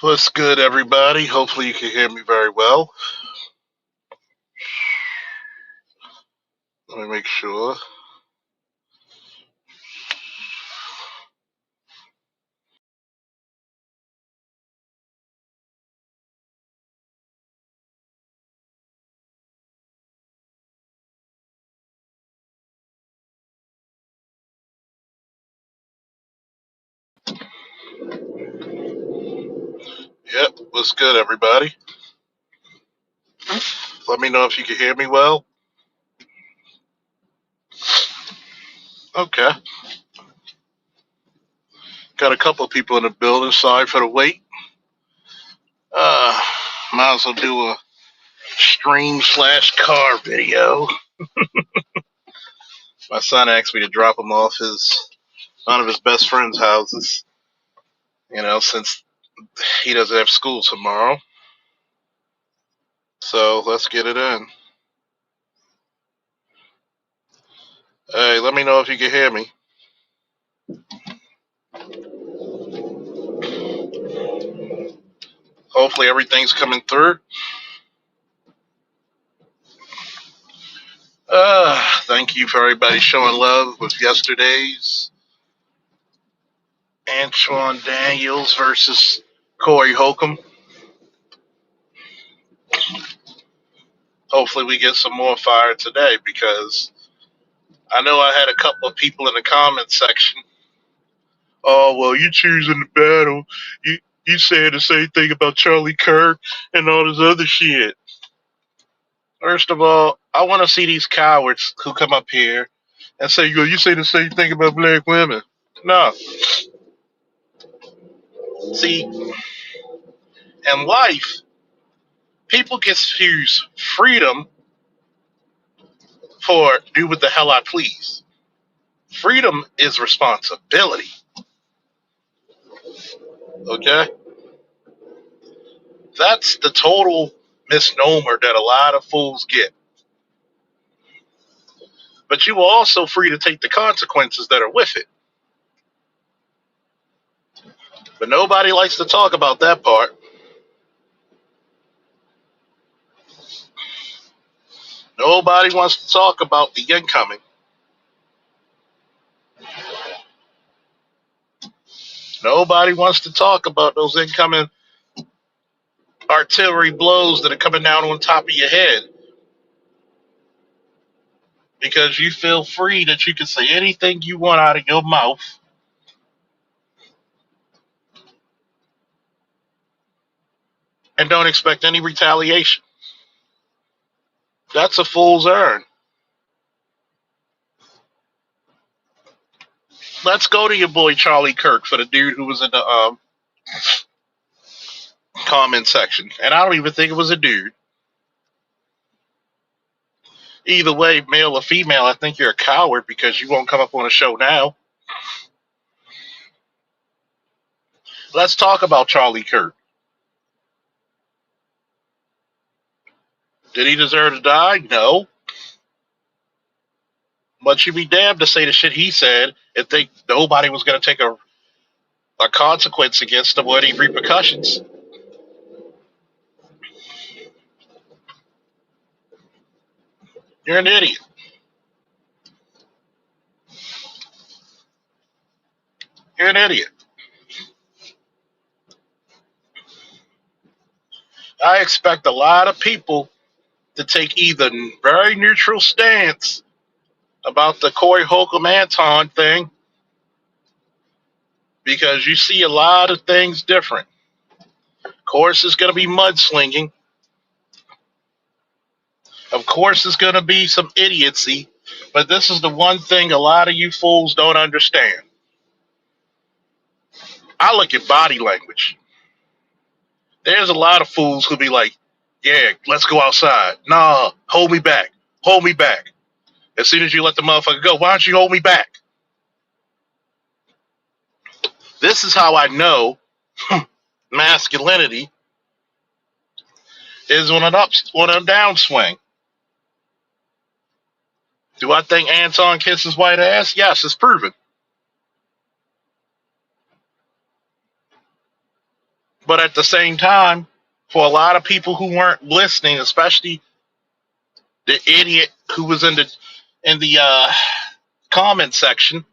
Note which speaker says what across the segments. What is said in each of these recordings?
Speaker 1: What's good, everybody? Hopefully, you can hear me very well. Let me make sure. Yep, what's good, everybody? Let me know if you can hear me well. Okay. Got a couple of people in the building. Sorry for the wait. Uh, Might as well do a stream/car video. My son asked me to drop him off his one of his best friend's houses. Since he doesn't have school tomorrow. So let's get it in. Hey, let me know if you can hear me. Hopefully everything's coming through. Thank you for everybody showing love with yesterday's Antoine Daniels versus Corey Holcomb. Hopefully we get some more fire today because I know I had a couple of people in the comment section. Oh, well, you choosing the battle. You saying the same thing about Charlie Kirk and all this other shit. First of all, I want to see these cowards who come up here and say, you say the same thing about black women. No. See, in life, people confuse freedom for do what the hell I please. Freedom is responsibility. Okay? That's the total misnomer that a lot of fools get. But you are also free to take the consequences that are with it. But nobody likes to talk about that part. Nobody wants to talk about the incoming. Nobody wants to talk about those incoming artillery blows that are coming down on top of your head. Because you feel free that you can say anything you want out of your mouth. And don't expect any retaliation. That's a fool's errand. Let's go to your boy Charlie Kirk for the dude who was in the comment section. And I don't even think it was a dude. Either way, male or female, I think you're a coward because you won't come up on a show now. Let's talk about Charlie Kirk. Did he deserve to die? No. But you'd be damned to say the shit he said and think nobody was going to take a consequence against him or any repercussions. You're an idiot. You're an idiot. I expect a lot of people to take either very neutral stance about the Corey Holcomb Anton thing because you see a lot of things different. Of course, it's going to be mudslinging. Of course, it's going to be some idiocy. But this is the one thing a lot of you fools don't understand. I look at body language. There's a lot of fools who be like, yeah, let's go outside. Nah, hold me back. Hold me back. As soon as you let the motherfucker go, why don't you hold me back? This is how I know masculinity is on a downswing. Do I think Anton kisses white ass? Yes, it's proven. But at the same time, for a lot of people who weren't listening, especially the idiot who was in the comment section,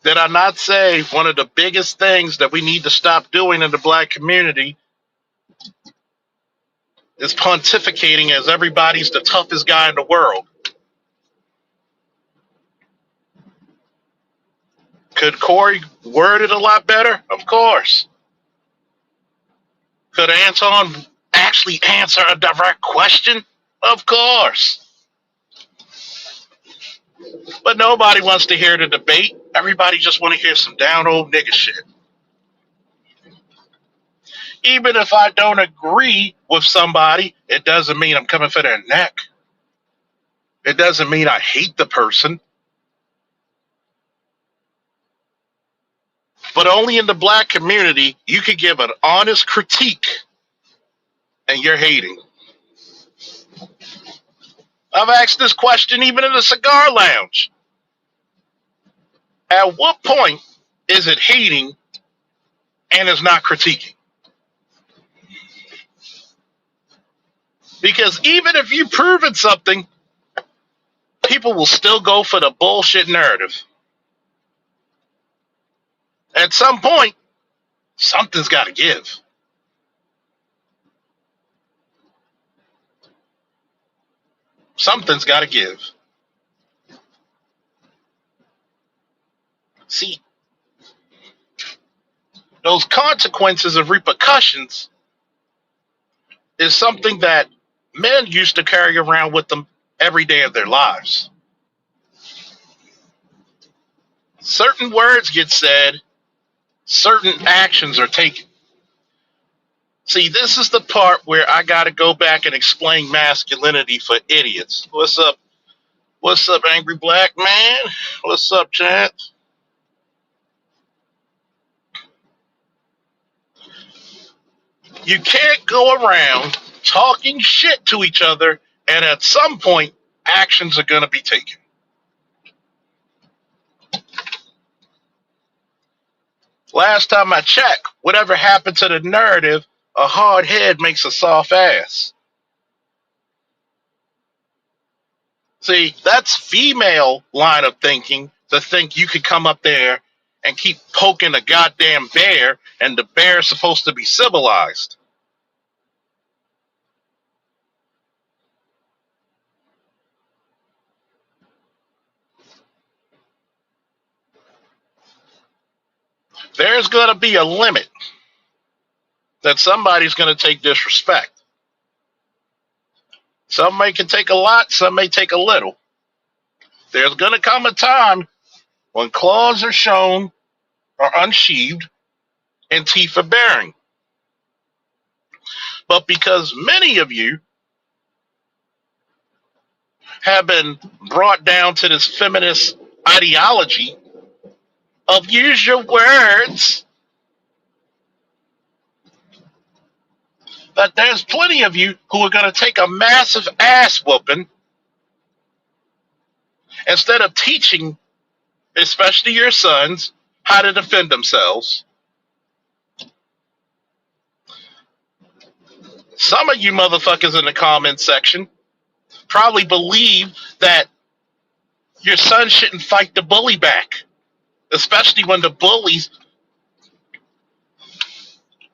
Speaker 1: did I not say one of the biggest things that we need to stop doing in the black community is pontificating as everybody's the toughest guy in the world? Could Corey word it a lot better? Of course. Could Anton actually answer a direct question? Of course. But nobody wants to hear the debate. Everybody just want to hear some down old nigga shit. Even if I don't agree with somebody, it doesn't mean I'm coming for their neck. It doesn't mean I hate the person. But only in the black community you can give an honest critique and you're hating. I've asked this question even in the cigar lounge. At what point is it hating and is not critiquing? Because even if you've proven something, people will still go for the bullshit narrative. At some point, something's got to give. Something's got to give. See, those consequences of repercussions is something that men used to carry around with them every day of their lives. Certain words get said, certain actions are taken. See, this is the part where I got to go back and explain masculinity for idiots. What's up? What's up, angry black man? What's up, champ? You can't go around talking shit to each other, and at some point, actions are going to be taken. Last time I checked, whatever happened to the narrative, a hard head makes a soft ass. See, that's female line of thinking to think you could come up there and keep poking a goddamn bear and the bear's supposed to be civilized. There's going to be a limit that somebody's going to take disrespect. Some may can take a lot, some may take a little. There's going to come a time when claws are shown or unsheathed and teeth are baring. But because many of you have been brought down to this feminist ideology of use your words, that there's plenty of you who are going to take a massive ass whooping instead of teaching, especially your sons, how to defend themselves. Some of you motherfuckers in the comment section probably believe that your son shouldn't fight the bully back, especially when the bully's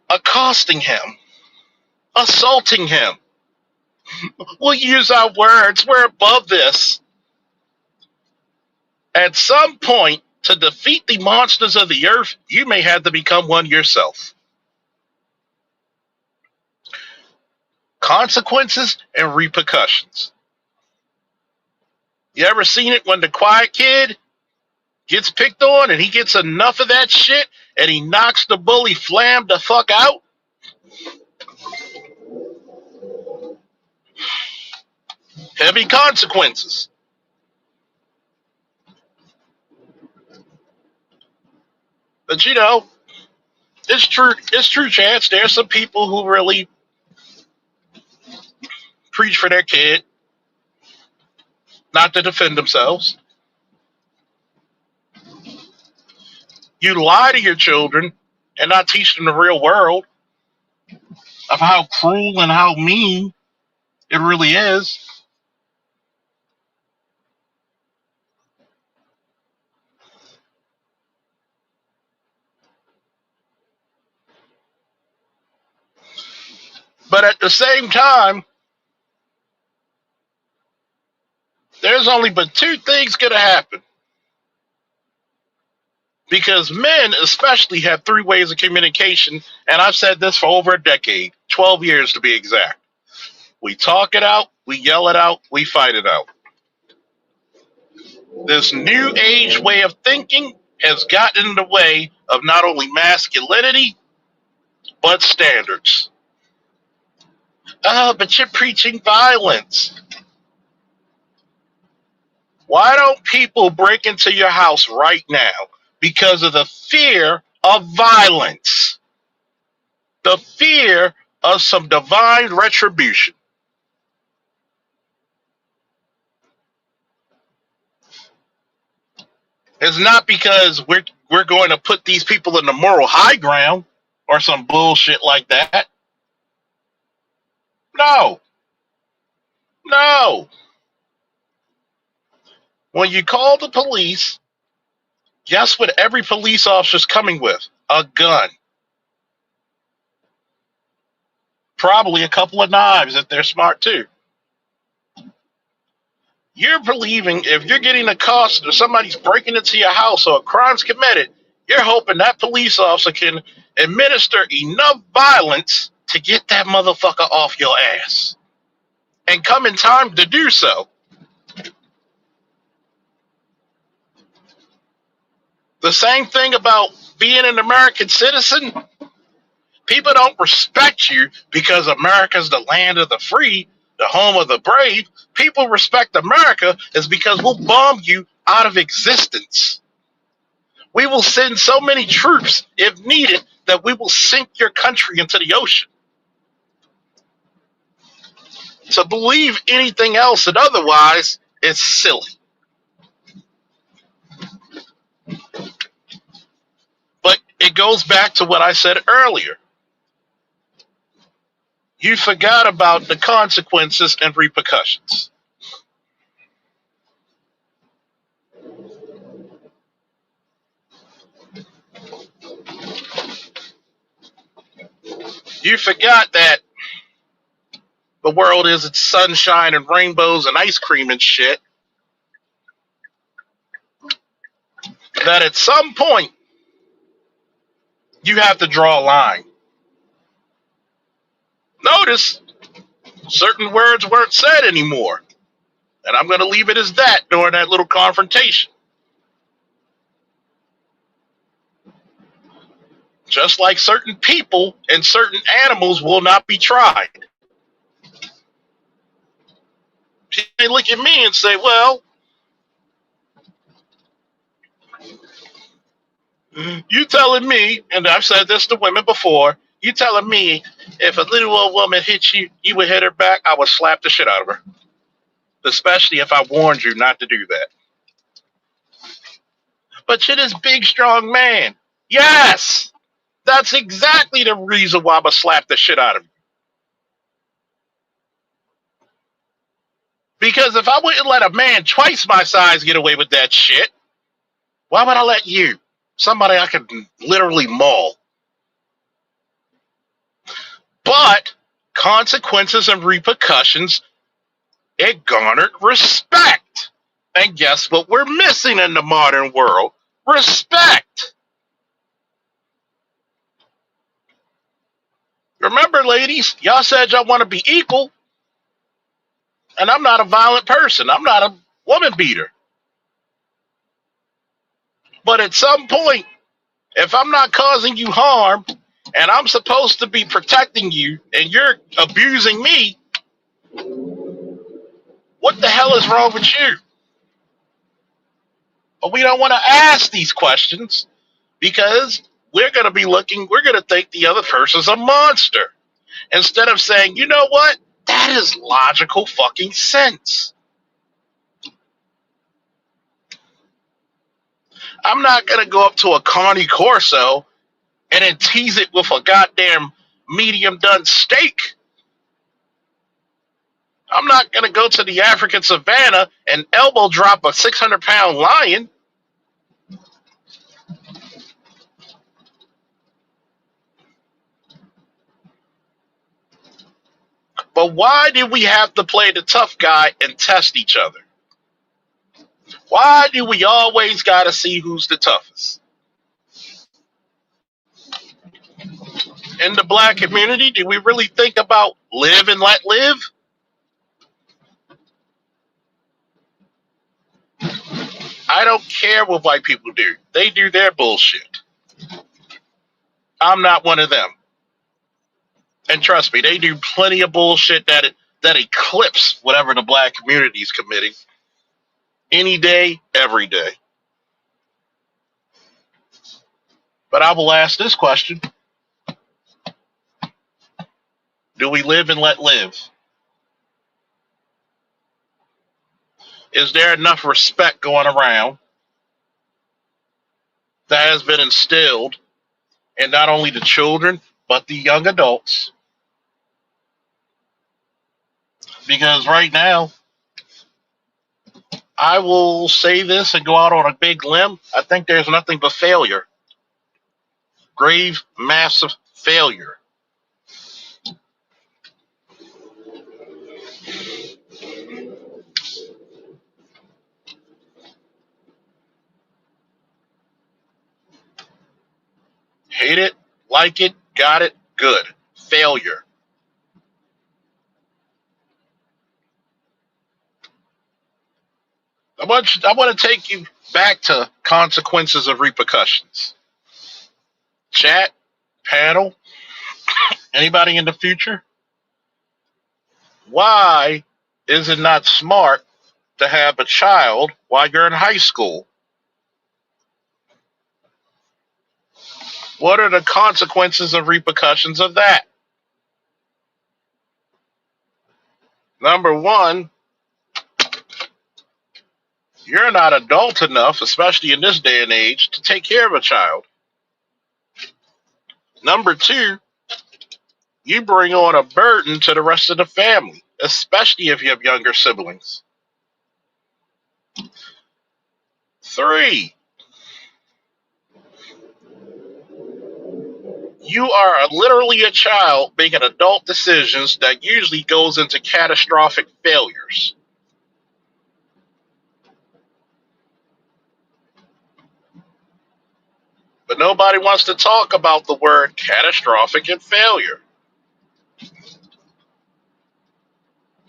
Speaker 1: accosting him, assaulting him. We'll use our words. We're above this. At some point, to defeat the monsters of the earth, you may have to become one yourself. Consequences and repercussions. You ever seen it when the quiet kid gets picked on and he gets enough of that shit and he knocks the bully flam the fuck out? Heavy consequences. But you know, it's true, Chance. There's some people who really preach for their kid not to defend themselves. You lie to your children and not teach them the real world of how cruel and how mean it really is. But at the same time, there's only but two things going to happen. Because men, especially, have three ways of communication. And I've said this for over a decade, 12 years to be exact. We talk it out, we yell it out, we fight it out. This new age way of thinking has gotten in the way of not only masculinity, but standards. Oh, but you're preaching violence. Why don't people break into your house right now? Because of the fear of violence, the fear of some divine retribution. It's not because we're going to put these people in the moral high ground or some bullshit like that. No, no. When you call the police, guess what every police officer's coming with? A gun. Probably a couple of knives if they're smart too. You're believing if you're getting accosted or somebody's breaking into your house or a crime's committed, you're hoping that police officer can administer enough violence to get that motherfucker off your ass and come in time to do so. The same thing about being an American citizen. People don't respect you because America's the land of the free, the home of the brave. People respect America is because we'll bomb you out of existence. We will send so many troops, if needed, that we will sink your country into the ocean. To believe anything else and otherwise is silly. But it goes back to what I said earlier. You forgot about the consequences and repercussions. You forgot that the world is its sunshine and rainbows and ice cream and shit. That at some point you have to draw a line. Notice certain words weren't said anymore. And I'm going to leave it as that during that little confrontation. Just like certain people and certain animals will not be tried. They look at me and say, well, you telling me, and I've said this to women before, you telling me if a little old woman hit you, you would hit her back, I would slap the shit out of her. Especially if I warned you not to do that. But you're this big, strong man. Yes! That's exactly the reason why I'm going to slap the shit out of you. Because if I wouldn't let a man twice my size get away with that shit, why would I let you? Somebody I could literally maul. But consequences and repercussions, it garnered respect. And guess what we're missing in the modern world? Respect. Remember, ladies, y'all said y'all want to be equal, and I'm not a violent person. I'm not a woman beater. But at some point, if I'm not causing you harm and I'm supposed to be protecting you and you're abusing me, what the hell is wrong with you? But we don't want to ask these questions because we're going to be looking, we're going to think the other person's a monster. Instead of saying, you know what? That is logical fucking sense. I'm not gonna go up to a Carne Corso and then tease it with a goddamn medium done steak. I'm not gonna go to the African savannah and elbow drop a 600-pound lion. But why did we have to play the tough guy and test each other? Why do we always gotta see who's the toughest? In the black community, do we really think about live and let live? I don't care what white people do. They do their bullshit. I'm not one of them. And trust me, they do plenty of bullshit that eclipse whatever the black community is committing any day, every day. But I will ask this question: do we live and let live? Is there enough respect going around that has been instilled in not only the children but the young adults? Because right now, I will say this and go out on a big limb. I think there's nothing but failure. Grave, massive failure. Hate it, like it, got it, good. Failure. I want to take you back to consequences of repercussions. Chat, panel, anybody in the future? Why is it not smart to have a child while you're in high school? What are the consequences and repercussions of that? Number one, you're not adult enough, especially in this day and age, to take care of a child. Number two, you bring on a burden to the rest of the family, especially if you have younger siblings. Three, you are literally a child making adult decisions that usually goes into catastrophic failures. But nobody wants to talk about the word catastrophic and failure.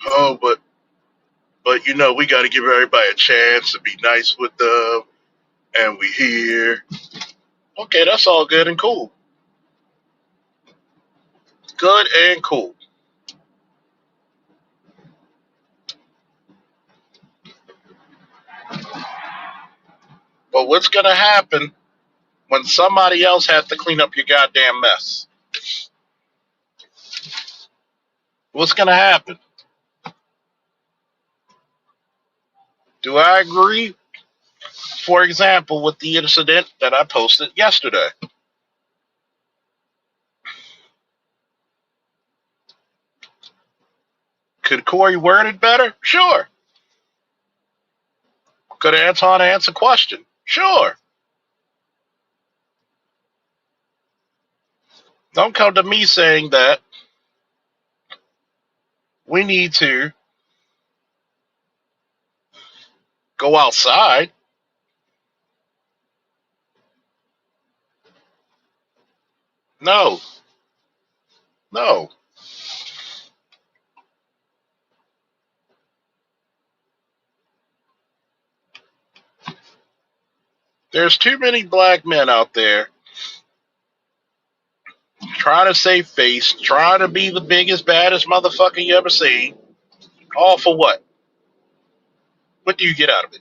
Speaker 1: Oh, but we got to give everybody a chance to be nice with them, and we here. Okay, that's all good and cool. Good and cool. But what's gonna happen when somebody else has to clean up your goddamn mess? What's gonna happen? Do I agree? For example, with the incident that I posted yesterday. Could Corey word it better? Sure. Could Anton answer a question? Sure. Don't come to me saying that we need to go outside. No, no. There's too many black men out there trying to save face, trying to be the biggest, baddest motherfucker you ever seen. All for what? What do you get out of it?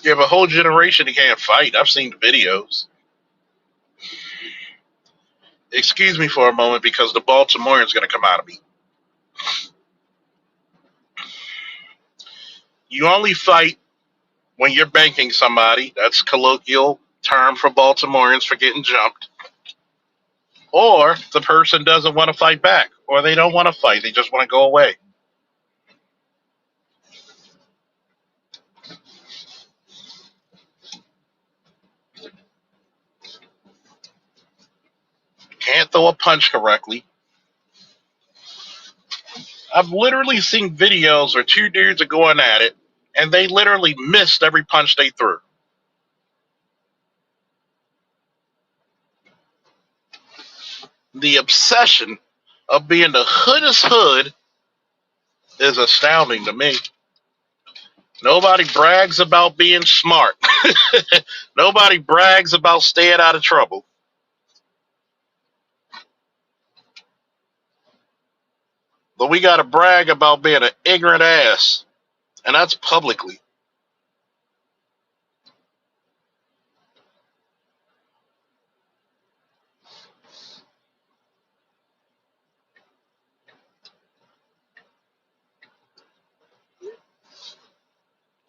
Speaker 1: You have a whole generation that can't fight. I've seen the videos. excuse me for a moment because the Baltimorean is going to come out of me. You only fight when you're banking somebody. That's colloquial term for Baltimoreans for getting jumped. Or the person doesn't want to fight back, or they don't want to fight. They just want to go away. Can't throw a punch correctly. I've literally seen videos where two dudes are going at it, and they literally missed every punch they threw. The obsession of being the hoodest hood is astounding to me. Nobody brags about being smart. Nobody brags about staying out of trouble. But we got to brag about being an ignorant ass, and that's publicly.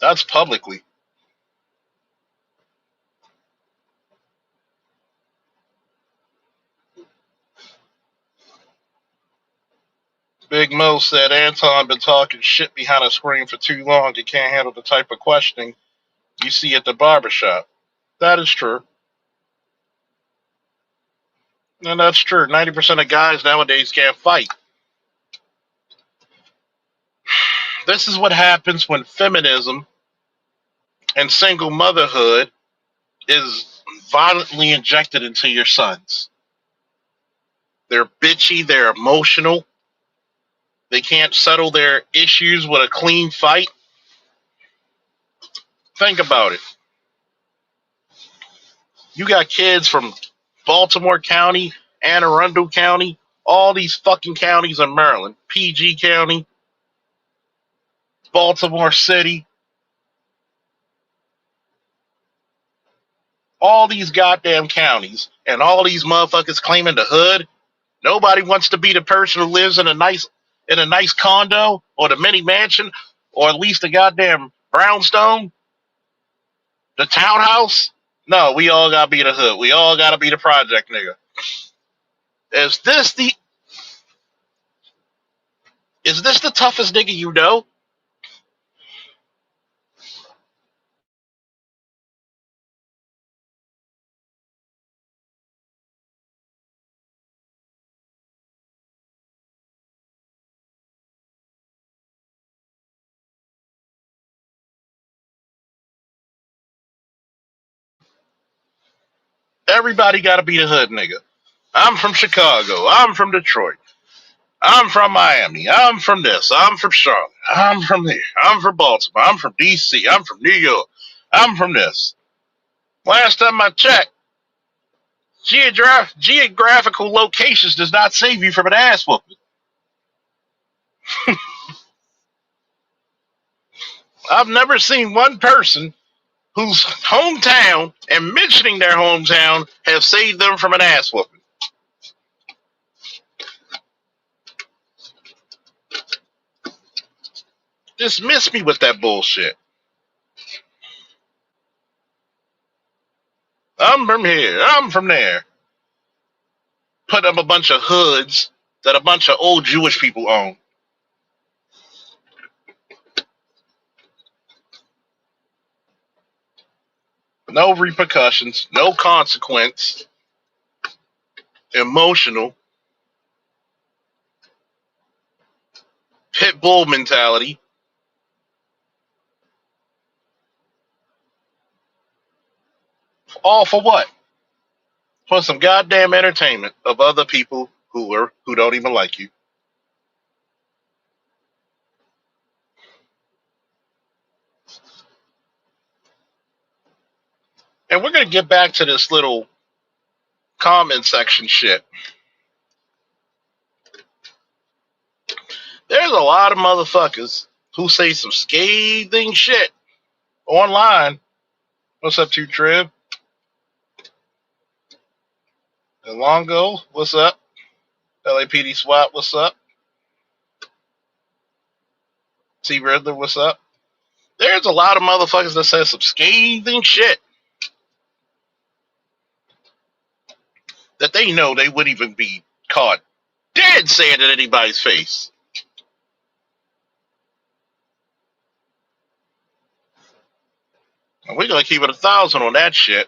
Speaker 1: That's publicly. Big Mo said Anton been talking shit behind a screen for too long. He can't handle the type of questioning you see at the barbershop. That is true. And that's true. 90% of guys nowadays can't fight. This is what happens when feminism and single motherhood is violently injected into your sons. They're bitchy, they're emotional, they can't settle their issues with a clean fight. Think about it. You got kids from Baltimore County, Anne Arundel County, all these fucking counties in Maryland, PG County, Baltimore City, all these goddamn counties, and all these motherfuckers claiming the hood. Nobody wants to be the person who lives in a nice condo or the mini mansion or at least the goddamn brownstone, the townhouse. No, we all gotta be the hood. We all gotta be the project nigga. Is this the is this the toughest nigga you know? Everybody gotta be the hood nigga. I'm from Chicago. I'm from Detroit. I'm from Miami. I'm from this. I'm from Charlotte. I'm from here. I'm from Baltimore. I'm from DC. I'm from New York. I'm from this. Last time I checked, geographical locations does not save you from an ass whooping. I've never seen one person whose hometown and mentioning their hometown have saved them from an ass whooping. Dismiss me with that bullshit. I'm from here. I'm from there. Put up a bunch of hoods that a bunch of old Jewish people own. No repercussions, no consequence, emotional, pit bull mentality. All for what? For some goddamn entertainment of other people who don't even like you. And we're gonna get back to this little comment section shit. There's a lot of motherfuckers who say some scathing shit online. What's up, to Trib? Longo, what's up? LAPD SWAT, what's up? T Riddler, what's up? There's a lot of motherfuckers that say some scathing shit that they know they wouldn't even be caught dead saying it in anybody's face. And we're gonna keep it 1,000 on that shit.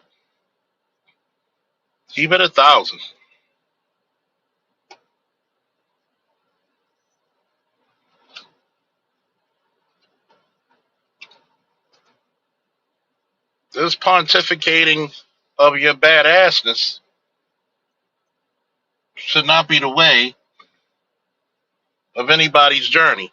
Speaker 1: Keep it 1,000. This pontificating of your badassness should not be the way of anybody's journey.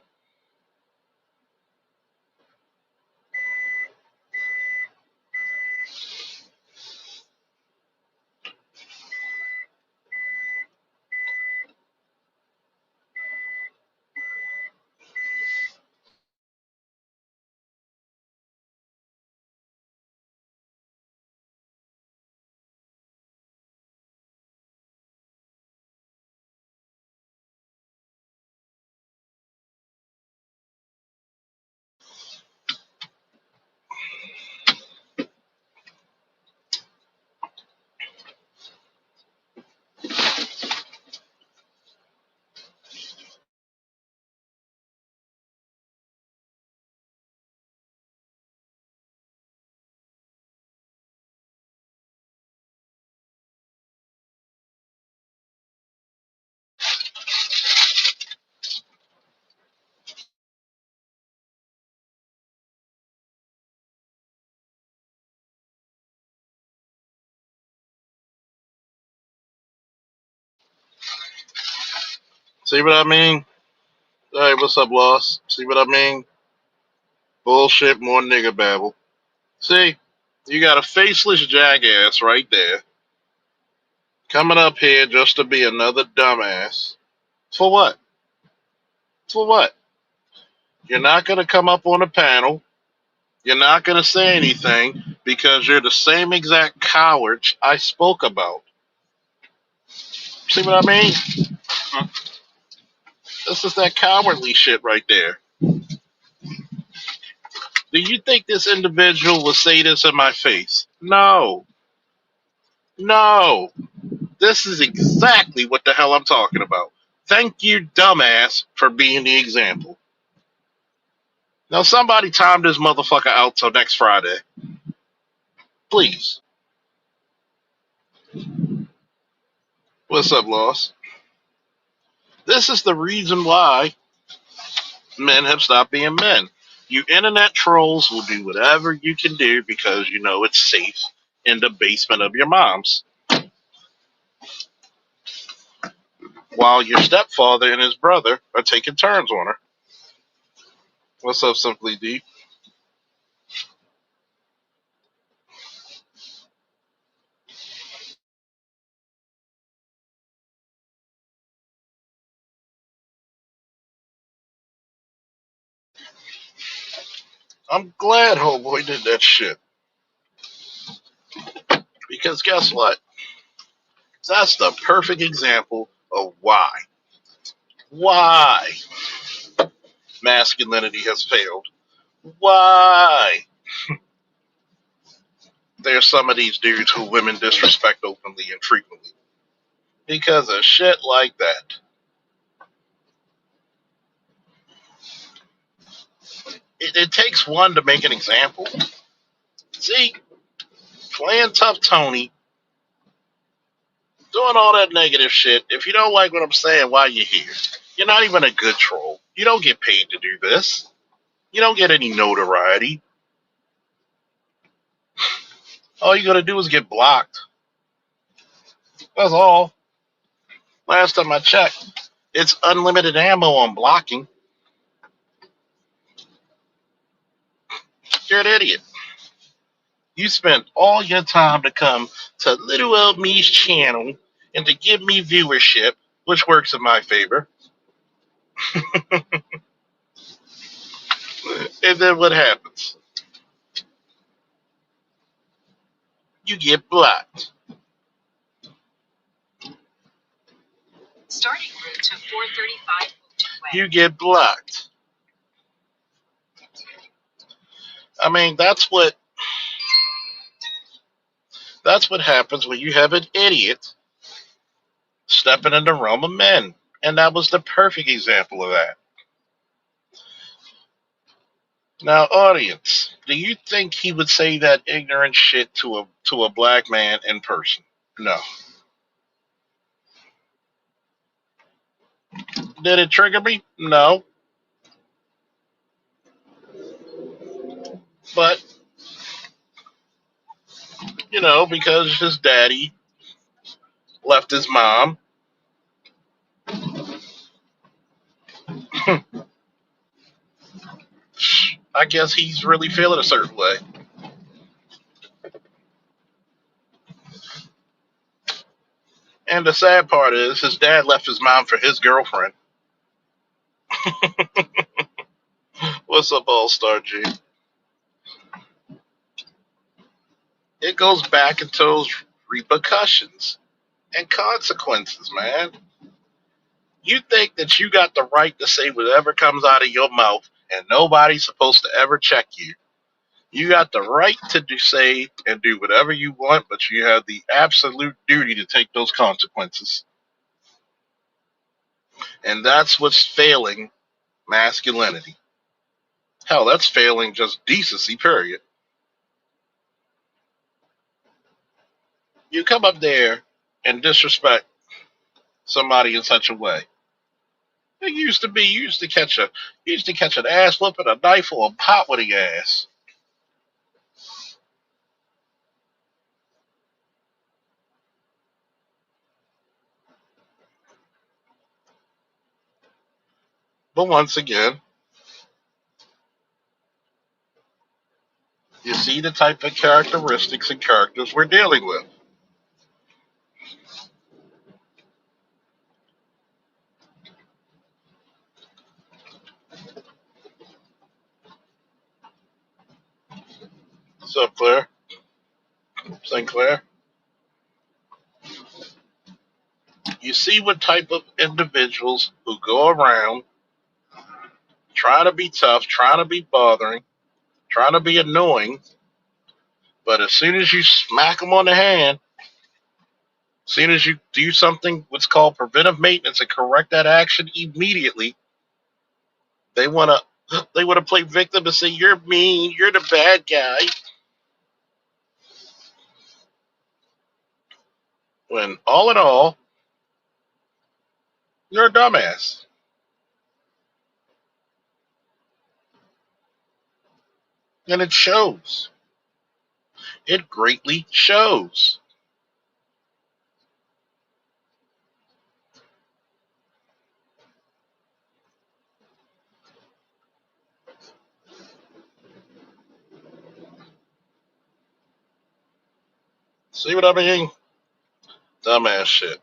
Speaker 1: See what I mean? Hey, what's up, Loss? See what I mean? Bullshit, more nigga babble. See, you got a faceless jackass right there coming up here just to be another dumbass. For what? For what? You're not going to come up on a panel. You're not going to say anything because you're the same exact cowards I spoke about. See what I mean? This is that cowardly shit right there. Do you think this individual will say this in my face? No. No. This is exactly what the hell I'm talking about. Thank you, dumbass, for being the example. Now, somebody time this motherfucker out till next Friday. Please. What's up, Loss? This is the reason why men have stopped being men. You internet trolls will do whatever you can do because you know it's safe in the basement of your mom's. While your stepfather and his brother are taking turns on her. What's up, Simply Deep? I'm glad Homeboy did that shit. Because guess what? That's the perfect example of why masculinity has failed. Why there's some of these dudes who women disrespect openly and frequently. Because of shit like that. It takes one to make an example. See, playing tough Tony, doing all that negative shit. If you don't like what I'm saying, why are you here? You're not even a good troll. You don't get paid to do this. You don't get any notoriety. All you gotta do is get blocked. That's all. Last time I checked, it's unlimited ammo on blocking. You're an idiot. You spent all your time to come to little old me's channel and to give me viewership, which works in my favor. And then what happens? You get blocked. You get blocked. I mean, that's what happens when you have an idiot stepping in the realm of men. And that was the perfect example of that. Now, audience, do you think he would say that ignorant shit to a black man in person? No. Did it trigger me? No. But, because his daddy left his mom, I guess he's really feeling a certain way. And the sad part is his dad left his mom for his girlfriend. What's up, All Star G? It goes back into those repercussions and consequences, man. You think that you got the right to say whatever comes out of your mouth and nobody's supposed to ever check you. You got the right to say and do whatever you want, but you have the absolute duty to take those consequences. And that's what's failing masculinity. Hell, that's failing just decency, period. You come up there and disrespect somebody in such a way. It used to be you used to catch an ass whooping, a knife or a pot with your ass. But once again, you see the type of characteristics and characters we're dealing with. What's up, Claire? St. Clair? You see what type of individuals who go around trying to be tough, trying to be bothering, trying to be annoying, but as soon as you smack them on the hand, as soon as you do something what's called preventive maintenance and correct that action immediately, they wanna play victim and say you're mean, you're the bad guy. When all in all, you're a dumbass. And it shows. It greatly shows. See what I mean? Dumbass shit.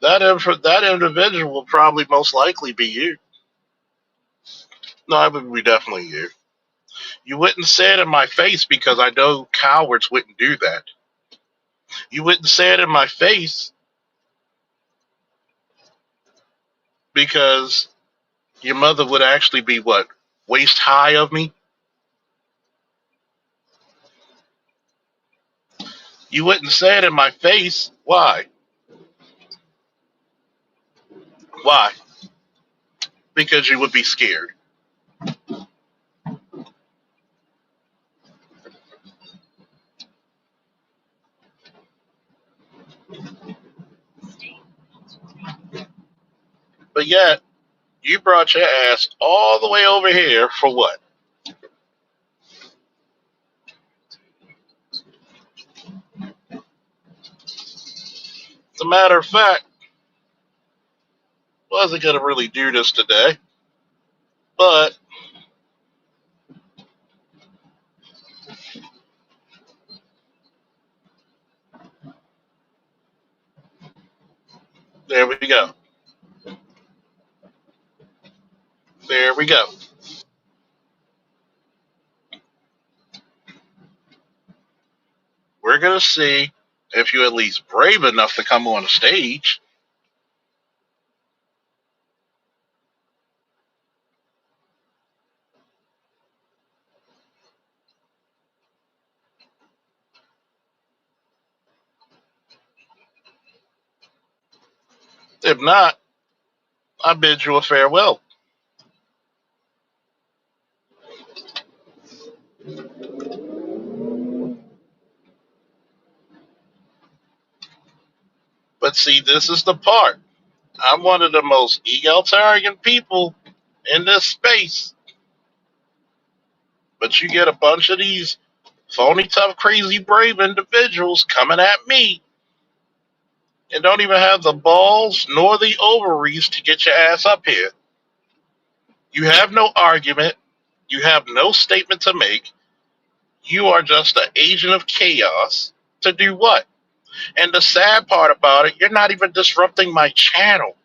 Speaker 1: That individual will probably most likely be you. No, it would be definitely you. You wouldn't say it in my face because I know cowards wouldn't do that. You wouldn't say it in my face because your mother would actually be what? Waist high of me? You wouldn't say it in my face. Why? Why? Because you would be scared. But yet, you brought your ass all the way over here for what? As a matter of fact, wasn't going to really do this today, but there we go. There we go. We're going to see if you're at least brave enough to come on the stage. If not, I bid you a farewell. But see, this is the part. I'm one of the most egalitarian people in this space. But you get a bunch of these phony, tough, crazy, brave individuals coming at me and don't even have the balls nor the ovaries to get your ass up here. You have no argument. You have no statement to make. You are just an agent of chaos to do what? And the sad part about it, you're not even disrupting my channel.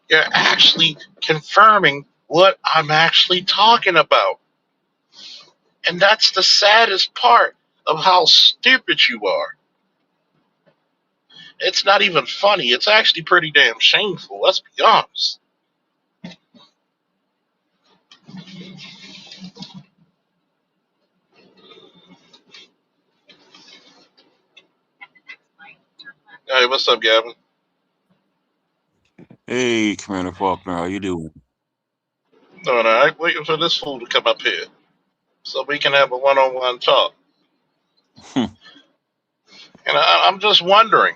Speaker 1: You're actually confirming what I'm actually talking about. And that's the saddest part of how stupid you are. It's not even funny. It's actually pretty damn shameful. Let's be honest. Hey, what's up, Gavin?
Speaker 2: Hey, Commander Faulkner, how you doing?
Speaker 1: Doing all right. Waiting for this fool to come up here so we can have a one-on-one talk. And I'm just wondering.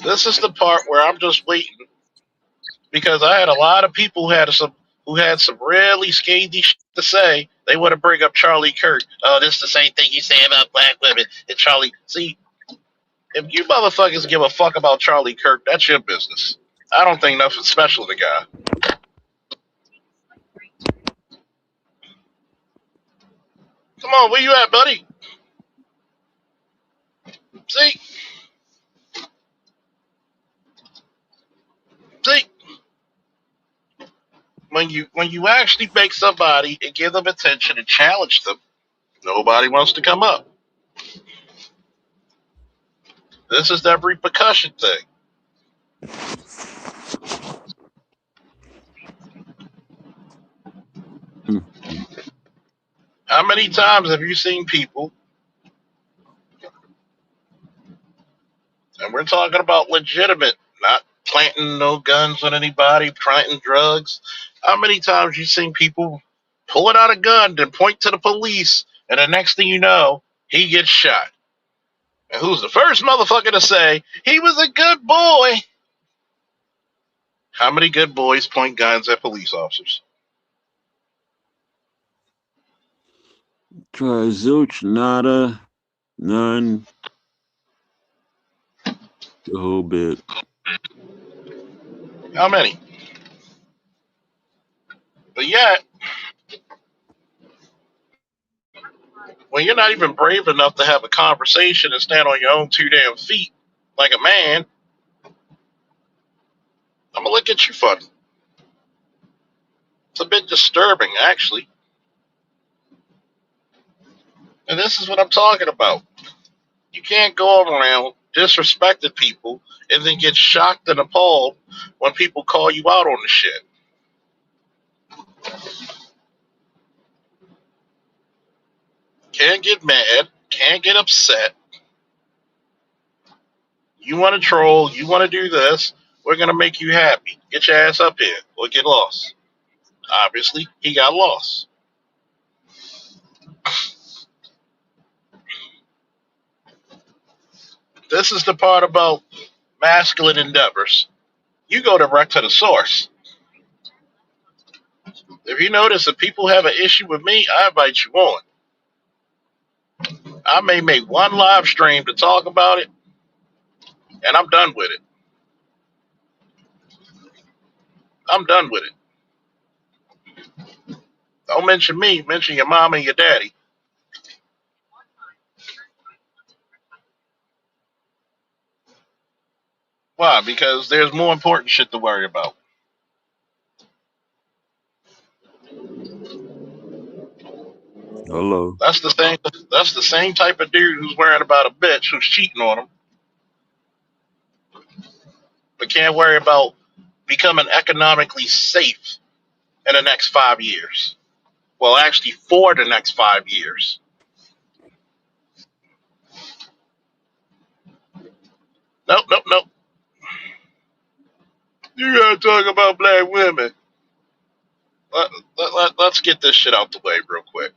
Speaker 1: This is the part where I'm just waiting because I had a lot of people who had some really scathing shit to say. They want to bring up Charlie Kirk. Oh, this is the same thing you say about black women. And Charlie, see, if you motherfuckers give a fuck about Charlie Kirk, that's your business. I don't think nothing special of the guy. Come on, where you at, buddy? See, see, when you actually make somebody and give them attention and challenge them, nobody wants to come up. This is that repercussion thing. How many times have you seen people, and we're talking about legitimate, not planting no guns on anybody, planting drugs. How many times you seen people pulling out a gun and point to the police, and the next thing you know, he gets shot? And who's the first motherfucker to say he was a good boy? How many good boys point guns at police officers?
Speaker 2: Try zilch, nada, none, the whole bit.
Speaker 1: How many? But yet, when you're not even brave enough to have a conversation and stand on your own two damn feet like a man, I'm gonna look at you funny. It's a bit disturbing, actually. And this is what I'm talking about. You can't go around disrespecting people and then get shocked and appalled when people call you out on the shit. Can't get mad, can't get upset. You want to troll, you want to do this, we're going to make you happy. Get your ass up here or get lost. Obviously, he got lost. This is the part about masculine endeavors. You go direct to the source. If you notice that people have an issue with me, I invite you on. I may make one live stream to talk about it, and I'm done with it. I'm done with it. Don't mention me, mention your mom and your daddy. Why? Because there's more important shit to worry about.
Speaker 2: Hello.
Speaker 1: That's the same. That's the same type of dude who's worrying about a bitch who's cheating on him, but can't worry about becoming economically safe in the next 5 years. Well, actually, for the next 5 years. Nope, nope, nope. talk about black women. Let's get this shit out the way real quick.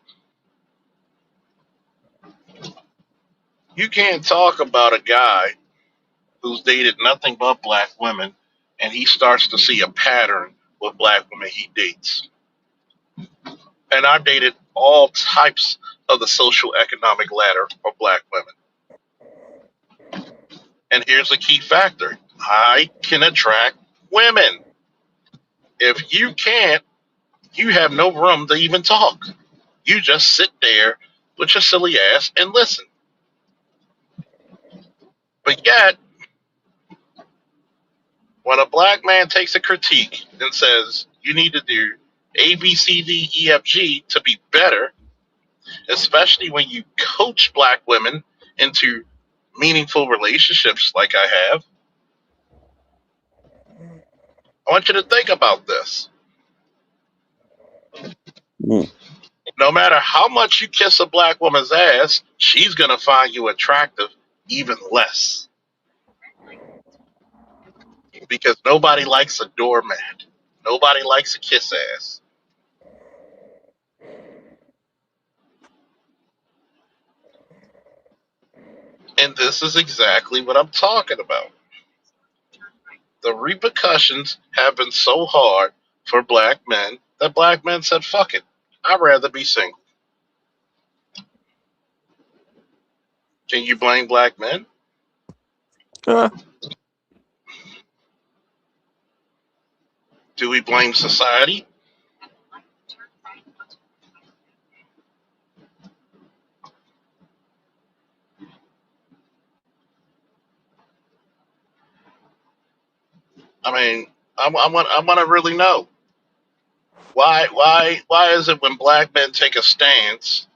Speaker 1: You can't talk about a guy who's dated nothing but black women and he starts to see a pattern with black women he dates. And I've dated all types of the social economic ladder for black women. And here's a key factor: I can attract women. If you can't, you have no room to even talk. You just sit there with your silly ass and listen. But yet, when a black man takes a critique and says, you need to do A, B, C, D, E, F, G to be better, especially when you coach black women into meaningful relationships like I have, I want you to think about this.
Speaker 2: Mm.
Speaker 1: No matter how much you kiss a black woman's ass, she's going to find you attractive even less because nobody likes a doormat. Nobody likes a kiss ass. And this is exactly what I'm talking about. The repercussions have been so hard for black men that black men said, fuck it. I'd rather be single. Can you blame black men?
Speaker 2: Ah,
Speaker 1: Do we blame society? I mean, I want to really know why is it when black men take a stance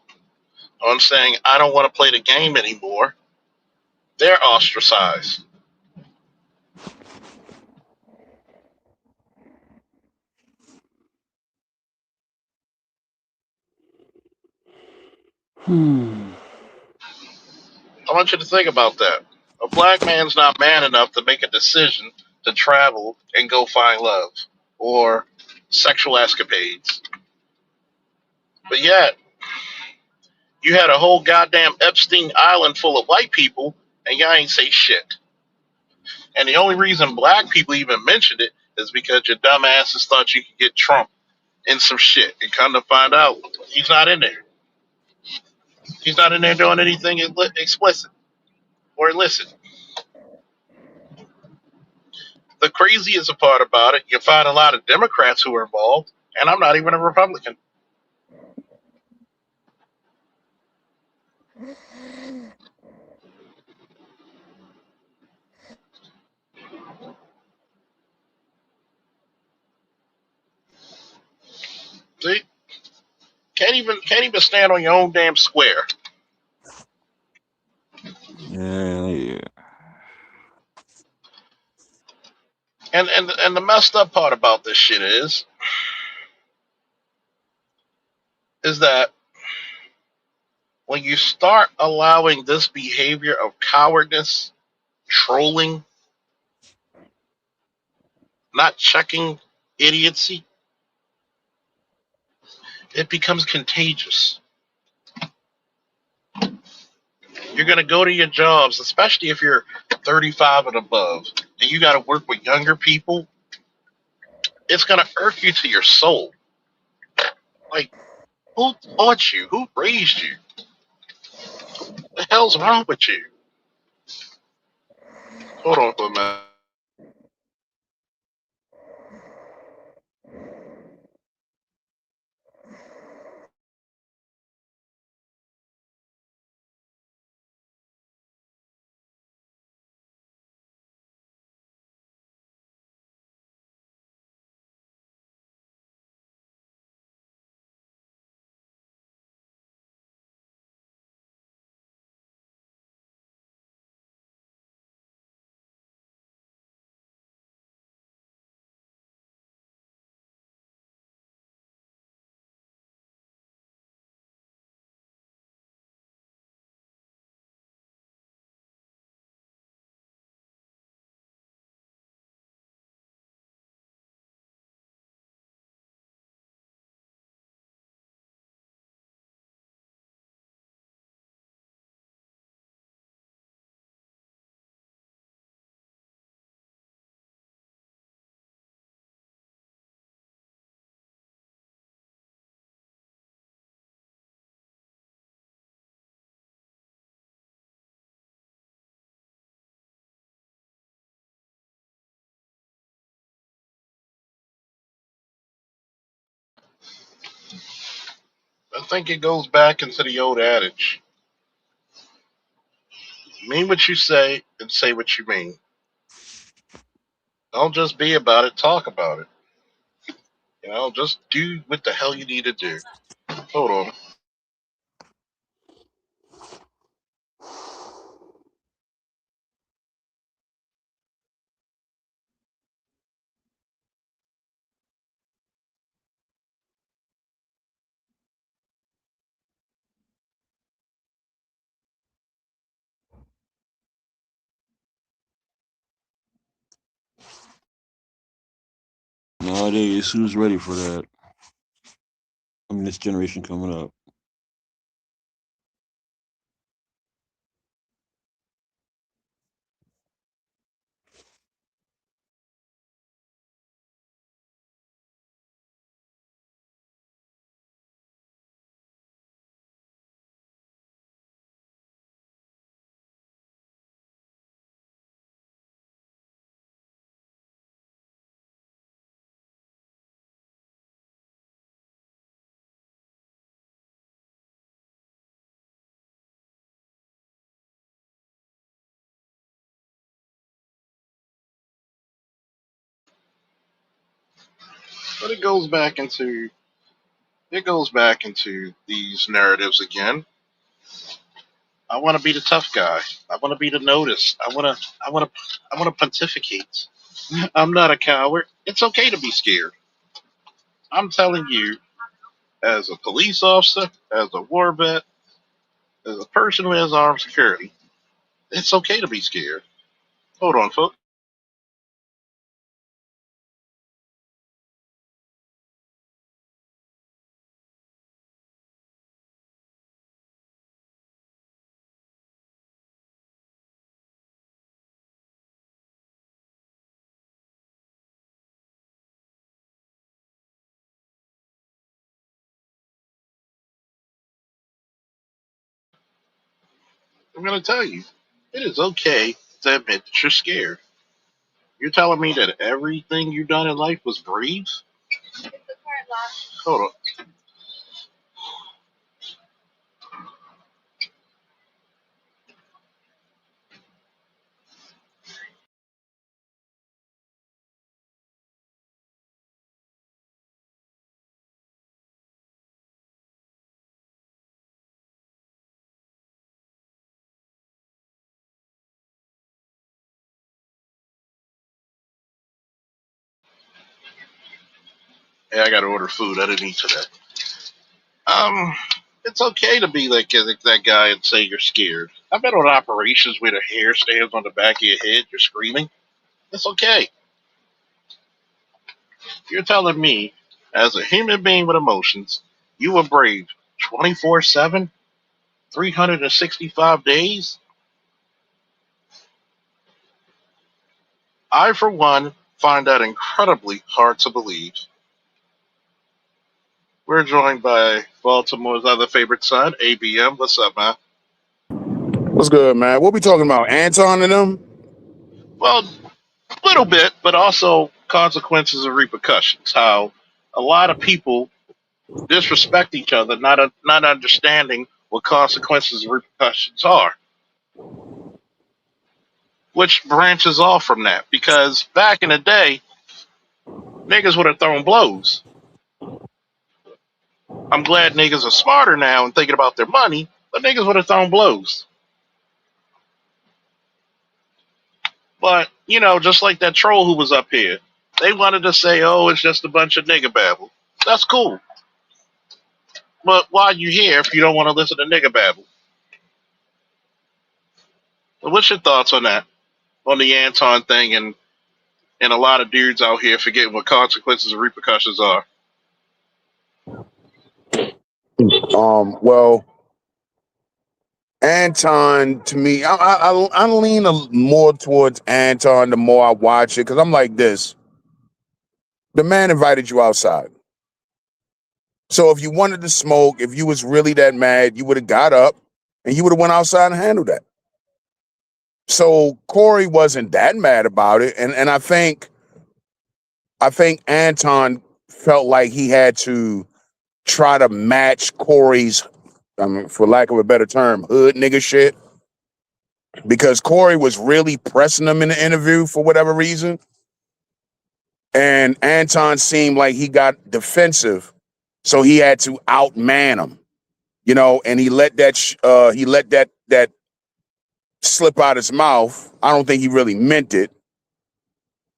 Speaker 1: on saying I don't want to play the game anymore, they're ostracized.
Speaker 2: hmm.
Speaker 1: I want you to think about that. A black man's not man enough to make a decision to travel and go find love or sexual escapades. But yet, you had a whole goddamn Epstein Island full of white people and y'all ain't say shit. And the only reason black people even mentioned it is because your dumb asses thought you could get Trump in some shit. And come to find out, he's not in there. He's not in there doing anything explicit or illicit. The craziest part about it, you find a lot of Democrats who are involved, and I'm not even a Republican. See, can't even stand on your own damn square.
Speaker 2: Yeah, yeah.
Speaker 1: And the messed up part about this shit is that when you start allowing this behavior of cowardness, trolling, not checking idiocy, it becomes contagious. You're going to go to your jobs, especially if you're 35 and above, and you got to work with younger people. It's going to irk you to your soul. Like, who taught you? Who raised you? The hell's wrong with you? Hold on for a minute. I think it goes back into the old adage: mean what you say and say what you mean. Don't just be about it, talk about it. Just do what the hell you need to do. Hold on.
Speaker 2: Nowadays, who's ready for that? I mean, this generation coming up.
Speaker 1: But it goes back into these narratives again. I want to be the tough guy. I want to be the notice. I want to pontificate. I'm not a coward. It's okay to be scared. I'm telling you, as a police officer, as a war vet, as a person who has armed security, it's okay to be scared. Hold on, folks. I'm going to tell you, it is okay to admit that you're scared. You're telling me that everything you've done in life was brave? Hold on. Hey, I got to order food. I didn't eat today. Um, it's okay to be like that guy and say you're scared. I've been on operations where the hair stands on the back of your head. You're screaming. It's okay. You're telling me, as a human being with emotions, you were brave 24/7, 365 days? I, for one, find that incredibly hard to believe. We're joined by Baltimore's other favorite son, ABM. What's up, man?
Speaker 3: What's good, man? What we talking about? Anton and them?
Speaker 1: Well, a little bit, but also consequences and repercussions. How a lot of people disrespect each other, not understanding what consequences and repercussions are, which branches off from that. Because back in the day, niggas would have thrown blows. I'm glad niggas are smarter now and thinking about their money, but niggas would have thrown blows. But, just like that troll who was up here, they wanted to say, oh, it's just a bunch of nigga babble. That's cool. But why are you here if you don't want to listen to nigga babble? What's your thoughts on that? On the Anton thing and a lot of dudes out here forgetting what consequences and repercussions are.
Speaker 3: Well, Anton to me, I lean more towards Anton the more I watch it because I'm like this. The man invited you outside, so if you wanted to smoke, if you was really that mad, you would have got up and you would have went outside and handled that. So Corey wasn't that mad about it, and I think Anton felt like he had to try to match Corey's, for lack of a better term, hood nigga shit, because Corey was really pressing him in the interview for whatever reason. And Anton seemed like he got defensive, so he had to outman him, and he let that slip out his mouth. I don't think he really meant it.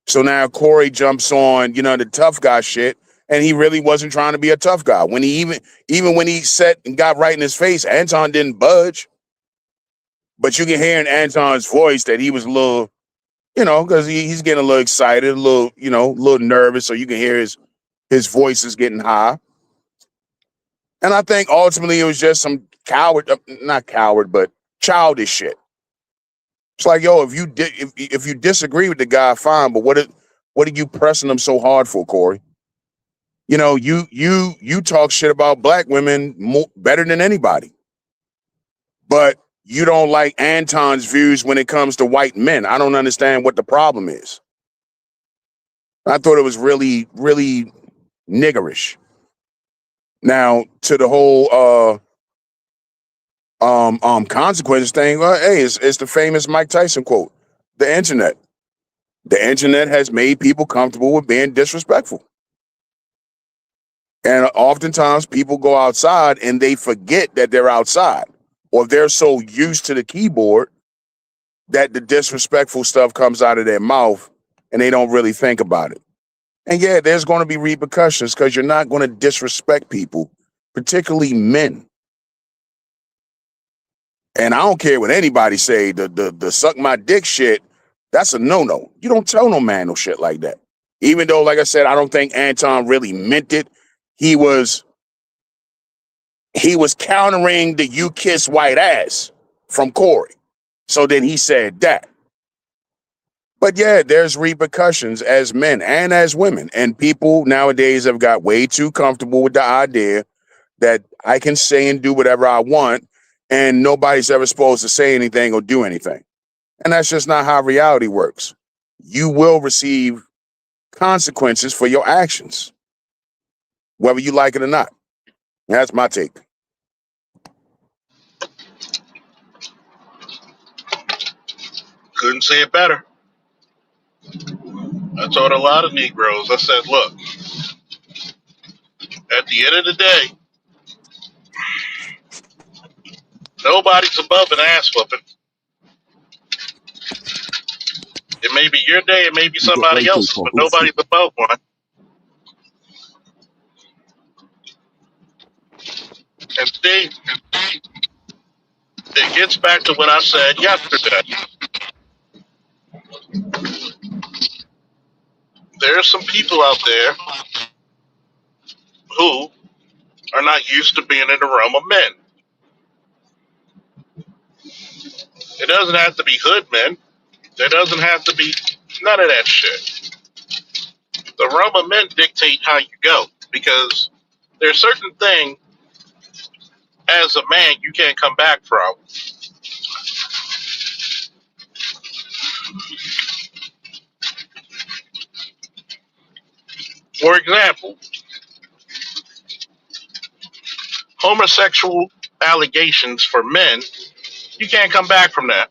Speaker 3: So now Corey jumps on, the tough guy shit, and he really wasn't trying to be a tough guy. When he even when he said and got right in his face, Anton didn't budge. But you can hear in Anton's voice that he was a little, because he's getting a little excited, a little, a little nervous. So you can hear his voice is getting high. And I think ultimately it was just some not coward, but childish shit. It's like, yo, if you disagree with the guy, fine. But what are you pressing him so hard for, Corey? You talk shit about black women better than anybody, but you don't like Anton's views when it comes to white men. I don't understand what the problem is. I thought it was really, really niggerish. Now to the whole consequences thing. Hey, it's the famous Mike Tyson quote: "The internet. The internet has made people comfortable with being disrespectful." And oftentimes people go outside and they forget that they're outside, or they're so used to the keyboard that the disrespectful stuff comes out of their mouth and they don't really think about it. And yeah, there's going to be repercussions because you're not going to disrespect people, particularly men. And I don't care what anybody say, the suck my dick shit, that's a no-no. You don't tell no man no shit like that. Even though, like I said, I don't think Anton really meant it. He was countering the "you kiss white ass" from Corey. So then he said that. But yeah, there's repercussions as men and as women. And people nowadays have got way too comfortable with the idea that I can say and do whatever I want and nobody's ever supposed to say anything or do anything. And that's just not how reality works. You will receive consequences for your actions, whether you like it or not. That's my take.
Speaker 1: Couldn't say it better. I told a lot of Negroes, I said, look, at the end of the day, nobody's above an ass whooping. It may be your day, it may be
Speaker 2: You get
Speaker 1: somebody
Speaker 2: everything
Speaker 1: else's,
Speaker 2: for
Speaker 1: but
Speaker 2: hoochie.
Speaker 1: nobody's above one. And Steve, it gets back to what I said yesterday. There are some people out there who are not used to being in the realm of men. It doesn't have to be hood men. There doesn't have to be none of that shit. The realm of men dictate how you go because there's certain things as a man you can't come back from. For example, homosexual allegations for men, you can't come back from that.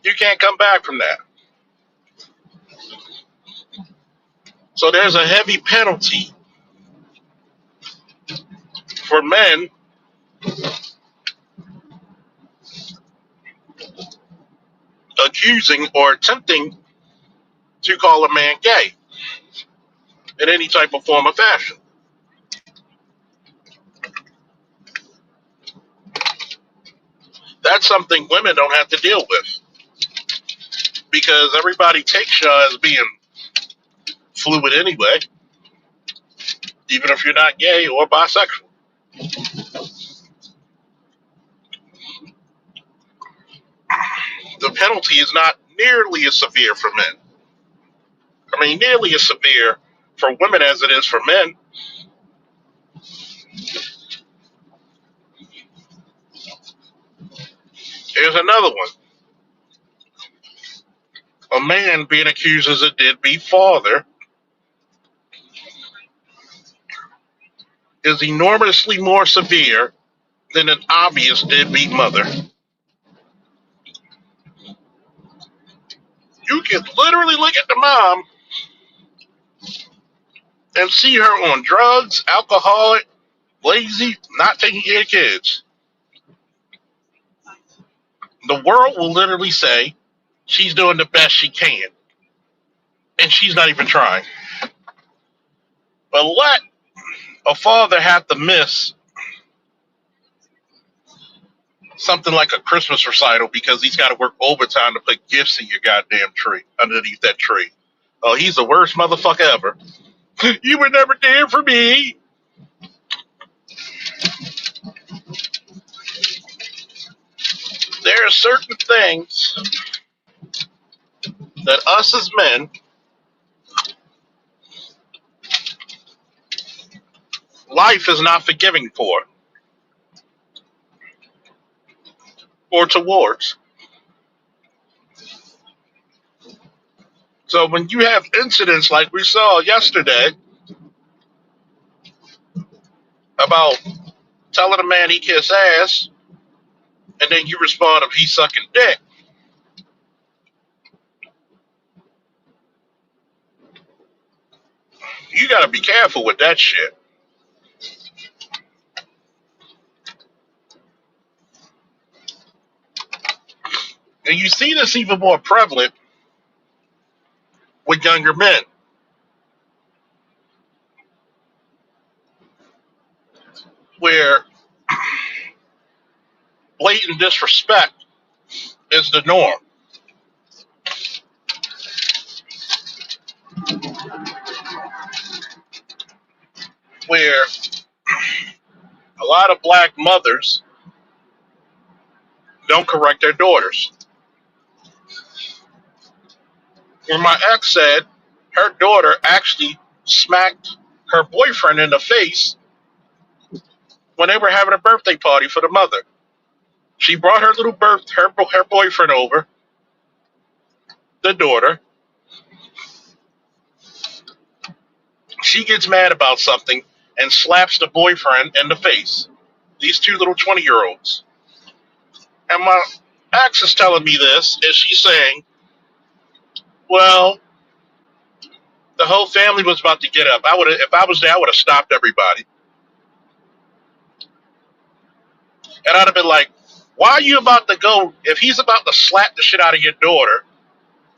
Speaker 1: You can't come back from that. So there's a heavy penalty for men accusing or attempting to call a man gay in any type of form or fashion. That's something women don't have to deal with because everybody takes you as being fluid anyway, even if you're not gay or bisexual. The penalty is not nearly as severe for men. I mean, nearly as severe for women as it is for men. Here's another one. A man being accused as a deadbeat father is enormously more severe than an obvious deadbeat mother. You can literally look at the mom and see her on drugs, alcoholic, lazy, not taking care of kids. The world will literally say she's doing the best she can, and she's not even trying. But let a father have to miss something like a Christmas recital because he's got to work overtime to put gifts in your goddamn tree, underneath that tree. Oh, he's the worst motherfucker ever. You were never there for me. There are certain things that us as men, life is not forgiving for or towards. So when you have incidents like we saw yesterday about telling a man he kiss ass, and then you respond of he sucking dick, you got to be careful with that shit. And you see this even more prevalent with younger men, where blatant disrespect is the norm, where a lot of black mothers don't correct their daughters. Where my ex said her daughter actually smacked her boyfriend in the face when they were having a birthday party for the mother. She brought her little her boyfriend over, the daughter. She gets mad about something and slaps the boyfriend in the face. These two little 20-year-olds. And my ex is telling me this, and she's saying, well, the whole family was about to get up. If I was there, I would have stopped everybody. And I'd have been like, why are you about to go? If he's about to slap the shit out of your daughter,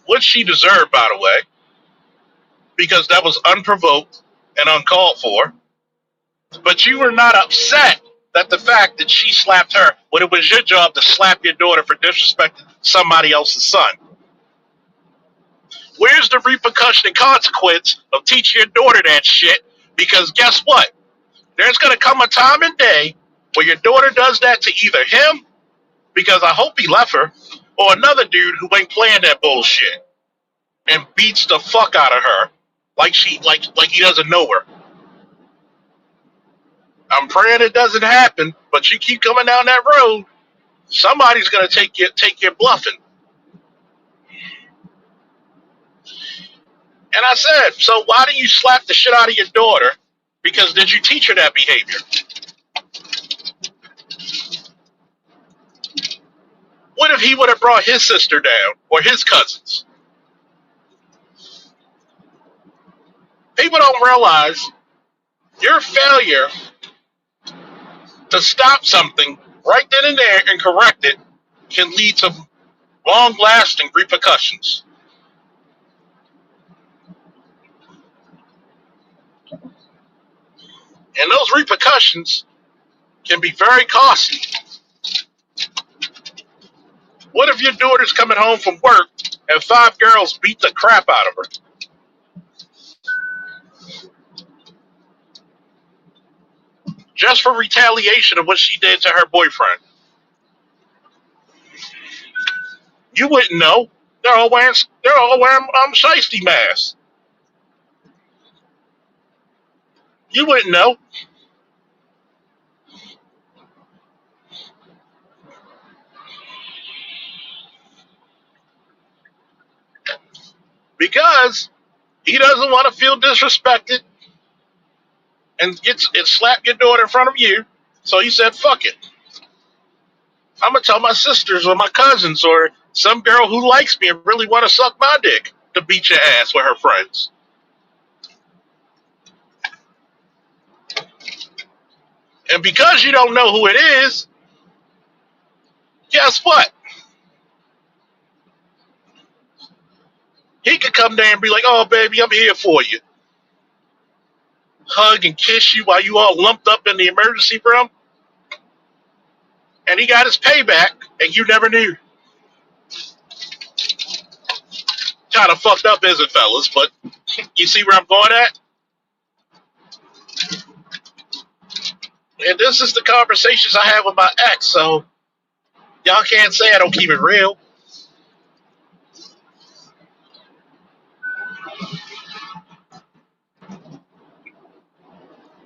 Speaker 1: which she deserved, by the way, because that was unprovoked and uncalled for, but you were not upset that the fact that she slapped her when it was your job to slap your daughter for disrespecting somebody else's son. Where's the repercussion and consequence of teaching your daughter that shit? Because guess what? There's going to come a time and day where your daughter does that to either him, because I hope he left her, or another dude who ain't playing that bullshit and beats the fuck out of her like he doesn't know her. I'm praying it doesn't happen, but you keep coming down that road, somebody's gonna take your bluffing. And I said, so why do you slap the shit out of your daughter? Because did you teach her that behavior? What if he would have brought his sister down or his cousins? People don't realize your failure to stop something right then and there and correct it can lead to long lasting repercussions. And those repercussions can be very costly. What if your daughter's coming home from work and five girls beat the crap out of her just for retaliation of what she did to her boyfriend? You wouldn't know. They're all wearing shiesty masks. You wouldn't know. because he doesn't want to feel disrespected and slap your daughter in front of you. So he said, "Fuck it. I'm gonna tell my sisters or my cousins or some girl who likes me and really want to suck my dick to beat your ass with her friends." And because you don't know who it is, guess what? He could come there and be like, "Oh, baby, I'm here for you." Hug and kiss you while you all lumped up in the emergency room. And he got his payback, and you never knew. Kind of fucked up, is it, fellas? But you see where I'm going at? And this is the conversations I have with my ex, so y'all can't say I don't keep it real.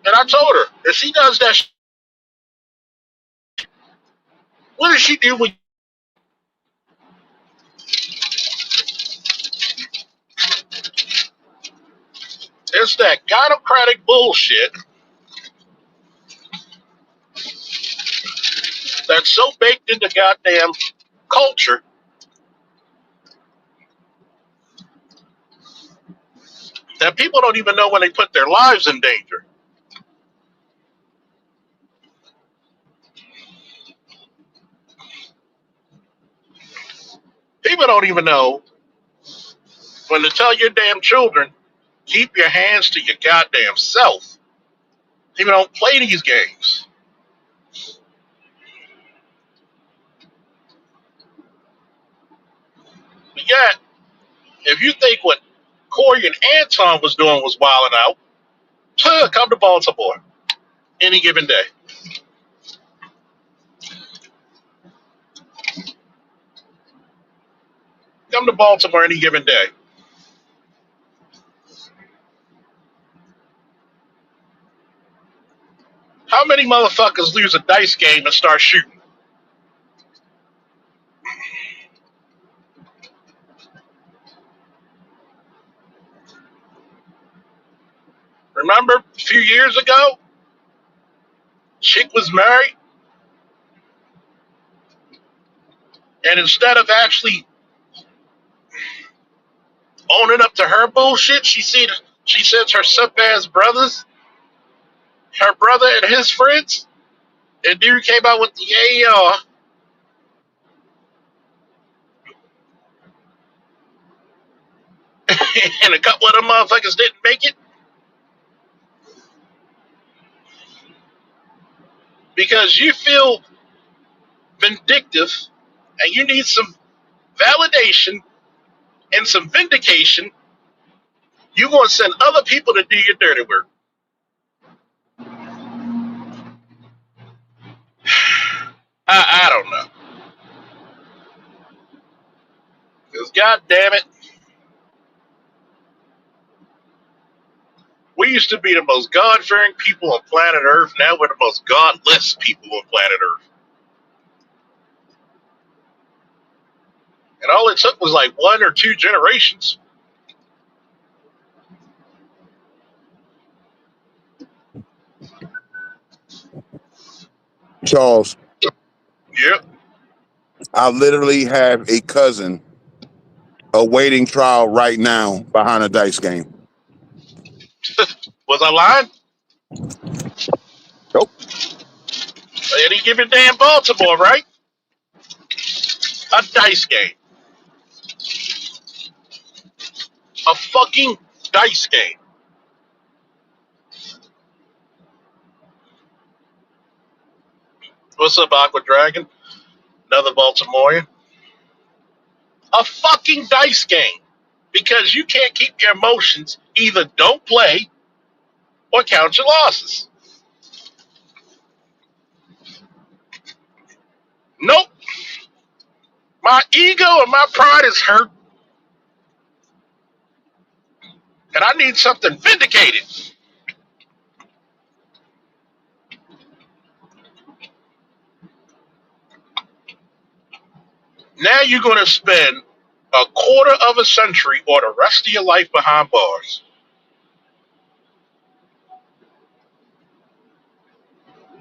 Speaker 1: And I told her, if she does that, what does she do when it's that gynocratic bullshit that's so baked into goddamn culture that people don't even know when they put their lives in danger. People don't even know when to tell your damn children, keep your hands to your goddamn self. People don't play these games. But yet, if you think what Corey and Anton was doing was wilding out, come to Baltimore any given day. Come to Baltimore any given day. How many motherfuckers lose a dice game and start shooting? Remember a few years ago, chick was married, and instead of actually owning up to her bullshit, she sends her sup ass brothers, her brother and his friends, and dude came out with the AR, and a couple of them motherfuckers didn't make it because you feel vindictive and you need some validation and some vindication. You're going to send other people to do your dirty work. I don't know. Because, God damn it, we used to be the most God fearing people on planet Earth. Now we're the most godless people on planet Earth. And all it took was like one or two generations.
Speaker 3: Charles,
Speaker 1: Yep.
Speaker 3: I literally have a cousin awaiting trial right now behind a dice game.
Speaker 1: Was I lying?
Speaker 3: Nope.
Speaker 1: Any given day in Baltimore, right? A dice game. A fucking dice game. What's up, Aqua Dragon? Another Baltimorean. A fucking dice game. Because you can't keep your emotions. Either don't play or count your losses. Nope. My ego and my pride is hurt, and I need something vindicated. Now you're going to spend A quarter of a century or the rest of your life behind bars.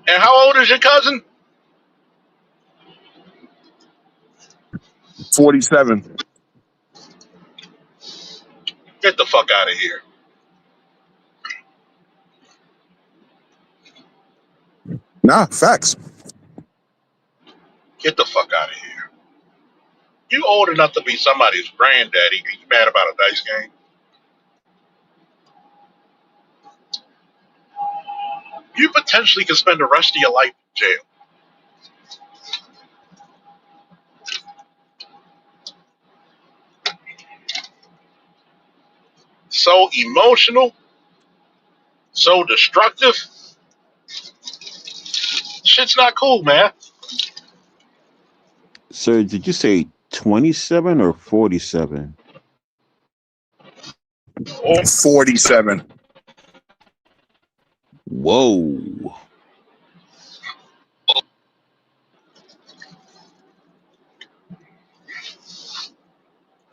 Speaker 1: And how old is your cousin?
Speaker 3: 47.
Speaker 1: Get the fuck out of here.
Speaker 3: Nah, facts.
Speaker 1: Get the fuck out of here. You old enough to be somebody's granddaddy and you mad about a dice game? You potentially can spend the rest of your life in jail. So emotional, so destructive. Shit's not cool, man.
Speaker 2: Sir, did you say 27 or 47?
Speaker 1: Oh,
Speaker 3: 47.
Speaker 2: Whoa.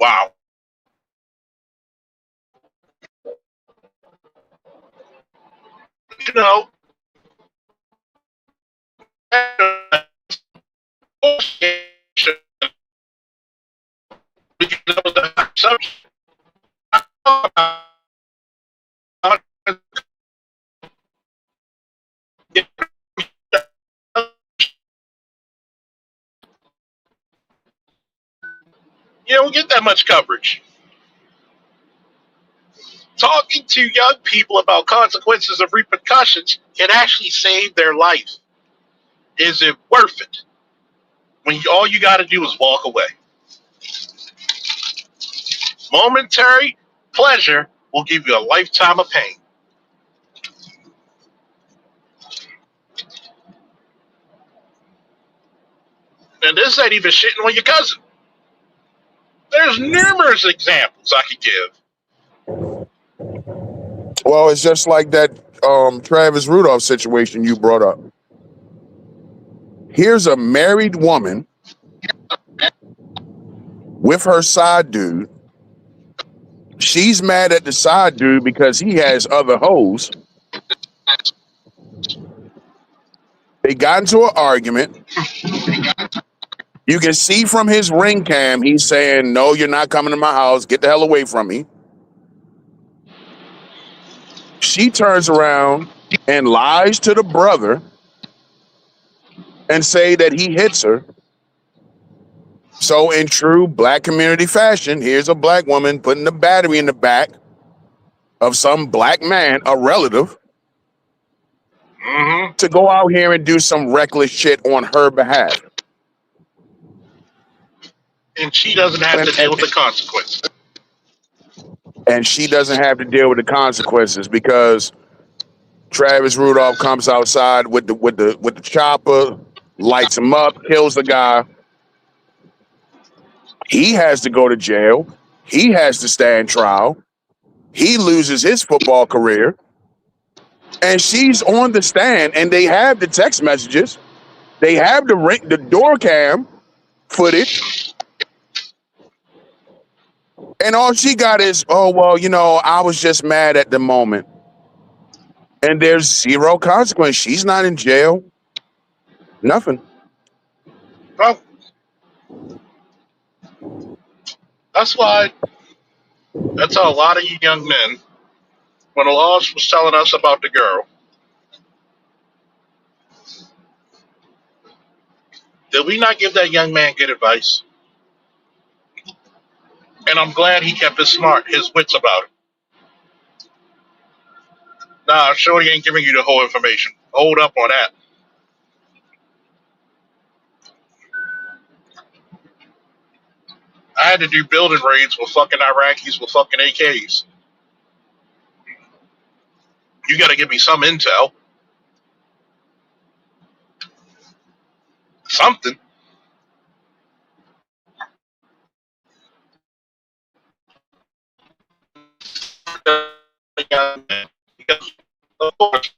Speaker 1: wow. You know, you don't get that much coverage. Talking to young people about consequences of repercussions can actually save their life. Is it worth it? When all you got to do is walk away. Momentary pleasure will give you a lifetime of pain. And this ain't even shitting on your cousin. There's numerous examples I could give.
Speaker 3: Well, it's just like that Travis Rudolph situation you brought up. Here's a married woman with her side dude. She's mad at the side dude because he has other hoes. They got into an argument. You can see from his ring cam, he's saying, "No, you're not coming to my house. Get the hell away from me." She turns around and lies to the brother and say that he hits her. So in true black community fashion, here's a black woman putting the battery in the back of some black man, a relative,
Speaker 1: Mm-hmm.
Speaker 3: to go out here and do some reckless shit on her behalf.
Speaker 1: And she doesn't have
Speaker 3: And,
Speaker 1: to deal with the consequences.
Speaker 3: and she doesn't have to deal with the consequences because Travis Rudolph comes outside with the chopper, lights him up, kills the guy. He has to go to jail. He has to stand trial. He loses his football career. And she's on the stand, and they have the text messages. They have the door cam footage, and all she got is, "Oh well, I was just mad at the moment." And there's zero consequence. She's not in jail. Nothing.
Speaker 1: Well, that's why that's how a lot of you young men, when the laws was telling us about the girl, did we not give that young man good advice? And I'm glad he kept his wits about him. Nah, Shorty ain't giving you the whole information. Hold up on that. I had to do building raids with fucking Iraqis with fucking AKs. You got to give me some intel, something. Because of course,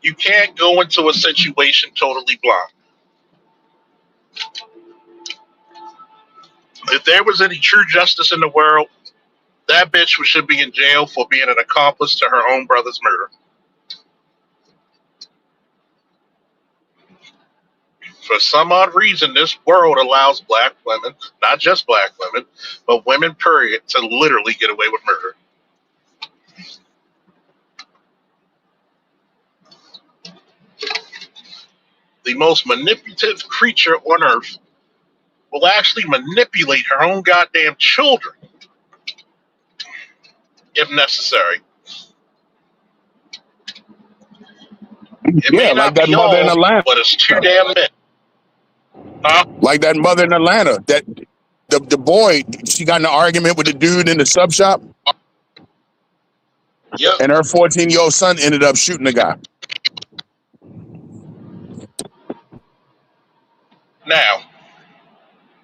Speaker 1: you can't go into a situation totally blind. If there was any true justice in the world, that bitch should be in jail for being an accomplice to her own brother's murder. For some odd reason, this world allows black women, not just black women, but women, period, to literally get away with murder. The most manipulative creature on earth will actually manipulate her own goddamn children if necessary. It
Speaker 3: Yeah,
Speaker 1: may
Speaker 3: like
Speaker 1: not
Speaker 3: that
Speaker 1: be
Speaker 3: mother in
Speaker 1: all,
Speaker 3: Atlanta.
Speaker 1: but it's too damn many. Huh?
Speaker 3: Like that mother in Atlanta. That the boy, she got in an argument with the dude in the sub shop,
Speaker 1: Yep.
Speaker 3: and her 14-year-old son ended up shooting the guy.
Speaker 1: Now,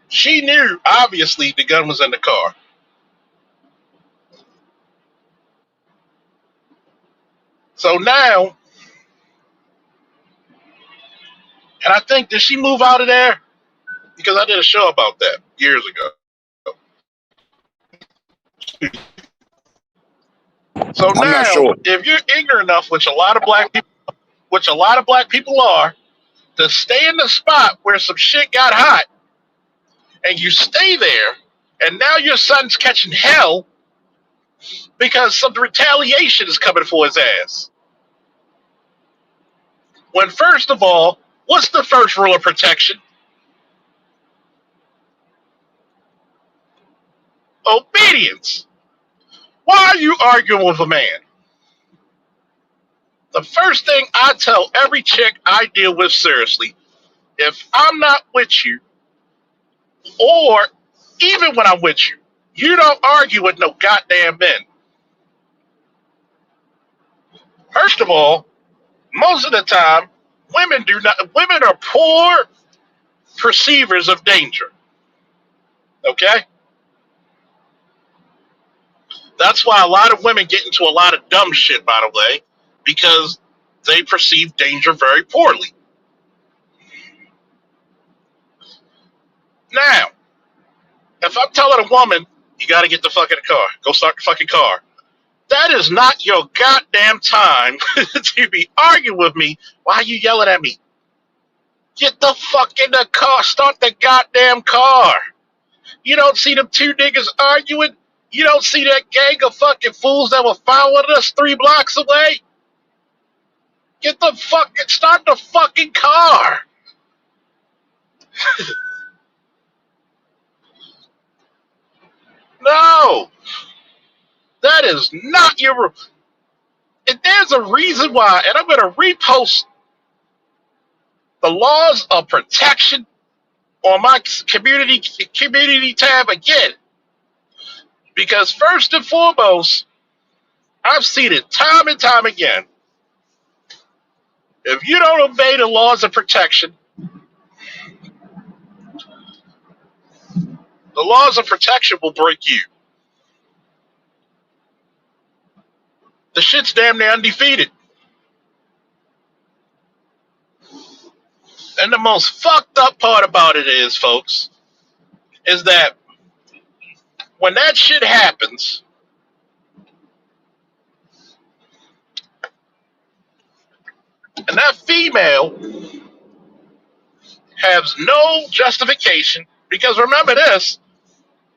Speaker 1: she knew, obviously, the gun was in the car. So now, and I think, did she move out of there? Because I did a show about that years ago. So
Speaker 3: I'm not
Speaker 1: now,
Speaker 3: sure.
Speaker 1: if you're ignorant enough, which a lot of black people are, to stay in the spot where some shit got hot, and you stay there, and now your son's catching hell because some retaliation is coming for his ass. When first of all, what's the first rule of protection? Obedience. Why are you arguing with a man? The first thing I tell every chick I deal with seriously, if I'm not with you, or even when I'm with you, you don't argue with no goddamn men. First of all, most of the time, women do not. Women are poor perceivers of danger. Okay, that's why a lot of women get into a lot of dumb shit. By the way, because they perceive danger very poorly. Now, if I'm telling a woman, you got to get the fuck in the car, go start the fucking car. That is not your goddamn time to be arguing with me. Why are you yelling at me? Get the fuck in the car. Start the goddamn car. You don't see them two niggas arguing? You don't see that gang of fucking fools that were following us 3 blocks away? Get the fucking, start the fucking car. No, that is not your. And there's a reason why, and I'm going to repost the laws of protection on my community tab again. Because first and foremost, I've seen it time and time again. If you don't obey the laws of protection, the laws of protection will break you. The shit's damn near undefeated. And the most fucked up part about it is, folks, is that when that shit happens, and that female has no justification, because remember this,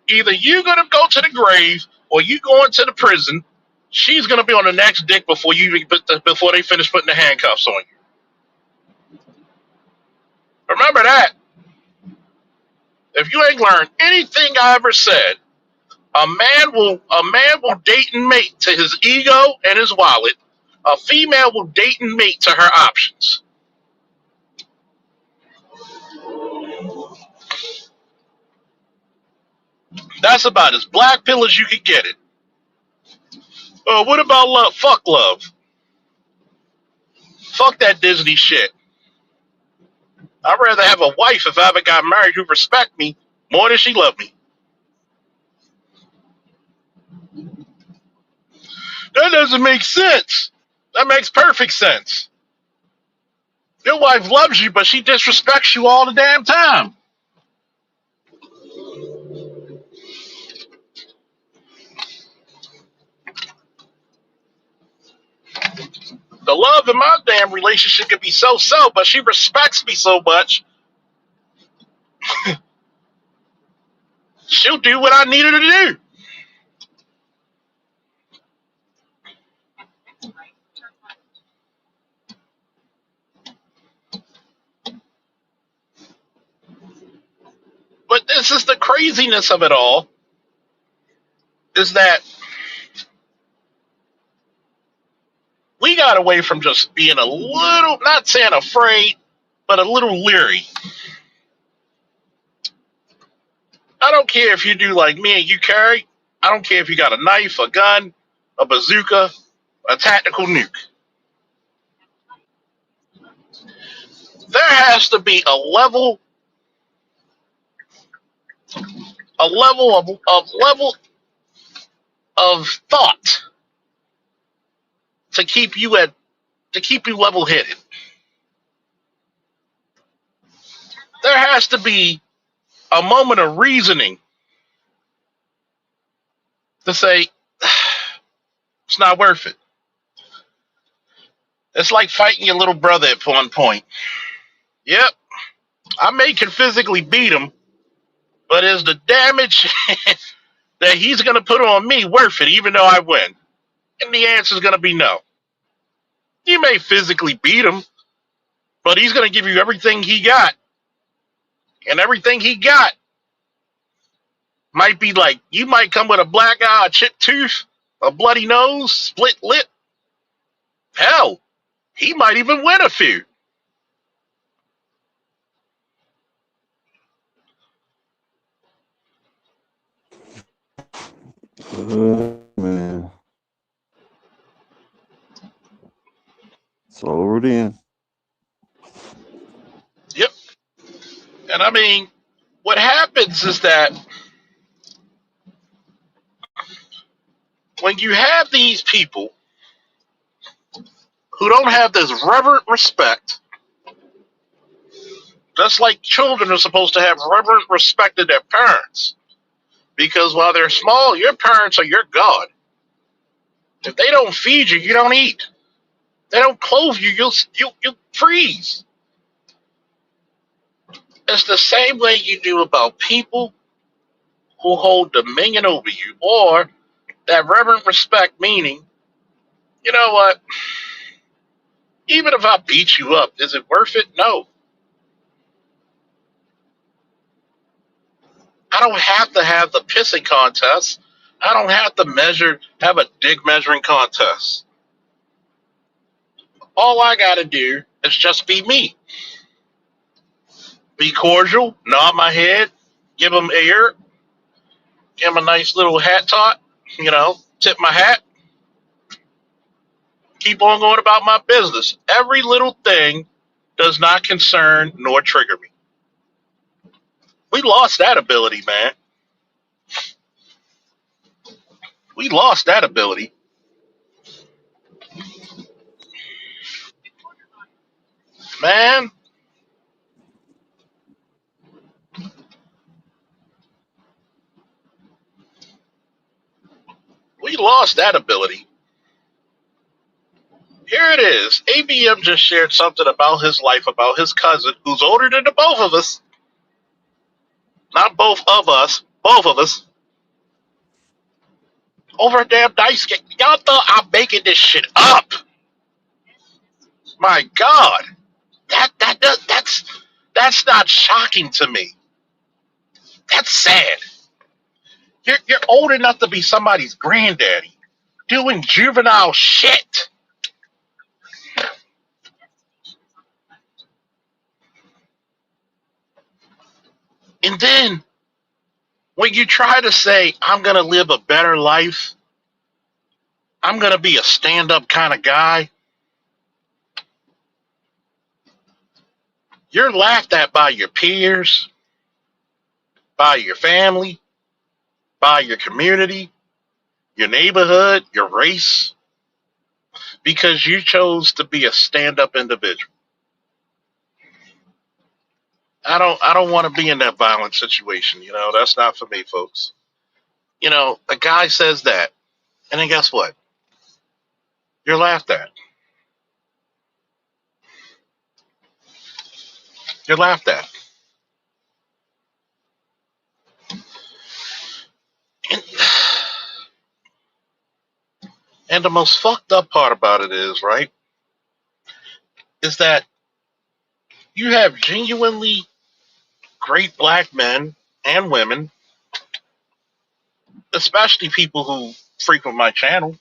Speaker 1: either you're going to go to the grave or you going to the prison, she's going to be on the next dick before they finish putting the handcuffs on you. Remember that. If you ain't learned anything I ever said, a man will date and mate to his ego and his wallet. A female will date and mate to her options. That's about as black pill as you can get it. What about love? Fuck love. Fuck that Disney shit. I'd rather have a wife if I ever got married who respect me more than she loved me. That doesn't make sense. That makes perfect sense. Your wife loves you, but she disrespects you all the damn time. The love in my damn relationship could be so, but she respects me so much, she'll do what I need her to do. But this is the craziness of it all, is that we got away from just being a little, not saying afraid, but a little leery. I don't care if you do like me and you carry. I don't care if you got a knife, a gun, a bazooka, a tactical nuke. There has to be a level of thought to keep you level headed. There has to be a moment of reasoning to say it's not worth it. It's like fighting your little brother at one point. Yep, I may can physically beat him, but is the damage that he's going to put on me worth it, even though I win? And the answer is going to be no. You may physically beat him, but he's going to give you everything he got. And everything he got might be like, you might come with a black eye, a chipped tooth, a bloody nose, split lip. Hell, he might even win a few.
Speaker 2: Man. It's over then.
Speaker 1: Yep. And I mean, what happens is that when you have these people who don't have this reverent respect, just like children are supposed to have reverent respect of their parents, because while they're small, your parents are your God. If they don't feed you, you don't eat. They don't clothe you, you'll freeze. It's the same way you do about people who hold dominion over you, or that reverent respect, meaning, you know what? Even if I beat you up, is it worth it? No. I don't have to have the pissing contest. I don't have to have a dick measuring contest. All I got to do is just be me. Be cordial, nod my head, give them air, give them a nice little hat tot, tip my hat, keep on going about my business. Every little thing does not concern nor trigger me. We lost that ability, man. We lost that ability. Man, we lost that ability. Here it is. ABM just shared something about his life, about his cousin, who's older than the both of us. Not both of us, both of us. Over a damn dice game. Y'all thought I'm making this shit up. My God. That's not shocking to me. That's sad. You're old enough to be somebody's granddaddy, doing juvenile shit. And then when you try to say, I'm gonna live a better life, I'm gonna be a stand-up kind of guy, you're laughed at by your peers, by your family, by your community, your neighborhood, your race, because you chose to be a stand-up individual. I don't want to be in that violent situation. That's not for me, folks. A guy says that, and then guess what? You're laughed at. You're laughed at. And, and the most fucked up part about it is, right, is that you have genuinely great black men and women, especially people who frequent my channel,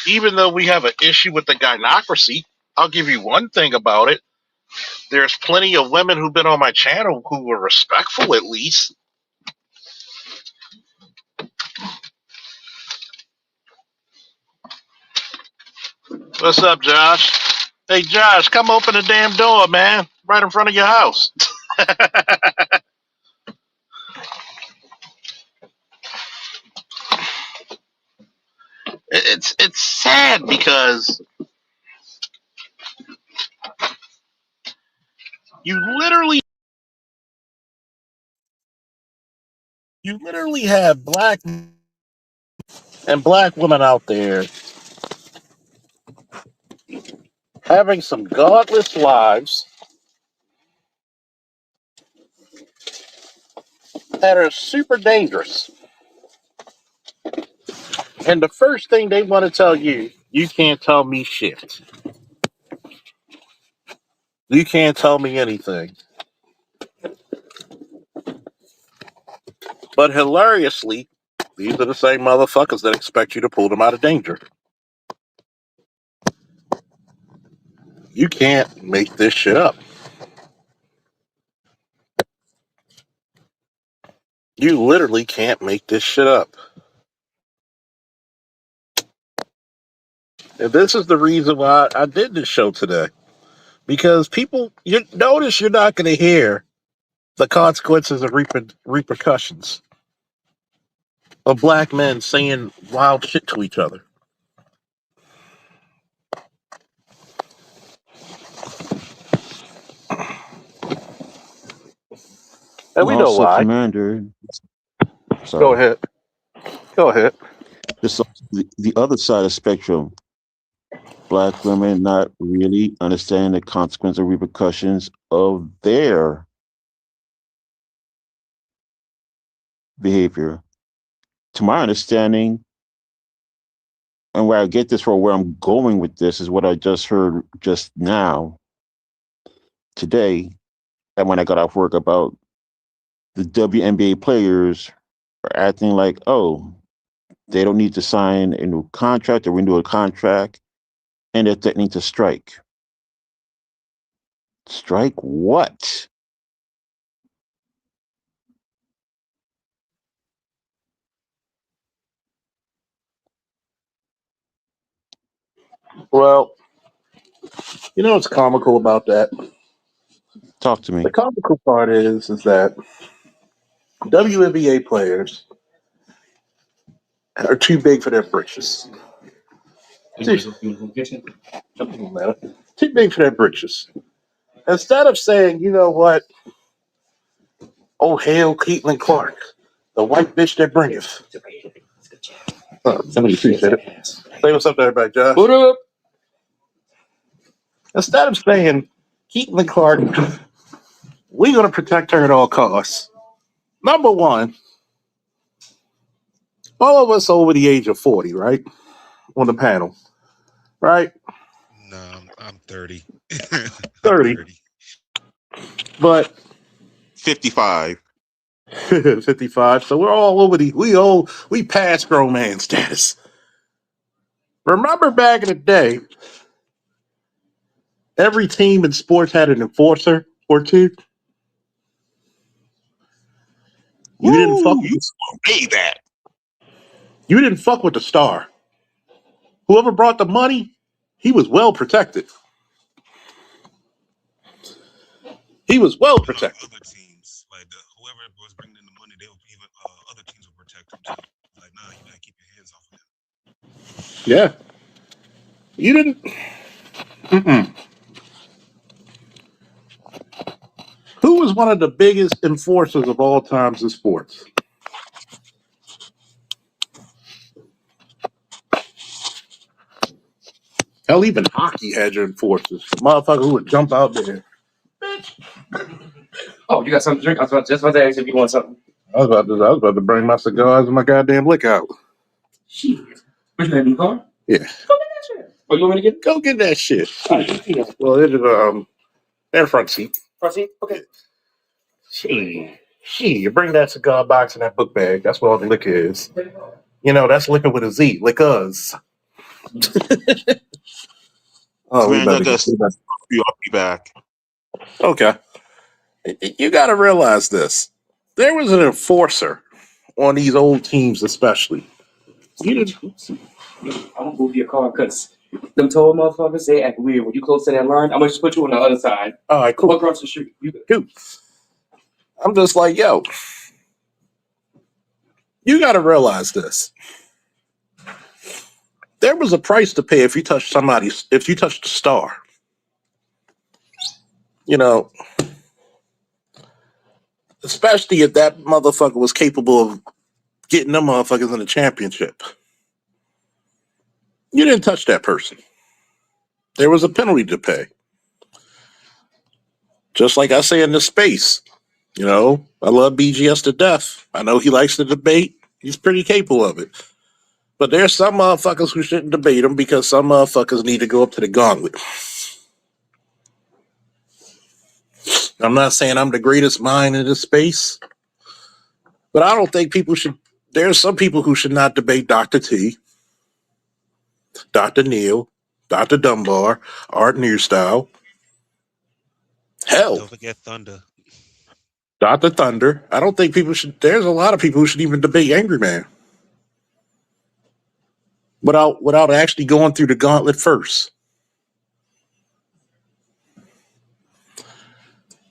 Speaker 1: even though we have an issue with the gynocracy. I'll give you one thing about it. There's plenty of women who've been on my channel who were respectful, at least. What's up, Josh? Hey, Josh, come open the damn door, man. Right in front of your house. It's sad because you literally you literally have black and black women out there having some godless lives that are super dangerous. And the first thing they want to tell you, you can't tell me shit. You can't tell me anything. But hilariously, these are the same motherfuckers that expect you to pull them out of danger. You can't make this shit up. You literally can't make this shit up. And this is the reason why I did this show today. Because people, you notice you're not going to hear the consequences of repercussions of black men saying wild shit to each other. And
Speaker 2: And
Speaker 1: we know
Speaker 2: also,
Speaker 1: why.
Speaker 2: Commander,
Speaker 1: Go
Speaker 2: sorry,
Speaker 1: ahead. Go ahead.
Speaker 2: just the other side of the spectrum, black women not really understanding the consequence or repercussions of their behavior. To my understanding, and where I get this from, where I'm going with this, is what I just heard just now, today, and when I got off work about the WNBA players are acting like, oh, they don't need to sign a new contract or renew a contract, and they're threatening to strike. Strike what?
Speaker 1: Well, you know what's comical about that?
Speaker 2: Talk to
Speaker 1: The
Speaker 2: me.
Speaker 1: comical part is that WNBA players are too big for their britches. Too, too big for their britches. Instead of saying, you know what, oh hail Caitlin Clark, the white bitch that bringeth. Somebody appreciate it. Say what's up to everybody, Josh. What up? Instead of saying, Caitlin Clark, we're going to protect her at all costs. Number one, all of us over the age of 40, right? On the panel, right?
Speaker 4: No, I'm 30. I'm
Speaker 1: 30.
Speaker 4: 30.
Speaker 1: But
Speaker 2: 55.
Speaker 1: 55. So we're all over we past grown man status. Remember back in the day, every team in sports had an enforcer or two. You didn't fuck
Speaker 2: Woo!
Speaker 1: with
Speaker 2: You
Speaker 1: the,
Speaker 2: say that.
Speaker 1: you didn't fuck with the star. Whoever brought the money, he was well protected. He was well
Speaker 4: Even
Speaker 1: protected.
Speaker 4: other teams, like whoever was bringing in the money, they would even other teams would protect them too. Like, nah, you gotta keep your hands off of them.
Speaker 1: Yeah. You didn't. Mm-mm. Who was one of the biggest enforcers of all times in sports?
Speaker 5: Hell, even hockey had your enforcers. The motherfucker who would jump out there.
Speaker 6: Oh, you got something to drink? I was just about to ask if you want something.
Speaker 5: I was about to bring my cigars and my goddamn liquor out.
Speaker 6: Shit. Which man in the car?
Speaker 5: Yeah.
Speaker 6: Go get that shit. Oh, you want me to get it?
Speaker 5: Go get that shit.
Speaker 6: All right, you know.
Speaker 5: Well, it is in front seat.
Speaker 6: Front seat? Okay.
Speaker 5: You bring that cigar box in that book bag. That's where all the liquor is. You know, that's liquor with a Z. Liquors. Oh, we
Speaker 2: Commander,
Speaker 5: better get
Speaker 2: I'll be back.
Speaker 5: Okay. You got to realize this. There was an enforcer on these old teams, especially. You didn't.
Speaker 6: I'm gonna move your car because them tall motherfuckers, they act weird. When you close to that line, I'm gonna just put you on the other side.
Speaker 5: All right, cool.
Speaker 6: Across the street. You good.
Speaker 5: Cool. I'm just like, yo, you got to realize this. There was a price to pay if you touched if you touched a star. You know, especially if that motherfucker was capable of getting them motherfuckers in the championship. You didn't touch that person. There was a penalty to pay. Just like I say in this space. You know, I love BGS to death. I know he likes to debate. He's pretty capable of it. But there's some motherfuckers who shouldn't debate him because some motherfuckers need to go up to the gauntlet. I'm not saying I'm the greatest mind in this space, but I don't think people should. There's some people who should not debate Dr. T, Dr. Neal, Dr. Dunbar, Art Newstyle. Hell,
Speaker 4: Don't forget Thunder.
Speaker 5: Dr. Thunder. I don't think people should. There's a lot of people who should even debate Angry Man without actually going through the gauntlet first.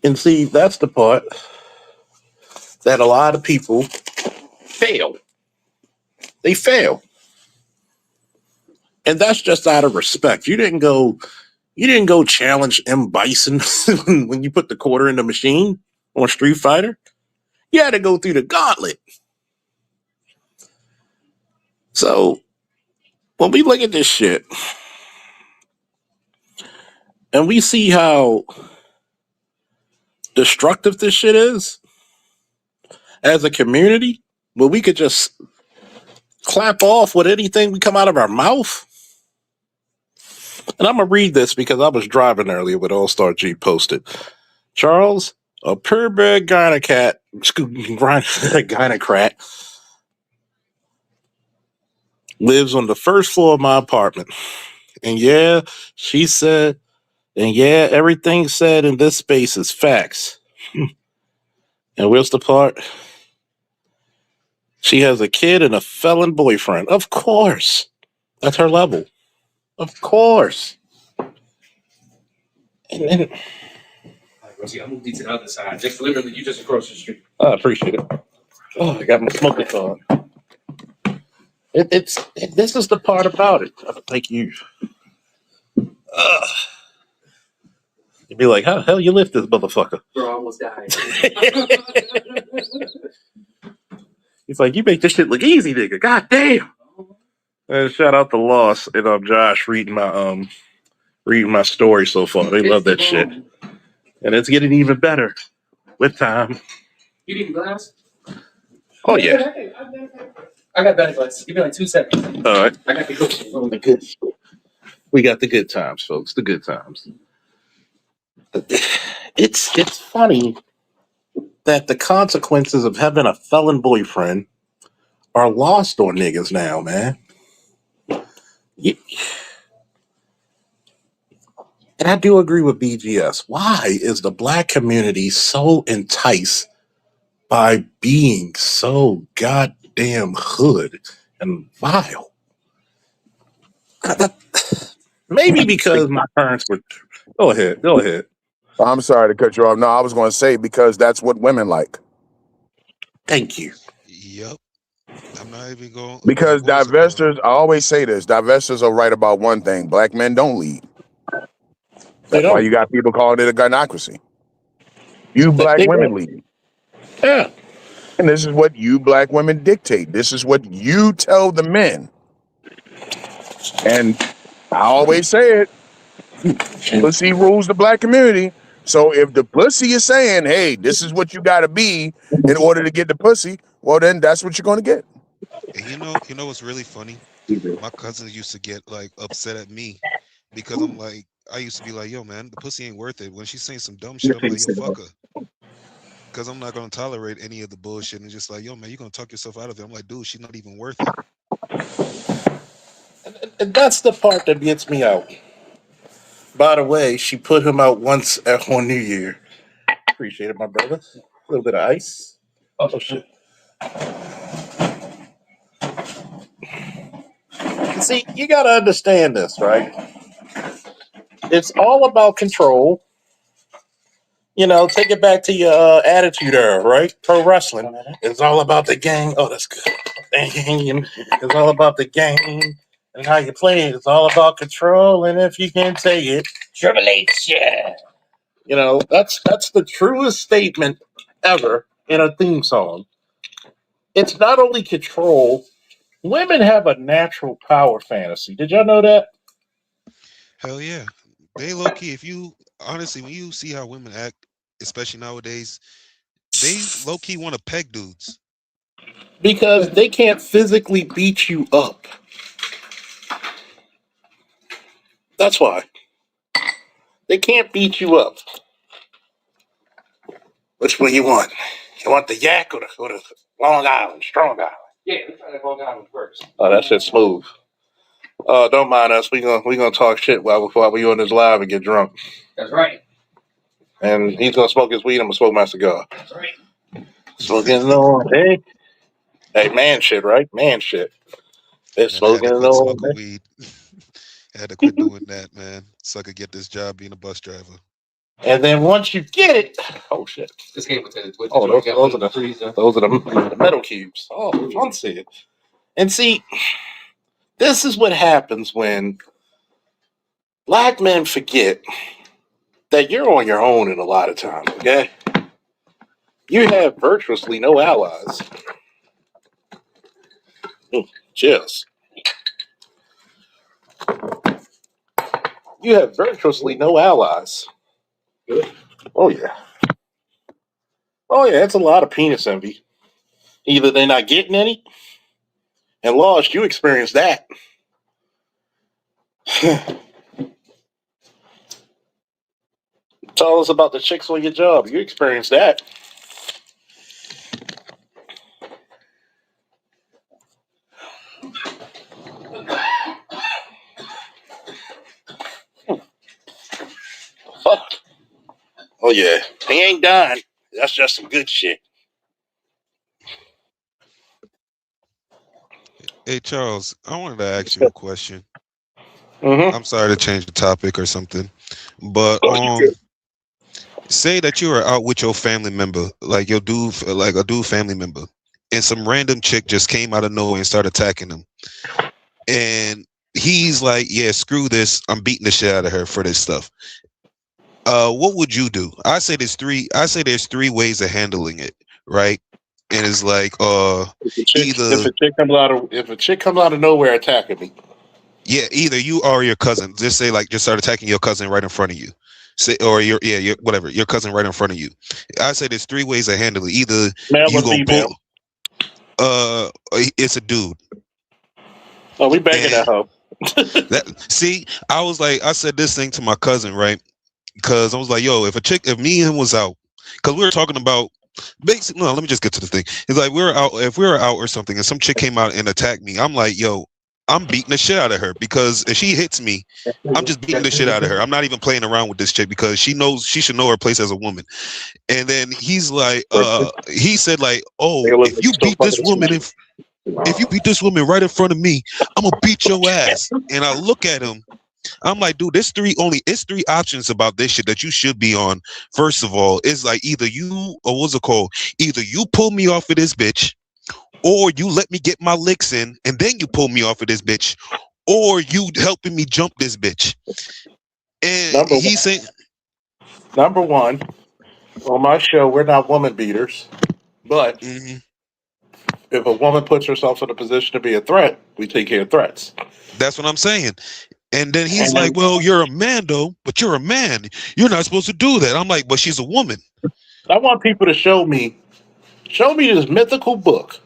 Speaker 5: And see, that's the part that a lot of people fail. They fail. And that's just out of respect. You didn't go challenge M. Bison when you put the quarter in the machine on Street Fighter. You had to go through the gauntlet. So when we look at this shit and we see how destructive this shit is as a community, where we could just clap off with anything we come out of our mouth. And I'm going to read this because I was driving earlier with All Star G posted. Charles, a purebred gynocrat, lives on the first floor of my apartment. And yeah, she said, and yeah, everything said in this space is facts. And where's the part? She has a kid and a felon boyfriend. Of course. That's her level. Of course. And then
Speaker 6: I'll move you to the other side. Just literally, you just across the street.
Speaker 5: I appreciate it. Oh, I got my smoking on. This is the part about it. Thank you. You'd be like, how the hell you lift this motherfucker?
Speaker 6: Bro, I almost died.
Speaker 5: He's like, you make this shit look easy, nigga. God damn. And shout out to Loss and Josh reading my story so far. They love that shit. And it's getting even better with time.
Speaker 6: You need glass?
Speaker 5: Oh yeah.
Speaker 6: I got better glass. Give me like 2 seconds.
Speaker 5: All right.
Speaker 6: I got the good.
Speaker 5: We got the good times, folks. The good times. It's funny that the consequences of having a felon boyfriend are lost on niggas now, man. And I do agree with BGS. Why is the black community so enticed by being so goddamn hood and vile? Maybe because my parents were. Go ahead.
Speaker 3: I'm sorry to cut you off. No, I was going to say because that's what women like.
Speaker 5: Thank you.
Speaker 4: Yep. I'm not even going.
Speaker 3: Because divestors, I always say this, divestors are right about one thing. Black men don't lead. That's why you got people calling it a gynocracy. You black women lead.
Speaker 5: Yeah.
Speaker 3: And this is what you black women dictate. This is what you tell the men. And I always say it. Pussy rules the black community. So if the pussy is saying, "Hey, this is what you got to be in order to get the pussy," well, then that's what you're going to get.
Speaker 4: And you know what's really funny? My cousins used to get like upset at me because I used to be like, yo, man, the pussy ain't worth it. When she's saying some dumb shit, I'm like, yo, fuck her. Because I'm not gonna tolerate any of the bullshit and just like, yo, man, you're gonna talk yourself out of it. I'm like, dude, she's not even worth it.
Speaker 5: And that's the part that gets me out. By the way, she put him out once on New Year. Appreciate it, my brother. A little bit of ice. Oh shit. See, you gotta understand this, right? It's all about control. Take it back to your attitude era, right? Pro wrestling. It's all about the game. Oh, that's good. Game. It's all about the game and how you play it. It's all about control, and if you can take it, Triple H. Yeah. That's the truest statement ever in a theme song. It's not only control. Women have a natural power fantasy. Did y'all know that?
Speaker 4: Hell yeah. They low key, if you honestly, when you see how women act, especially nowadays, they low key want to peg dudes.
Speaker 5: Because they can't physically beat you up. That's why. They can't beat you up. Which one you want? You want the yak or the Long Island, Strong Island?
Speaker 6: Yeah, let's try that Long Island first.
Speaker 5: Oh, that shit's smooth. Don't mind us. We gonna talk shit while we on this live and get drunk.
Speaker 6: That's right.
Speaker 5: And he's gonna smoke his weed. I'm gonna smoke my cigar.
Speaker 6: That's right.
Speaker 5: Smoking no, hey, man, shit, right? Man, shit. It's
Speaker 4: Man, I had to
Speaker 5: smoking
Speaker 4: quit
Speaker 5: no.
Speaker 4: smoking weed. I had to quit doing that, man, so I could get this job being a bus driver.
Speaker 5: And then once you get it, oh shit.
Speaker 6: This came with the
Speaker 5: Oh, those are the
Speaker 6: freezer.
Speaker 5: those are the metal cubes. Oh, fancy. And see, this is what happens when black men forget that you're on your own in a lot of times, okay? You have virtuously no allies. Cheers. You have virtuously no allies. Oh yeah. Oh yeah, it's a lot of penis envy. Either they're not getting any, and Lost, you experienced that. Tell us about the chicks on your job. You experienced that. Fuck. Oh yeah. He ain't done. That's just some good shit.
Speaker 4: Hey Charles, I wanted to ask you a question.
Speaker 5: Mm-hmm.
Speaker 4: I'm sorry to change the topic or something, but
Speaker 5: Oh, you good.
Speaker 4: say that you are out with your family member, like your dude, like a dude family member, and some random chick just came out of nowhere and started attacking him, and he's like, "Yeah, screw this. I'm beating the shit out of her for this stuff." What would you do? I say there's three. I say there's three ways of handling it, right? And it's like,
Speaker 5: If
Speaker 4: either
Speaker 5: a chick comes out of nowhere attacking me,
Speaker 4: yeah, either you or your cousin. Just say like, just start attacking your cousin right in front of you. Say or your whatever your cousin right in front of you. I say there's three ways of handling it. Either
Speaker 5: male
Speaker 4: you
Speaker 5: or
Speaker 4: gonna pull,
Speaker 5: female.
Speaker 4: it's a dude,
Speaker 5: Oh, we banging
Speaker 4: and
Speaker 5: that hoe.
Speaker 4: that see, I said this thing to my cousin, right? Because I was like, yo, if me and him was out, because we were talking about basically, no, let me just get to the thing. It's like if we were out or something, and some chick came out and attacked me, I'm like, yo, I'm beating the shit out of her because if she hits me, I'm just beating the shit out of her. I'm not even playing around with this chick because she should know her place as a woman. And then he's like, he said like, oh,
Speaker 5: Nigga look
Speaker 4: if
Speaker 5: like
Speaker 4: you
Speaker 5: you still
Speaker 4: beat this
Speaker 5: fucking
Speaker 4: woman
Speaker 5: asleep.
Speaker 4: if you beat this woman right in front of me, I'm gonna beat your ass. And I look at him. I'm like, dude, it's three options about this shit that you should be on. First of all, it's like either you or what's it called? Either you pull me off of this bitch, or you let me get my licks in, and then you pull me off of this bitch, or you helping me jump this bitch. And
Speaker 5: Number one,
Speaker 4: he said,
Speaker 5: number one, on my show, we're not woman beaters, but
Speaker 4: mhm,
Speaker 5: if a woman puts herself in a position to be a threat, we take care of threats.
Speaker 4: that's what I'm saying. And then he's
Speaker 5: And
Speaker 4: like, well, you're a man though, but you're a man. You're not supposed to do that. I'm like, but she's a woman.
Speaker 5: I want people to show me this mythical book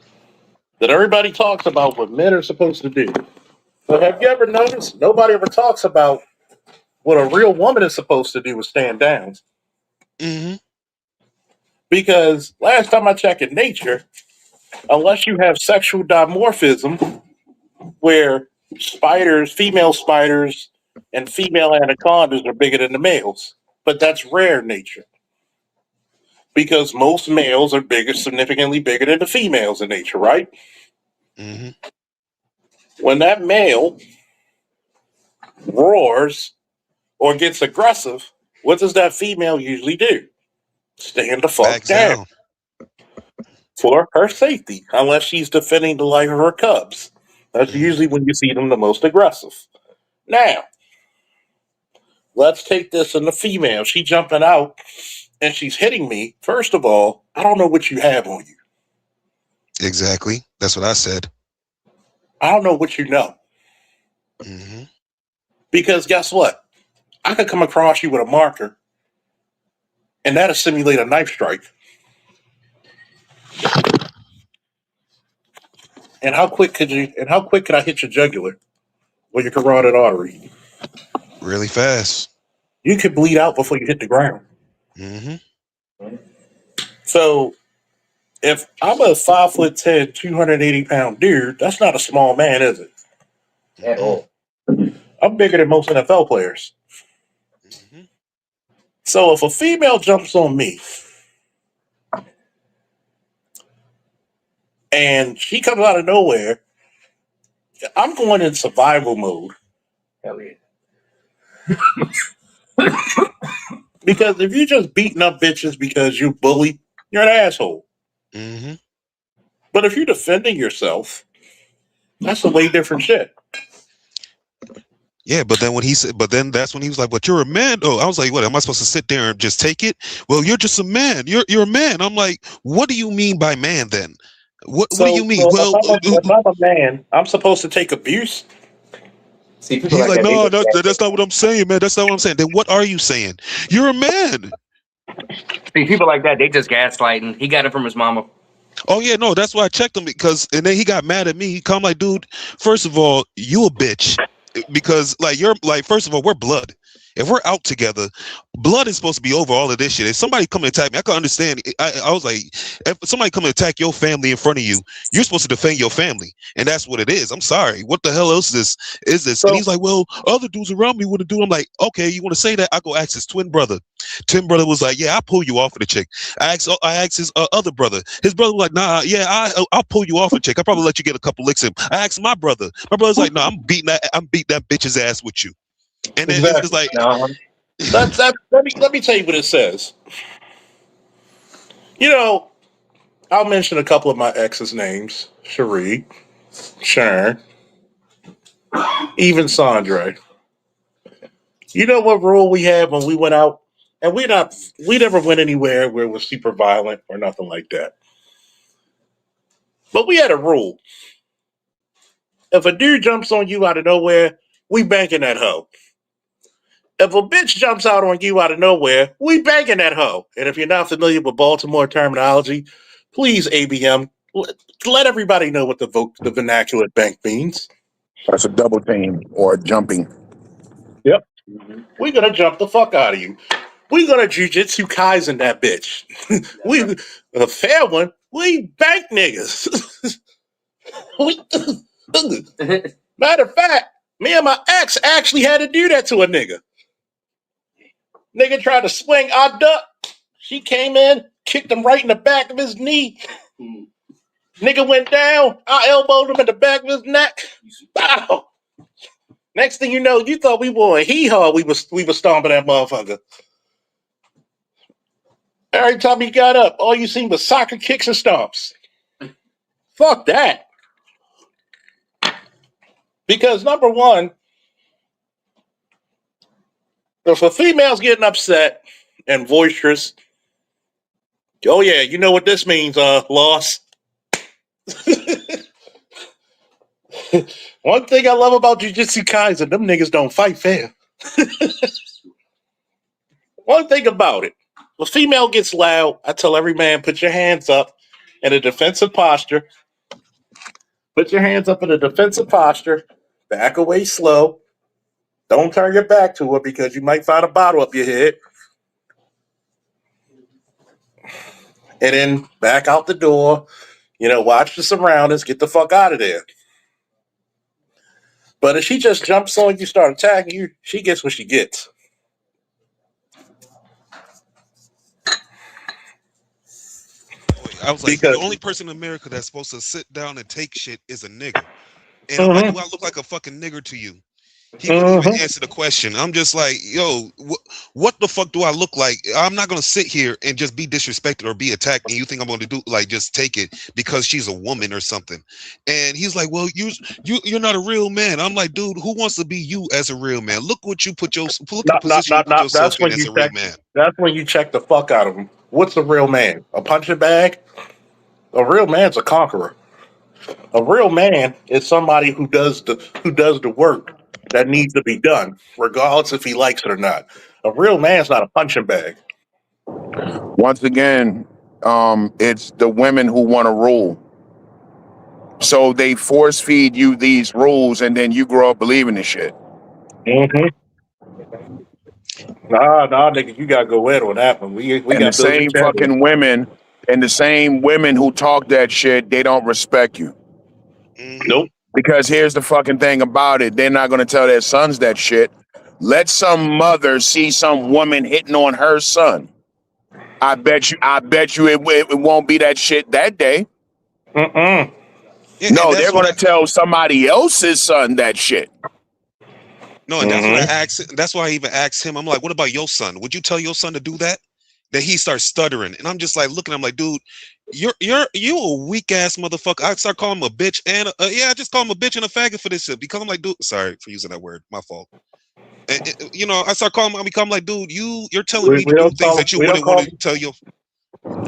Speaker 5: that everybody talks about what men are supposed to do. But have you ever noticed nobody ever talks about what a real woman is supposed to do is stand down?
Speaker 4: Hmm.
Speaker 5: Because last time I checked in nature, unless you have sexual dimorphism, where female spiders, and female anacondas are bigger than the males, but that's rare in nature because most males are bigger, significantly bigger than the females in nature, right?
Speaker 4: Hmm.
Speaker 5: When that male roars or gets aggressive, what does that female usually do? Stand the fuck
Speaker 4: Backs
Speaker 5: down
Speaker 4: down.
Speaker 5: for her safety, unless she's defending the life of her cubs. That's
Speaker 4: Hmm.
Speaker 5: usually when you see them the most aggressive. Now, let's take this in the female. She jumping out and she's hitting me. First of all, I don't know what you have on you.
Speaker 4: Exactly. That's what I said.
Speaker 5: I don't know what you know.
Speaker 4: Hmm.
Speaker 5: Because guess what? I could come across you with a marker and that'll simulate a knife strike. And how quick could I hit your jugular or your carotid artery?
Speaker 4: Really fast.
Speaker 5: You could bleed out before you hit the ground.
Speaker 4: Hmm.
Speaker 5: So if I'm a 5'10", 280-pound dude, that's not a small man, is it? At
Speaker 4: Mm-mm.
Speaker 5: all. I'm bigger than most NFL players.
Speaker 4: Hmm.
Speaker 5: So if a female jumps on me and she comes out of nowhere, I'm going in survival mode. Hell yeah. Because if you just beating up bitches because you bully, you're an asshole.
Speaker 4: Hmm.
Speaker 5: But if you're defending yourself, that's a way different shit.
Speaker 4: Yeah, but then when he said, but then that's when he was like, "But you're a man." Oh, I was like, "What? Am I supposed to sit there and just take it?" Well, you're just a man. You're a man. I'm like, "What do you mean by man then? What do you mean?"
Speaker 5: So
Speaker 4: Well,
Speaker 5: if I'm a man, I'm supposed to take abuse. See, people
Speaker 4: he's
Speaker 5: like
Speaker 4: like,
Speaker 5: that, they
Speaker 4: "No,
Speaker 5: just
Speaker 4: that's not what I'm saying, man. That's not what I'm saying." Then what are you saying? You're a man.
Speaker 6: See, people like that, they just gaslighting. He got it from his mama.
Speaker 4: Oh yeah, no, that's why I checked him because, and then he got mad at me. He come like, "Dude, first of all, you a bitch because like you're like, first of all, we're blood. If we're out together, blood is supposed to be over all of this shit. If somebody come and attack me, I can understand. I was like, if somebody come and attack your family in front of you, you're supposed to defend your family, and that's what it is. I'm sorry. What the hell else is this? And
Speaker 5: So
Speaker 4: he's like, well, other dudes around me wouldn't do. I'm like, okay, you want to say that? I go ask his twin brother. Twin brother was like, yeah, I'll pull you off of the chick. I asked his other brother. His brother was like, nah, yeah, I'll pull you off a chick. I'll probably let you get a couple licks in. I asked my brother. My brother's like, no, I'm beating that bitch's ass with you. And then it's
Speaker 5: exactly.
Speaker 4: like,
Speaker 6: No.
Speaker 5: Let me tell you what it says. You know, I'll mention a couple of my ex's names: Cherie, Sharon, even Sandra. You know what rule we had when we went out, and we never went anywhere where it was super violent or nothing like that. But we had a rule: if a dude jumps on you out of nowhere, we banking that hoe. If a bitch jumps out on you out of nowhere, we banking that hoe. And if you're not familiar with Baltimore terminology, please ABM let everybody know what the vernacular bank means.
Speaker 3: That's a double team or jumping.
Speaker 5: Yep. We're gonna jump the fuck out of you. We're gonna jujitsu kaizen that bitch. We a fair one. We bank niggas. We- Matter of fact, me and my ex actually had to do that to a nigga. Nigga tried to swing, I ducked. She came in, kicked him right in the back of his knee. Nigga went down. I elbowed him in the back of his neck. Bow. Next thing you know, you thought we were a hee haw. We was stomping that motherfucker. Every time he got up, all you seen was soccer kicks and stomps. Fuck that. Because number one, if a female's getting upset and boisterous, oh yeah, you know what this means, loss. One thing I love about Jujutsu Kaisen, them niggas don't fight fair. One thing about it, when a female gets loud, I tell every man, put your hands up in a defensive posture. Put your hands up in a defensive posture. Back away slow. Don't turn your back to her because you might find a bottle up your head. And then back out the door. Watch the surroundings. Get the fuck out of there. But if she just jumps on you, start attacking you, she gets what she gets.
Speaker 4: I was like, the
Speaker 5: Because
Speaker 4: only person in America that's supposed to sit down and take shit is a nigger. And I'm like, do
Speaker 5: Mhm,
Speaker 4: I look like a fucking nigger to you? He wouldn't even
Speaker 5: mhm.
Speaker 4: answer the question. I'm just like, yo, what the fuck do I look like? I'm not gonna sit here and just be disrespected or be attacked, and you think I'm gonna do like just take it because she's a woman or something? And he's like, well, you're not a real man. I'm like, dude, who wants to be you as a real man? Look look at the
Speaker 5: Not, not,
Speaker 4: position you
Speaker 5: not,
Speaker 4: put
Speaker 5: not.
Speaker 4: yourself in as a real man.
Speaker 5: That's when you check the fuck out of them. What's a real man? A punching bag? A real man's a conqueror. A real man is somebody who does the work that needs to be done, regardless if he likes it or not. A real man's not a punching bag.
Speaker 3: Once again, it's the women who want to rule. So they force feed you these rules, and then you grow up believing this shit.
Speaker 5: Mm-hmm. Nah, nigga, you gotta go in on that one. We
Speaker 3: And the
Speaker 5: got build your
Speaker 3: same
Speaker 5: champion.
Speaker 3: fucking women, and the same women who talk that shit, they don't respect you.
Speaker 4: Hmm.
Speaker 5: Nope.
Speaker 3: Because here's the fucking thing about it: they're not going to tell their sons that shit. Let some mother see some woman hitting on her son. I bet you it won't be that shit that day.
Speaker 5: Mm-mm.
Speaker 4: Yeah, and
Speaker 3: No, they're
Speaker 4: that's what
Speaker 3: going
Speaker 4: I
Speaker 3: to tell somebody else's son that shit.
Speaker 4: no, and that's what I
Speaker 5: Mm-hmm.
Speaker 4: asked. That's why I even asked him. I'm like, what about your son? Would you tell your son to do that? That he starts stuttering, and I'm just like looking. I'm like, dude, you a weak ass motherfucker. I start calling him a bitch, and yeah, I just call him a bitch and a faggot for this shit because I'm like, dude, sorry for using that word, my fault. I start calling him. I become like, dude, you're telling me
Speaker 5: We
Speaker 4: to do
Speaker 5: don't
Speaker 4: things
Speaker 5: call
Speaker 4: that you
Speaker 5: we don't
Speaker 4: wouldn't want
Speaker 5: call
Speaker 4: to tell your.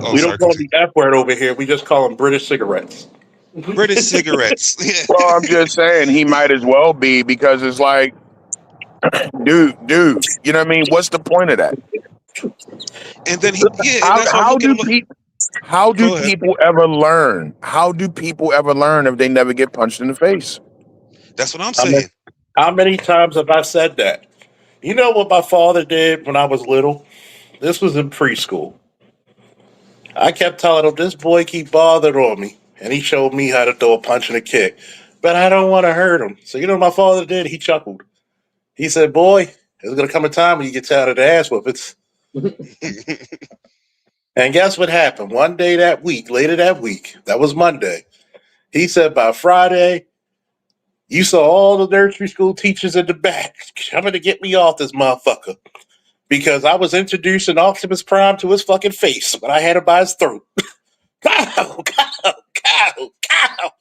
Speaker 4: Oh,
Speaker 5: we don't
Speaker 4: sorry,
Speaker 5: call them
Speaker 4: continue.
Speaker 5: the F word over here. We just call them British cigarettes.
Speaker 4: British cigarettes.
Speaker 3: Well, I'm just saying he might as well be because it's like, dude, you know what I mean? What's the point of that?
Speaker 4: And then yeah, and
Speaker 3: How
Speaker 4: that's why I
Speaker 3: how
Speaker 4: look at
Speaker 3: do
Speaker 4: him like,
Speaker 3: people how do
Speaker 4: go ahead.
Speaker 3: people ever learn? How do people ever learn if they never get punched in the face?
Speaker 4: That's what I'm
Speaker 5: How many,
Speaker 4: saying.
Speaker 5: how many times have I said that? You know what my father did when I was little? This was in preschool. I kept telling him, this boy keep bothering on me. And he showed me how to throw a punch and a kick. But I don't want to hurt him. So you know what my father did? He chuckled. He said, boy, there's going to come a time when you get tired of the ass whoopings. And guess what happened? One day that week, later that week, that was Monday, he said by Friday, you saw all the nursery school teachers in the back coming to get me off this motherfucker. Because I was introducing Optimus Prime to his fucking face when I had him by his throat. Cow, cow, cow, cow.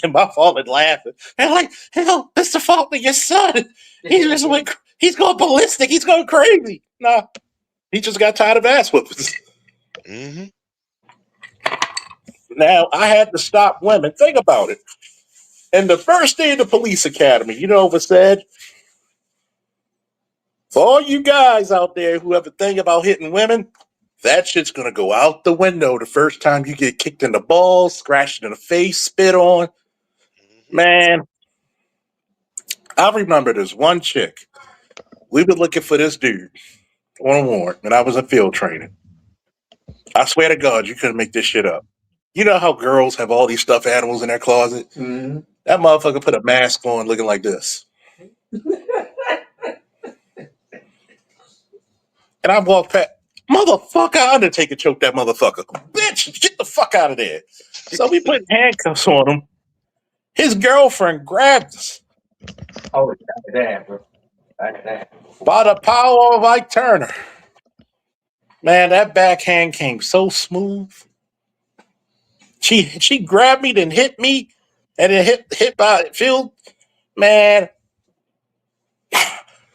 Speaker 5: And my father laughing. And like, hell, Mr. Faulkner, your son. He's going ballistic. He's going crazy. Nah, he just got tired of ass whoopings.
Speaker 4: Hmm.
Speaker 5: Now, I had to stop women. Think about it. And the first day of the police academy, you know what said? For all you guys out there who have a thing about hitting women, that shit's gonna go out the window the first time you get kicked in the balls, scratched in the face, spit on.
Speaker 4: Hmm.
Speaker 5: Man, I remember this one chick. We were looking for this dude on a warrant, and I was in field training. I swear to God, you couldn't make this shit up. You know how girls have all these stuffed animals in their closet? Mm-hmm. That motherfucker put a mask on looking like this. And I walked past, motherfucker, Undertaker choked that motherfucker. Bitch, get the fuck out of there. So we put handcuffs on him. His girlfriend grabbed us. Oh, damn, bro. By the power of Ike Turner. Man, that backhand came so smooth. She grabbed me, then hit me, and then hit by Phil. Man,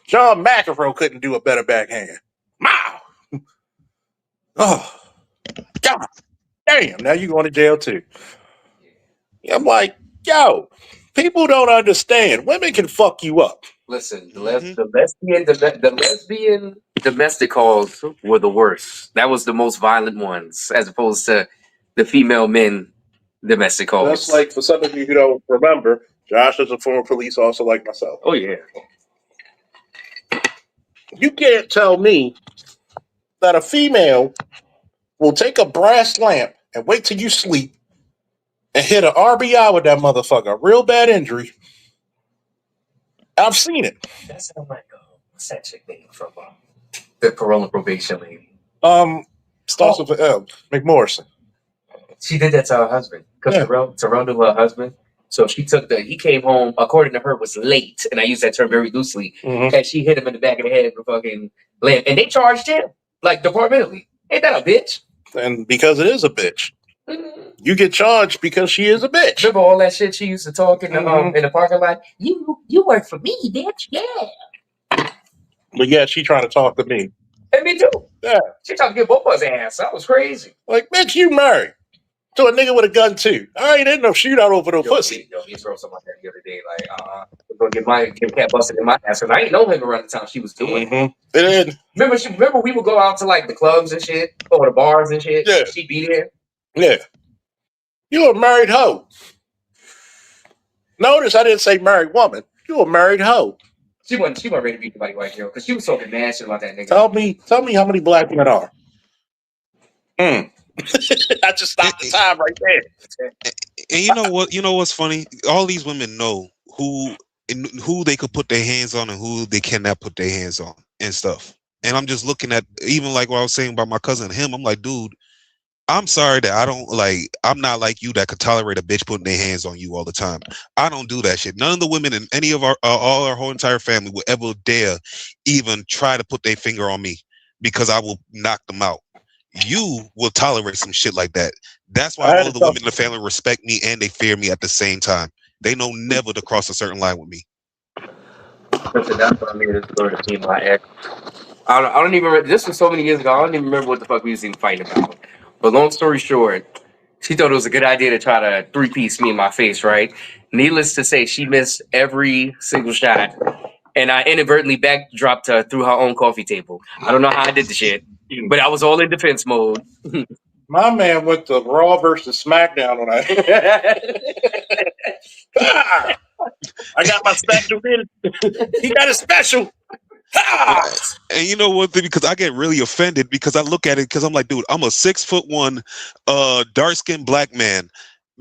Speaker 5: John McEnroe couldn't do a better backhand. Wow. Oh, God damn. Now you going to jail too. I'm like, yo. People don't understand. Women can fuck you up.
Speaker 6: Listen,
Speaker 4: Mm-hmm.
Speaker 6: the lesbian domestic calls were the worst. That was the most violent ones, as opposed to the female men domestic calls.
Speaker 5: Just like for some of you who don't remember, Josh is a former police officer like myself.
Speaker 6: Oh yeah.
Speaker 5: You can't tell me that a female will take a brass lamp and wait till you sleep and hit an RBI with that motherfucker, a real bad injury. I've seen it.
Speaker 6: That sounds like what's that chick name from the parole and probation lady?
Speaker 5: Starts with an M. McMorrison.
Speaker 6: She did that to her husband because
Speaker 5: Yeah.
Speaker 6: Terrell knew her husband. So he came home, according to her, was late, and I use that term very loosely.
Speaker 5: Mhm.
Speaker 6: And she hit him in the back of the head with a fucking lamp, and they charged him like departmentally. Ain't that a bitch?
Speaker 5: And because it is a bitch, you get charged because she is a bitch.
Speaker 6: Remember all that shit she used to talk in the
Speaker 5: Mhm.
Speaker 6: in the parking lot? You work for me, bitch. Yeah.
Speaker 5: But yeah, she trying to talk to me.
Speaker 6: And me too.
Speaker 5: Yeah.
Speaker 6: She tried to get both of us ass. That was crazy.
Speaker 5: Like, bitch, you married to a nigga with a gun too. I ain't in no shootout over no pussy.
Speaker 6: Yo, he threw something like that the other day. Like, we're gonna get cat busted in my ass. Cause I ain't know him around the time she was doing it.
Speaker 5: And then,
Speaker 6: Remember we would go out to like the clubs and shit, or the bars and shit.
Speaker 5: Yeah.
Speaker 6: She'd be there.
Speaker 5: yeah, you a married hoe. Notice I didn't say married woman. You a married hoe.
Speaker 6: She wasn't ready to beat nobody white girl because she was talking mad shit about that nigga.
Speaker 5: Tell me how many black men are. I just stopped the time right there.
Speaker 4: And you know what? You know what's funny? All these women know who they could put their hands on and who they cannot put their hands on and stuff. And I'm just looking at, even like what I was saying about my cousin and him. I'm like, dude, I'm sorry that I'm not like you that could tolerate a bitch putting their hands on you all the time. I don't do that shit. None of the women in any of all our whole entire family would ever dare even try to put their finger on me because I will knock them out. You will tolerate some shit like that. That's why all of the women in the family respect me and they fear me at the same time. They know never to cross a certain line with me.
Speaker 6: That's what I mean. This story to see my ex. I don't even remember. This was so many years ago. I don't even remember what the fuck we was even fighting about. But long story short, she thought it was a good idea to try to three-piece me in my face, right? Needless to say, she missed every single shot. And I inadvertently backdropped her through her own coffee table. I don't know how I did the shit, but I was all in defense mode.
Speaker 5: My man went to Raw versus SmackDown on that. I got my special. He got a special.
Speaker 4: And you know what? Because I get really offended because I look at it because I'm like, dude, I'm a 6'1", dark skinned black man.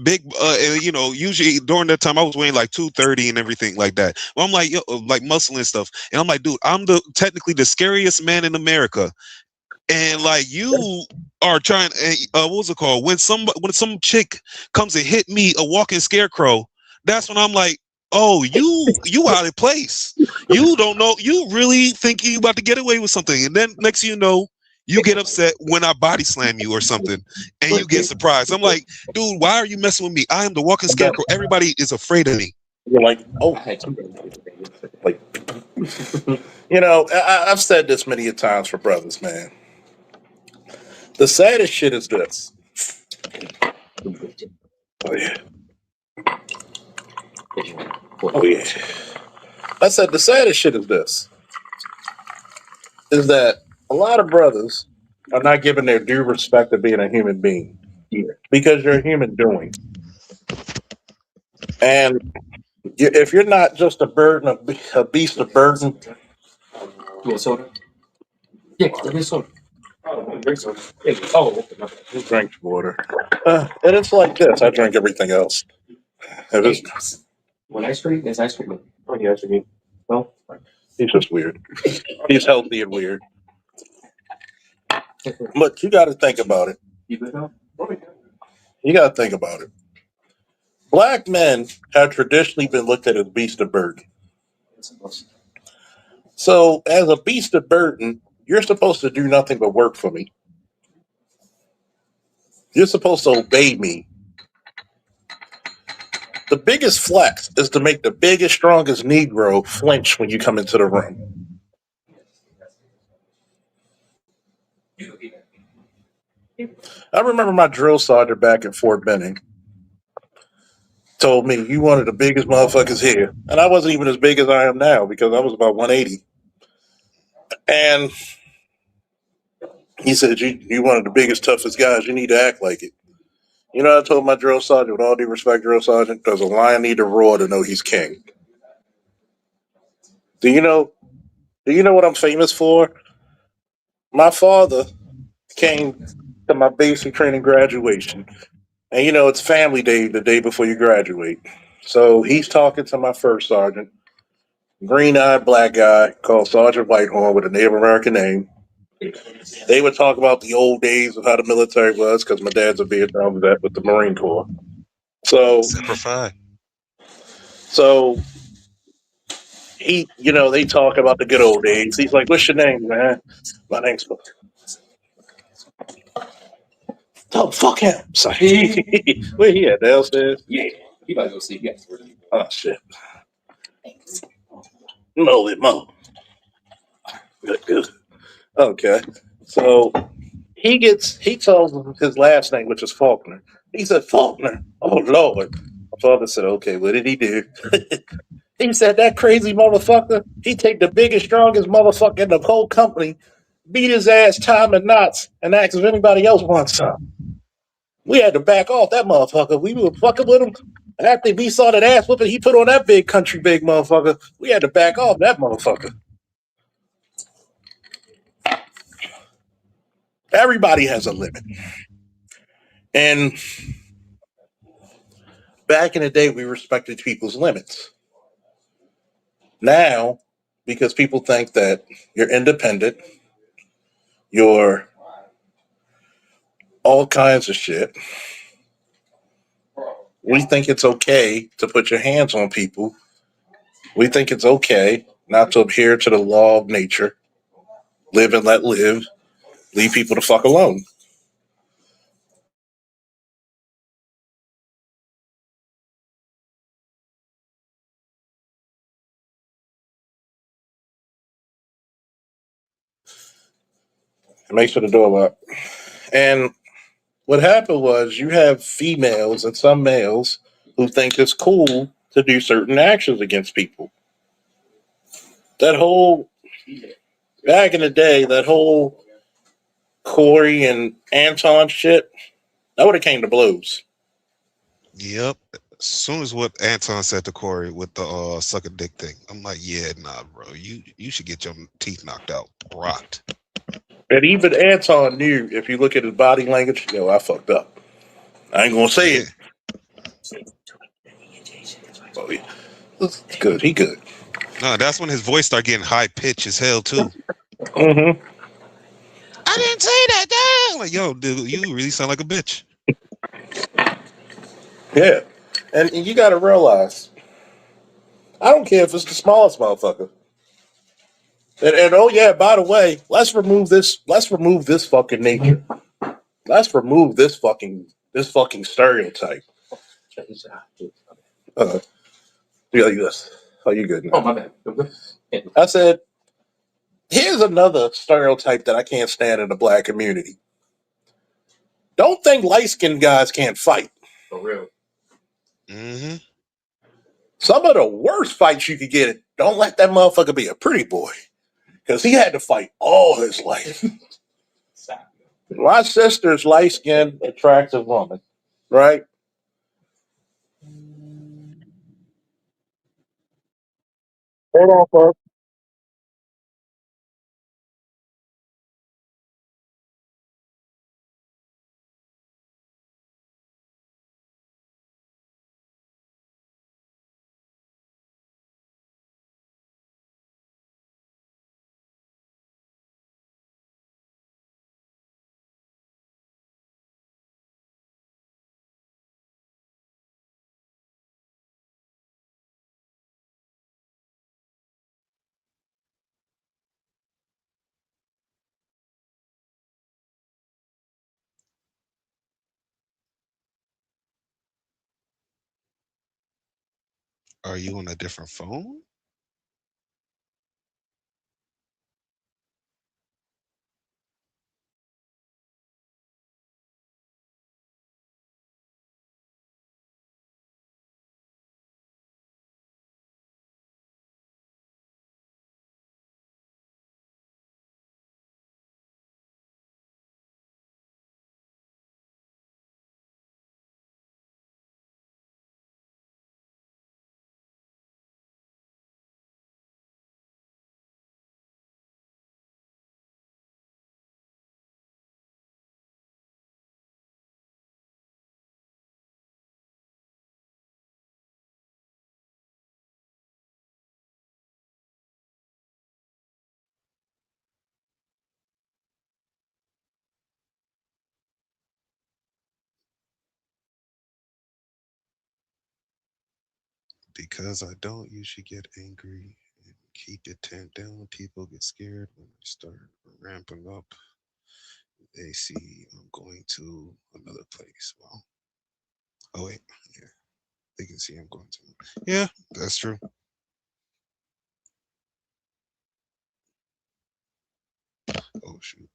Speaker 4: Big, and, you know, usually during that time I was weighing like 230 and everything like that. Well, I'm like, yo, like muscle and stuff, and I'm like, dude, I'm technically the scariest man in America, and like you are trying. What was it called? When some chick comes and hit me, a walking scarecrow. That's when I'm like, oh, you out of place. You don't know. You really think you about to get away with something, and then next thing you know, you get upset when I body slam you or something, and you get surprised. I'm like, dude, why are you messing with me? I am the walking scarecrow. Everybody is afraid of me.
Speaker 5: You're like, oh, like, you know, I've said this many a times for brothers, man. The saddest shit is this. Oh yeah. Oh yeah. I said the saddest shit is this. Is that a lot of brothers are not given their due respect of being a human being. Because you're a human doing. And if you're not just a burden, a beast of burden.
Speaker 6: You want soda? Yeah, give me soda. Oh,
Speaker 5: Who drinks water? And it's like this. I drink everything else.
Speaker 6: When ice cream, there's ice cream. Oh, yeah, ice cream. No?
Speaker 5: He's just weird. He's healthy and weird. But you got to think about it.
Speaker 6: You good now?
Speaker 5: You got to think about it. Black men have traditionally been looked at as beasts of burden. So, as a beast of burden, you're supposed to do nothing but work for me. You're supposed to obey me. The biggest flex is to make the biggest, strongest Negro flinch when you come into the room. I remember my drill sergeant back in Fort Benning told me, "You one of the biggest motherfuckers here," and I wasn't even as big as I am now because I was about 180. And he said, "You one of the biggest, toughest guys. You need to act like it." You know, I told my drill sergeant, with all due respect, drill sergeant, does a lion need to roar to know he's king? Do you know? Do you know what I'm famous for? My father came to my basic training graduation, and you know it's family day the day before you graduate. So he's talking to my first sergeant, green-eyed black guy called Sergeant Whitehorn with a Native American name. They would talk about the old days of how the military was because my dad's a Vietnam vet with the Marine Corps. So,
Speaker 4: Semper Fi.
Speaker 5: so they talk about the good old days. He's like, "What's your name, man?" My name's Oh fuck him. Sorry. Where he at? Downstairs? Yeah. He about to go see. Yes. Oh shit. Mow it, mow. Good, good. Okay. So he tells him his last name, which is Faulkner. He said, "Faulkner. Oh Lord." My father said, "Okay, what did he do?" He said, "That crazy motherfucker, he take the biggest, strongest motherfucker in the whole company, beat his ass time and knots, and ask if anybody else wants some." We had to back off that motherfucker. We were fucking with him. And after we saw that ass whooping he put on that big country big motherfucker, we had to back off that motherfucker. Everybody has a limit. And back in the day, we respected people's limits. Now, because people think that you're independent, you're all kinds of shit, we think it's okay to put your hands on people. We think it's okay not to adhere to the law of nature, live and let live, leave people the fuck alone. It makes sure the door locked. And what happened was you have females and some males who think it's cool to do certain actions against people. That whole back in the day, that whole Corey and Anton shit, that would have came to blows.
Speaker 4: Yep. As soon as what Anton said to Corey with the suck a dick thing, I'm like, yeah, nah, bro. You should get your teeth knocked out, rocked.
Speaker 5: And even Anton knew if you look at his body language, I fucked up. I ain't gonna say
Speaker 4: Yeah.
Speaker 5: it. Oh, yeah. It's good. He good.
Speaker 4: No, that's when his voice started getting high pitched as hell too.
Speaker 5: Mm-hmm.
Speaker 4: I didn't say that, damn. Like, yo, dude, you really sound like a bitch.
Speaker 5: Yeah. And you gotta realize, I don't care if it's the smallest motherfucker. And oh yeah, by the way, let's remove this. Let's remove this fucking nature. Let's remove this fucking stereotype. Uh, yeah, yes. Oh, you good now? Oh, my bad. I said, here's another stereotype that I can't stand in the black community. Don't think light skinned guys can't fight. For real.
Speaker 4: Mm-hmm.
Speaker 5: Some of the worst fights you could get, don't let that motherfucker be a pretty boy. Because he had to fight all his life. My sister's light skinned, attractive woman, right? Hold on, folks.
Speaker 4: Are you on a different phone? Because I don't usually get angry and keep it tamped down. People get scared when I start ramping up. They see I'm going to another place. Well, oh wait, yeah, they can see I'm going to. Yeah, that's true. Oh shoot.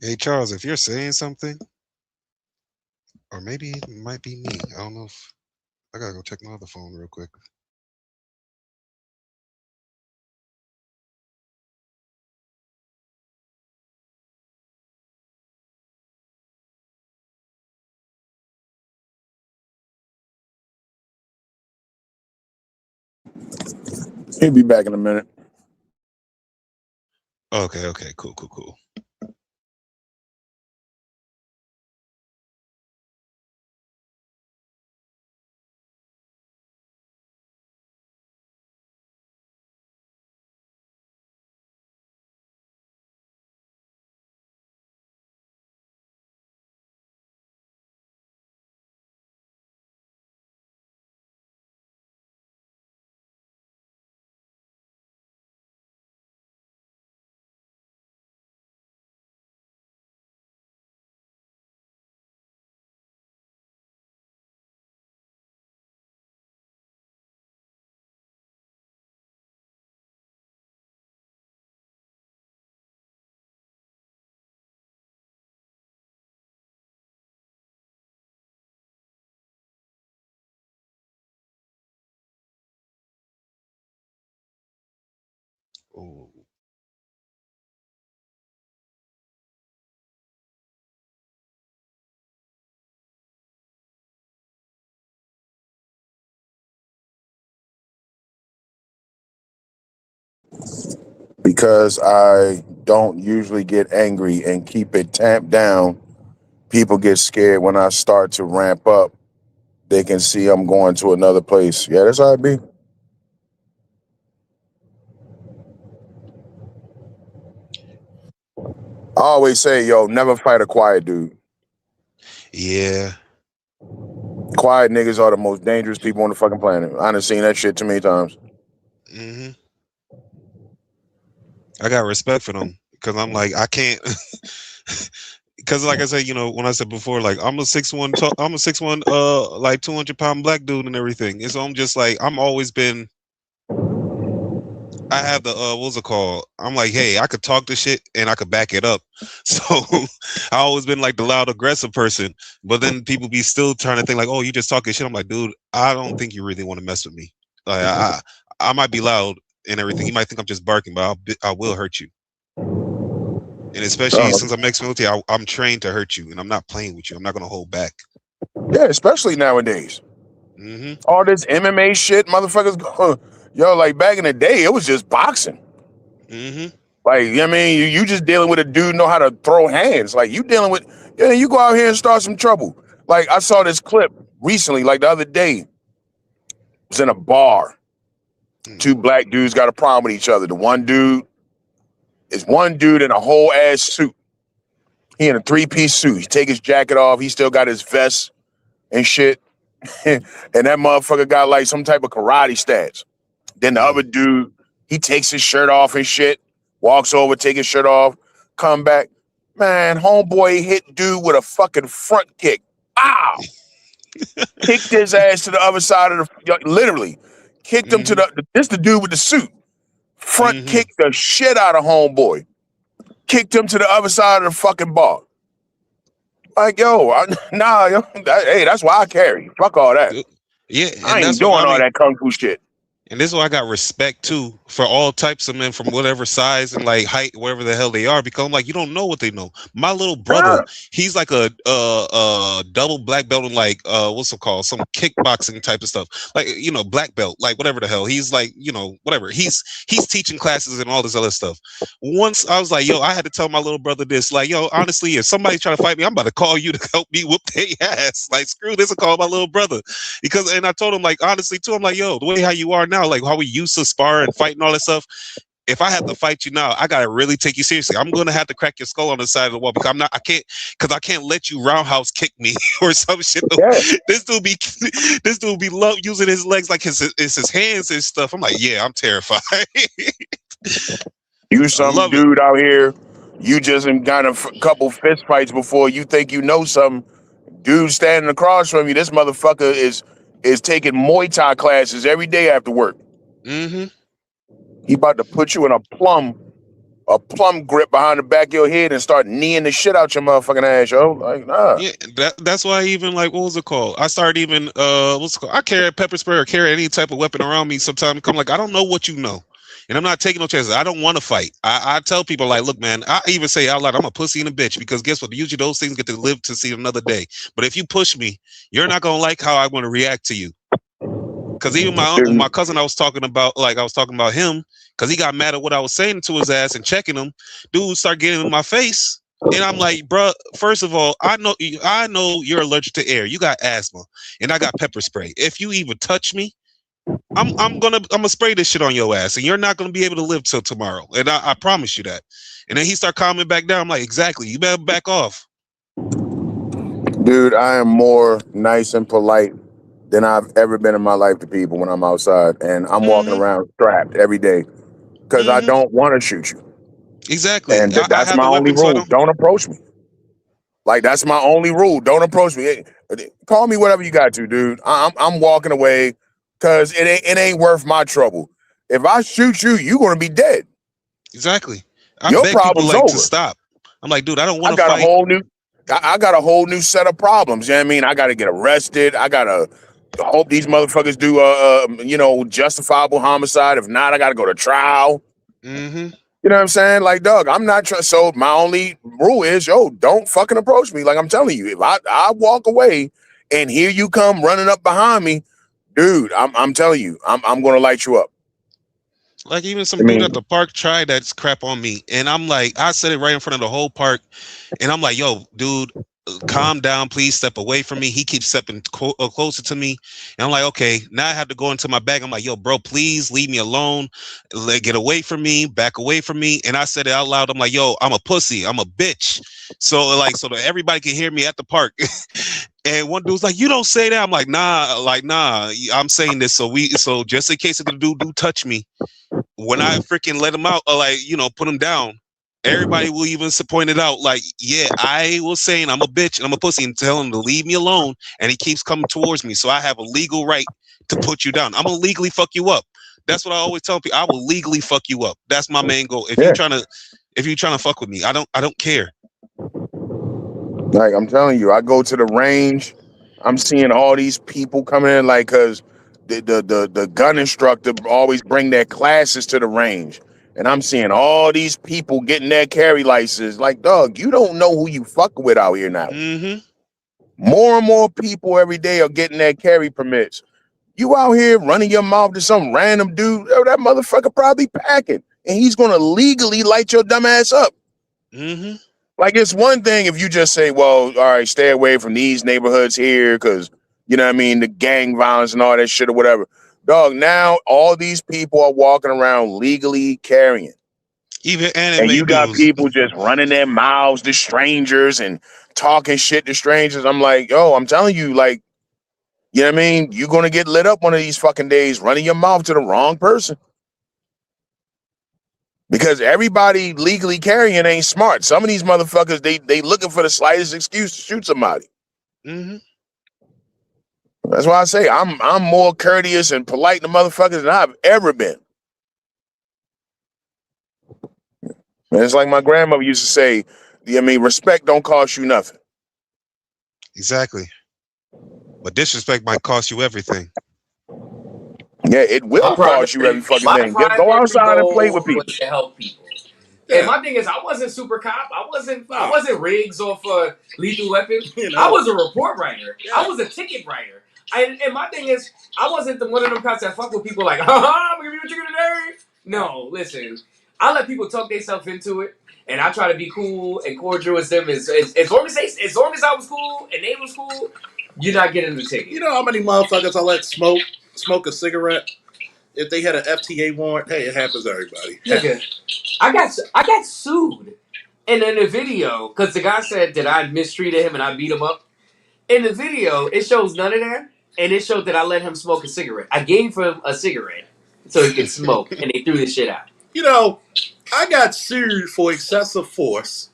Speaker 4: Hey Charles, if you're saying something, or maybe it might be me. I don't know if I gotta go check my other phone real quick.
Speaker 3: He'll be back in a minute.
Speaker 4: Okay, okay, cool, cool, cool. Oh,
Speaker 3: Because I don't usually get angry and keep it tamped down, people get scared when I start to ramp up. They can see I'm going to another place. Yeah, that's how it be. I always say, yo, never fight a quiet dude.
Speaker 4: yeah.
Speaker 3: Quiet niggas are the most dangerous people on the fucking planet. I done seen that shit too many times.
Speaker 4: Hmm. I got respect for them because I'm like I can't. Because like I said, when I said before, like I'm a 6'1", I'm a 6'1", like 200-pound black dude and everything. And so I'm just like I'm always been. I have the what's it called? I'm like, hey, I could talk the shit and I could back it up. So I always been like the loud aggressive person. But then people be still trying to think like, oh, you just talking shit. I'm like, dude, I don't think you really want to mess with me. Like I might be loud and everything. You might think I'm just barking, but I will hurt you. And especially
Speaker 3: Uh,
Speaker 4: since I'm ex-military, I'm trained to hurt you, and I'm not playing with you. I'm not gonna hold back.
Speaker 3: yeah, especially nowadays.
Speaker 4: Hmm.
Speaker 3: All this MMA shit, motherfuckers. Yo, like back in the day, it was just boxing.
Speaker 4: Hmm.
Speaker 3: Like, you know what I mean? You just dealing with a dude know how to throw hands. Like, you dealing with, yeah, you go out here and start some trouble. Like, I saw this clip recently, like the other day, it was in a bar. Two black dudes got a problem with each other. The one dude is one dude in a whole ass suit. He in a three-piece suit. He take his jacket off. He still got his vest and shit. And that motherfucker got like some type of karate stats. Then the other
Speaker 4: Mm.
Speaker 3: dude, he takes his shirt off and shit, walks over, take his shirt off, come back. Man, homeboy hit dude with a fucking front kick. Ow! Kicked his ass to the other side of the, literally, kicked him to
Speaker 4: Hmm.
Speaker 3: this the dude with the suit. Front
Speaker 4: Hmm.
Speaker 3: kicked the shit out of homeboy. Kicked him to the other side of the fucking bar. Like, yo, nah, yo, hey, that's why I carry. Fuck all that.
Speaker 4: Yeah,
Speaker 3: I
Speaker 4: and
Speaker 3: ain't
Speaker 4: that's what
Speaker 3: doing
Speaker 4: I
Speaker 3: all
Speaker 4: mean.
Speaker 3: that kung fu shit.
Speaker 4: And this is why I got respect too for all types of men from whatever size and like height, whatever the hell they are. Because I'm like, you don't know what they know. My little brother,
Speaker 3: Nah.
Speaker 4: he's like a double black belt in like what's it called, some kickboxing type of stuff, like black belt, like whatever the hell. He's like whatever. He's teaching classes and all this other stuff. Once I was like, yo, I had to tell my little brother this, like, yo, honestly, if somebody's trying to fight me, I'm about to call you to help me whoop their ass. Like, screw this and call my little brother. And I told him, like, honestly too, I'm like, yo, the way how you are now, like how we used to spar and fight and all that stuff, if I have to fight you now, I gotta really take you seriously. I'm gonna have to crack your skull on the side of the wall because I can't let you roundhouse kick me or some shit.
Speaker 3: Yeah.
Speaker 4: This dude be love using his legs like it's his hands and stuff. I'm like, yeah, I'm terrified.
Speaker 3: You
Speaker 4: I
Speaker 3: some
Speaker 4: love it.
Speaker 3: dude out here, you just got a couple fist fights before you think you know something. Dude standing across from you, this motherfucker is taking Muay Thai classes every day after work.
Speaker 4: Mm-hmm.
Speaker 3: He about to put you in a plum grip behind the back of your head and start kneeing the shit out your motherfucking ass, yo. Like, nah.
Speaker 4: Yeah, that's why I even like, what was it called? I started even what's it called? I carry pepper spray or carry any type of weapon around me sometimes. I'm like, I don't know what you know. And I'm not taking no chances. I don't want to fight. I tell people like, look, man, I even say out loud, I'm a pussy and a bitch because guess what? Usually those things get to live to see another day. But if you push me, you're not gonna like how I'm gonna react to you. Cause even my uncle,
Speaker 3: Dude,
Speaker 4: my cousin, I was talking about him because he got mad at what I was saying to his ass and checking him. Dude start getting in my face. And I'm like, bro, first of all, I know you're allergic to air. You got asthma, and I got pepper spray. If you even touch me, I'm gonna spray this shit on your ass, and you're not gonna be able to live till tomorrow. And I promise you that. And then he start calming back down. I'm like, exactly. You better back off.
Speaker 3: dude, I am more nice and polite than I've ever been in my life to people when I'm outside, and I'm walking
Speaker 4: Mm-hmm.
Speaker 3: around strapped every day because I
Speaker 4: Mm-hmm.
Speaker 3: don't want to shoot you.
Speaker 4: Exactly.
Speaker 3: And
Speaker 4: I
Speaker 3: that's
Speaker 4: have
Speaker 3: my
Speaker 4: the
Speaker 3: only
Speaker 4: weapon, so I
Speaker 3: rule.
Speaker 4: don't.
Speaker 3: Don't approach me. Like that's my only rule. Don't approach me. Call me whatever you got to, dude. I'm walking away because it ain't worth my trouble. If I shoot you, you're gonna be dead.
Speaker 4: Exactly. I
Speaker 3: Your
Speaker 4: beg people
Speaker 3: problem's
Speaker 4: like to
Speaker 3: over.
Speaker 4: stop. I'm like, dude, I don't want
Speaker 3: I
Speaker 4: to
Speaker 3: got a
Speaker 4: fight.
Speaker 3: whole new I got a whole new set of problems. You know what I mean? I gotta get arrested. I gotta hope these motherfuckers do justifiable homicide. If not, I gotta go to trial.
Speaker 4: Mm-hmm.
Speaker 3: You know what I'm saying? Like, dog, I'm not trying. So my only rule is, yo, don't fucking approach me. Like I'm telling you, if I walk away and here you come running up behind me, dude, I'm telling you, I'm gonna light you up.
Speaker 4: Like even some
Speaker 3: I
Speaker 4: dude at
Speaker 3: mean,
Speaker 4: the park tried that crap on me, and I'm like, I said it right in front of the whole park, and I'm like, yo, dude, calm down, please step away from me. He keeps stepping closer to me, and I'm like, okay, now I have to go into my bag. I'm like, yo, bro, please leave me alone. Get away from me, back away from me. And I said it out loud. I'm like, yo, I'm a pussy, I'm a bitch. So that everybody can hear me at the park. And one dude's like, "You don't say that." I'm like, nah. I'm saying this so just in case if the dude do touch me, when I freaking let him out, or like, put him down, everybody will even point it out. Like, yeah, I was saying I'm a bitch and I'm a pussy and tell him to leave me alone. And he keeps coming towards me. So I have a legal right to put you down. I'm going to legally fuck you up. That's what I always tell people. I will legally fuck you up. That's my main goal.
Speaker 3: yeah.
Speaker 4: If you're trying to fuck with me, I don't care.
Speaker 3: Like I'm telling you, I go to the range. I'm seeing all these people coming in, like, cause the gun instructor always bring their classes to the range, and I'm seeing all these people getting their carry licenses. Like, dog, you don't know who you fucking with out here now.
Speaker 4: Mm-hmm.
Speaker 3: More and more people every day are getting their carry permits. You out here running your mouth to some random dude, oh, that motherfucker probably packing, and he's gonna legally light your dumb ass up.
Speaker 4: Mm-hmm.
Speaker 3: Like it's one thing if you just say, well, all right, stay away from these neighborhoods here because you know what I mean, the gang violence and all that shit or whatever. Dog, now all these people are walking around legally carrying.
Speaker 4: Even
Speaker 3: And
Speaker 4: anime
Speaker 3: you got
Speaker 4: dudes.
Speaker 3: people just running their mouths to strangers and talking shit to strangers. I'm like, yo, I'm telling you, like, you know what I mean? You're gonna get lit up one of these fucking days running your mouth to the wrong person. Because everybody legally carrying ain't smart. Some of these motherfuckers, they looking for the slightest excuse to shoot somebody.
Speaker 4: Mm-hmm.
Speaker 3: That's why I say I'm more courteous and polite to motherfuckers than I've ever been. And it's like my grandmother used to say, I mean, respect don't cost you nothing.
Speaker 4: Exactly. But disrespect might cost you everything.
Speaker 3: Yeah, it
Speaker 6: My
Speaker 3: will cost you every
Speaker 6: primary,
Speaker 3: fucking
Speaker 6: my
Speaker 3: thing. Go
Speaker 6: primary
Speaker 3: outside and play with
Speaker 6: goal was
Speaker 3: people.
Speaker 6: to help people. Yeah. And my thing is, I wasn't super cop. I wasn't Riggs off Lethal Weapon. I was a report writer. Yeah. I was a ticket writer. And my thing is, I wasn't one of them cops that fuck with people like, I'm gonna give you a ticket today. No, listen. I let people talk themselves into it, and I try to be cool and cordial with them. As long as I was cool and they was cool, you're not getting the ticket.
Speaker 5: You know how many motherfuckers I let smoke a cigarette? if they had an FTA warrant, hey, it happens to everybody.
Speaker 6: Nigga, I got sued. And in the video, because the guy said that I mistreated him and I beat him up. In the video, it shows none of that, and it showed that I let him smoke a cigarette. I gave him a cigarette so he could smoke, and they threw this shit out.
Speaker 5: You know, I got sued for excessive force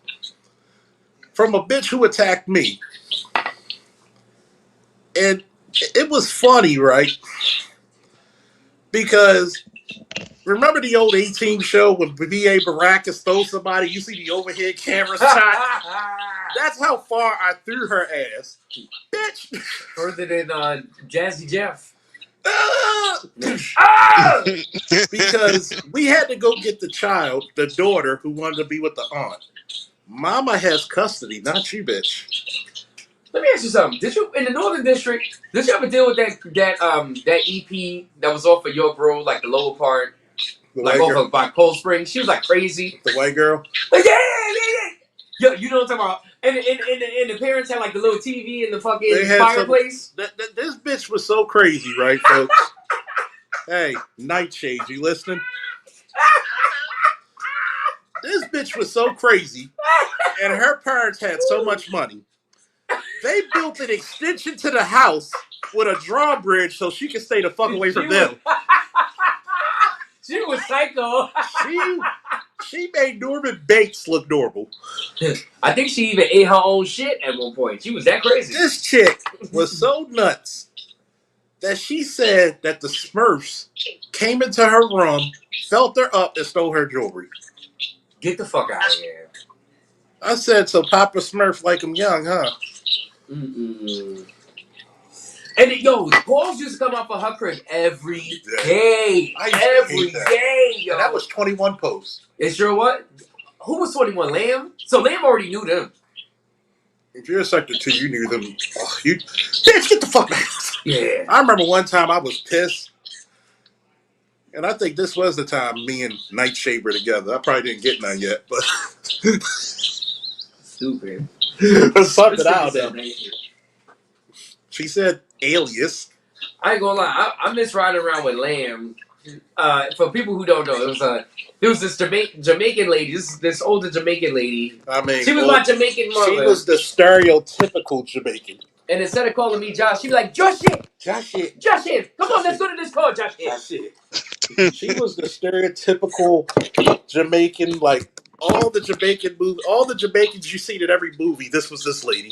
Speaker 5: from a bitch who attacked me. And it was funny, right? Because remember the old A-Team show when B.A. Baracus stole somebody? You see the overhead camera shot? That's how far I threw her ass. Bitch!
Speaker 6: Further than Jazzy Jeff.
Speaker 5: Because we had to go get the child, the daughter, who wanted to be with the aunt. Mama has custody, not you, bitch.
Speaker 6: Let me ask you something. Did you in the Northern District? Did you ever deal with that EP that was off of York Road, like the lower part,
Speaker 5: The
Speaker 6: like
Speaker 5: white
Speaker 6: off
Speaker 5: girl.
Speaker 6: of by Cold Spring? She was like crazy.
Speaker 5: The white girl.
Speaker 6: Like, yeah. Yo, you know what I'm talking about? And the parents had like the little TV in the fucking fireplace.
Speaker 5: This bitch was so crazy, right, folks? Hey, Nightshade, you listening? This bitch was so crazy, and her parents had so much money. They built an extension to the house with a drawbridge so she could stay the fuck away from them.
Speaker 6: She was psycho.
Speaker 5: She made Norman Bates look normal.
Speaker 6: I think she even ate her own shit at one point. She was that crazy.
Speaker 5: This chick was so nuts that she said that the Smurfs came into her room, felt her up, and stole her jewelry.
Speaker 6: Get the fuck out of here.
Speaker 5: I said, so Papa Smurf like him young, huh?
Speaker 6: Mm-mm. And yo, calls used to come up on her crib every day. Every day, yo.
Speaker 5: And that was 21 posts.
Speaker 6: And sure what? Who was 21? Lamb? So Lamb already knew them.
Speaker 5: If you're a sector 2, you knew them. Oh, bitch, get the fuck out.
Speaker 6: Yeah.
Speaker 5: I remember one time I was pissed. And I think this was the time me and Nightshade were together. I probably didn't get none yet, but
Speaker 6: Stupid.
Speaker 5: there's something out there. She said alias.
Speaker 6: I ain't gonna lie, I miss riding around with Lamb. For people who don't know, there was this Jamaican lady, this older Jamaican lady.
Speaker 5: I mean,
Speaker 6: She was my Jamaican mother.
Speaker 5: She was the stereotypical Jamaican.
Speaker 6: And instead of calling me Josh, she'd be like, Josh it!
Speaker 5: Josh it!
Speaker 6: Josh it! Come on, let's go to this car, Josh it!
Speaker 5: Josh it! She was the stereotypical Jamaican, like all the Jamaicans you see in every movie. This was this lady.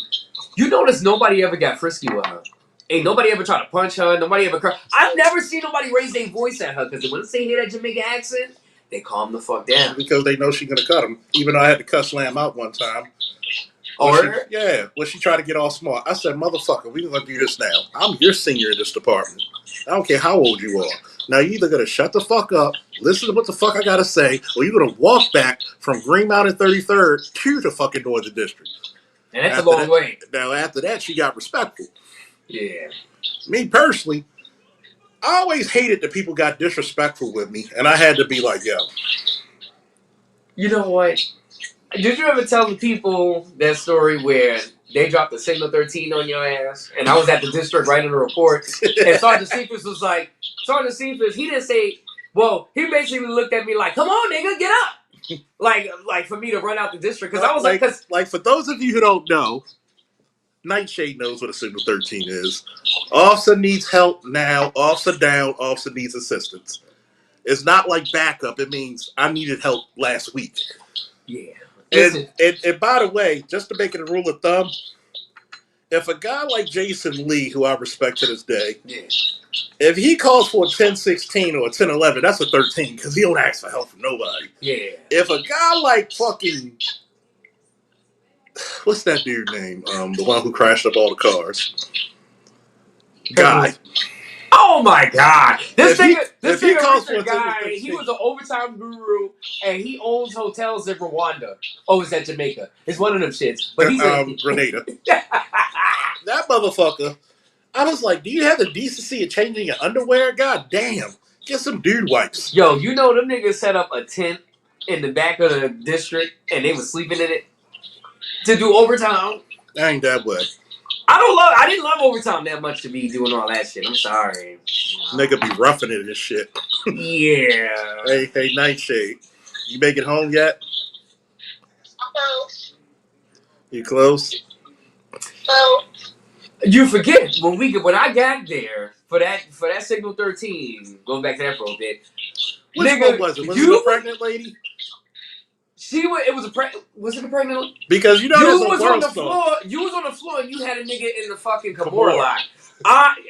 Speaker 6: You notice nobody ever got frisky with her. Ain't nobody ever tried to punch her. Nobody ever cried. I've never seen nobody raise their voice at her because once they hear that Jamaican accent, they calm the fuck down.
Speaker 5: Because they know she's gonna cut them. Even though I had to cuss Lamb out one time. When she tried to get all smart. I said, motherfucker, we're gonna do this now. I'm your senior in this department. I don't care how old you are. Now you either gonna shut the fuck up, listen to what the fuck I gotta say, or you're gonna walk back from Greenmount and 33rd to the fucking Northern District.
Speaker 6: And that's a long way.
Speaker 5: Now after that, she got respectful.
Speaker 6: Yeah.
Speaker 5: Me personally, I always hated that people got disrespectful with me, and I had to be like, yo.
Speaker 6: You know what? Did you ever tell the people that story where they dropped the Signal 13 on your ass, and I was at the district writing a report, and Sergeant Cephas was like, Sergeant Cephas, he didn't say, well, he basically looked at me like, come on, nigga, get up. Like for me to run out the district, because I was
Speaker 5: like, for those of you who don't know, Nightshade knows what a Signal 13 is. Officer needs help now, officer down, officer needs assistance. It's not like backup, it means I needed help last week.
Speaker 6: Yeah.
Speaker 5: And by the way, just to make it a rule of thumb, if a guy like Jason Lee, who I respect to this day, if he calls for a 10-16 or a 10-11, that's a 13 because he don't ask for help from nobody.
Speaker 6: Yeah.
Speaker 5: If a guy like fucking, what's that dude name? The one who crashed up all the cars. Guy.
Speaker 6: Oh my God! This nigga
Speaker 5: calls for a
Speaker 6: guy, he was an overtime guru, and he owns hotels in Rwanda. Oh, is that Jamaica? It's one of them shits. But he's
Speaker 5: Grenada. That motherfucker. I was like, do you have the decency of changing your underwear? God damn. Get some dude wipes.
Speaker 6: Yo, you know them niggas set up a tent in the back of the district, and they was sleeping in it to do overtime.
Speaker 5: That ain't that way.
Speaker 6: I didn't love overtime that much to be doing all that shit. I'm sorry.
Speaker 5: Nigga be roughing it and shit.
Speaker 6: Yeah.
Speaker 5: Hey, Nightshade. You make it home yet? You close?
Speaker 6: You forget when I got there for that Signal 13. Going back to that for a bit.
Speaker 5: Which
Speaker 6: Nigga,
Speaker 5: one was it? Was it the pregnant lady?
Speaker 6: Was it the pregnant?
Speaker 5: Because you know
Speaker 6: You
Speaker 5: there's a
Speaker 6: was on
Speaker 5: world
Speaker 6: the
Speaker 5: star.
Speaker 6: floor. You was on the floor and you had a nigga in the fucking Kimura
Speaker 5: Kimura.
Speaker 6: line.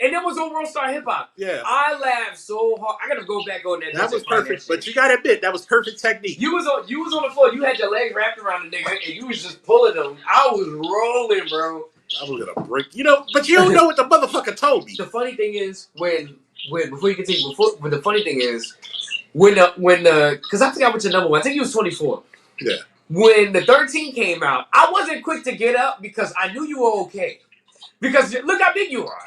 Speaker 6: And that was on World Star Hip Hop.
Speaker 5: Yeah.
Speaker 6: I laughed so hard. I gotta go back on that.
Speaker 5: That was perfect. But you gotta admit, that was perfect technique.
Speaker 6: You was on the floor. You had your legs wrapped around the nigga and you was just pulling them. I was rolling, bro.
Speaker 5: I was gonna break. But you don't know what the motherfucker told me.
Speaker 6: The funny thing is before you continue, but the funny thing is because I forgot what your number was. I think it was 24.
Speaker 5: Yeah.
Speaker 6: When the 13 came out, I wasn't quick to get up because I knew you were okay. Because look how big you are.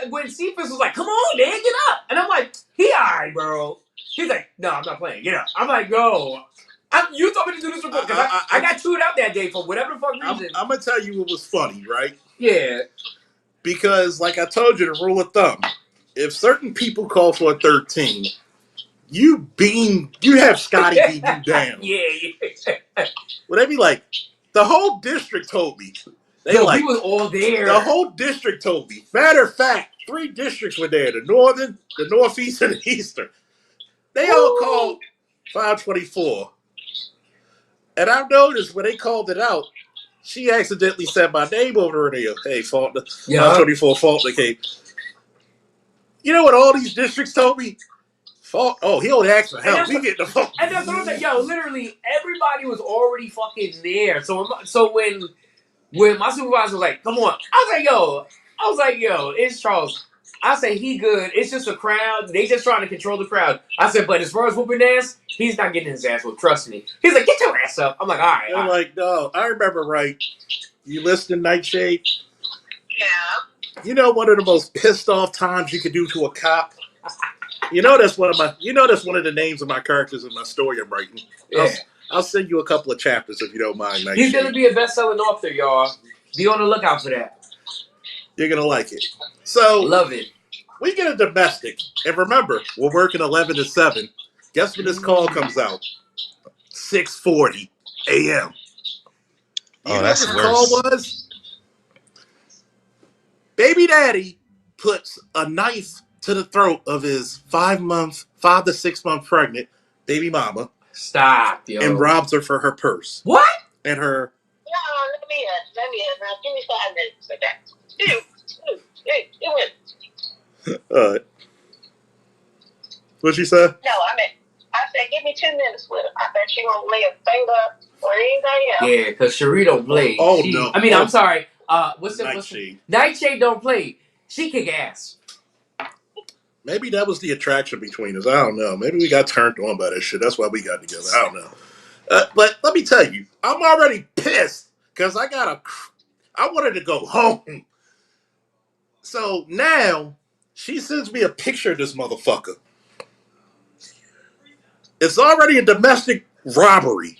Speaker 6: When Cephas was like, "Come on, man, get up," and I'm like, "He alright, bro." He's like, "No, I'm not playing. Get up." I'm like, "Yo, you told me to do this report because I got chewed out that day for whatever the fuck reason."
Speaker 5: I'm gonna tell you what was funny, right?
Speaker 6: Yeah.
Speaker 5: Because, like I told you, the rule of thumb: if certain people call for a 13, you have Scotty beat you down.
Speaker 6: Yeah.
Speaker 5: Well, they be like, the whole district told me.
Speaker 6: We was all there.
Speaker 5: The whole district told me. Matter of fact, 3 districts were there: the northern, the northeast, and the eastern. They all called 524. And I noticed when they called it out, she accidentally said my name over her there. Hey, Faulkner. 524 Faulkner came. You know what all these districts told me? He only asked for help. We get the phone.
Speaker 6: And that's what I'm saying. Yo, literally, everybody was already fucking there. So when my supervisor was like, "Come on," I was like, yo, it's Charles. I said, he good. It's just a crowd. They just trying to control the crowd. I said, but as far as whooping ass, he's not getting his ass whooped. Trust me. He's like, get your ass up. I'm like, all right.
Speaker 5: They're like, no, I remember right. You listening, Nightshade? Yeah. You know one of the most pissed off times you could do to a cop? That's one of the names of my characters in my story I'm writing.
Speaker 6: Yeah.
Speaker 5: I'll send you a couple of chapters if you don't mind, Nightshade.
Speaker 6: He's gonna be a best-selling author, y'all. Be on the lookout for that.
Speaker 5: You're gonna like it. So
Speaker 6: love it.
Speaker 5: We get a domestic, and remember, we're working 11 to 7. Guess when this call comes out? 6:40 a.m. You know
Speaker 4: that's
Speaker 5: what this
Speaker 4: worse.
Speaker 5: call was? Baby daddy puts a knife to the throat of his 5 to 6 month pregnant baby mama.
Speaker 6: Stop, yo.
Speaker 5: And robs her for her purse.
Speaker 6: What?
Speaker 5: And her.
Speaker 7: No, let me now give me 5 minutes for that.
Speaker 5: What'd she say?
Speaker 7: No, I said give me 2 minutes with her. I bet she won't lay a finger or anything else.
Speaker 6: Yeah, because Cherie don't play.
Speaker 5: No.
Speaker 6: I mean, I'm sorry. What's
Speaker 5: Nightshade?
Speaker 6: Nightshade don't play. She kick ass.
Speaker 5: Maybe that was the attraction between us. I don't know. Maybe we got turned on by that shit. That's why we got together. I don't know. But let me tell you, I'm already pissed because I wanted to go home. So now she sends me a picture of this motherfucker. It's already a domestic robbery.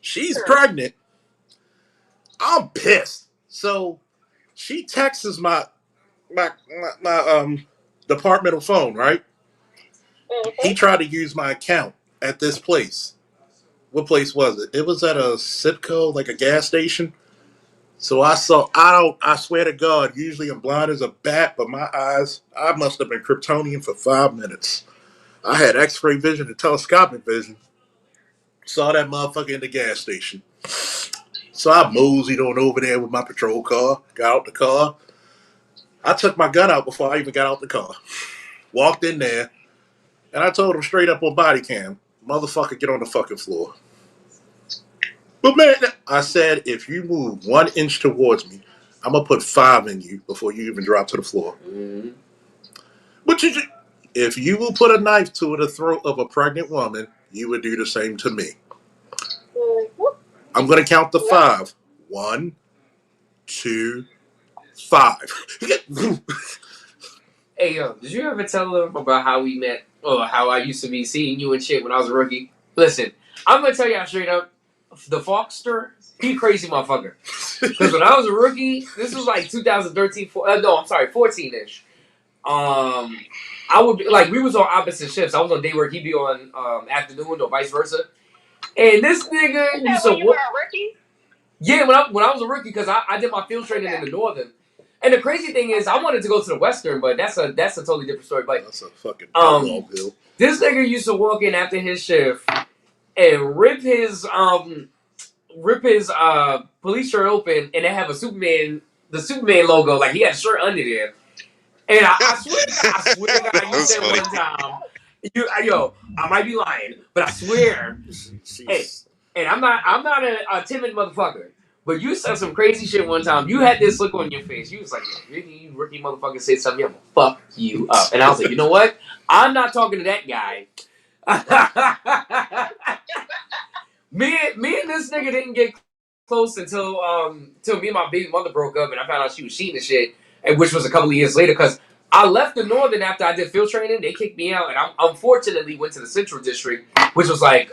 Speaker 5: She's pregnant. I'm pissed. So she texts my departmental phone, right? Mm-hmm. He tried to use my account at this place. What place was it? It was at a Sitco, like a gas station. So I swear to God, usually I'm blind as a bat, but my eyes, I must have been Kryptonian for 5 minutes. I had x-ray vision and telescopic vision. Saw that motherfucker in the gas station. So I moseyed on over there with my patrol car, got out the car. I took my gun out before I even got out the car. Walked in there, and I told him straight up on body cam, motherfucker, get on the fucking floor. But man, I said, if you move 1 inch towards me, I'm going to put 5 in you before you even drop to the floor. Mm-hmm. But if you will put a knife to the throat of a pregnant woman, you would do the same to me. Mm-hmm. I'm going to count to 5. 1, 2, 5.
Speaker 6: Hey, yo, did you ever tell them about how we met or how I used to be seeing you and shit when I was a rookie? Listen, I'm going to tell y'all straight up, the Foxter, he crazy motherfucker. Because when I was a rookie, this was like 2013. 14ish. I would be like, we was on opposite shifts. I was on day work, he'd be on afternoon or vice versa. And this nigga used to.
Speaker 7: You were a rookie?
Speaker 6: Yeah, when I was a rookie, because I did my field training in the Northern. And the crazy thing is, I wanted to go to the Western, but that's a totally different story. But
Speaker 5: That's a fucking football bill.
Speaker 6: this nigga used to walk in after his shift and rip his police shirt open, and they have the Superman logo, like he had a shirt under there. And I swear to God, you
Speaker 4: That's
Speaker 6: said
Speaker 4: funny.
Speaker 6: one time, I might be lying, but I swear, hey, and I'm not a timid motherfucker, but you said some crazy shit one time. You had this look on your face. You was like, "Yeah, you rookie motherfucker, say something, I'm gonna fuck you up." And I was like, you know what? I'm not talking to that guy. me and this nigga didn't get close until me and my baby mother broke up, and I found out she was cheating and shit, and which was a couple of years later, because I left the Northern after I did field training. They kicked me out, and I unfortunately went to the Central District, which was like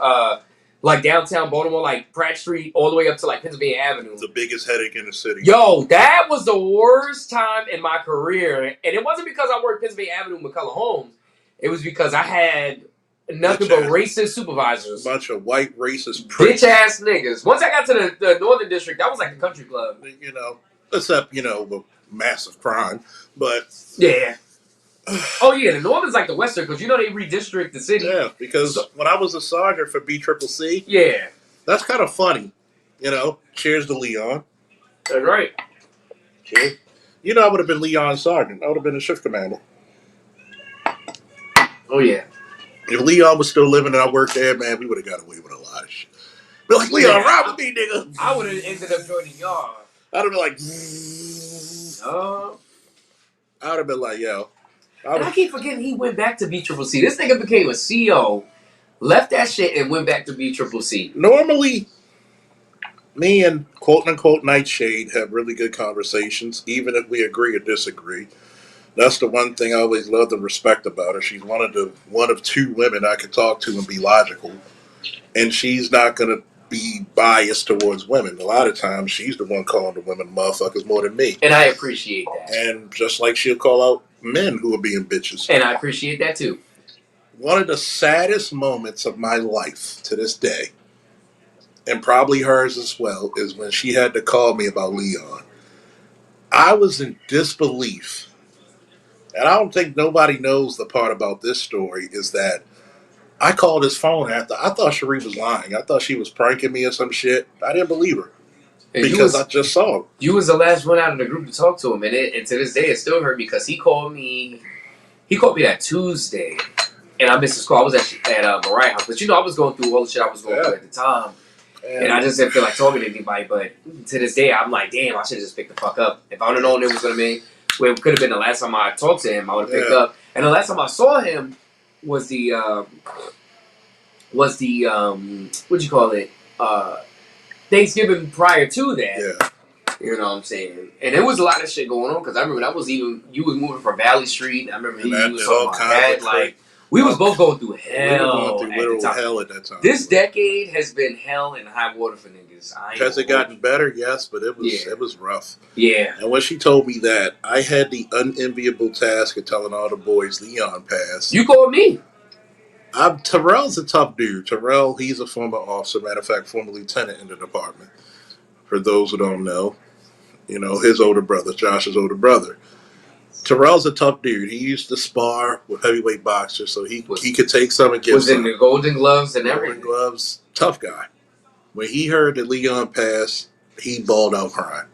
Speaker 6: downtown Baltimore, like Pratt Street, all the way up to like Pennsylvania Avenue.
Speaker 5: The biggest headache in the city.
Speaker 6: Yo, that was the worst time in my career, and it wasn't because I worked Pennsylvania Avenue with McCullough Homes. It was because I had nothing but racist supervisors.
Speaker 5: A bunch of white racist pricks.
Speaker 6: Bitch ass niggas. Once I got to the Northern District, that was like the country club.
Speaker 5: You know, except, you know, the massive crime. But
Speaker 6: yeah. Oh yeah, the Northern's like the Western, because you know they redistrict the city.
Speaker 5: Yeah, because when I was a sergeant for BCCC,
Speaker 6: yeah,
Speaker 5: that's kind of funny. You know, cheers to Leon.
Speaker 6: That's right. Cheers.
Speaker 5: You know, I would have been Leon's sergeant. I would have been a shift commander.
Speaker 6: Oh yeah.
Speaker 5: If Leon was still living and I worked there, man, we would have got away with a lot of shit. Be like, Leon, ride with me, nigga.
Speaker 6: I would have ended up joining y'all.
Speaker 5: I'd have been like, I would have been like, yo.
Speaker 6: And I keep forgetting he went back to BCCC. This nigga became a CO, left that shit, and went back to BCCC.
Speaker 5: Normally, me and quote-unquote Nightshade have really good conversations, even if we agree or disagree. That's the one thing I always loved and respect about her. She's one of two women I could talk to and be logical. And she's not going to be biased towards women. A lot of times, she's the one calling the women motherfuckers more than me.
Speaker 6: And I appreciate that.
Speaker 5: And just like she'll call out men who are being bitches.
Speaker 6: And I appreciate that too.
Speaker 5: One of the saddest moments of my life to this day, and probably hers as well, is when she had to call me about Leon. I was in disbelief. And I don't think nobody knows the part about this story is that I called his phone after. I thought Cherie was lying. I thought she was pranking me or some shit. I didn't believe her. And because I just saw him.
Speaker 6: You was the last one out of the group to talk to him. And to this day, it still hurt me because he called me that Tuesday. And I missed his call. I was at Mariah House. But I was going through all the shit I was going through at the time. And I just didn't feel like talking to anybody. But to this day, I'm like, damn, I should have just picked the fuck up. If I would have known it was going to be, well, it could have been the last time I talked to him, I would have picked up. And the last time I saw him was the what'd you call it? Thanksgiving prior to that.
Speaker 5: Yeah.
Speaker 6: You know what I'm saying? And there was a lot of shit going on because I remember you was moving from Valley Street. I remember you was talking about that. Like, we was both going through hell. We were going through literal hell at that time. This decade has been hell and high water for niggas.
Speaker 5: Has it gotten better? Yes, but it was rough.
Speaker 6: Yeah.
Speaker 5: And when she told me that, I had the unenviable task of telling all the boys Leon passed.
Speaker 6: You called me.
Speaker 5: Terrell's a tough dude. Terrell, he's a former officer, matter of fact, former lieutenant in the department. For those who don't know, his older brother, Josh's older brother. Terrell's a tough dude. He used to spar with heavyweight boxers, so he could take some and give some.
Speaker 6: Was in the Golden Gloves and everything.
Speaker 5: Golden Gloves, tough guy. When he heard that Leon passed, he bawled out crying.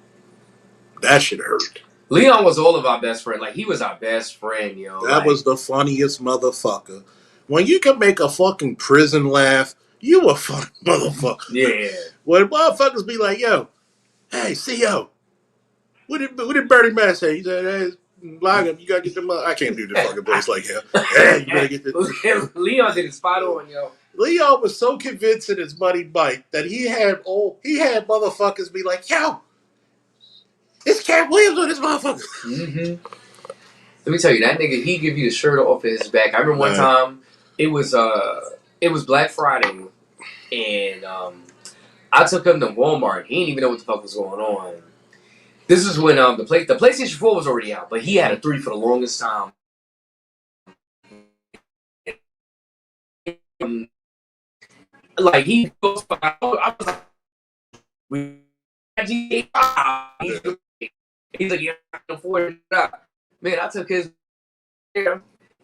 Speaker 5: That shit hurt.
Speaker 6: Leon was all of our best friend. Like, he was our best friend, yo.
Speaker 5: That was the funniest motherfucker. When you can make a fucking prison laugh, you a funny motherfucker.
Speaker 6: Yeah.
Speaker 5: When motherfuckers be like, yo, hey, CO, what did Bernie Mac say? He said, hey, lock him, you gotta get them up. I can't do the fucking voice like him. Hey, you gotta get this.
Speaker 6: Leon did it spot on, yo.
Speaker 5: Leon was so convincing his buddy Mike that he had motherfuckers be like, yo, it's Cat Williams on this motherfucker.
Speaker 6: Mm-hmm. Let me tell you, that nigga, he give you the shirt off of his back. I remember one time, it was Black Friday, and I took him to Walmart. He didn't even know what the fuck was going on. This is when the PlayStation 4 was already out, but he had a 3 for the longest time. Like he goes, I was like, we he's like, yeah, I can afford it. Man, I took his, got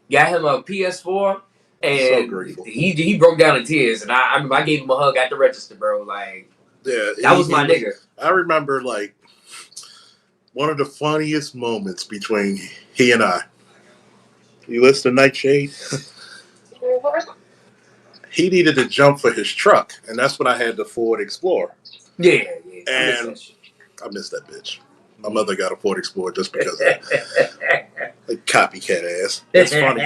Speaker 6: him a PS4, and
Speaker 5: grateful.
Speaker 6: he broke down in tears, and I gave him a hug at the register, bro. Like,
Speaker 5: Yeah,
Speaker 6: that was my nigga.
Speaker 5: I remember like one of the funniest moments between he and I. You listen to Nightshade? He needed to jump for his truck, and that's when I had the Ford Explorer.
Speaker 6: Yeah.
Speaker 5: And I missed that bitch. My mother got a Ford Explorer just because of that. Like copycat ass. It's funny.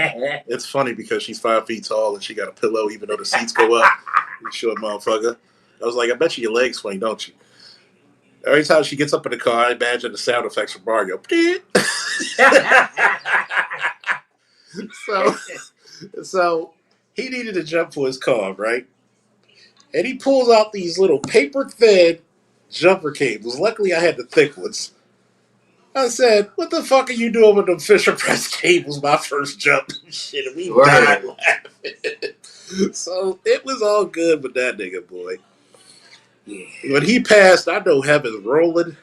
Speaker 5: It's funny because she's 5 feet tall and she got a pillow even though the seats go up. You short motherfucker. I was like, I bet you your legs swing, don't you? Every time she gets up in the car, I imagine the sound effects from Mario. So he needed to jump for his car, right? And he pulls out these little paper thin jumper cables. Luckily, I had the thick ones. I said, "What the fuck are you doing with them Fisher Press cables?" My first jump, shit, and we died laughing. So it was all good with that nigga, boy. Yeah. When he passed, I know heaven's rolling.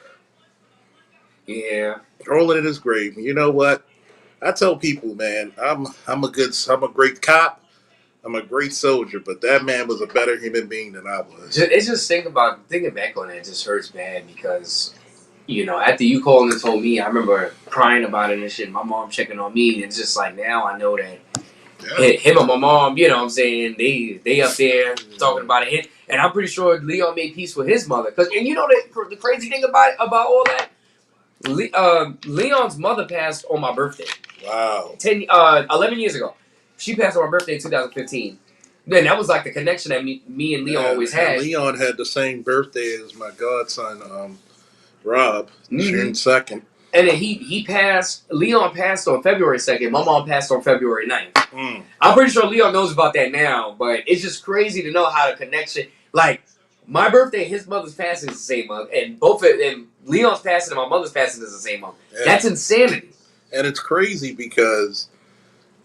Speaker 5: Yeah, rolling in his grave. You know what? I tell people, man, I'm a great cop. I'm a great soldier, but that man was a better human being than I was.
Speaker 6: It's just thinking back on it, it just hurts bad because, you know, after you called and told me, I remember crying about it and shit. My mom checking on me, and it's just like now I know that him and my mom, you know what I'm saying, they up there talking about it. And I'm pretty sure Leon made peace with his mother. And you know the crazy thing about all that? Leon's mother passed on my birthday.
Speaker 5: Wow.
Speaker 6: 11 years ago. She passed on my birthday in 2015. Then that was like the connection that me and Leon always had.
Speaker 5: Leon had the same birthday as my godson, Rob, June 2nd.
Speaker 6: And then he passed, Leon passed on February 2nd. My mom passed on February 9th. I'm pretty sure Leon knows about that now, but it's just crazy to know how the connection, like, my birthday and his mother's passing is the same month, and Leon's passing and my mother's passing is the same month. Yeah. That's insanity.
Speaker 5: And it's crazy because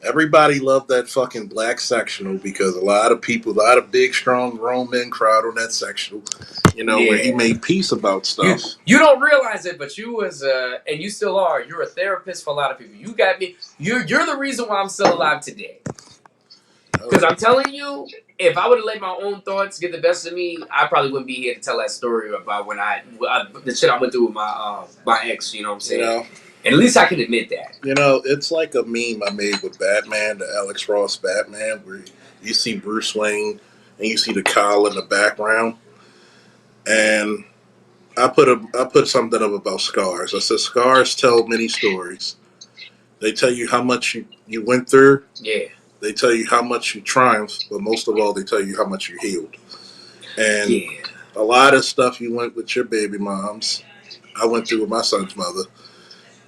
Speaker 5: everybody loved that fucking black sectional because a lot of big, strong grown men crowd on that sectional, you know, where he made peace about stuff.
Speaker 6: You don't realize it, but you was, and you still are, you're a therapist for a lot of people. You got me, you're the reason why I'm still alive today. Because I'm telling you, if I would have let my own thoughts get the best of me, I probably wouldn't be here to tell that story about when the shit I went through with my ex, you know what I'm saying? You know? And at least I can admit that.
Speaker 5: You know, it's like a meme I made with Batman, the Alex Ross Batman, where you see Bruce Wayne and you see the cowl in the background. And I put something up about scars. I said, scars tell many stories. They tell you how much you went through. Yeah. They tell you how much you triumphed, but most of all, they tell you how much you healed. And a lot of stuff you went with your baby moms, I went through with my son's mother.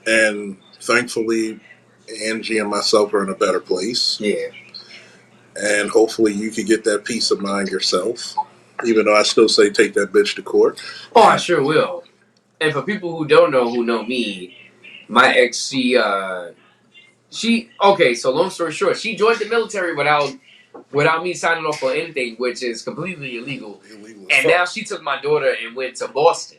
Speaker 5: And thankfully, Angie and myself are in a better place. Yeah. And hopefully you can get that peace of mind yourself. Even though I still say take that bitch to court.
Speaker 6: Oh, I sure will. And for people who don't know, who know me, my ex, okay, so long story short, she joined the military without me signing off on anything, which is completely illegal. And now she took my daughter and went to Boston.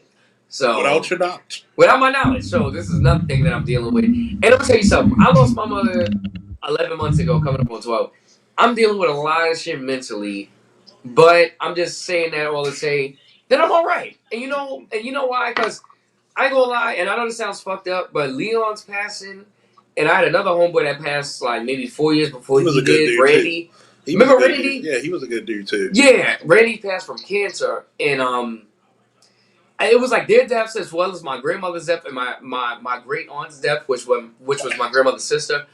Speaker 6: So
Speaker 5: without your knowledge.
Speaker 6: Without my knowledge. So this is another thing that I'm dealing with. And I'm gonna tell you something. I lost my mother 11 months ago, coming up on 12. I'm dealing with a lot of shit mentally, but I'm just saying that all to say that I'm all right. And you know why? Because I ain't gonna lie, and I know this sounds fucked up, but Leon's passing, and I had another homeboy that passed like maybe 4 years before he did, Randy. Remember Randy?
Speaker 5: Yeah, he was a good dude too.
Speaker 6: Yeah, Randy passed from cancer, and it was like their deaths as well as my grandmother's death and my great aunt's death, which was my grandmother's sister.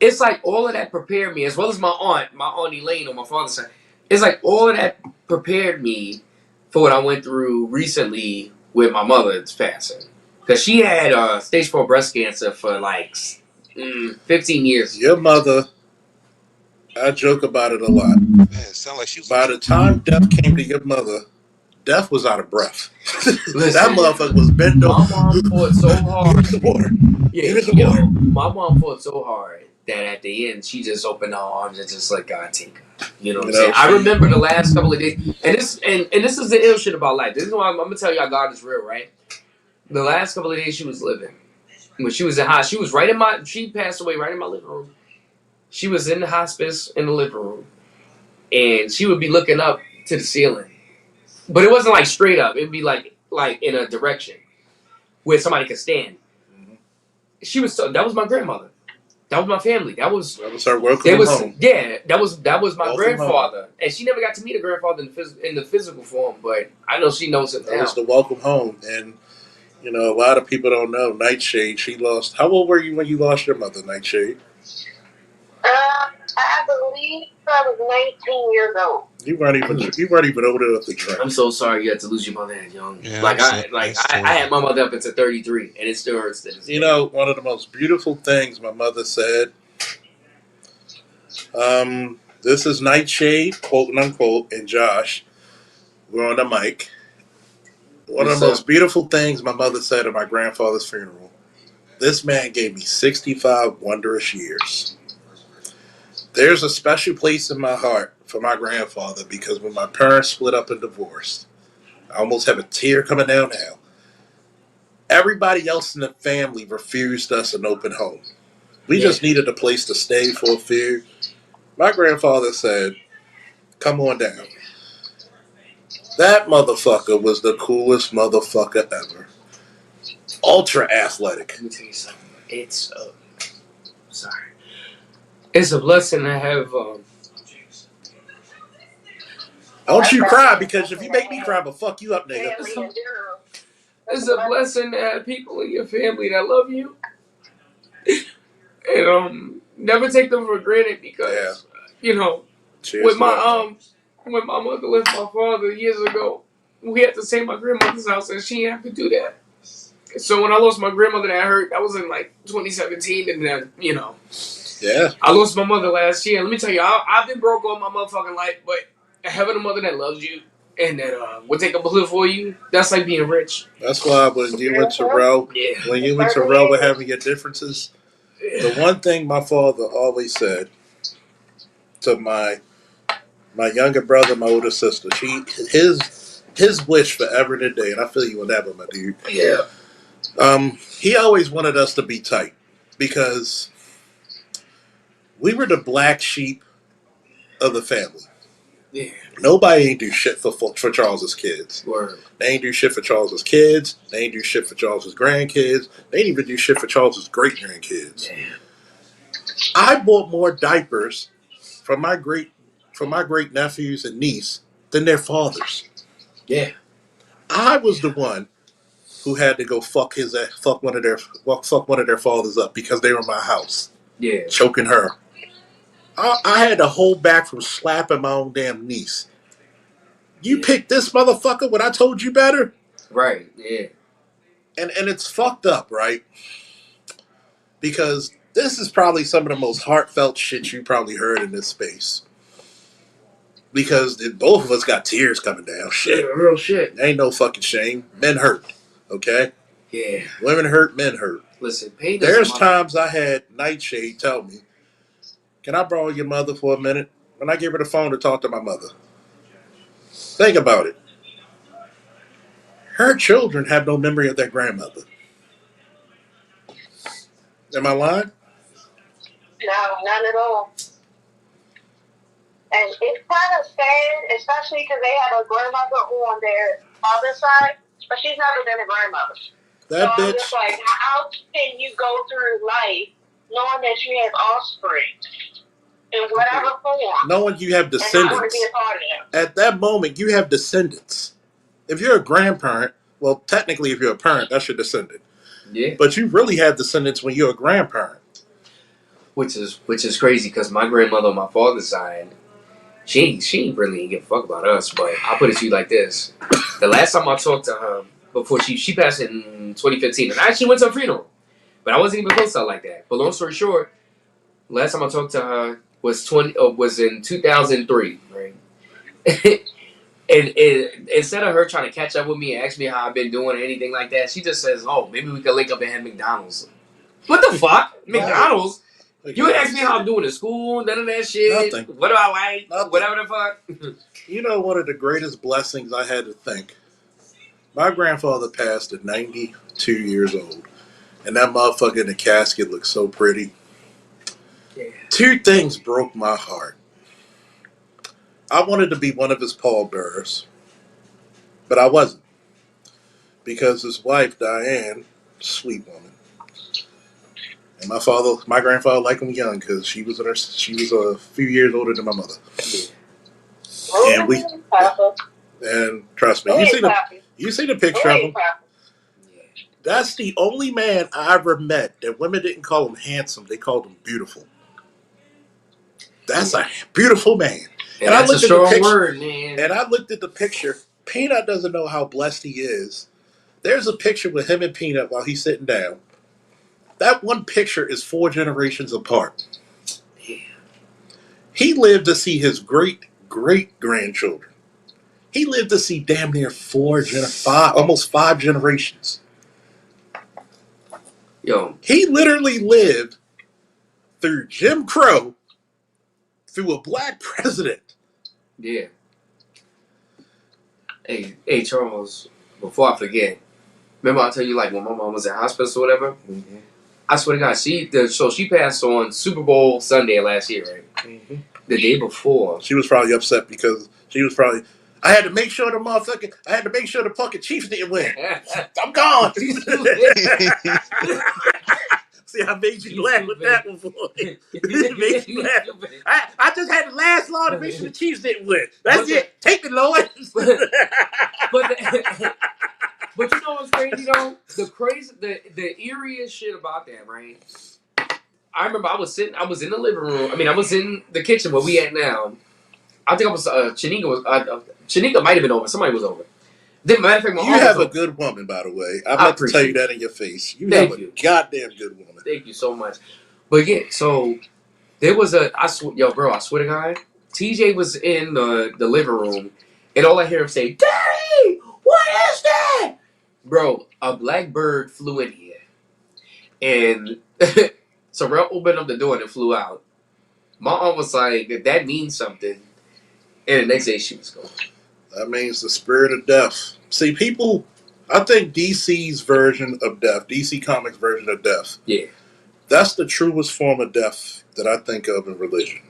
Speaker 6: It's like all of that prepared me, as well as my aunt Elaine on my father's side. It's like all of that prepared me for what I went through recently with my mother's passing. Because she had stage 4 breast cancer for like 15 years.
Speaker 5: Your mother, I joke about it a lot.
Speaker 4: Man, it sound like she was
Speaker 5: by the time death came to your mother, Death was out of breath.
Speaker 6: Listen,
Speaker 5: that motherfucker was bent over.
Speaker 6: My mom fought so hard.
Speaker 5: Give it the water.
Speaker 6: Yeah,
Speaker 5: Give it the water.
Speaker 6: my mom fought so hard that at the end she just opened her arms and just let God take her. You know what I'm saying? I remember the last couple of days, and this is the ill shit about life. This is why I'm gonna tell y'all God is real, right? The last couple of days she was living, when she was in hospice, she was right in my. She passed away right in my living room. She was in the hospice in the living room, and she would be looking up to the ceiling, but it wasn't like straight up. It'd be like in a direction where somebody could stand. She was that was my grandmother. That was my family. That was
Speaker 5: her welcome home.
Speaker 6: Yeah, that was my
Speaker 5: welcome
Speaker 6: grandfather,
Speaker 5: home.
Speaker 6: And she never got to meet a grandfather in the physical form, but I know she knows it now.
Speaker 5: That was the welcome home, and you know a lot of people don't know Nightshade. She lost. How old were you when you lost your mother, Nightshade?
Speaker 7: I believe I was 19 years old.
Speaker 5: You weren't even old enough to train.
Speaker 6: I'm so sorry you had to lose your mother that young.
Speaker 4: Yeah,
Speaker 6: I had my mother up until 33, and it still hurts.
Speaker 5: You know, one of the most beautiful things my mother said. This is Nightshade, quote unquote, and Josh. We're on the mic. One of the most beautiful things my mother said at my grandfather's funeral. This man gave me 65 wondrous years. There's a special place in my heart for my grandfather because when my parents split up and divorced, I almost have a tear coming down now. Everybody else in the family refused us an open home. We just needed a place to stay for a few. My grandfather said, come on down. That motherfucker was the coolest motherfucker ever. Ultra athletic.
Speaker 6: Let me tell you something. It's a blessing to have.
Speaker 5: Don't you cry, because if you make me cry, I'll fuck you up, nigga.
Speaker 6: It's a blessing to have people in your family that love you, and never take them for granted because you know.
Speaker 5: Cheers
Speaker 6: when my mother left my father years ago, we had to stay at my grandmother's house, and she didn't have to do that. So when I lost my grandmother, that hurt. That was in like 2017, and then I lost my mother last year. Let me tell you, I've been broke all my motherfucking life, but having a mother that loves you and that will take a bullet for you, that's like being rich.
Speaker 5: That's why when you went to Row, with having your differences, the one thing my father always said to my younger brother, my older sister, his wish forever today, and I feel you on that one, my dude.
Speaker 6: Yeah.
Speaker 5: He always wanted us to be tight because we were the black sheep of the family.
Speaker 6: Yeah.
Speaker 5: Nobody ain't do shit for Charles's kids.
Speaker 6: Word.
Speaker 5: They ain't do shit for Charles's kids. They ain't do shit for Charles's grandkids. They ain't even do shit for Charles's great grandkids. I bought more diapers for my great nephews and niece than their fathers.
Speaker 6: Yeah.
Speaker 5: I was the one who had to go fuck one of their fathers up because they were in my house.
Speaker 6: Yeah.
Speaker 5: Choking her. I had to hold back from slapping my own damn niece. You picked this motherfucker when I told you better?
Speaker 6: Right, yeah.
Speaker 5: And it's fucked up, right? Because this is probably some of the most heartfelt shit you probably heard in this space. Because both of us got tears coming down. Shit.
Speaker 6: Yeah, real shit.
Speaker 5: Ain't no fucking shame. Men hurt. Okay?
Speaker 6: Yeah.
Speaker 5: Women hurt, men hurt.
Speaker 6: Listen,
Speaker 5: there's times I had Nightshade tell me, can I borrow your mother for a minute? And I give her the phone to talk to my mother. Think about it. Her children have no memory of their grandmother. Am I lying?
Speaker 7: No, none at all. And it's kind of sad, especially because they have a grandmother on their father's side, but she's never been a grandmother.
Speaker 5: That
Speaker 7: so
Speaker 5: bitch.
Speaker 7: I'm just like, how can you go through life knowing that you have offspring in whatever form?
Speaker 5: Knowing you have descendants.
Speaker 7: And not want to be a part of them.
Speaker 5: At that moment, you have descendants. If you're a grandparent, well, technically, if you're a parent, that's your descendant.
Speaker 6: Yeah.
Speaker 5: But you really have descendants when you're a grandparent.
Speaker 6: Which is crazy because my grandmother on my father's side, she really didn't give a fuck about us. But I'll put it to you like this: the last time I talked to her before she passed in 2015, and I actually went to her funeral, but I wasn't even close to her like that. But long story short, last time I talked to her was in 2003, right? And instead of her trying to catch up with me and ask me how I've been doing or anything like that, she just says, "Oh, maybe we could link up and have McDonald's." What the fuck, McDonald's? You ain't ask me how I'm doing in school, none of that shit.
Speaker 5: Nothing.
Speaker 6: What do I like?
Speaker 5: Nothing.
Speaker 6: Whatever the fuck.
Speaker 5: You know, one of the greatest blessings I had to think. My grandfather passed at 92 years old, and that motherfucker in the casket looked so pretty.
Speaker 6: Yeah.
Speaker 5: Two things broke my heart. I wanted to be one of his pallbearers, but I wasn't, because his wife Diane, sweet woman, and my grandfather liked him young because she was a few years older than my mother. And we, and trust me, you see the picture of him. That's the only man I ever met that women didn't call him handsome; they called him beautiful. That's a beautiful man.
Speaker 6: And I looked at the picture, word, man.
Speaker 5: And I looked at the picture. Peanut doesn't know how blessed he is. There's a picture with him and Peanut while he's sitting down. That one picture is 4 generations apart.
Speaker 6: Yeah.
Speaker 5: He lived to see his great-great-grandchildren. He lived to see damn near almost 5 generations.
Speaker 6: Yo.
Speaker 5: He literally lived through Jim Crow, through a black president.
Speaker 6: Yeah. Hey, Charles, before I forget, remember I tell you, like, when my mom was in hospital or whatever?
Speaker 5: Mm-hmm.
Speaker 6: I swear to God, she passed on Super Bowl Sunday last year, right?
Speaker 5: Mm-hmm.
Speaker 6: The day before.
Speaker 5: She was probably upset because I had to make sure the fucking Chiefs didn't win. I'm gone. See, I made you laugh with that one, boy. Made you laugh. I just had to last long to make sure the Chiefs didn't win. That's it. Take it, Lord.
Speaker 6: But you know what's crazy though? The eeriest shit about that, right? I remember I was in the living room. I mean, I was in the kitchen where we at now. I think I was Shanika might have been over. Somebody was over. Matter of fact,
Speaker 5: you have a good woman, by the way. I meant to tell you that in your face. You have a goddamn good woman.
Speaker 6: Thank you so much. But yeah, so there was I swear to God, TJ was in the living room, and all I hear him say, "Daddy, what is that?" Bro, a black bird flew in here, and Sorrel opened up the door and it flew out. My aunt was like, "That means something," and the next day she was gone.
Speaker 5: That means the spirit of death. See, people, I think DC's version of death, DC Comics version of death,
Speaker 6: yeah,
Speaker 5: that's the truest form of death that I think of in religion.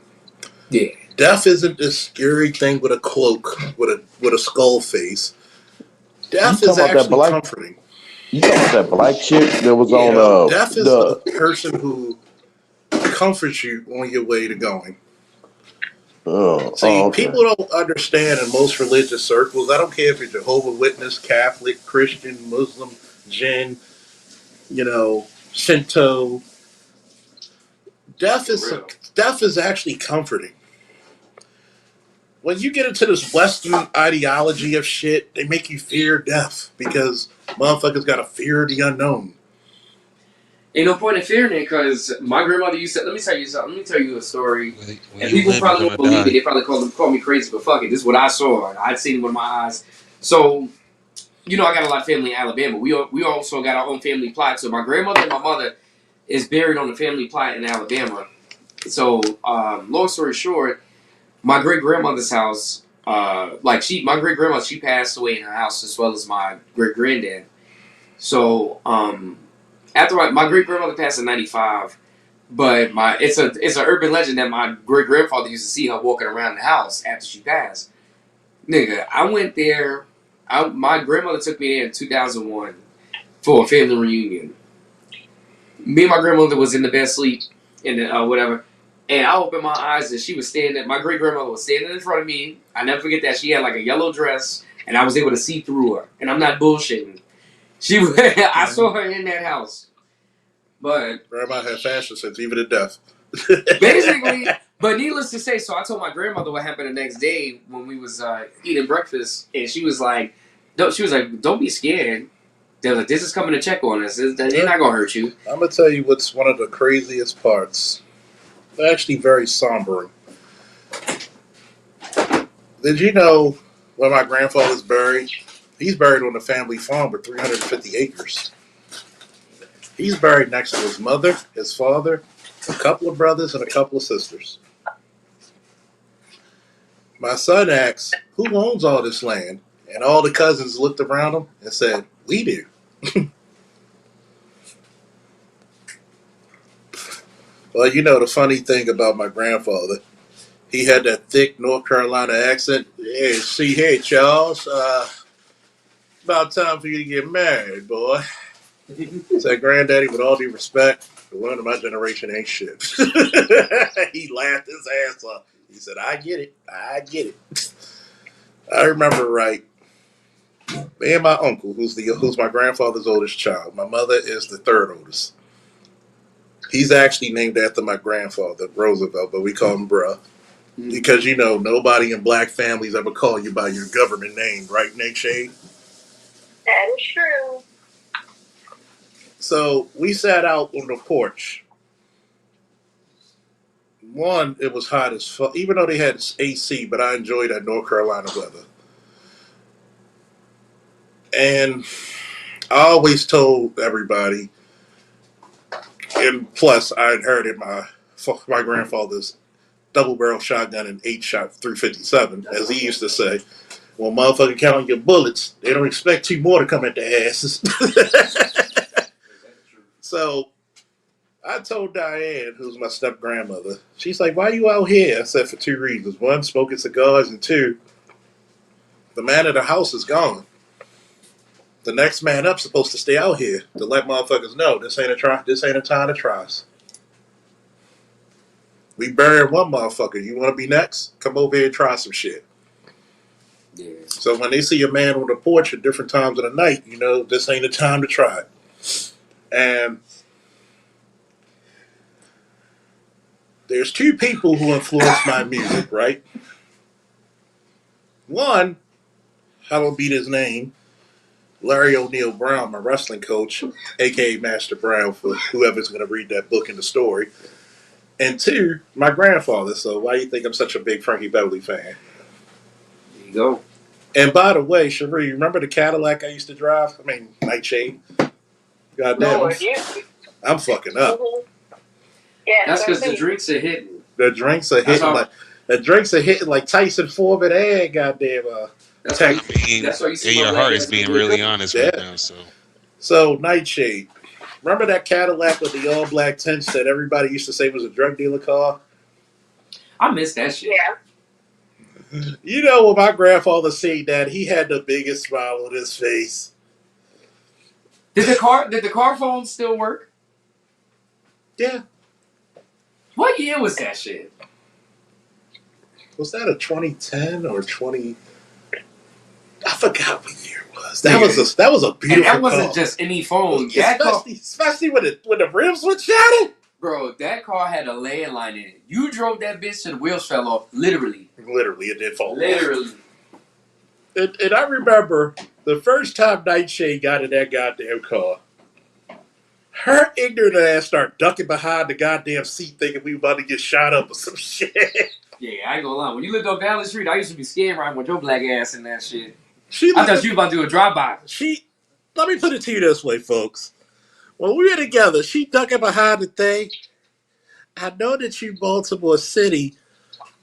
Speaker 6: Yeah,
Speaker 5: death isn't this scary thing with a cloak, with a skull face. Death is actually comforting.
Speaker 2: You talking about that black chick that was on
Speaker 5: death is the person who comforts you on your way to going. People don't understand in most religious circles. I don't care if you're Jehovah's Witness, Catholic, Christian, Muslim, Jin, Shinto. Death is actually comforting. When you get into this Western ideology of shit, they make you fear death because motherfuckers got a fear of the unknown.
Speaker 6: Ain't no point in fearing it because my grandmother used to. Let me tell you something. Let me tell you a story. And people probably won't believe it. They probably call me crazy, but fuck it. This is what I saw. I'd seen it with my eyes. So, I got a lot of family in Alabama. We also got our own family plot. So my grandmother and my mother is buried on the family plot in Alabama. So, long story short, my great grandmother's house, my great grandmother, she passed away in her house as well as my great granddad. So, after my great grandmother passed in '95, but it's an urban legend that my great grandfather used to see her walking around the house after she passed. Nigga, I went there. My grandmother took me there in 2001 for a family reunion. Me and my grandmother was in the bed asleep in the whatever, and I opened my eyes and she was standing. My great grandmother was standing in front of me. I never forget that. She had like a yellow dress, and I was able to see through her. And I'm not bullshitting. I saw her in that house. But
Speaker 5: grandma had fashion sense, even at death.
Speaker 6: Basically, but needless to say, so I told my grandmother what happened the next day when we was eating breakfast, and she was like, "Don't be scared. They're like, this is coming to check on us. They're not gonna hurt you."
Speaker 5: I'm gonna tell you what's one of the craziest parts. Actually, very sombering. Did you know where my grandfather's buried. He's buried on the family farm with 350 acres. He's buried next to his mother, his father, a couple of brothers, and a couple of sisters. My son asks, "Who owns all this land?" And all the cousins looked around him and said, "We do." Well, you know the funny thing about my grandfather, he had that thick North Carolina accent. Hey, see here, Charles. About time for you to get married, boy. Said Granddaddy, with all due respect, the women of my generation ain't shit. He laughed his ass off. He said, "I get it. I get it." I remember right. Me and my uncle, who's my grandfather's oldest child. My mother is the third oldest. He's actually named after my grandfather, Roosevelt, but we call him Bruh. Because you know, nobody in black families ever call you by your government name, right, Nate Shade?
Speaker 7: That is true.
Speaker 5: So we sat out on the porch. One, it was hot as fuck, even though they had AC, but I enjoyed that North Carolina weather. And I always told everybody, and plus I inherited my grandfather's double barrel shotgun and 8-shot 357, as he used to say. Well, motherfucker, counting your bullets, they don't expect two more to come at their asses. So I told Diane, who's my step grandmother, she's like, "Why you out here?" I said, "For two reasons. One, smoking cigars, and two, the man of the house is gone. The next man up's supposed to stay out here to let motherfuckers know this ain't a try. This ain't a time to try us. We buried one motherfucker. You want to be next? Come over here and try some shit."
Speaker 6: Yeah.
Speaker 5: So when they see a man on the porch at different times of the night, you know this ain't a time to try it. And there's two people who influenced my music, right? One, I don't beat his name, Larry O'Neal Brown, my wrestling coach, aka Master Brown, for whoever's going to read that book in the story. And two, my grandfather. So why do you think I'm such a big Frankie Beverly fan?
Speaker 6: There you go.
Speaker 5: And by the way, Cherie, remember the Cadillac I used to drive? I mean, Nightshade. Goddamn,
Speaker 7: Lord, you.
Speaker 5: I'm fucking up.
Speaker 7: Mm-hmm. Yes,
Speaker 6: That's because the
Speaker 7: see.
Speaker 6: drinks are hitting.
Speaker 5: The drinks are
Speaker 6: That's
Speaker 5: hitting
Speaker 6: all.
Speaker 5: like Tyson Foreman and goddamn
Speaker 6: That's why.
Speaker 5: Tech.
Speaker 4: I mean,
Speaker 6: That's why you see
Speaker 4: and
Speaker 6: my
Speaker 4: your
Speaker 6: black
Speaker 4: heart is
Speaker 6: ass in the
Speaker 4: being really
Speaker 6: vehicle.
Speaker 4: honest
Speaker 5: Yeah.
Speaker 4: right now. So
Speaker 5: So Nightshade. Remember that Cadillac with the all black tints that everybody used to say was a drug dealer car?
Speaker 6: I miss that shit.
Speaker 7: Yeah.
Speaker 5: You know when my grandfather said that, he had the biggest smile on his face.
Speaker 6: Did the car phone still work?
Speaker 5: Yeah.
Speaker 6: What year was that shit?
Speaker 5: Was that a 2010 or 20? I forgot what year it was. That was a beautiful
Speaker 6: And that wasn't
Speaker 5: car.
Speaker 6: just any phone. That car,
Speaker 5: Especially when the rims were shattered.
Speaker 6: bro, that car had a landline in it. You drove that bitch till the wheels fell off. Literally.
Speaker 5: Literally, it did fall off.
Speaker 6: Literally.
Speaker 5: And I remember the first time Nightshade got in that goddamn car, her ignorant ass started ducking behind the goddamn seat thinking we were about to get shot up or some shit.
Speaker 6: Yeah, I ain't gonna lie. When you lived on Valley Street, I used to be scared riding with your black ass in that shit. I thought you was about to do a drive-by.
Speaker 5: Let me put it to you this way, folks. When we were together, she ducking behind the thing. I know that you Baltimore City,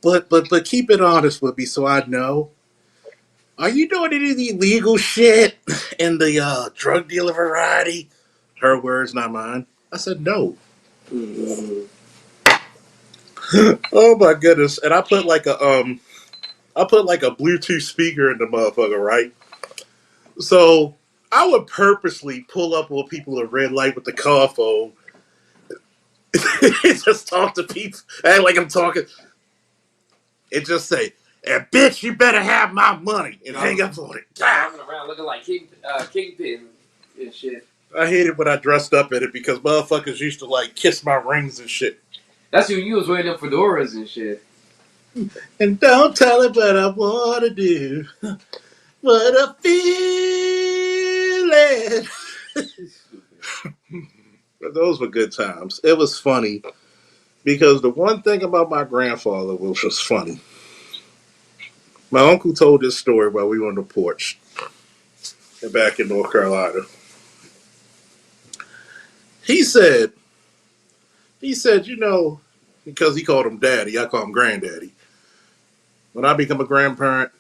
Speaker 5: but keep it honest with me so I know. Are you doing any illegal shit in the drug dealer variety? Her words, not mine. I said no.
Speaker 6: Mm-hmm.
Speaker 5: Oh my goodness! And I put like a Bluetooth speaker in the motherfucker, right? So I would purposely pull up on people at red light with the car phone, just talk to people, act like I'm talking, and just say, "And bitch, you better have my money," and hang up on it.
Speaker 6: Driving around looking like Kingpin and shit.
Speaker 5: I hated when I dressed up in it because motherfuckers used to like kiss my rings and shit.
Speaker 6: That's when you was wearing them fedoras and shit.
Speaker 5: And don't tell it what I want to do, what a feeling. But those were good times. It was funny because the one thing about my grandfather, which was funny, My uncle told this story while we were on the porch back in North Carolina. He said, you know, because he called him daddy, I call him granddaddy. When I become a grandparent,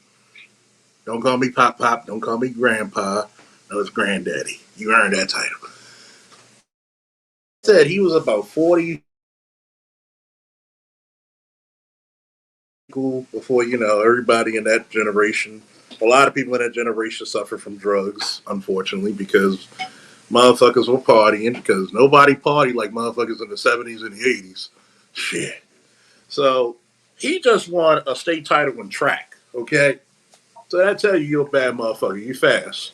Speaker 5: don't call me pop pop, don't call me grandpa. No, it's granddaddy. You earned that title. He said he was about 40 before, everybody in that generation. A lot of people in that generation suffer from drugs, unfortunately, because motherfuckers were partying because nobody partied like motherfuckers in the 70s and the 80s. Shit. So he just won a state title in track, okay? So that tell you you're a bad motherfucker. You fast.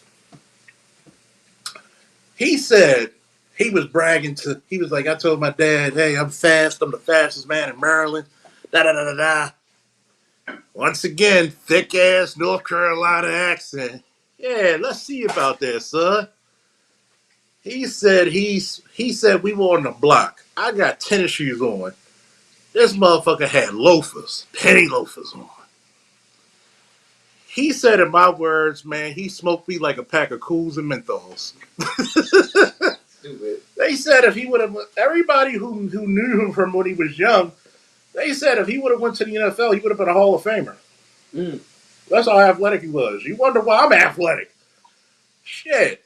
Speaker 5: He said he was bragging he was like, I told my dad, hey, I'm fast. I'm the fastest man in Maryland. Da da da da da. Once again, thick ass North Carolina accent. Yeah, let's see about that, son. He said we were on the block. I got tennis shoes on. This motherfucker had loafers, penny loafers on. He said in my words, man, he smoked me like a pack of Cools and Menthols. They said if he would have, everybody who knew him from when he was young, they said if he would have went to the NFL, he would have been a Hall of Famer. Mm. That's how athletic he was. You wonder why I'm athletic. Shit.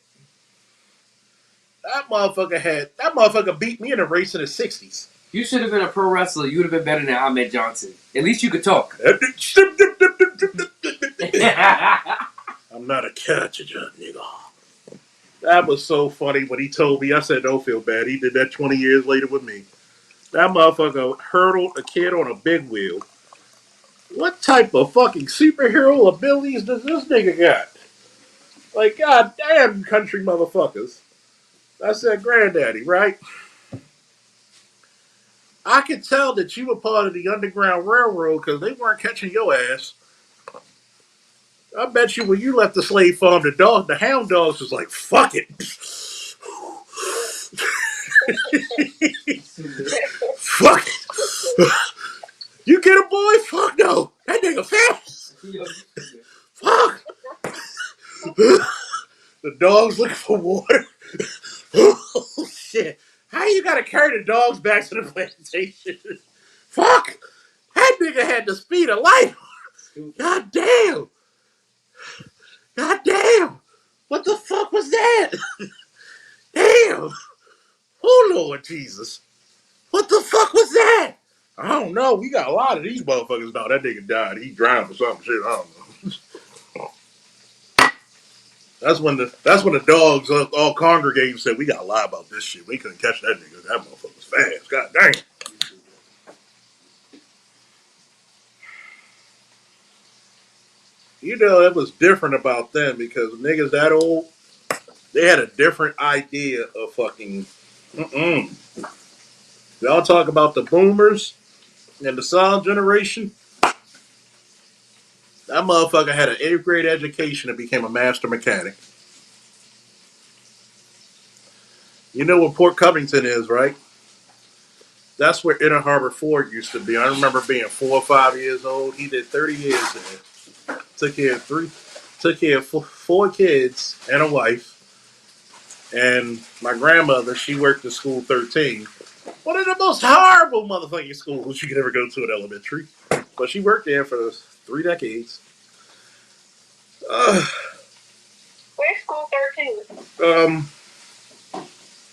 Speaker 5: That motherfucker beat me in a race in the 60s.
Speaker 6: You should have been a pro wrestler. You would have been better than Ahmed Johnson. At least you could talk.
Speaker 5: I'm not a catcher, nigga. That was so funny when he told me. I said, don't feel bad. He did that 20 years later with me. That motherfucker hurdled a kid on a big wheel. What type of fucking superhero abilities does this nigga got? Like, goddamn, country motherfuckers. I said, granddaddy, right? I could tell that you were part of the Underground Railroad because they weren't catching your ass. I bet you when you left the slave farm, the hound dogs was like, fuck it. Fuck it. You get a boy? Fuck no. That nigga fast. Fuck. The dog's looking for water. Oh, shit. How you gotta carry the dogs back to the plantation? Fuck. That nigga had the speed of light. God damn. God damn. What the fuck was that? Damn. Oh, Lord Jesus. What the fuck was that? I don't know. We got a lot of these motherfuckers now. That nigga died. He drowned or some shit. I don't know. That's when the dogs all congregated and said, we gotta lie about this shit. We couldn't catch that nigga. That motherfucker was fast. God damn. It was different about them because niggas that old, they had a different idea of fucking. Y'all talk about the boomers and the silent generation. That motherfucker had an 8th grade education and became a master mechanic. You know what Port Covington is, right? That's where Inner Harbor Ford used to be. I remember being 4 or 5 years old. He did 30 years there. Took care of 4 kids and a wife. And my grandmother, she worked at school 13. One of the most horrible motherfucking schools you could ever go to at elementary. But she worked there for 3 decades.
Speaker 7: Where's school 13?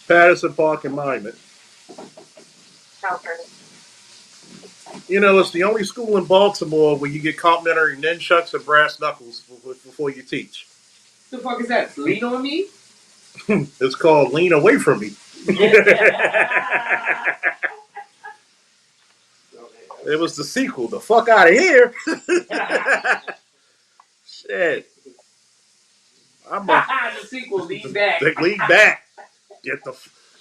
Speaker 5: Patterson Park and Monument.
Speaker 7: Okay.
Speaker 5: It's the only school in Baltimore where you get complimentary nunchucks and brass knuckles before you teach.
Speaker 6: The fuck is that? Lean on me?
Speaker 5: It's called Lean Away From Me. It was the sequel. The fuck out of here. Shit.
Speaker 6: The sequel, Lean Back.
Speaker 5: Lean Back.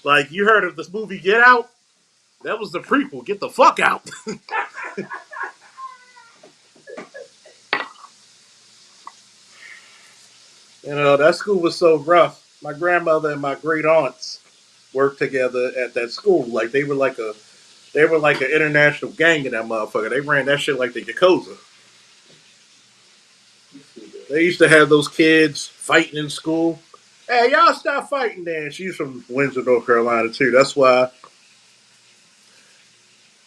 Speaker 5: Like, you heard of this movie Get Out? That was the prequel. Get the fuck out. That school was so rough. My grandmother and my great aunts worked together at that school. Like they were like an international gang in that motherfucker. They ran that shit like the Yakuza. They used to have those kids fighting in school. Hey, y'all stop fighting then. She's from Windsor, North Carolina, too. That's why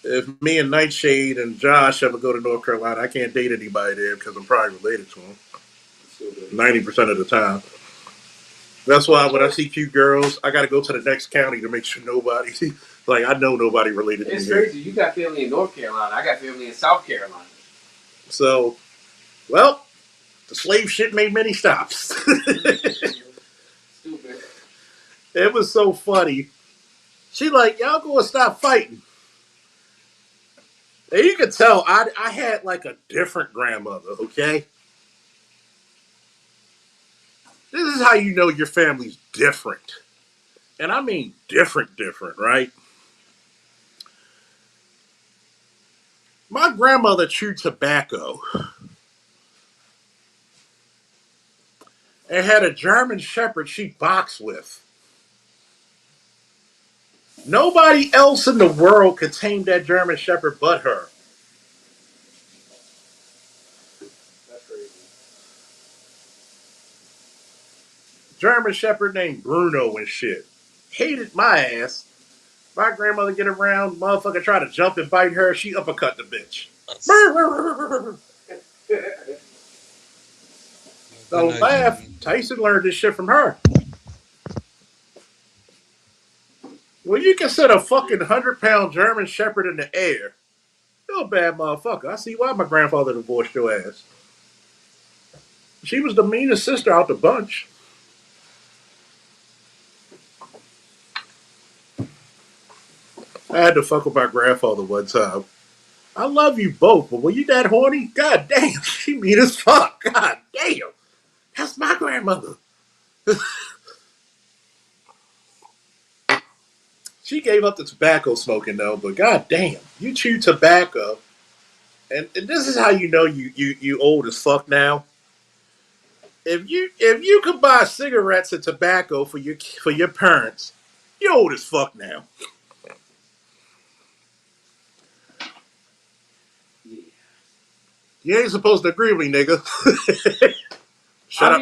Speaker 5: if me and Nightshade and Josh ever go to North Carolina, I can't date anybody there because I'm probably related to them 90% of the time. That's why when I see cute girls, I got to go to the next county to make sure nobody, like, I know nobody related to me.
Speaker 6: It's crazy. You got family in North Carolina. I got family in South Carolina.
Speaker 5: So, well, the slave shit made many stops.
Speaker 6: Stupid.
Speaker 5: It was so funny. She like, y'all go and stop fighting. And you could tell I had like a different grandmother, okay? This is how you know your family's different. And I mean different, right? My grandmother chewed tobacco and had a German Shepherd she boxed with. Nobody else in the world could tame that German Shepherd but her.
Speaker 6: That's crazy.
Speaker 5: German Shepherd named Bruno and shit. Hated my ass. My grandmother get around, motherfucker try to jump and bite her, she uppercut the bitch. Don't laugh. Tyson learned this shit from her. When you can set a fucking 100-pound German Shepherd in the air, you're a bad motherfucker. I see why my grandfather divorced your ass. She was the meanest sister out the bunch. I had to fuck with my grandfather one time. I love you both, but when you that horny, god damn, she mean as fuck. God damn. That's my grandmother. She gave up the tobacco smoking though, but god damn, you chew tobacco, and this is how you know you old as fuck now. If you could buy cigarettes and tobacco for your parents, you're old as fuck now.
Speaker 6: Yeah.
Speaker 5: You ain't supposed to agree with me, nigga. Shut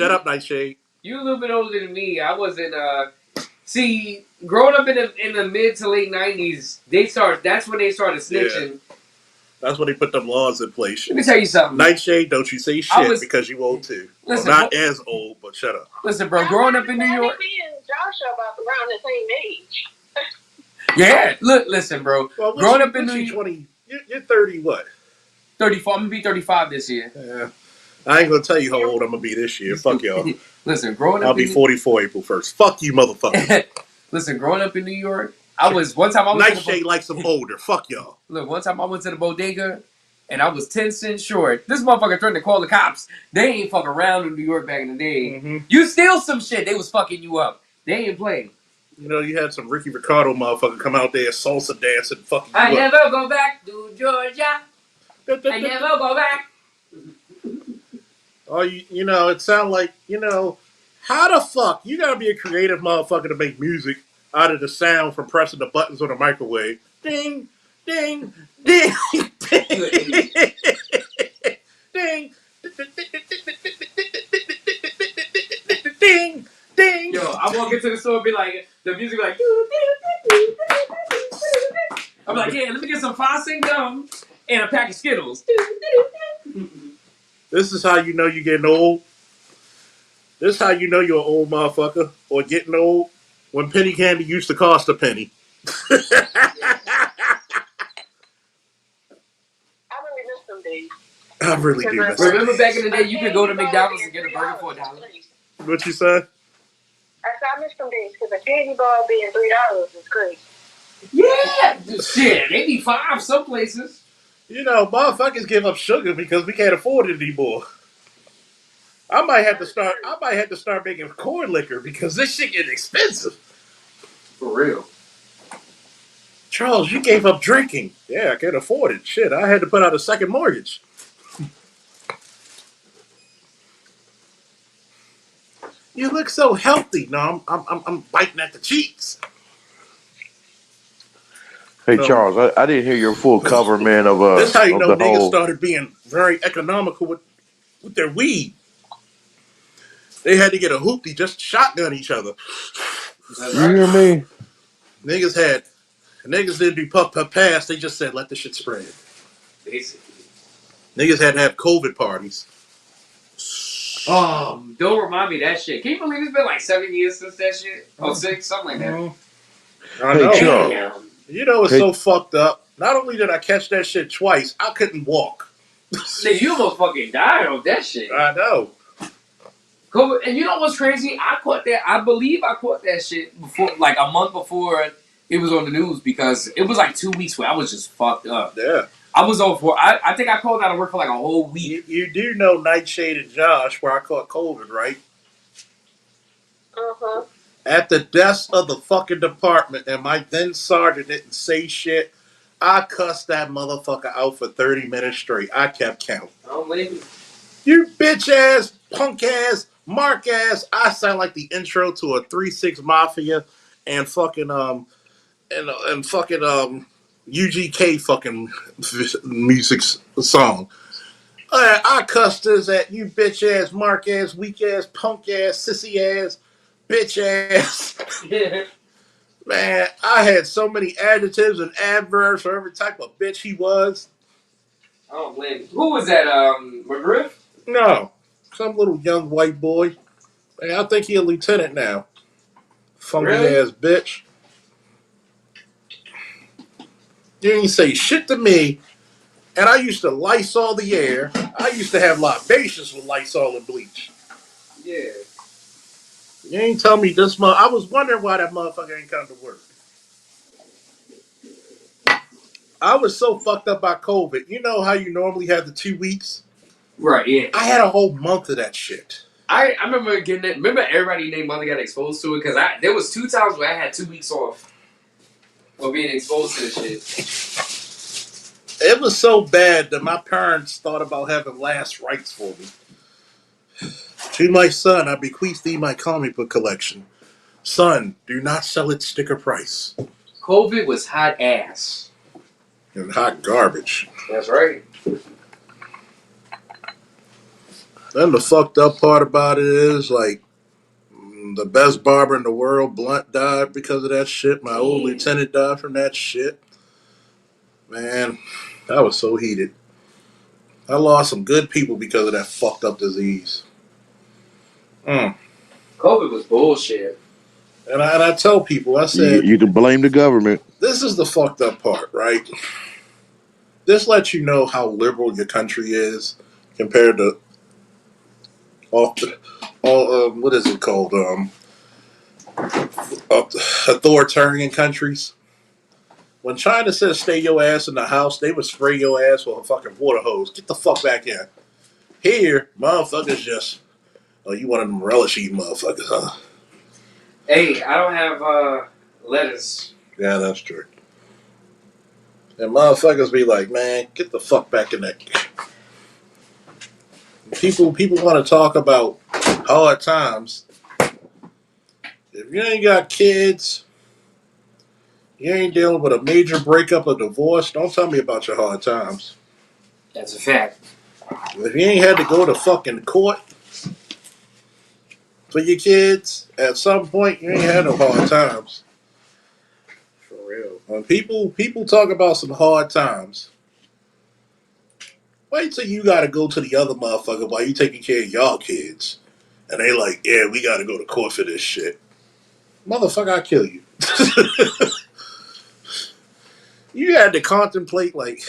Speaker 5: up, Nightshade.
Speaker 6: You a little bit older than me. I wasn't. See, growing up in the mid to late '90s, that's when they started snitching.
Speaker 5: Yeah. That's when they put them laws in place.
Speaker 6: Let me tell you something.
Speaker 5: Nightshade, don't you say shit because you old too.
Speaker 6: Listen,
Speaker 5: well, not as old, but shut up.
Speaker 6: Listen, bro, growing up in New York.
Speaker 7: Me and Josh are about around the same age.
Speaker 6: Yeah, listen, bro.
Speaker 5: Well,
Speaker 6: growing up in New York.
Speaker 5: 20, you're 30 what?
Speaker 6: 34. I'm gonna be 35 this year.
Speaker 5: Yeah. I ain't gonna tell you how old I'm gonna be this year. Fuck y'all.
Speaker 6: Listen, growing up
Speaker 5: I'll be 44 April 1st. Fuck you, motherfucker.
Speaker 6: Listen, growing up in New York, one time I was
Speaker 5: Nightshade like some older. Fuck y'all.
Speaker 6: Look, one time I went to the bodega and I was 10 cents short. This motherfucker threatened to call the cops. They ain't fuck around in New York back in the day.
Speaker 5: Mm-hmm.
Speaker 6: You steal some shit, they was fucking you up. They ain't playing.
Speaker 5: You know, you had some Ricky Ricardo motherfucker come out there salsa dancing, fucking you
Speaker 6: I
Speaker 5: up.
Speaker 6: never go back to Georgia. I never go back.
Speaker 5: Oh, you know, it sound like, you know, how the fuck you gotta be a creative motherfucker to make music out of the sound from pressing the buttons on the microwave. Ding, ding, ding, ding, ding, ding, ding.
Speaker 6: Yo, I walk into the store and be like, the music be like, I'm like, yeah, let me get some Fossing gum and a pack of Skittles.
Speaker 5: This is how you know you're getting old. This is how you know you're an old motherfucker or getting old. When penny candy used to cost a penny.
Speaker 7: I really miss them days.
Speaker 5: I really do miss
Speaker 6: Remember back in the day, you could go to McDonald's and get a burger for $1.
Speaker 5: What you said?
Speaker 7: I miss them days because a candy bar being $3 is crazy.
Speaker 6: Yeah, shit, they be $5 some places.
Speaker 5: You know, motherfuckers give up sugar because we can't afford it anymore. I might have to start making corn liquor because this shit gets expensive.
Speaker 6: For real.
Speaker 5: Charles, you gave up drinking. Yeah, I can't afford it. Shit, I had to put out a second mortgage. You look so healthy. No, I'm biting at the cheeks.
Speaker 8: Hey, Charles, I didn't hear your full cover, man, of
Speaker 5: That's how you know
Speaker 8: the
Speaker 5: niggas
Speaker 8: whole.
Speaker 5: started being very economical with with their weed. They had to get a hoopty just to shotgun each other.
Speaker 3: You hear me?
Speaker 5: Niggas didn't do puff puff pass. They just said let the shit spread.
Speaker 6: Basically.
Speaker 5: Niggas had to have COVID parties.
Speaker 6: Don't remind me of that shit. Can you believe it's been like 7 years since that shit? Oh, 6, something like that.
Speaker 5: I
Speaker 3: Hey,
Speaker 5: know.
Speaker 3: Chuck.
Speaker 6: Damn.
Speaker 5: You know it's
Speaker 3: Hey.
Speaker 5: so fucked up. Not only did I catch that shit twice, I couldn't walk.
Speaker 6: Nigga, you almost fucking died of that shit.
Speaker 5: I know.
Speaker 6: COVID, and you know what's crazy? I believe I caught that shit before, like a month before it was on the news, because it was like 2 weeks where I was just fucked up.
Speaker 5: Yeah.
Speaker 6: I was over for. I think I called out of work for like a whole week.
Speaker 5: You do know Nightshade and Josh where I caught COVID, right?
Speaker 7: Uh-huh.
Speaker 5: At the desk of the fucking department, and my then sergeant didn't say shit. I cussed that motherfucker out for 30 minutes straight. I kept count.
Speaker 6: I don't blame you.
Speaker 5: You bitch ass, punk ass, mark ass. I sound like the intro to a 3-6 Mafia and fucking and fucking UGK fucking music song. I cussed this at you bitch ass, mark ass, weak ass, punk ass, sissy ass, bitch ass. Man, I had so many adjectives and adverbs for every type of bitch he was.
Speaker 6: I don't blame you. Who was that? McGriff?
Speaker 5: No, some little young white boy. Man, I think he a lieutenant now. Funky
Speaker 6: Really?
Speaker 5: ass bitch. You didn't say shit to me. And I used to Lysol the air. I used to have libations with Lysol and bleach.
Speaker 6: Yeah.
Speaker 5: You ain't tell me this month. I was wondering why that motherfucker ain't come to work. I was so fucked up by COVID. You know how you normally have the 2 weeks?
Speaker 6: Right. Yeah.
Speaker 5: I had a whole month of that shit.
Speaker 6: I remember getting it. Remember everybody named Mother got exposed to it, because there was 2 times where I had 2 weeks off of being exposed to this shit.
Speaker 5: It was so bad that my parents thought about having last rites for me. To my son, I bequeath thee my comic book collection. Son, do not sell it sticker price.
Speaker 6: COVID was hot ass.
Speaker 5: And hot garbage.
Speaker 6: That's right.
Speaker 5: Then the fucked up part about it is, like, the best barber in the world, Blunt, died because of that shit. My old lieutenant died from that shit. Man, I was so heated. I lost some good people because of that fucked up disease.
Speaker 6: COVID was bullshit.
Speaker 5: And I tell people, I said,
Speaker 3: You can blame the government.
Speaker 5: this is the fucked up part, right? This lets you know how liberal your country is compared to what is it called? Authoritarian countries. When China says stay your ass in the house, they would spray your ass with a fucking water hose. Get the fuck back in. Here, motherfuckers just, oh, you one of them relish eating motherfuckers, huh?
Speaker 6: Hey, I don't have lettuce.
Speaker 5: Yeah, that's true. And motherfuckers be like, man, get the fuck back in that. People want to talk about hard times. If you ain't got kids, you ain't dealing with a major breakup or divorce, don't tell me about your hard times.
Speaker 6: That's a fact.
Speaker 5: If you ain't had to go to fucking court for your kids, at some point you ain't had no hard times.
Speaker 6: For real.
Speaker 5: When people talk about some hard times, wait till you gotta go to the other motherfucker while you taking care of y'all kids. And they like, yeah, we gotta go to court for this shit. Motherfucker, I'll kill you. You had to contemplate like,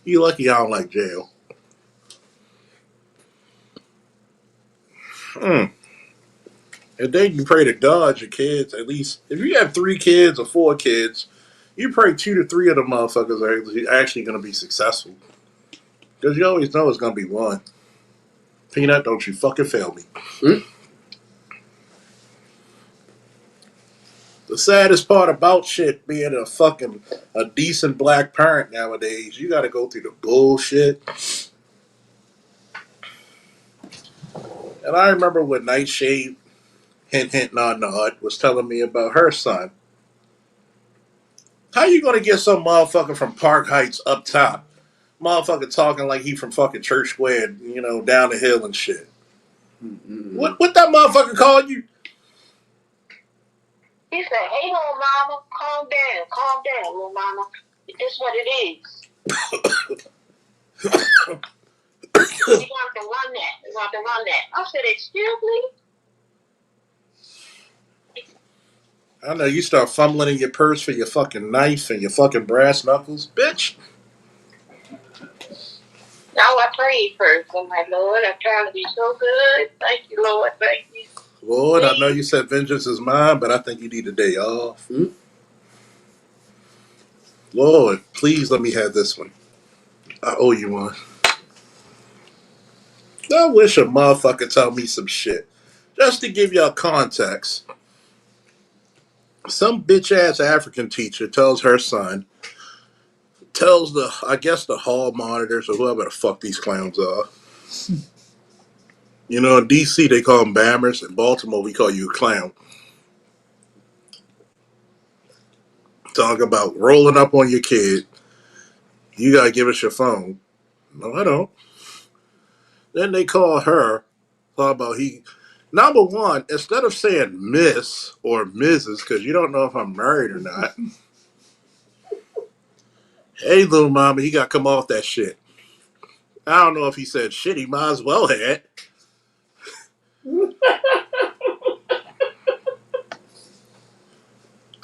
Speaker 5: you lucky I don't like jail. And then you pray to God your kids, at least, if you have 3 kids or 4 kids, you pray 2 to 3 of them motherfuckers are actually going to be successful. Because you always know it's going to be one. Peanut, don't you fucking fail me. The saddest part about shit being a decent black parent nowadays, you got to go through the bullshit. And I remember when Nightshade, hint, hint, nod, nod, was telling me about her son. How you gonna get some motherfucker from Park Heights up top Motherfucker talking like he from fucking Church Square, down the hill and shit. What that motherfucker called you?
Speaker 7: He said, "Hey, little mama, calm down, little mama. It's what it is. You want to run that. I said, excuse me?
Speaker 5: I know you start fumbling in your purse for your fucking knife and your fucking brass knuckles, bitch.
Speaker 7: Now I prayed first. I'm like, Lord, I'm trying to be so good. Thank you, Lord. Thank you.
Speaker 5: Lord, I know you said vengeance is mine, but I think you need a day off. Lord, please let me have this one. I owe you one. I wish a motherfucker told me some shit. Just to give y'all context, some bitch ass African teacher tells her son, tells the hall monitors or whoever the fuck these clowns are. In DC they call them bammers. In Baltimore we call you a clown. Talk about rolling up on your kid. You gotta give us your phone. No, I don't. Then they call her. Talk about he. Number one, instead of saying Miss or Mrs., because you don't know if I'm married or not. Hey, little mama, he got to come off that shit. I don't know if he said shit. He might as well had.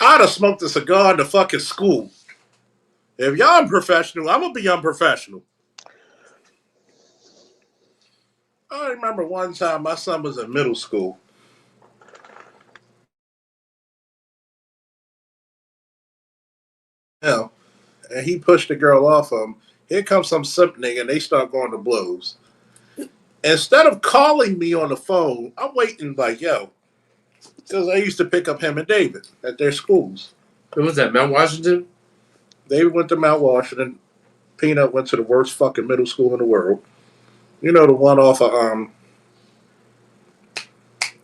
Speaker 5: I'd have smoked a cigar in the fucking school. If y'all unprofessional, I'm gonna be unprofessional. I remember one time my son was in middle school. And he pushed the girl off him. Here comes some simp nigga, and they start going to blows. Instead of calling me on the phone, I'm waiting like, yo, because I used to pick up him and David at their schools.
Speaker 6: What was that, Mount Washington?
Speaker 5: David went to Mount Washington. Peanut went to the worst fucking middle school in the world. The one off of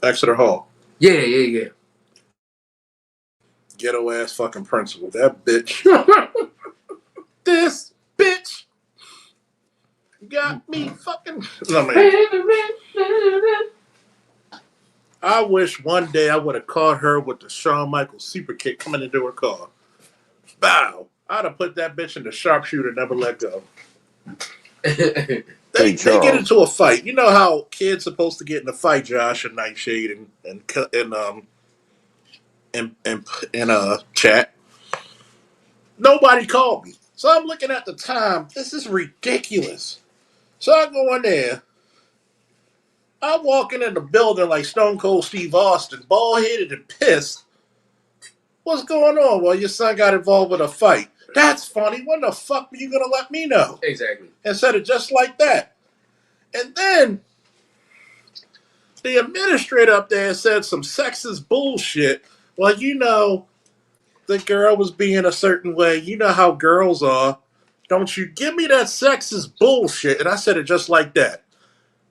Speaker 5: Exeter Hall.
Speaker 6: Yeah.
Speaker 5: Ghetto ass fucking principal. That bitch. This bitch got me fucking. No, man. I wish one day I would have caught her with the Shawn Michaels super kick coming into her car. Bow. I'd have put that bitch in the sharpshooter, never let go.
Speaker 2: Hey,
Speaker 5: They get
Speaker 2: Charles.
Speaker 5: into a fight. You know how kids supposed to get in a fight, Josh and Nightshade and chat. Nobody called me, so I'm looking at the time. This is ridiculous. So I go in there. I'm walking in the building like Stone Cold Steve Austin, bald headed and pissed. What's going on? Well, your son got involved with a fight. That's funny. When the fuck were you gonna let me know?
Speaker 6: Exactly.
Speaker 5: And said it just like that. And then the administrator up there said some sexist bullshit. Well, the girl was being a certain way. You know how girls are. Don't you give me that sexist bullshit. And I said it just like that.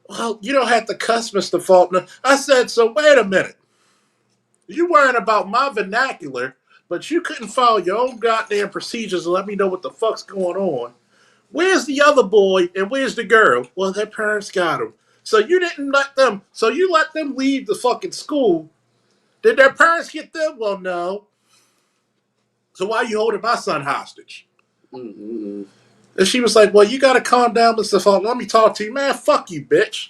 Speaker 5: Well, you don't have to cuss, Mr. Faulkner. I said, so wait a minute. You worrying about my vernacular, but you couldn't follow your own goddamn procedures and let me know what the fuck's going on. Where's the other boy and where's the girl? Well, their parents got them. So you didn't let them, so you let them leave the fucking school. Did their parents get them? Well, no. So why are you holding my son hostage?
Speaker 6: Mm-mm.
Speaker 5: And she was like, well, you got to calm down, Mr. Faulkner. Let me talk to you. Man, fuck you, bitch.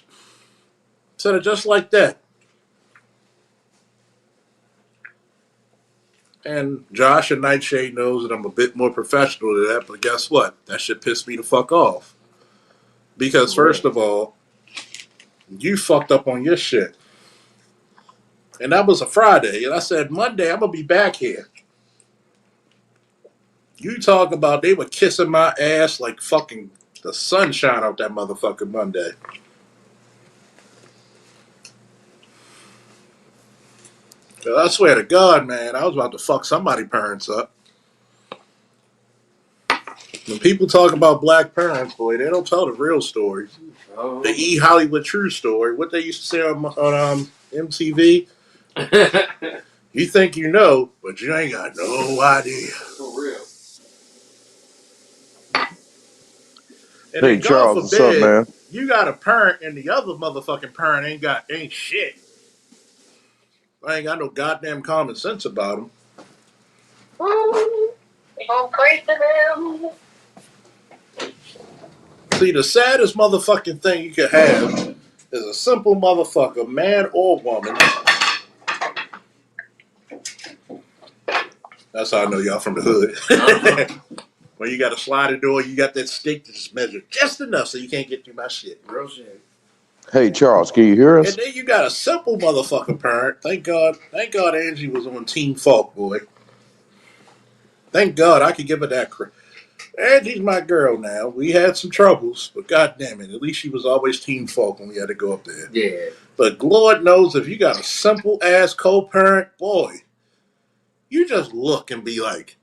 Speaker 5: Said it just like that. And Josh and Nightshade knows that I'm a bit more professional than that, but guess what? That shit pissed me the fuck off. Because first of all, you fucked up on your shit. And that was a Friday. And I said, Monday, I'm going to be back here. You talk about they were kissing my ass like fucking the sunshine out that motherfucking Monday. I swear to God, man, I was about to fuck somebody's parents up. When people talk about black parents, boy, they don't tell the real stories.
Speaker 6: Oh.
Speaker 5: The E. Hollywood True story. What they used to say on MTV. You think you know, but you ain't got no idea.
Speaker 6: For real.
Speaker 5: And
Speaker 3: Hey
Speaker 5: then God
Speaker 3: Charles, what's up,
Speaker 5: forbid
Speaker 3: man?
Speaker 5: you got a parent and the other motherfucking parent ain't shit. I ain't got no goddamn common sense about them.
Speaker 7: Don't pray to them.
Speaker 5: See, the saddest motherfucking thing you could have is a simple motherfucker, man or woman. That's how I know y'all from the hood. When you got a sliding door, you got that stick to just measure just enough so you can't get through my shit. Real shit.
Speaker 3: Hey Charles, can you hear
Speaker 5: And
Speaker 3: us?
Speaker 5: then you got a simple motherfucking parent. Thank God Angie was on Team Falk, boy. Thank God I could give her that credit. Angie's my girl now. We had some troubles, but god damn it, at least she was always Team Falk when we had to go up there.
Speaker 6: Yeah.
Speaker 5: But Lord knows if you got a simple ass co-parent, boy, you just look and be like,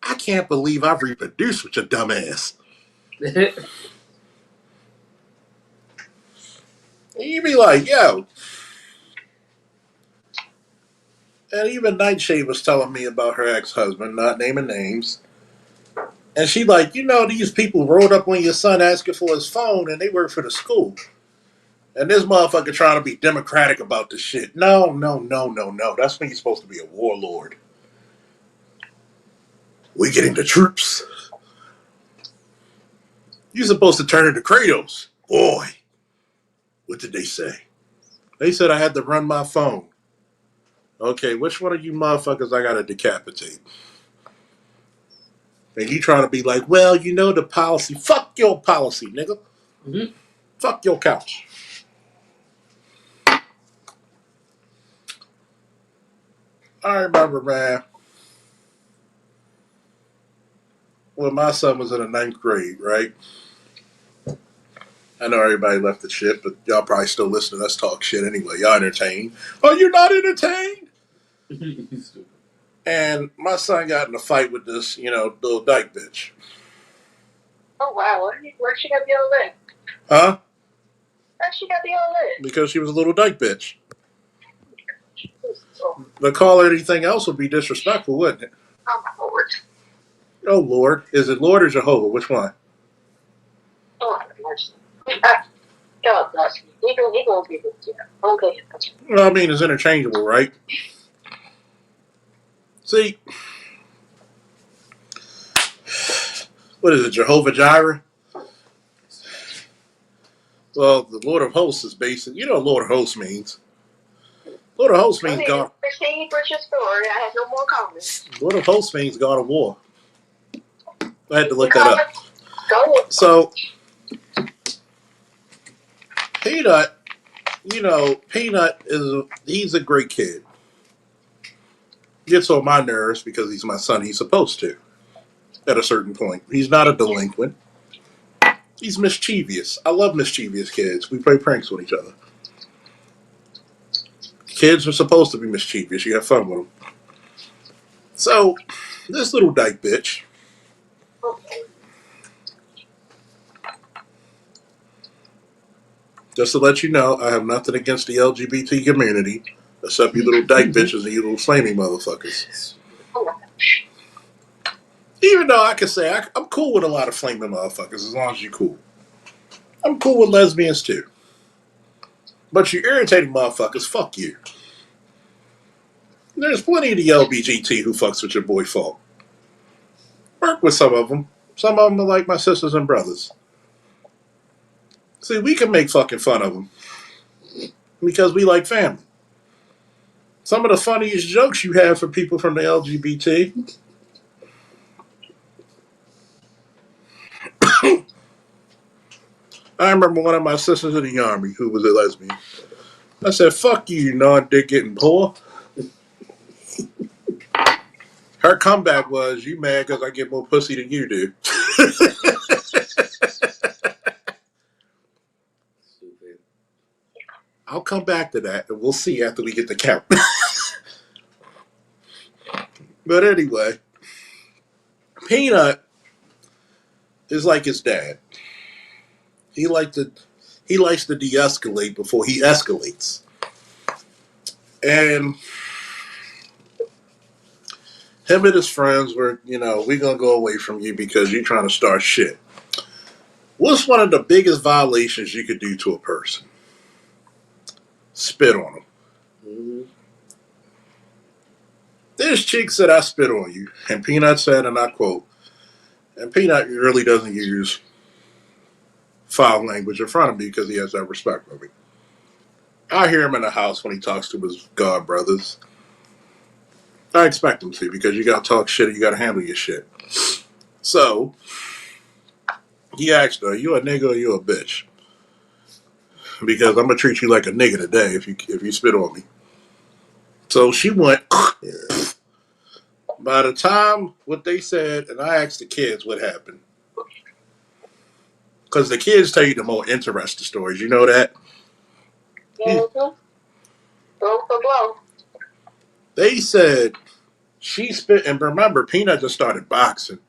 Speaker 5: I can't believe I've reproduced with your dumb ass. And you be like, yo. And even Nightshade was telling me about her ex-husband, not naming names. And she like, these people rolled up on your son asking for his phone and they work for the school. And this motherfucker trying to be democratic about the shit. No, no, no, no, no. That's when you're supposed to be a warlord. We getting the troops. You're supposed to turn into Kratos. Boy, what did they say? They said I had to run my phone. Okay, which one of you motherfuckers I gotta decapitate? And you trying to be like, well, the policy. Fuck your policy, nigga. Mm-hmm. Fuck your couch. I remember, man, when my son was in the 9th grade, right? I know everybody left the shit, but y'all probably still listen to us talk shit anyway. Y'all entertained. Are you not entertained? And my son got in a fight with this, little dyke bitch.
Speaker 7: Oh wow, where she got the old leg?
Speaker 5: Huh?
Speaker 7: Where she got the old leg?
Speaker 5: Because she was a little dyke bitch. To call her anything else would be disrespectful, wouldn't it?
Speaker 7: Oh my lord.
Speaker 5: Oh Lord. Is it Lord or Jehovah? Which one?
Speaker 7: Oh my mercy. God bless me. He gonna be good, Okay.
Speaker 5: Well, I mean, it's interchangeable, right? See, what is it, Jehovah Jireh? Well, the Lord of Hosts is based. You know what Lord of Hosts means. Lord of Hosts means God.
Speaker 7: Proceed with your story. I have no more comments.
Speaker 5: Lord of Hosts means God of War. I had to look that up.
Speaker 7: Go.
Speaker 5: So, Peanut, Peanut he's a great kid. Gets on my nerves because he's my son. He's supposed to, at a certain point. He's not a delinquent. He's mischievous. I love mischievous kids. We play pranks with each other. Kids are supposed to be mischievous. You have fun with them. So, this little dyke bitch. Just to let you know, I have nothing against the LGBT community, except you little dyke bitches and you little flaming motherfuckers. Even though I can say I'm cool with a lot of flaming motherfuckers as long as you're cool. I'm cool with lesbians too. But you irritating motherfuckers, fuck you. There's plenty of the LBGT who fucks with your boy Falk. Work with some of them. Some of them are like my sisters and brothers. See, we can make fucking fun of them because we like family. Some of the funniest jokes you have for people from the LGBT. I remember one of my sisters in the army who was a lesbian. I said, fuck you, non-dick getting poor. Her comeback was, you mad because I get more pussy than you do. I'll come back to that, and we'll see after we get the count. But anyway, Peanut is like his dad. He likes to de-escalate before he escalates. And him and his friends were, we're gonna go away from you because you're trying to start shit. What's one of the biggest violations you could do to a person? Spit on them. Mm-hmm. This chick said, I spit on you. And Peanut said, and I quote, and Peanut really doesn't use foul language in front of me because he has that respect for me. I hear him in the house when he talks to his god brothers. I expect him to because you gotta talk shit, you gotta handle your shit. So he asked her, "You a nigga or you a bitch?" Because I'm gonna treat you like a nigga today if you spit on me. So she went. By the time what they said, and I asked the kids what happened, because the kids tell you the more interesting stories. You know that?
Speaker 7: Mm-hmm. Blow for blow.
Speaker 5: They said she spit, and remember, Peanut just started boxing.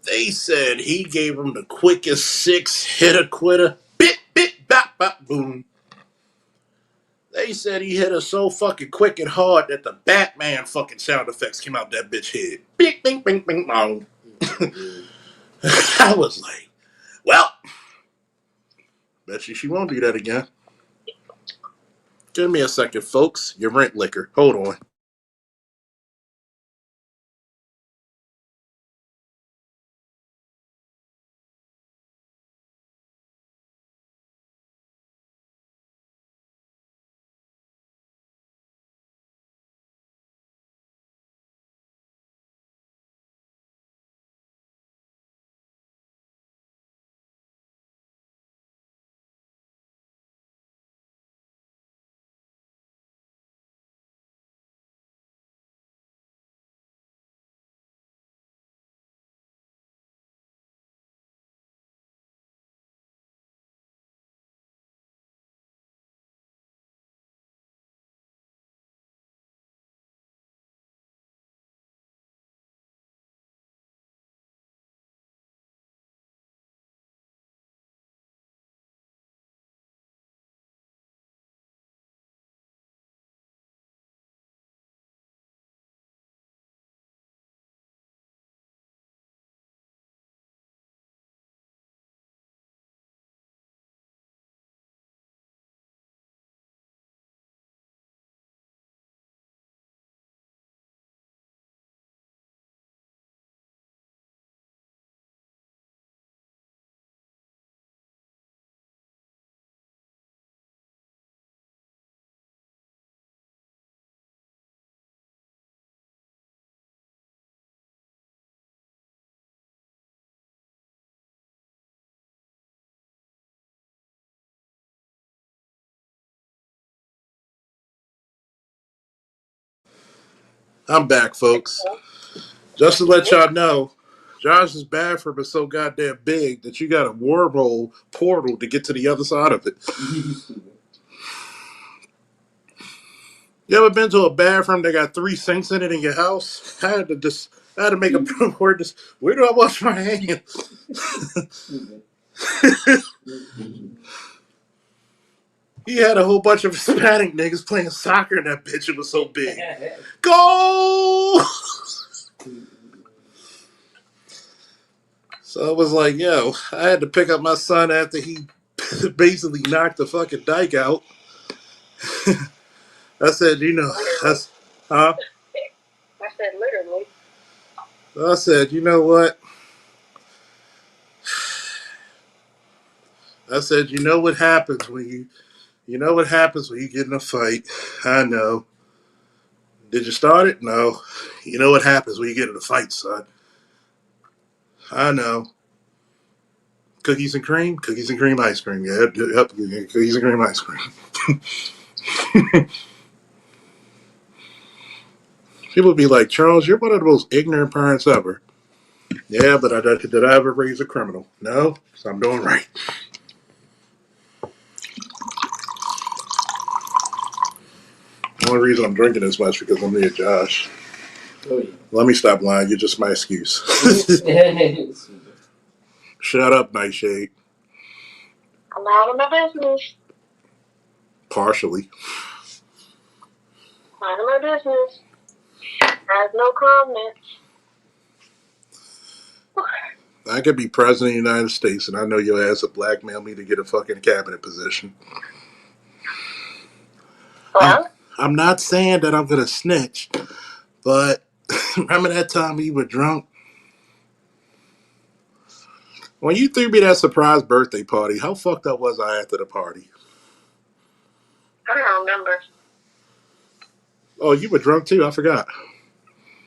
Speaker 5: They said he gave him the quickest 6 hitter quitter. Bit, bit, bop, bop, boom. They said he hit her so fucking quick and hard that the Batman fucking sound effects came out that bitch head. Bing, bing, bing, bing, bong. I was like, well, bet you she won't do that again. Give me a second, folks. Your rent liquor. Hold on. I'm back, folks. Just to let y'all know, Josh's bathroom is so goddamn big that you got a wormhole portal to get to the other side of it. You ever been to a bathroom that got 3 sinks in it in your house? I had to make a where this. Where do I wash my hands? He had a whole bunch of Hispanic niggas playing soccer in that bitch. It was so big. Go! So I was like, yo, I had to pick up my son after he basically knocked the fucking dike out. I said, huh?
Speaker 7: I said literally.
Speaker 5: I said, you know what? I said, you know what happens when you get in a fight. I know. Did you start it? No. You know what happens when you get in a fight, son. I know. Cookies and cream? Cookies and cream ice cream. Yeah, yep, cookies and cream ice cream. People be like, Charles, you're one of the most ignorant parents ever. Yeah, but did I ever raise a criminal? No, so I'm doing right. The only reason I'm drinking this much because I'm near Josh. Oh, yeah. Let me stop lying. You're just my excuse. Shut up, Nightshade.
Speaker 7: I'm out of my business.
Speaker 5: Partially.
Speaker 7: Out of my business. I have no comments.
Speaker 5: I could be president of the United States, and I know your ass would blackmail me to get a fucking cabinet position.
Speaker 7: Well,
Speaker 5: I'm not saying that I'm gonna snitch, but remember that time we were drunk? When you threw me that surprise birthday party, how fucked up was I after the party?
Speaker 7: I don't remember.
Speaker 5: Oh, you were drunk too? I forgot.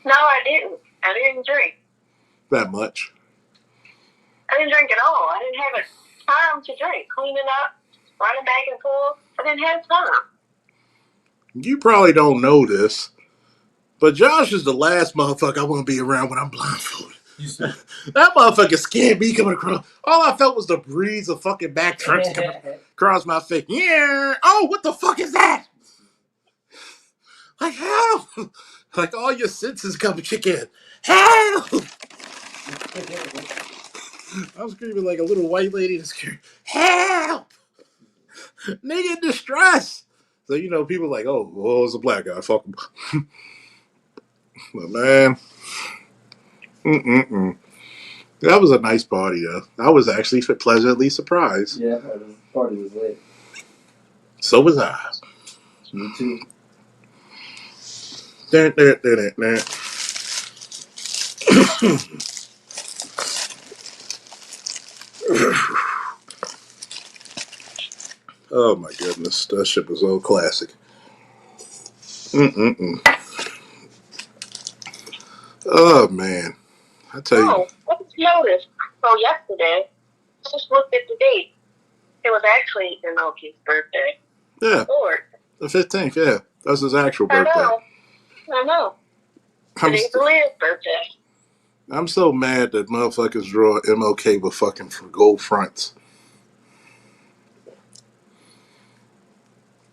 Speaker 7: No, I didn't. I didn't drink.
Speaker 5: That much.
Speaker 7: I didn't drink at all. I didn't have a time to drink. Cleaning up, running back and forth. I didn't have time.
Speaker 5: You probably don't know this, but Josh is the last motherfucker I want to be around when I'm blindfolded. That motherfucker scared me coming across. All I felt was the breeze of fucking back trucks coming across my face. Yeah. Oh, what the fuck is that? Like, help! Like, all your senses come to kick in. Help! I'm screaming like a little white lady to scream, help! Nigga in distress! So, you know, people like, oh, well, it's a black guy. Fuck him. But, man, mm-mm-mm. That was a nice party, though. I was actually pleasantly surprised.
Speaker 6: Yeah, the party was lit.
Speaker 5: So was I.
Speaker 6: Me too.
Speaker 5: Dun, dun, dun, dun, dun. Oh, my goodness. That shit was so classic. Mm-mm-mm. Oh, man. I tell you.
Speaker 7: Oh, I just noticed. So yesterday, I just looked at the date. It was actually MLK's birthday.
Speaker 5: Yeah,
Speaker 7: Lord.
Speaker 5: the 15th, yeah. That's his actual
Speaker 7: I
Speaker 5: birthday.
Speaker 7: know. Today's Leah's birthday.
Speaker 5: I'm so mad that motherfuckers draw MLK with fucking gold fronts.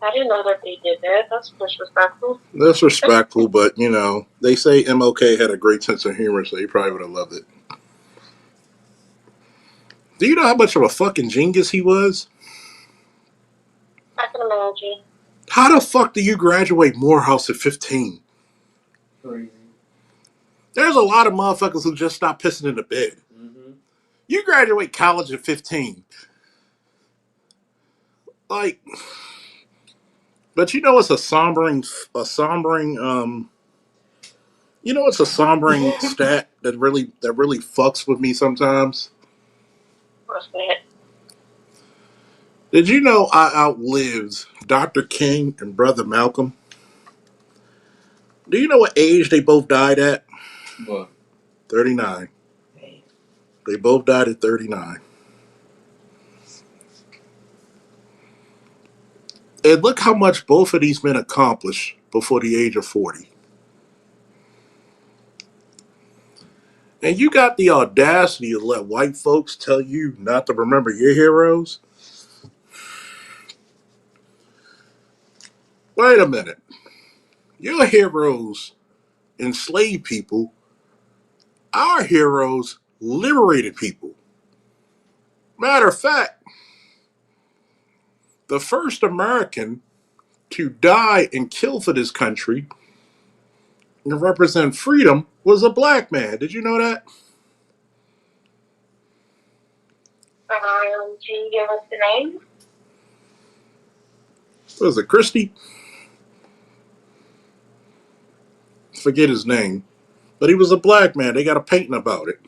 Speaker 7: I didn't know that they did that. That's disrespectful.
Speaker 5: That's respectful, but, you know, they say MLK had a great sense of humor, so he probably would have loved it. Do you know how much of a fucking genius he was?
Speaker 7: I can imagine.
Speaker 5: How the fuck do you graduate Morehouse at 15?
Speaker 6: Crazy.
Speaker 5: There's a lot of motherfuckers who just stop pissing in the bed.
Speaker 6: Mm-hmm.
Speaker 5: You graduate college at 15. Like, but you know it's a sombering, you know it's a sombering stat that really fucks with me sometimes?
Speaker 7: What's that?
Speaker 5: Did you know I outlived Dr. King and Brother Malcolm? Do you know what age they both died at?
Speaker 6: What?
Speaker 5: 39.
Speaker 6: Hey.
Speaker 5: They both died at 39. And look how much both of these men accomplished before the age of 40. And you got the audacity to let white folks tell you not to remember your heroes? Wait a minute. Your heroes enslaved people. Our heroes liberated people. Matter of fact, the first American to die and kill for this country and represent freedom was a black man. Did you know that?
Speaker 7: Can you give us the name?
Speaker 5: What was it, Christie? Forget his name. But he was a black man. They got a painting about it.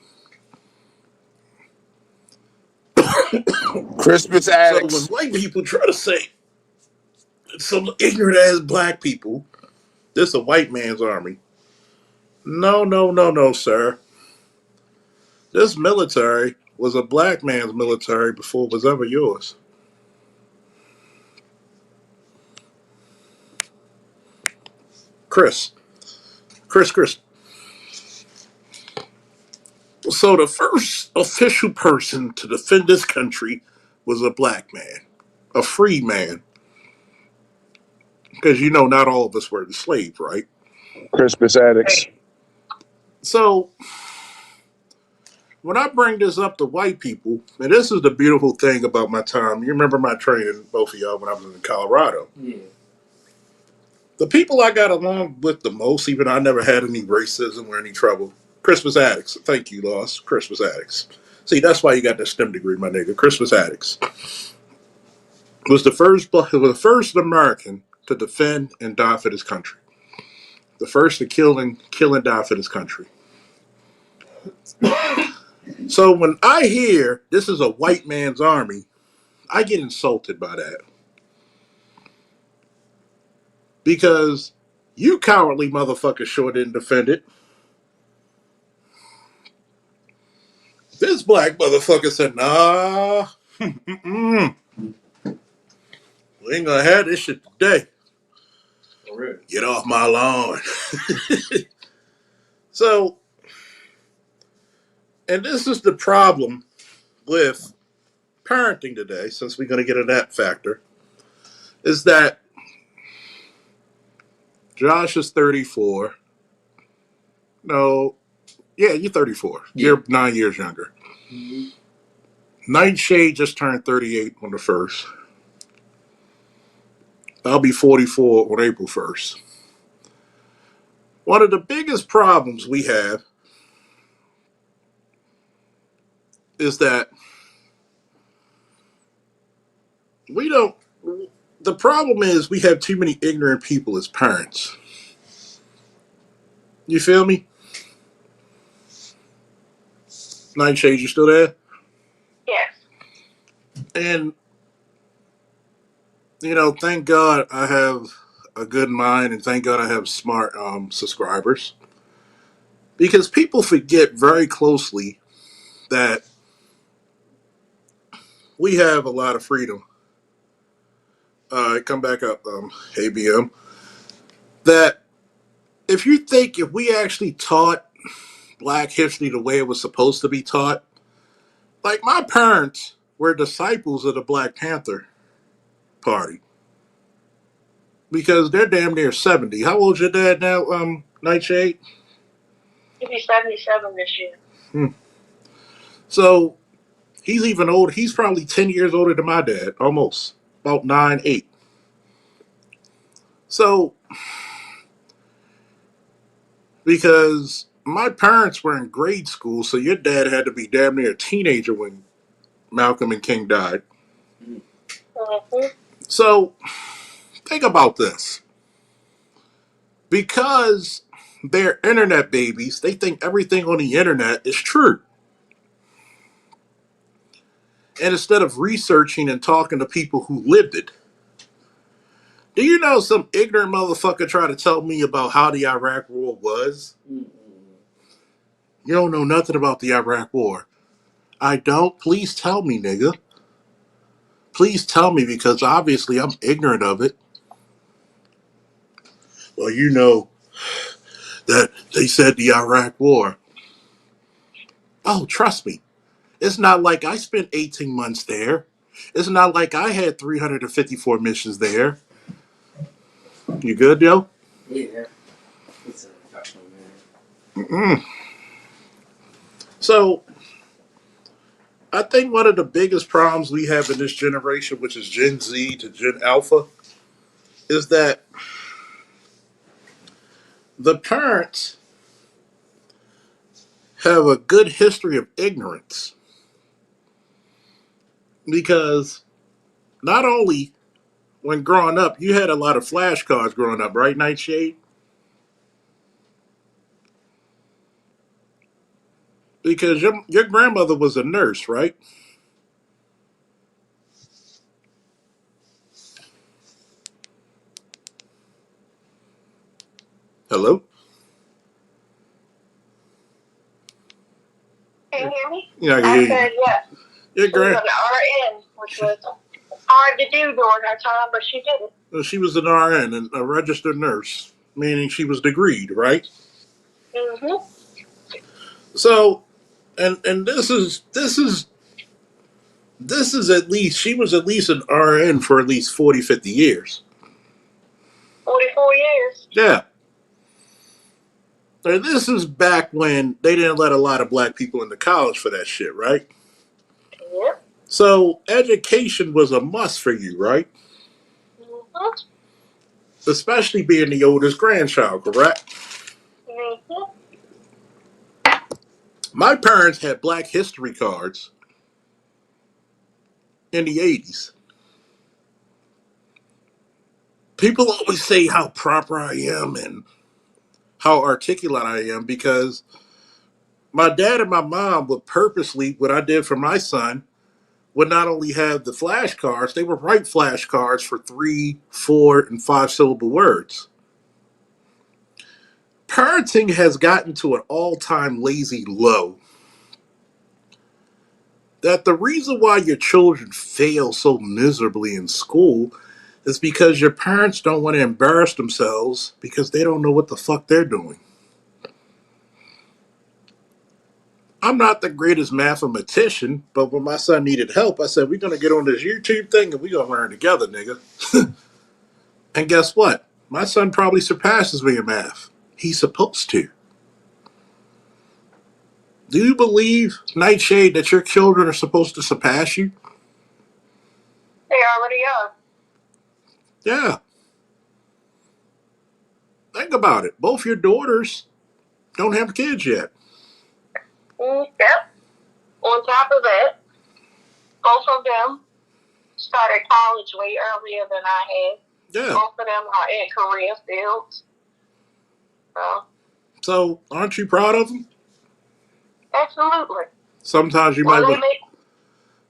Speaker 3: Crispus
Speaker 5: So when
Speaker 3: Attucks.
Speaker 5: white people try to say some ignorant ass black people, this is a white man's army. No, no, no, no, sir. This military was a black man's military before it was ever yours. Chris. Chris. So the first official person to defend this country was a black man, a free man. Because you know, not all of us were enslaved, right?
Speaker 3: Crispus Attucks.
Speaker 5: So when I bring this up to white people, and this is the beautiful thing about my time. You remember my training, both of y'all, when I was in Colorado.
Speaker 6: Yeah.
Speaker 5: The people I got along with the most, even I never had any racism or any trouble. Crispus Attucks. Thank you, Lost. Crispus Attucks. See, that's why you got the STEM degree, my nigga. Christmas Addicts was the first American to defend and die for this country. The first to kill and die for this country. So when I hear this is a white man's army, I get insulted by that. Because you cowardly motherfucker sure didn't defend it. This black motherfucker said, nah, we ain't gonna have this shit today. Get off my lawn. So, and this is the problem with parenting today, since we're gonna get a that factor, is that Josh is 34. No, yeah, you're 34. Yeah. You're 9 years younger. Mm-hmm. Nightshade just turned 38 on the 1st. I'll be 44 on April 1st. One of the biggest problems we have is that we don't. The problem is we have too many ignorant people as parents. You feel me? Nightshade, you still there?
Speaker 7: Yes.
Speaker 5: And, you know, thank God I have a good mind and thank God I have smart subscribers. Because people forget very closely that we have a lot of freedom. Come back up, ABM. That if you think if we actually taught black history the way it was supposed to be taught, like my parents were disciples of the Black Panther Party because they're damn near 70. How old's your dad now, Nightshade?
Speaker 7: He'll be 77 this year.
Speaker 5: So he's even older. He's probably 10 years older than my dad, almost. About 9, 8. So, because my parents were in grade school, so your dad had to be damn near a teenager when Malcolm and King died.
Speaker 7: Mm-hmm.
Speaker 5: So, think about this. Because they're internet babies, they think everything on the internet is true. And instead of researching and talking to people who lived it, do you know some ignorant motherfucker tried to tell me about how the Iraq War was? You don't know nothing about the Iraq War. I don't? Please tell me, nigga. Please tell me because obviously I'm ignorant of it. Well, you know that they said the Iraq War. Oh, trust me. It's not like I spent 18 months there. It's not like I had 354 missions there. You good, yo?
Speaker 6: Yeah.
Speaker 5: Mm-mm. So, I think one of the biggest problems we have in this generation, which is Gen Z to Gen Alpha, is that the parents have a good history of ignorance. Because not only when growing up, you had a lot of flashcards growing up, right, Nightshade? Because your grandmother was a nurse, right? Hello?
Speaker 7: Can you hear me?
Speaker 5: Yeah, I can
Speaker 7: I
Speaker 5: hear
Speaker 7: said
Speaker 5: you.
Speaker 7: yes.
Speaker 5: Your
Speaker 7: She was
Speaker 5: grand
Speaker 7: an RN, which was hard to do during her time, but she did it.
Speaker 5: she was an RN, and a registered nurse, meaning she was degreed, right?
Speaker 7: Mm-hmm.
Speaker 5: So, and this is at least she was at least an RN for at least 40, 50 years.
Speaker 7: 44 years.
Speaker 5: Yeah. And this is back when they didn't let a lot of black people into college for that shit, right?
Speaker 7: Yep.
Speaker 5: So education was a must for you, right?
Speaker 7: Mm-hmm.
Speaker 5: Especially being the oldest grandchild, correct?
Speaker 7: Mm-hmm.
Speaker 5: My parents had Black History cards in the 80s. People always say how proper I am and how articulate I am because my dad and my mom would purposely, what I did for my son, would not only have the flashcards, they would write flashcards for 3, 4, and 5 syllable words. Parenting has gotten to an all time lazy low that the reason why your children fail so miserably in school is because your parents don't want to embarrass themselves because they don't know what the fuck they're doing. I'm not the greatest mathematician, but when my son needed help, I said, we're going to get on this YouTube thing and we're going to learn together, nigga. And guess what? My son probably surpasses me in math. He's supposed to. Do you believe, Nightshade, that your children are supposed to surpass you?
Speaker 7: They already are.
Speaker 5: Yeah. Think about it. Both your daughters don't have kids yet.
Speaker 7: Yep. On top of that, both of them started college way earlier than I had.
Speaker 5: Yeah.
Speaker 7: Both of them are in career fields.
Speaker 5: So, aren't you proud of them?
Speaker 7: Absolutely.
Speaker 5: Sometimes you
Speaker 7: Will
Speaker 5: might
Speaker 7: they
Speaker 5: look.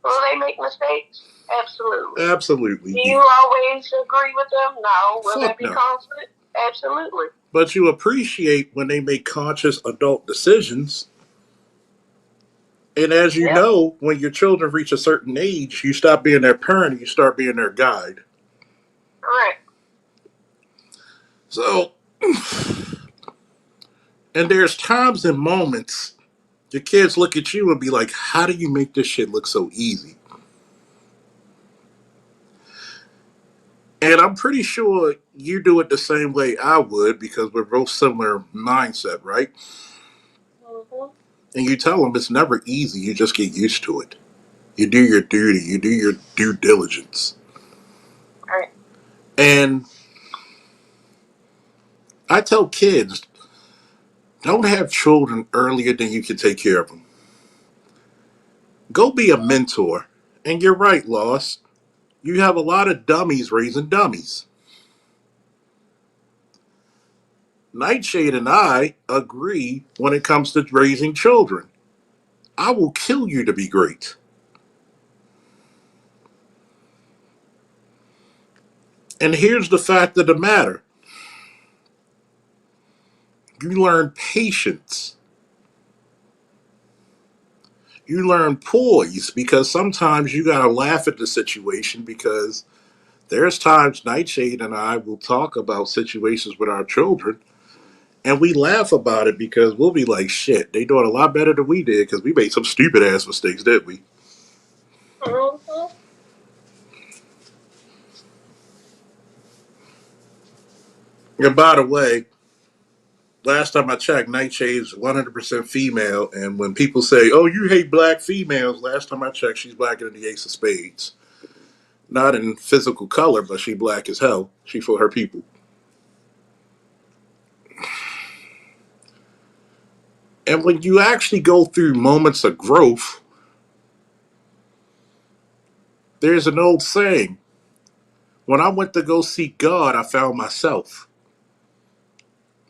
Speaker 7: Will they make mistakes? Absolutely.
Speaker 5: Absolutely.
Speaker 7: Do you always agree with them? No. Will there
Speaker 5: Fuck
Speaker 7: be
Speaker 5: no.
Speaker 7: conflict? Absolutely.
Speaker 5: But you appreciate when they make conscious adult decisions. And as you
Speaker 7: Yep.
Speaker 5: know, when your children reach a certain age, you stop being their parent and you start being their guide.
Speaker 7: Correct.
Speaker 5: So, and there's times and moments your kids look at you and be like, how do you make this shit look so easy? And I'm pretty sure you do it the same way I would because we're both similar mindset, right?
Speaker 7: Mm-hmm.
Speaker 5: And you tell them it's never easy. You just get used to it. You do your duty. You do your due diligence.
Speaker 7: Right.
Speaker 5: And I tell kids, don't have children earlier than you can take care of them. Go be a mentor. And you're right, Loss. You have a lot of dummies raising dummies. Nightshade and I agree when it comes to raising children. I will kill you to be great. And here's the fact of the matter, you learn patience. You learn poise because sometimes you got to laugh at the situation because there's times Nightshade and I will talk about situations with our children and we laugh about it because we'll be like, shit, they doing a lot better than we did because we made some stupid ass mistakes, didn't we?
Speaker 7: Mm-hmm.
Speaker 5: And by the way, last time I checked, Nightshade's 100% female. And when people say, oh, you hate black females, last time I checked, she's blacker than the Ace of Spades. Not in physical color, but she black as hell. She for her people. And when you actually go through moments of growth, there's an old saying. When I went to go seek God, I found myself.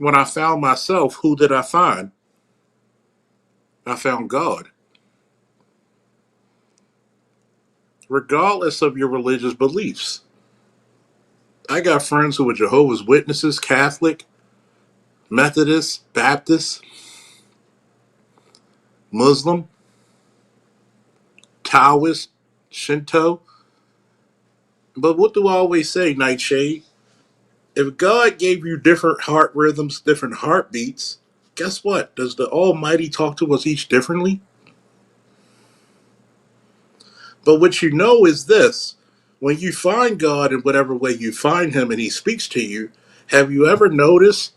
Speaker 5: When I found myself, who did I find? I found God. Regardless of your religious beliefs. I got friends who are Jehovah's Witnesses, Catholic, Methodist, Baptist, Muslim, Taoist, Shinto. But what do I always say, Nightshade? If God gave you different heart rhythms, different heartbeats, guess what? Does the Almighty talk to us each differently? But what you know is this, when you find God in whatever way you find Him and He speaks to you, have you ever noticed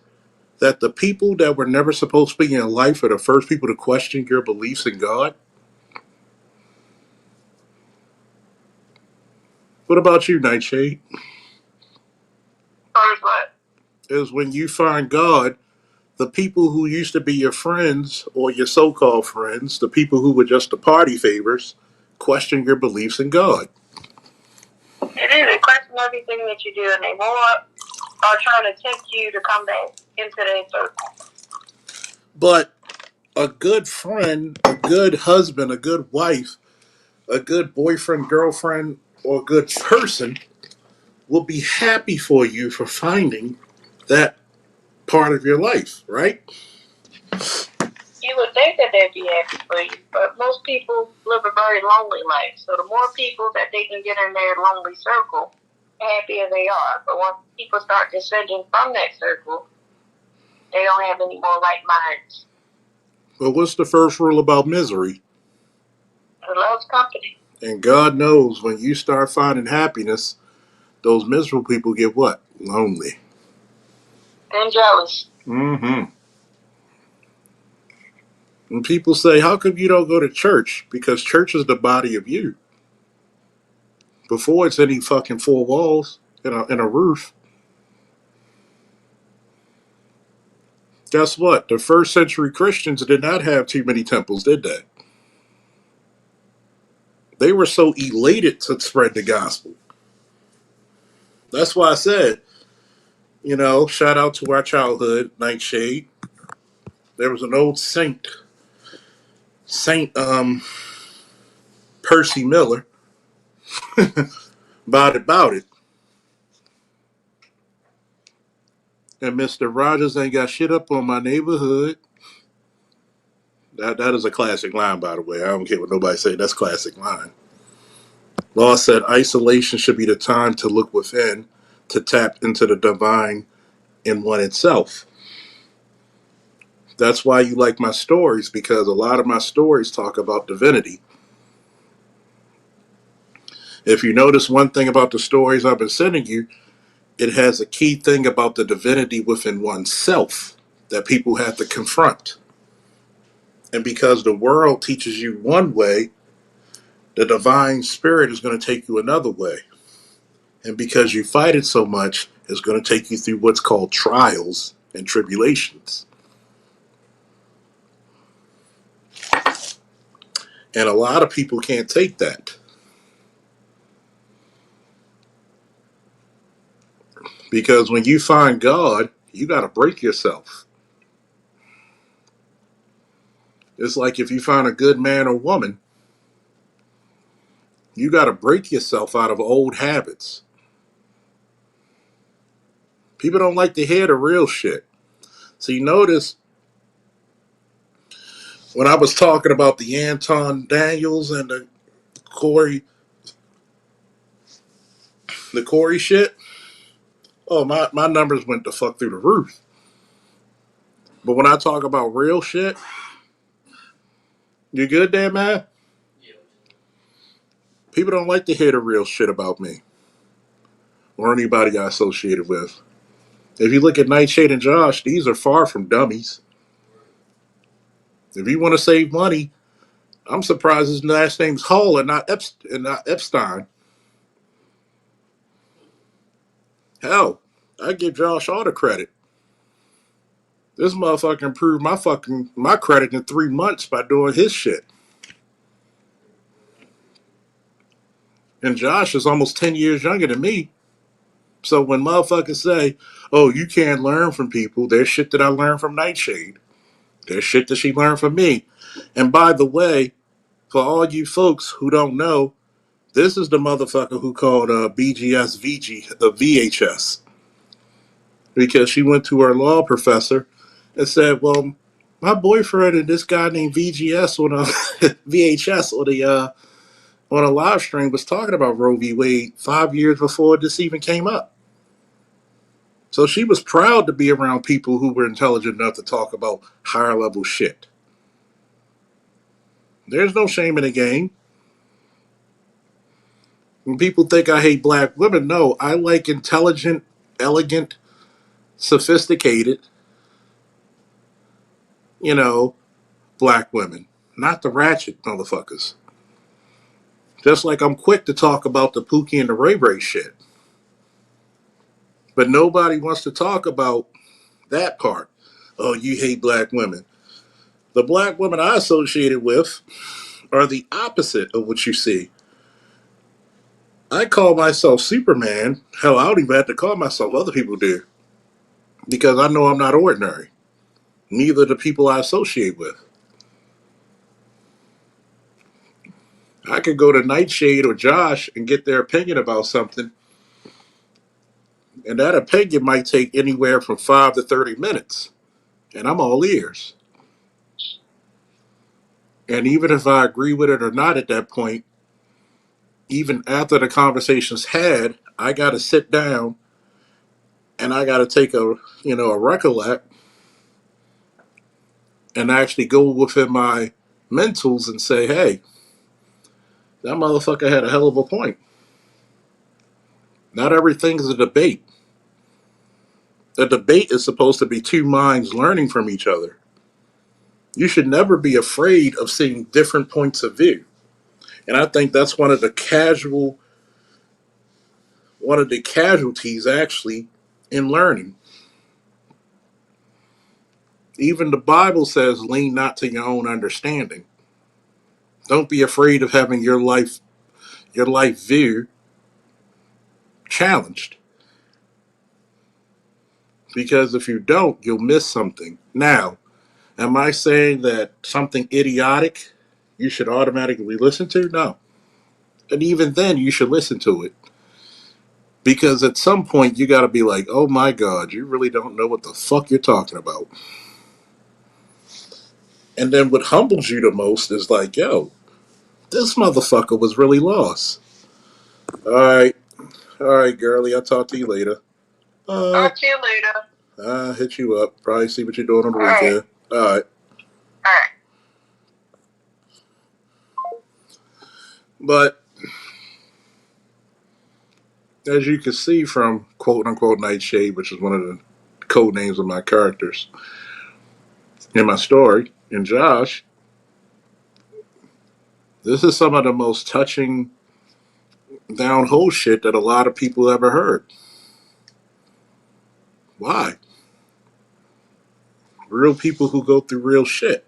Speaker 5: that the people that were never supposed to be in your life are the first people to question your beliefs in God? What about you, Nightshade?
Speaker 7: First what?
Speaker 5: Is when you find God, the people who used to be your friends or your so-called friends, the people who were just the party favors, question your beliefs in God.
Speaker 7: It is. They question everything that you do, and they more are trying to tempt you to come back into their circle.
Speaker 5: But a good friend, a good husband, a good wife, a good boyfriend, girlfriend, or a good person will be happy for you for finding that part of your life, right?
Speaker 7: You would think that they'd be happy for you, but most people live a very lonely life. So the more people that they can get in their lonely circle, the happier they are. But once people start descending from that circle, they don't have any more like minds.
Speaker 5: But what's the first rule about misery?
Speaker 7: It loves company.
Speaker 5: And God knows when you start finding happiness, those miserable people get what? Lonely.
Speaker 7: And jealous.
Speaker 5: Mm-hmm. And people say, how come you don't go to church? Because church is the body of you. Before it's any fucking four walls and a roof. Guess what? The first century Christians did not have too many temples, did they? They were so elated to spread the gospel. That's why I said, shout out to our childhood, Nightshade. There was an old Saint Percy Miller, about it. And Mr. Rogers ain't got shit up on my neighborhood. That is a classic line, by the way. I don't care what nobody say. That's a classic line. Law said isolation should be the time to look within, to tap into the divine in one itself. That's why you like my stories, because a lot of my stories talk about divinity. If you notice one thing about the stories I've been sending you, it has a key thing about the divinity within oneself that people have to confront. And because the world teaches you one way, the divine spirit is going to take you another way. And because you fight it so much, it's going to take you through what's called trials and tribulations. And a lot of people can't take that. Because when you find God, you got to break yourself. It's like if you find a good man or woman, you got to break yourself out of old habits. People don't like to hear the real shit. So you notice when I was talking about the Anton Daniels and Corey, the Corey shit, oh, my numbers went the fuck through the roof. But when I talk about real shit, you good there, man? People don't like to hear the real shit about me or anybody I associated with. If you look at Nightshade and Josh, these are far from dummies. If you want to save money, I'm surprised his last name's Hull and not Epstein. Hell, I give Josh all the credit. This motherfucker improved my credit in 3 months by doing his shit. And Josh is almost 10 years younger than me. So when motherfuckers say, oh, you can't learn from people, there's shit that I learned from Nightshade. There's shit that she learned from me. And by the way, for all you folks who don't know, this is the motherfucker who called BGS VHS. Because she went to her law professor and said, well, my boyfriend and this guy named VGS on a VHS on a live stream was talking about Roe v. Wade 5 years before this even came up. So she was proud to be around people who were intelligent enough to talk about higher level shit. There's no shame in the game. When people think I hate black women, no, I like intelligent, elegant, sophisticated, you know, black women, not the ratchet motherfuckers. Just like I'm quick to talk about the Pookie and the Ray Ray shit. But nobody wants to talk about that part. Oh, you hate black women. The black women I associated with are the opposite of what you see. I call myself Superman. Hell, I don't even have to call myself. Other people do. Because I know I'm not ordinary. Neither the people I associate with. I could go to Nightshade or Josh and get their opinion about something, and that opinion might take anywhere from 5 to 30 minutes. And I'm all ears. And even if I agree with it or not at that point, even after the conversation's had, I got to sit down and I got to take a recollect and actually go within my mentals and say, hey, that motherfucker had a hell of a point. Not everything's a debate. A debate is supposed to be two minds learning from each other. You should never be afraid of seeing different points of view. And I think that's one of the casualties actually in learning. Even the Bible says, lean not to your own understanding. Don't be afraid of having your life view challenged. Because if you don't, you'll miss something. Now, am I saying that something idiotic you should automatically listen to? No. And even then, you should listen to it. Because at some point, you got to be like, oh my God, you really don't know what the fuck you're talking about. And then what humbles you the most is like, yo, this motherfucker was really lost. All right, girlie, I'll talk to you later.
Speaker 7: Talk to you later.
Speaker 5: I'll hit you up. Probably see what you're doing on the
Speaker 7: All right.
Speaker 5: weekend. All right.
Speaker 7: All right.
Speaker 5: But as you can see from quote unquote Nightshade, which is one of the code names of my characters in my story, and Josh, this is some of the most touching down hole shit that a lot of people ever heard. Why? Real people who go through real shit.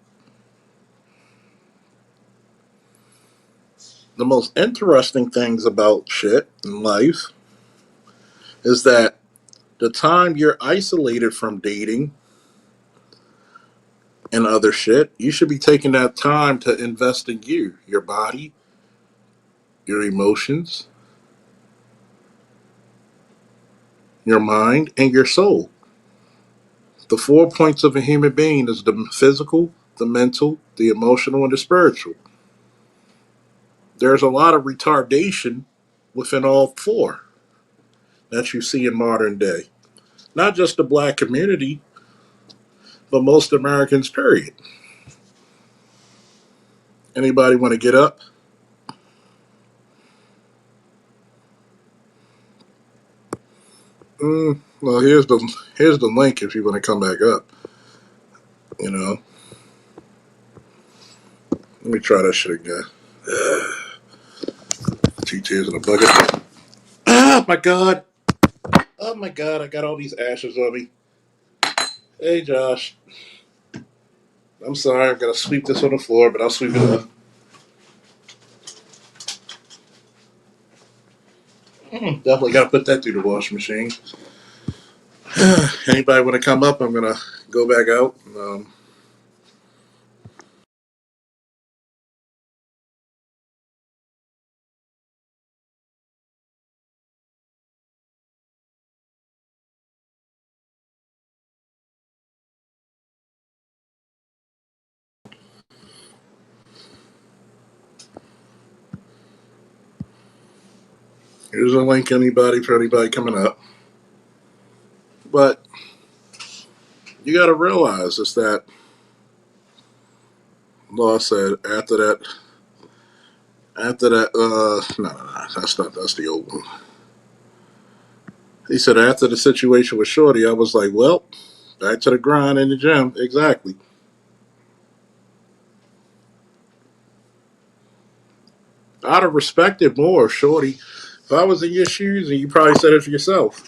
Speaker 5: The most interesting things about shit in life is that the time you're isolated from dating and other shit, you should be taking that time to invest in you, your body, your emotions, your mind, and your soul. The 4 points of a human being is the physical, the mental, the emotional, and the spiritual. There's a lot of retardation within all four that you see in modern day. Not just the black community, but most Americans, period. Anybody want to get up? Well, here's the link if you want to come back up. You know, let me try that shit again. 2 tears in a bucket. Ah, my God. Oh my God, I got all these ashes on me. Hey, Josh. I'm sorry, I'm gonna sweep this on the floor, but I'll sweep it up. Definitely gotta put that through the washing machine. Anybody want to come up? I'm gonna go back out. Here's a link. For anybody coming up. But you gotta realize is that Law said after that, no, that's the old one. He said after the situation with Shorty, I was like, well, back to the grind in the gym. Exactly. I'd have respected more Shorty. If I was in your shoes, and you probably said it for yourself,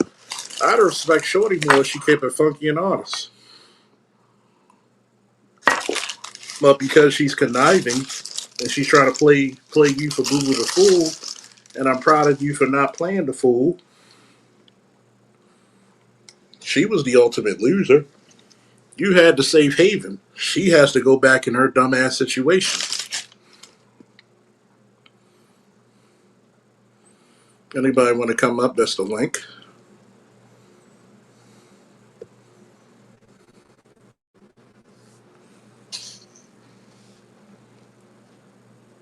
Speaker 5: I'd respect Shorty more if she kept it funky and honest. But because she's conniving and she's trying to play you for Boo Boo the Fool, and I'm proud of you for not playing the fool, she was the ultimate loser. You had the safe haven. She has to go back in her dumbass situation. Anybody want to come up? That's the link.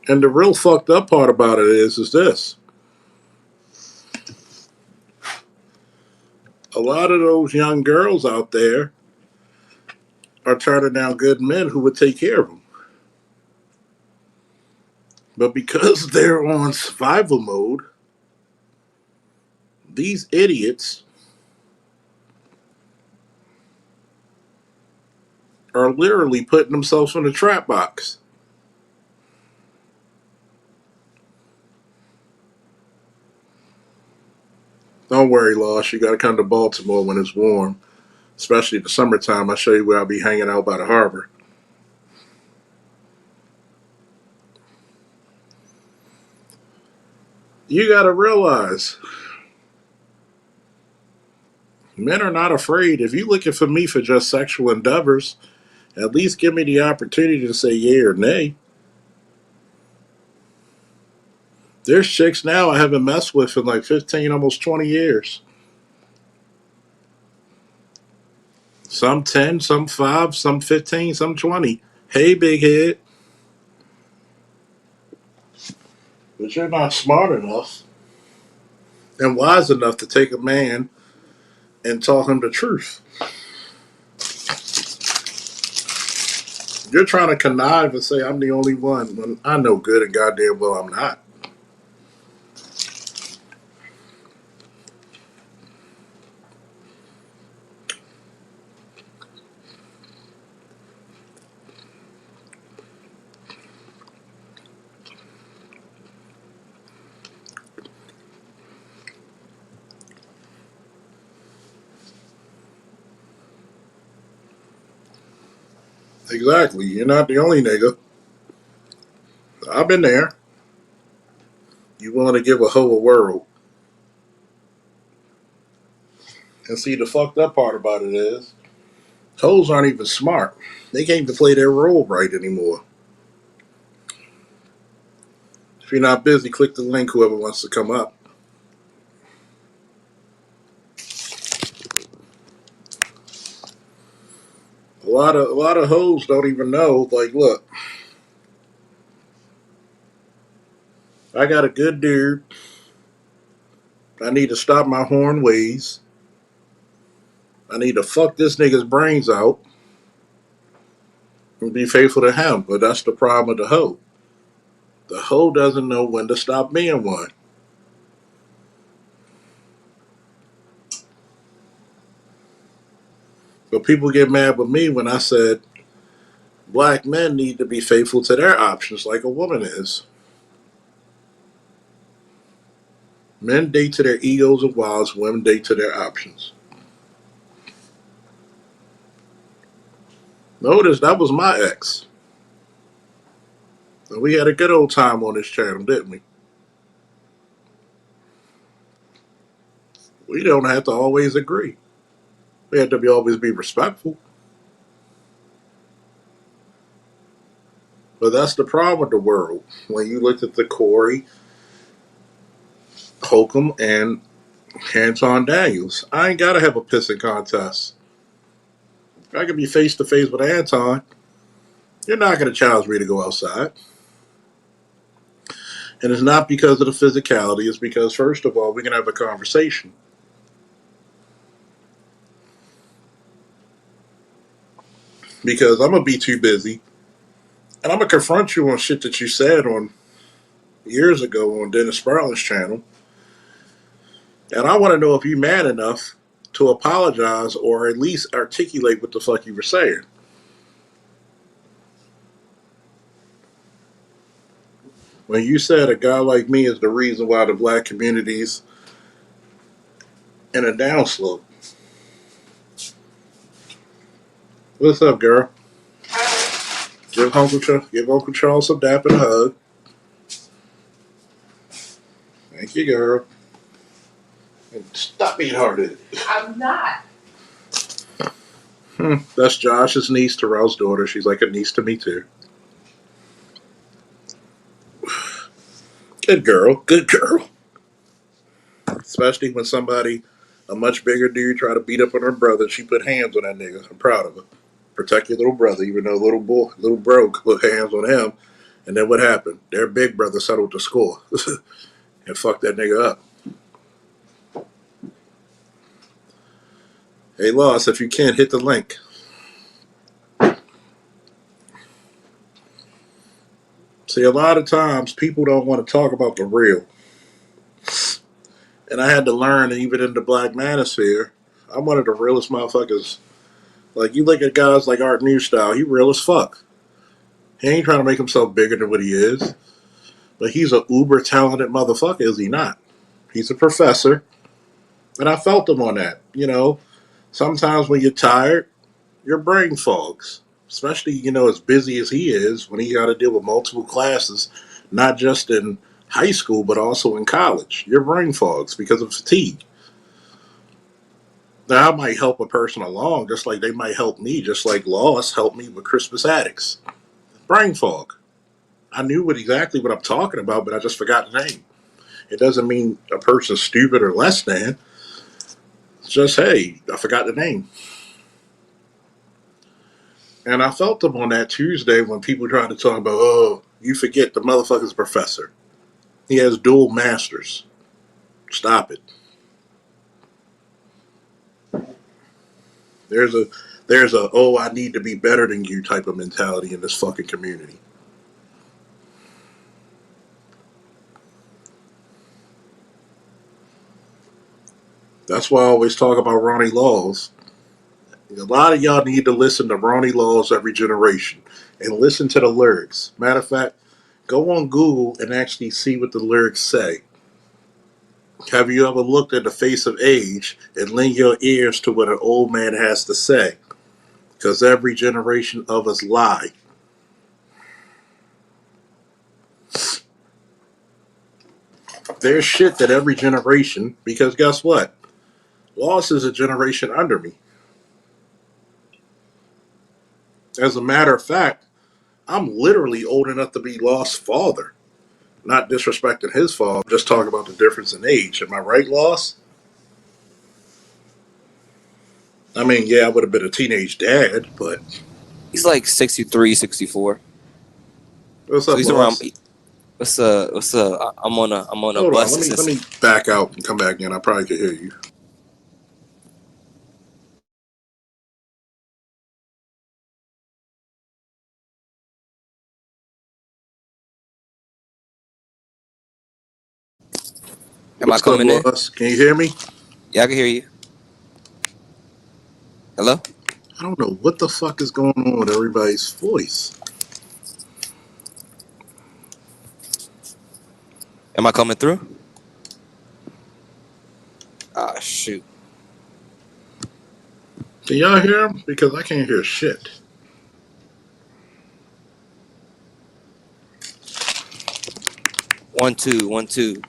Speaker 5: And the real fucked up part about it is this. A lot of those young girls out there are turning down good men who would take care of them. But because they're on survival mode, these idiots are literally putting themselves in a trap box. Don't worry, Lost. You got to come to Baltimore when it's warm, especially the summertime. I'll show you where I'll be hanging out by the harbor. You got to realize men are not afraid. If you're looking for me for just sexual endeavors, at least give me the opportunity to say yay or nay. There's chicks now I haven't messed with in like 15, almost 20 years. Some 10, some 5, some 15, some 20. Hey, big head. But you're not smart enough and wise enough to take a man and tell him the truth. You're trying to connive and say I'm the only one when I know good and goddamn well I'm not. Exactly. You're not the only nigga. I've been there. You want to give a hoe a whirl. And see, the fucked up part about it is, hoes aren't even smart. They can't even play their role right anymore. If you're not busy, click the link, whoever wants to come up. A lot of hoes don't even know, like, look, I got a good dude. I need to stop my horn ways. I need to fuck this nigga's brains out and be faithful to him. But that's the problem with the hoe. The hoe doesn't know when to stop being one. But people get mad with me when I said black men need to be faithful to their options like a woman is. Men date to their egos and wiles, women date to their options. Notice that was my ex. And we had a good old time on this channel, didn't we? We don't have to always agree. We have to always be respectful. But that's the problem with the world. When you look at the Corey, Holcomb, and Anton Daniels, I ain't got to have a pissing contest. If I can be face to face with Anton, you're not going to challenge me to go outside. And it's not because of the physicality, it's because, first of all, we can have a conversation. Because I'm going to be too busy. And I'm going to confront you on shit that you said on years ago on Dennis Sparling's channel. And I want to know if you're mad enough to apologize or at least articulate what the fuck you were saying. When you said a guy like me is the reason why the black community's in a downslope. What's up, girl? Give Uncle Charles a dap and a hug. Thank you, girl. And stop being hard-headed. I'm not. That's Josh's niece, Terrell's daughter. She's like a niece to me too. Good girl. Good girl. Especially when somebody, a much bigger dude, try to beat up on her brother. She put hands on that nigga. I'm proud of her. Protect your little brother, even though little bro put hands on him. And then what happened? Their big brother settled the score and fucked that nigga up. Hey, Loss, if you can, hit the link. See, a lot of times people don't want to talk about the real. And I had to learn, even in the black manosphere, I'm one of the realest motherfuckers. Like, you look at guys like Art Newstyle, he real as fuck. He ain't trying to make himself bigger than what he is. But he's a uber talented motherfucker, is he not? He's a professor. And I felt him on that. Sometimes when you're tired, your brain fogs. Especially, as busy as he is when he got to deal with multiple classes, not just in high school, but also in college. Your brain fogs because of fatigue. Now, I might help a person along, just like they might help me, just like Loss helped me with Christmas Addicts. Brain fog. I knew exactly what I'm talking about, but I just forgot the name. It doesn't mean a person's stupid or less than. It's just, hey, I forgot the name. And I felt them on that Tuesday when people tried to talk about, oh, you forget the motherfucker's professor. He has dual masters. Stop it. There's a oh, I need to be better than you type of mentality in this fucking community. That's why I always talk about Ronnie Laws. A lot of y'all need to listen to Ronnie Laws every generation and listen to the lyrics. Matter of fact, go on Google and actually see what the lyrics say. Have you ever looked at the face of age and lend your ears to what an old man has to say? Because every generation of us lie. There's shit that every generation, because guess what? Loss is a generation under me. As a matter of fact, I'm literally old enough to be Lost' father. Not disrespecting his father, just talking about the difference in age. Am I right, Loss? I mean, yeah, I would have been a teenage dad, but
Speaker 6: He's like 63, 64.
Speaker 5: what's
Speaker 6: So
Speaker 5: up,
Speaker 6: he's around.
Speaker 5: Loss?
Speaker 6: What's I'm on a
Speaker 5: Hold on,
Speaker 6: bus.
Speaker 5: let me back out and come back in. I probably could hear you.
Speaker 6: Am I
Speaker 5: What's up,
Speaker 6: coming in?
Speaker 5: Loss? Can you hear me?
Speaker 6: Yeah, I can hear you. Hello?
Speaker 5: I don't know what the fuck is going on with everybody's voice.
Speaker 6: Am I coming through? Ah, shoot.
Speaker 5: Can y'all hear him? Because I can't hear shit.
Speaker 6: 1 2 1 2.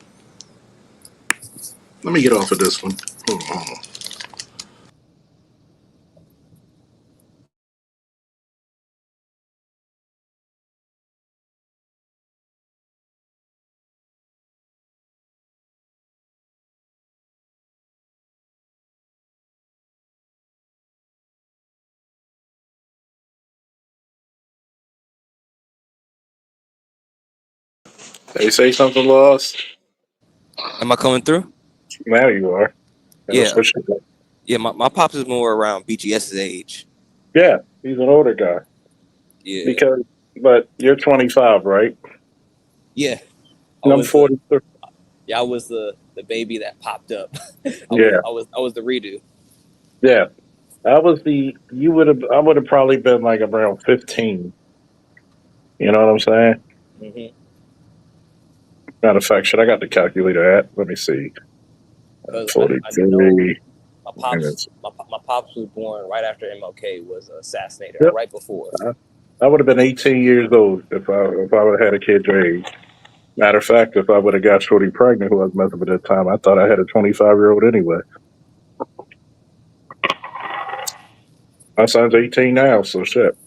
Speaker 5: Let me get off of this one. Hold on. They say something, Loss?
Speaker 6: Am I coming through?
Speaker 5: Now you are.
Speaker 6: Yeah.
Speaker 5: Switch it.
Speaker 6: Yeah, my pops is more around BGS's age.
Speaker 5: Yeah, he's an older guy.
Speaker 6: Yeah.
Speaker 5: But you're 25, right?
Speaker 6: Yeah. I
Speaker 5: And I'm
Speaker 6: was the
Speaker 5: 43.
Speaker 6: I was the baby that popped up.
Speaker 5: Yeah,
Speaker 6: I was the redo.
Speaker 5: yeah. I would have probably been like around 15. You know what I'm saying?
Speaker 6: Mm-hmm.
Speaker 5: Matter of fact, should I got the calculator at? Let me see.
Speaker 6: Because I know
Speaker 5: 43
Speaker 6: my pops
Speaker 5: minutes.
Speaker 6: my pops was born right after MLK was assassinated, or
Speaker 5: Yep.
Speaker 6: right before.
Speaker 5: I would have been 18 years old if I would have had a kid your age. Matter of fact, if I would have got Shorty pregnant, who I was messing with at the time, I thought I had a 25-year-old anyway. My son's 18 now, so shit.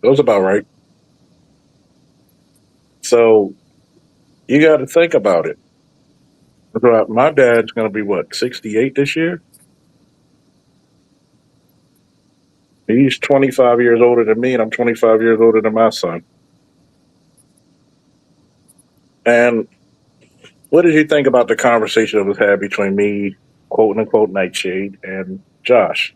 Speaker 5: That was about right. So you got to think about it. My dad's going to be what, 68 this year? He's 25 years older than me, and I'm 25 years older than my son. And what did you think about the conversation that was had between me, quote unquote, Nightshade, and Josh?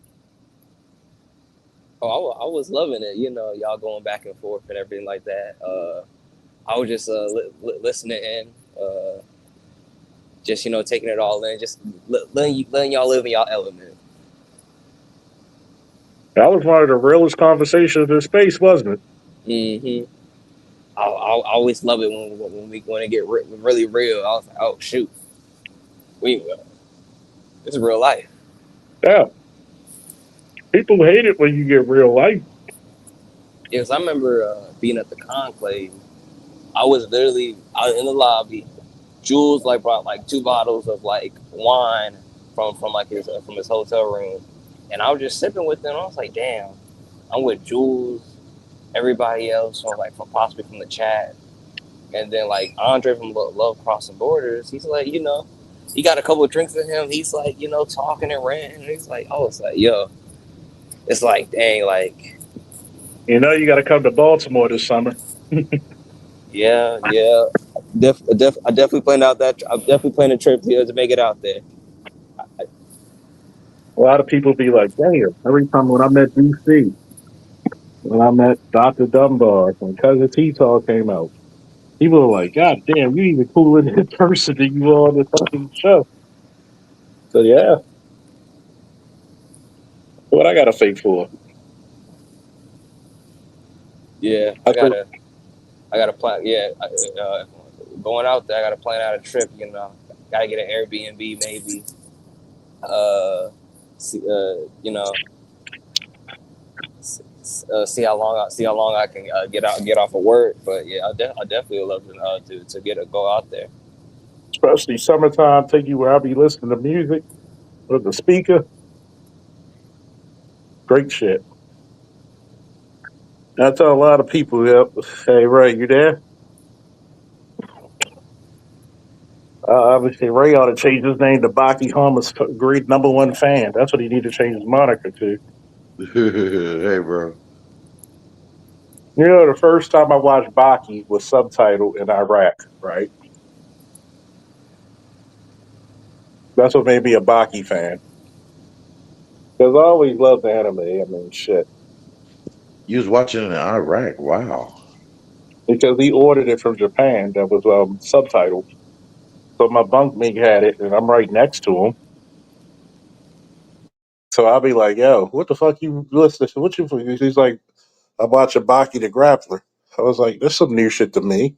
Speaker 6: Oh, I was loving it. You know, y'all going back and forth and everything like that. I was just listening in, just taking it all in, just letting y'all live in y'all element.
Speaker 5: That was one of the realest conversations in space, wasn't it?
Speaker 6: Mm-hmm. I always love it when it get really real. I was like, oh shoot, we this is real life.
Speaker 5: Yeah. People hate it when you get real life.
Speaker 6: Because I remember being at the conclave. I was literally out in the lobby. Jules like brought like 2 bottles of like wine from like his hotel room, and I was just sipping with them. I was like, damn, I'm with Jules, everybody else from possibly from the chat, and then like Andre from Love Crossing Borders. He's like, he got a couple of drinks in him. He's like, talking and ranting. And he's like, oh, it's like, yo, it's like, dang, like,
Speaker 5: You know, you got to come to Baltimore this summer.
Speaker 6: yeah, yeah. I definitely planned out that. I definitely planned a trip to make it out there.
Speaker 5: A lot of people be like, damn, every time when I met DC, when I met Dr. Dunbar, when Cousin T-Tall came out, people are like, God damn, you even cooler in person than you are on the fucking show. So yeah, what I got to fake for?
Speaker 6: Yeah,
Speaker 5: I think,
Speaker 6: I gotta plan. Yeah, going out there, I gotta plan out a trip. Gotta get an Airbnb maybe. See, see how long I can get off of work. But yeah, I definitely would love to go out there.
Speaker 5: especially summertime, take you where I be listening to music with the speaker. Great shit. I tell a lot of people, yep, hey, Ray, you there? Obviously, Ray ought to change his name to Baki Hama's great #1 fan. That's what he need to change his moniker to.
Speaker 2: Hey, bro.
Speaker 5: You know, the first time I watched Baki was subtitled in Iraq, right? That's what made me a Baki fan. Because I always loved anime. I mean, shit.
Speaker 2: You was watching it in Iraq. Wow.
Speaker 5: Because he ordered it from Japan that was subtitled. So my bunkmate had it, and I'm right next to him. So I'll be like, yo, what the fuck you listening to? What you? He's like, I'm watching Baki the Grappler. I was like, this some new shit to me.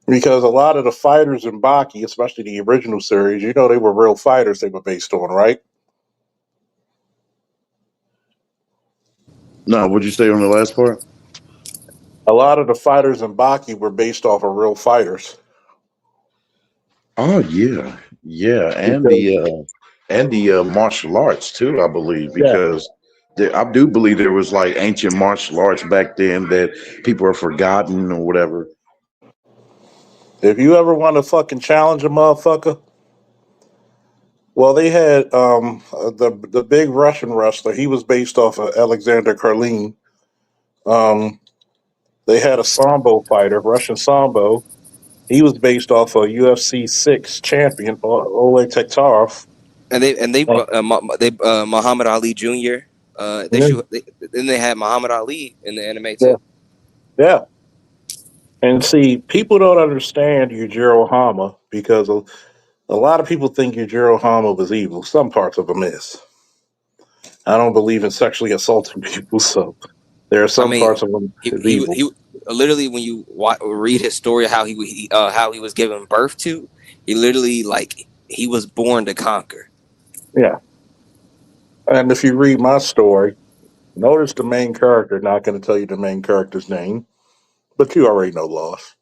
Speaker 5: Because a lot of the fighters in Baki, especially the original series, they were real fighters they were based on, right?
Speaker 2: No, what'd you say on the last part?
Speaker 5: A lot of the fighters in Baki were based off of real fighters.
Speaker 2: Oh yeah, yeah,
Speaker 5: Because,
Speaker 2: and the martial arts too, I believe,
Speaker 5: yeah,
Speaker 2: because I do believe there was like ancient martial arts back then that people are forgotten or whatever.
Speaker 5: if you ever want to fucking challenge a motherfucker, well, they had the big Russian wrestler. He was based off of Alexander Karlin. Um, they had a sambo fighter, Russian sambo. He was based off of UFC 6 champion Oleg Tektarov. Uh,
Speaker 6: They Muhammad Ali Jr.
Speaker 5: yeah,
Speaker 6: Then they had Muhammad Ali in the anime
Speaker 5: yeah,
Speaker 6: too.
Speaker 5: yeah. And see, people don't understand Yujiro Hama because a lot of people think Yujiro Hama was evil. Some parts of him is. I don't believe in sexually assaulting people, so there are
Speaker 6: I
Speaker 5: some
Speaker 6: mean,
Speaker 5: parts of him is evil.
Speaker 6: he literally when you read his story how he was given birth to, he literally like he was born to conquer.
Speaker 5: Yeah. And if you read my story, Notice the main character, not going to tell you the main character's name, but you already know Lost.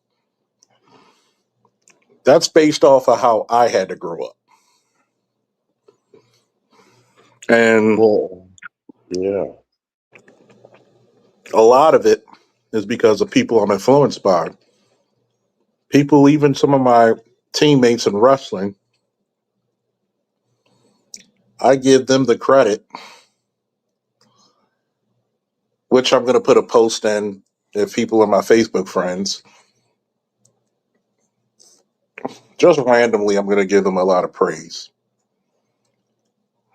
Speaker 5: That's based off of how I had to grow up. And
Speaker 8: Well, yeah.
Speaker 5: a lot of it is because of people I'm influenced by. People, even some of my teammates in wrestling, I give them the credit, which I'm going to put a post in if people are my Facebook friends. Just randomly, I'm going to give them a lot of praise.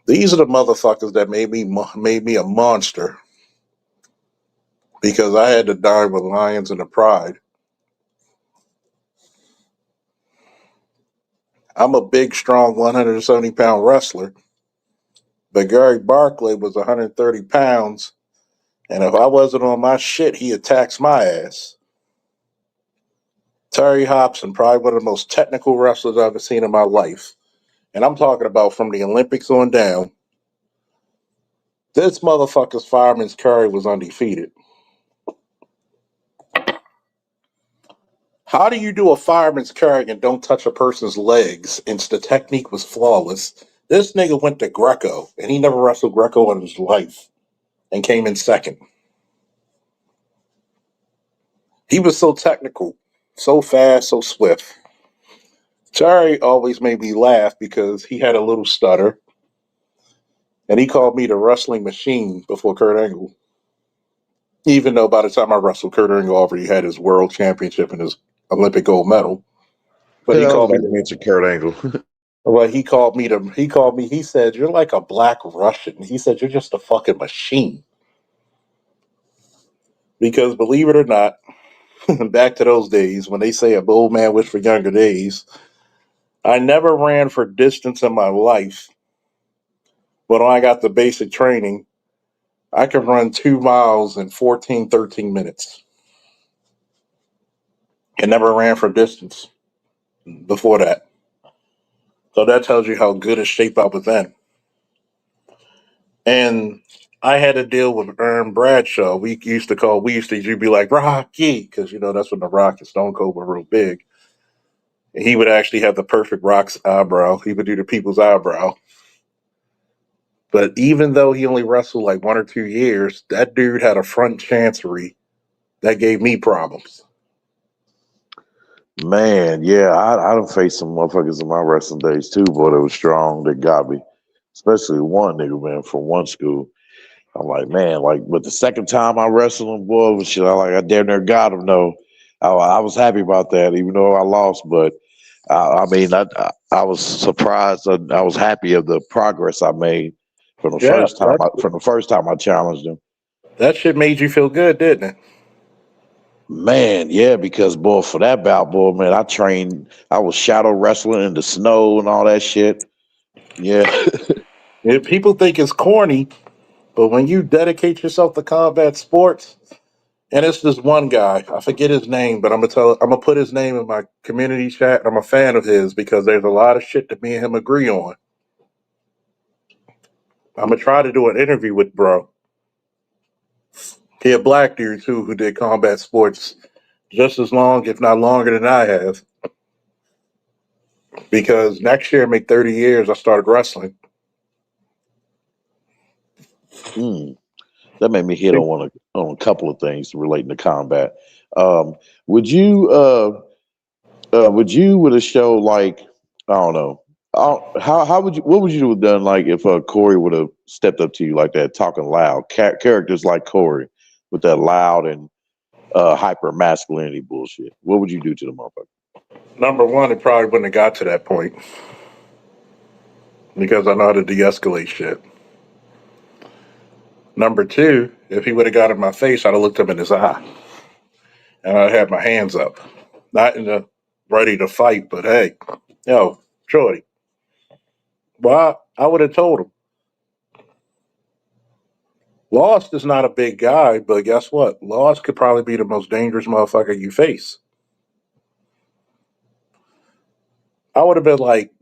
Speaker 5: These are the motherfuckers that made me a monster because I had to dine with lions and the pride. I'm a big, strong 170-pound wrestler, but Gary Barkley was 130 pounds, and if I wasn't on my shit, he attacks my ass. Terry Hobson, probably one of the most technical wrestlers I've ever seen in my life. And I'm talking about from the Olympics on down. This motherfucker's fireman's carry was undefeated. How do you do a fireman's carry and don't touch a person's legs? And the technique was flawless. This nigga went to Greco, and he never wrestled Greco in his life, and came in second. He was so technical, so fast, so swift. Terry always made me laugh because he had a little stutter, and he called me the wrestling machine before Kurt Angle. Even though by the time I wrestled, Kurt Angle already had his world championship and his Olympic gold medal. But he
Speaker 8: Yeah, I was
Speaker 5: called me
Speaker 8: about to
Speaker 5: the
Speaker 8: mention Kurt Angle.
Speaker 5: well, he said, "You're like a black Russian." He said, "You're just a fucking machine." Because believe it or not, back to those days when they say a old man wish for younger days, I never ran for distance in my life. But when I got the basic training, I could run 2 miles in 14, 13 minutes. And never ran for distance before that. So that tells you how good a shape I was in. And I had to deal with Ern Bradshaw. We used to be like Rocky, because that's when the Rock and Stone Cold were real big. And he would actually have the perfect Rock's eyebrow. He would do the people's eyebrow. But even though he only wrestled like 1 or 2 years, that dude had a front chancery that gave me problems.
Speaker 8: Man, yeah, I done faced some motherfuckers in my wrestling days too, boy, that was strong, that got me. Especially one nigga, man, from one school. I'm like, man, like, but the second time I wrestled him, boy, was shit, I damn near got him, though. I was happy about that, even though I lost, but I mean, I was surprised. I was happy of the progress I made from the
Speaker 5: Yeah,
Speaker 8: first time. From the first time I challenged him.
Speaker 5: that shit made you feel good, didn't it?
Speaker 8: Man, yeah, because boy, for that bout, boy, man, I trained. I was shadow wrestling in the snow and all that shit. Yeah,
Speaker 5: Yeah, people think it's corny, but when you dedicate yourself to combat sports, and it's this one guy, I forget his name, but I'm gonna put his name in my community chat. I'm a fan of his because there's a lot of shit that me and him agree on. I'm gonna try to do an interview with bro. He a black dude too who did combat sports just as long, if not longer than I have. Because next year, make 30 years, I started wrestling.
Speaker 8: mm, that made me hit on a couple of things relating to combat. Um, would you would you with a show like I don't know how would you what would you have done like if Corey would have stepped up to you like that talking loud characters like Corey with that loud and hyper masculinity bullshit, what would you do to the motherfucker?
Speaker 5: Number one, it probably wouldn't have got to that point because I know how to de-escalate shit. Number two, if he would have got in my face, I'd have looked him in his eye and I'd have my hands up, not in the ready to fight, but hey, yo, shorty. Well, I would have told him. Lost is not a big guy, but guess what? Lost could probably be the most dangerous motherfucker you face. I would have been like,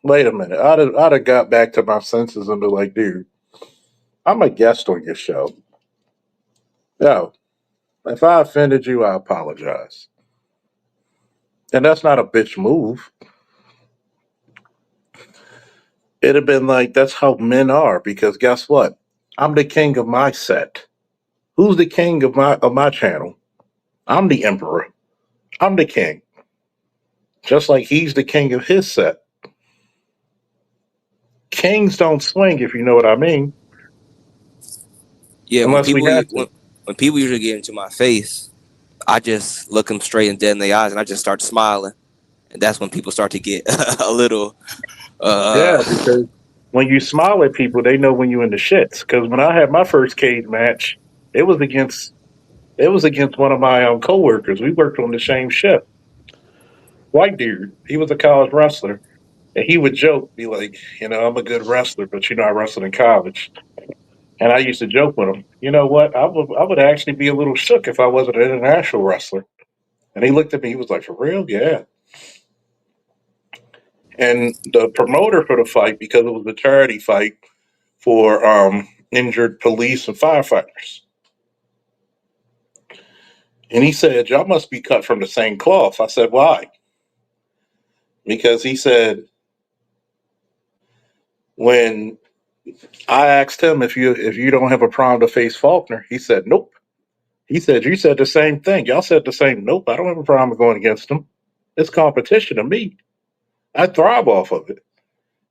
Speaker 5: wait a minute. I'd have got back to my senses and be like, dude, I'm a guest on your show. Yo, if I offended you, I apologize. And that's not a bitch move. It'd have been like that's how men are because guess what? I'm the king of my set. Who's the king of my channel? I'm the emperor. I'm the king. Just like he's the king of his set. Kings don't swing, if you know what I mean,
Speaker 9: Yeah,
Speaker 5: unless we had to.
Speaker 9: when people usually get into my face, I just look them straight and dead in the eyes, and I just start smiling, and that's when people start to get a little.
Speaker 5: Yeah,
Speaker 9: Uh,
Speaker 5: because when you smile at people, they know when you're in the shits. Because when I had my first cage match, it was against it was against one of my coworkers. We worked on the same shift. White dude. He was a college wrestler. And he would joke, be like, I'm a good wrestler, but I wrestled in college. And I used to joke with him, you know what? I would actually be a little shook if I wasn't an international wrestler. And he looked at me, he was like, for real? Yeah. And the promoter for the fight, because it was a charity fight for injured police and firefighters. And he said, y'all must be cut from the same cloth. I said, why? Because he said, when I asked him if you don't have a problem to face Faulkner, he said, nope. He said, you said the same thing. Y'all said the same. Nope, I don't have a problem going against him. It's competition to me. I thrive off of it.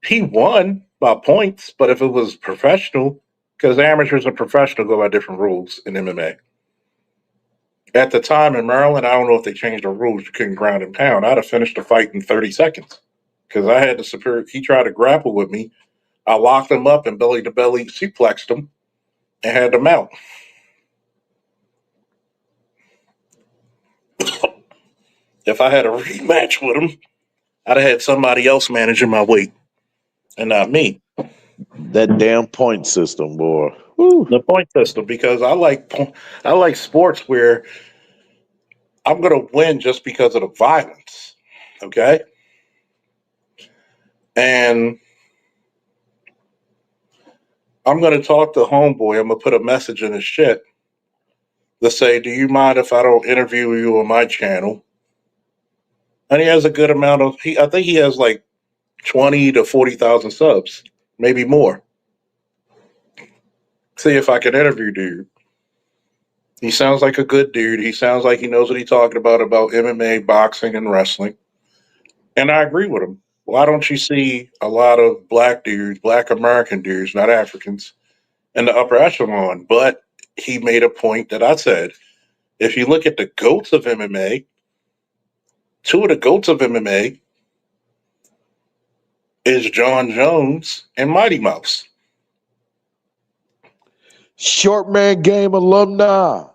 Speaker 5: He won by points, but if it was professional, because amateurs and professional go by different rules in MMA. At the time in Maryland, I don't know if they changed the rules. You couldn't ground and pound. I'd have finished the fight in 30 seconds because I had the superior. He tried to grapple with me. I locked him up and belly to belly suplexed him and had him out. If I had a rematch with him, I'd have had somebody else managing my weight and not me.
Speaker 8: That damn point system, boy. Whew.
Speaker 5: The point system, because I like sports where I'm going to win just because of the violence. Okay, and I'm going to talk to homeboy. I'm going to put a message in his shit to say, "Do you mind if I don't interview you on my channel?" And he has a good amount of. I think he has like 20 to 40,000 subs, maybe more. See if I can interview dude. He sounds like a good dude. He sounds like he knows what he's talking about MMA, boxing, and wrestling. And I agree with him. Why don't you see a lot of black dudes, black American dudes, not Africans, in the upper echelon? But he made a point that I said, if you look at the goats of MMA, two of the goats of MMA is John Jones and Mighty Mouse.
Speaker 8: Short man game alumni.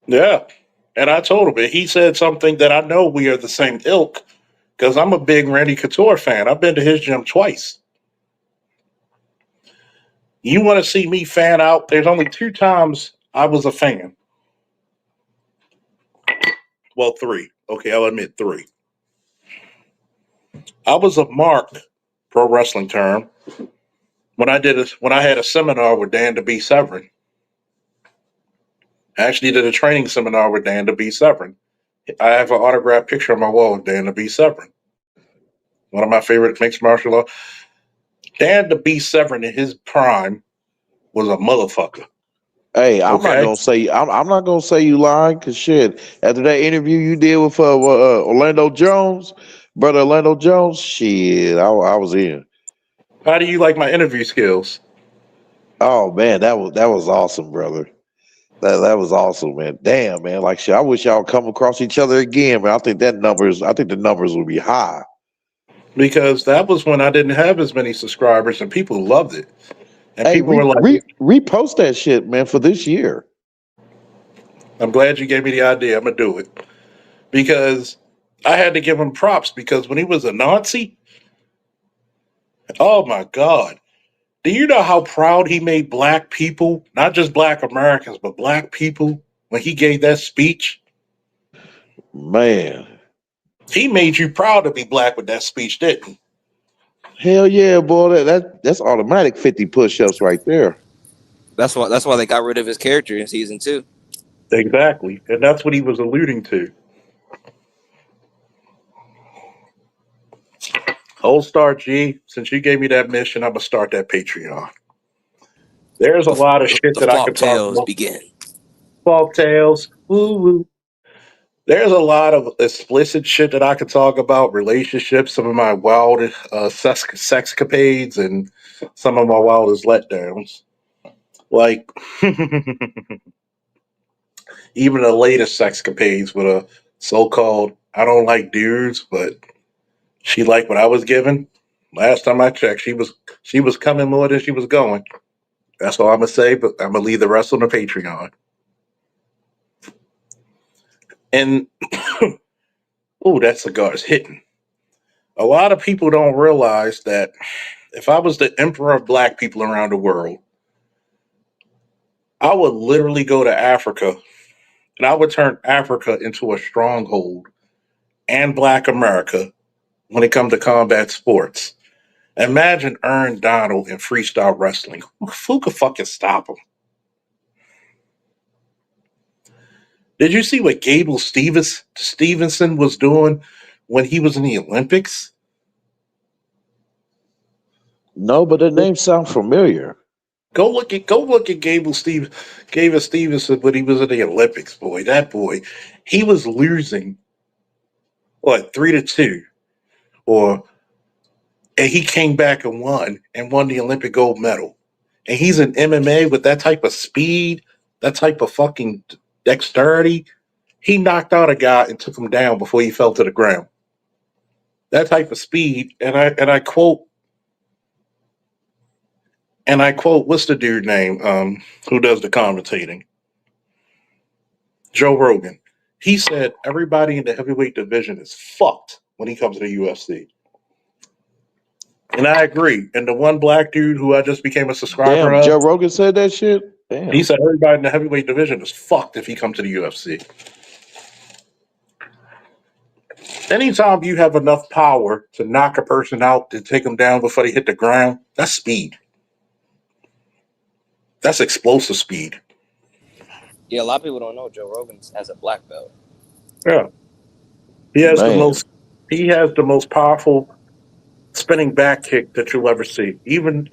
Speaker 5: Yeah. And I told him, and he said something that I know we are the same ilk because I'm a big Randy Couture fan. I've been to his gym twice. You want to see me fan out? There's only two times I was a fan. Well, three. Okay, I'll admit three. I was a mark, pro wrestling term, when I had a seminar with Dan to be Severin. I actually did a training seminar with Dan to be Severin. I have an autographed picture on my wall of Dan to be Severin. One of my favorite mixed martial arts. Dan to be Severin in his prime was a motherfucker.
Speaker 8: Hey, I'm not
Speaker 5: Okay?
Speaker 8: gonna say I'm not gonna say you lying, cause shit. After that interview you did with Orlando Jones, brother Orlando Jones, shit, I was in.
Speaker 5: How do you like my interview skills?
Speaker 8: Oh man, that was awesome, brother. That was awesome, man. Damn, man. Like shit, I wish y'all come across each other again, man. I think the numbers will be high.
Speaker 5: Because that was when I didn't have as many subscribers and people loved it. And
Speaker 8: Hey,
Speaker 5: people were like,
Speaker 8: repost that shit, man, for this year.
Speaker 5: I'm glad you gave me the idea. I'm going to do it. Because I had to give him props because when he was a Nazi, oh my God. Do you know how proud he made black people, not just black Americans, but black people when he gave that speech?
Speaker 8: Man.
Speaker 5: He made you proud to be black with that speech, didn't he?
Speaker 8: Hell yeah, boy. That's automatic 50 push-ups right there.
Speaker 9: That's why they got rid of his character in season 2.
Speaker 5: Exactly. And that's what he was alluding to. Whole Star G, since you gave me that mission, I'm going to start that Patreon. There's a lot of shit
Speaker 9: The
Speaker 5: that I
Speaker 9: flop
Speaker 5: could talk
Speaker 9: tales
Speaker 5: about.
Speaker 9: begin.
Speaker 5: Fall tales. Woo woo. There's a lot of explicit shit that I could talk about, relationships, some of my wildest sexcapades, and some of my wildest letdowns. Like, even the latest sexcapades with a so-called, I don't like dudes, but she liked what I was given. Last time I checked, she was coming more than she was going. That's all I'm gonna say, but I'm gonna leave the rest on the Patreon. And oh, that cigar's hitting. A lot of people don't realize that if I was the emperor of black people around the world, I would literally go to Africa and I would turn Africa into a stronghold and black America when it comes to combat sports. Imagine Aaron Donald in freestyle wrestling. Who could fucking stop him? Did you see what Stevenson was doing when he was in the Olympics?
Speaker 8: No, but the name sounds familiar.
Speaker 5: Go look at Gable Stevenson when he was in the Olympics, boy. That boy, he was losing what 3-2, or and he came back and won the Olympic gold medal. And he's in MMA with that type of speed, that type of fucking dexterity. He knocked out a guy and took him down before he fell to the ground. That type of speed, and I quote, what's the dude name who does the commentating? Joe Rogan. He said everybody in the heavyweight division is fucked when he comes to the UFC. And I agree. And the one black dude who I just became a subscriber
Speaker 8: Damn,
Speaker 5: of,
Speaker 8: Joe Rogan said that shit.
Speaker 5: he
Speaker 8: Damn.
Speaker 5: said everybody in the heavyweight division is fucked if he comes to the UFC. Anytime you have enough power to knock a person out, to take them down before they hit the ground, that's speed. That's explosive speed.
Speaker 9: Yeah, a lot of people don't know Joe Rogan has a black belt.
Speaker 5: Yeah. He has the
Speaker 8: Man.
Speaker 5: most he has the most powerful spinning back kick that you'll ever see. Even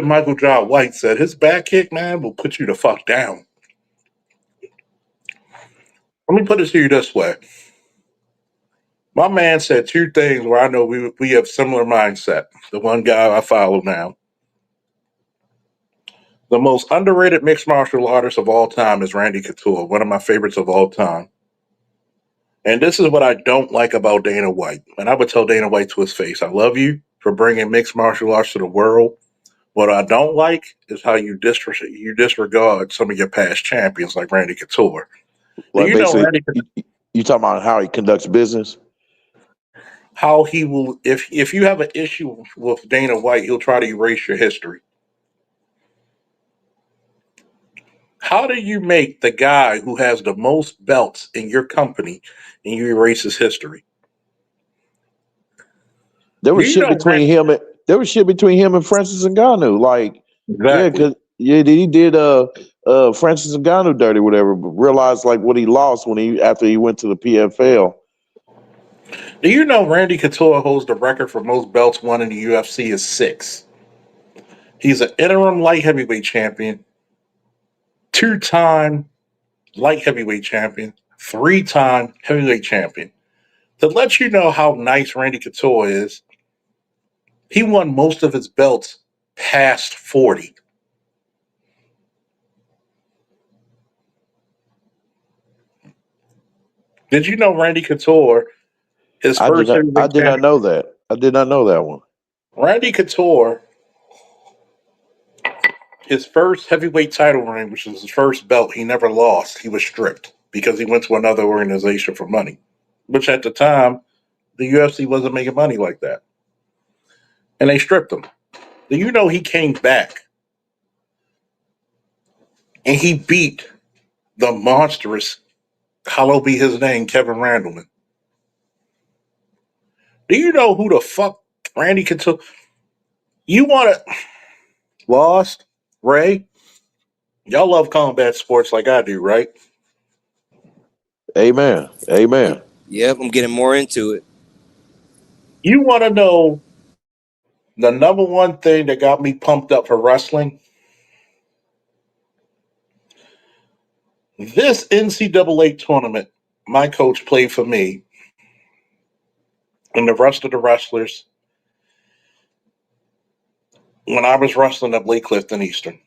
Speaker 5: Michael John White said his back kick, man, will put you the fuck down. Let me put it to you this way. My man said two things where I know we have similar mindset. The one guy I follow now. The most underrated mixed martial artist of all time is Randy Couture, one of my favorites of all time. And this is what I don't like about Dana White. And I would tell Dana White to his face, I love you for bringing mixed martial arts to the world. What I don't like is how you disregard some of your past champions like Randy Couture. Do
Speaker 8: Like
Speaker 5: you know
Speaker 8: basically,
Speaker 5: Randy
Speaker 8: you talking about how he conducts business?
Speaker 5: how he will if you have an issue with Dana White, he'll try to erase your history. How do you make the guy who has the most belts in your company and you erase his history?
Speaker 8: There
Speaker 5: Do
Speaker 8: was
Speaker 5: you
Speaker 8: shit
Speaker 5: know
Speaker 8: between
Speaker 5: Randy?
Speaker 8: him and Francis Ngannou. Like, yeah,
Speaker 5: Exactly.
Speaker 8: cause yeah, he did Francis Ngannou dirty, whatever. But realized like what he lost when he after he went to the PFL.
Speaker 5: Do you know Randy Couture holds the record for most belts won in the UFC is 6. He's an interim light heavyweight champion, two-time light heavyweight champion, three-time heavyweight champion. To let you know how nice Randy Couture is, he won most of his belts past 40. Did you know Randy Couture, his first
Speaker 8: I
Speaker 5: heavyweight
Speaker 8: did not
Speaker 5: champion?
Speaker 8: know that. I did not know that one.
Speaker 5: Randy Couture, his first heavyweight title reign, which was his first belt, he never lost. He was stripped because he went to another organization for money, which at the time, the UFC wasn't making money like that. And they stripped him. Do you know he came back and he beat the monstrous, hallowed be his name, Kevin Randleman? Do you know who the fuck Randy Couture? You want to, Lost, Ray, y'all love combat sports like I do, right?
Speaker 8: Amen. Amen.
Speaker 9: Yep, I'm getting more into it.
Speaker 5: You want to know the number one thing that got me pumped up for wrestling? This NCAA tournament, my coach played for me, and the rest of the wrestlers when I was wrestling at Blake Clifton Eastern.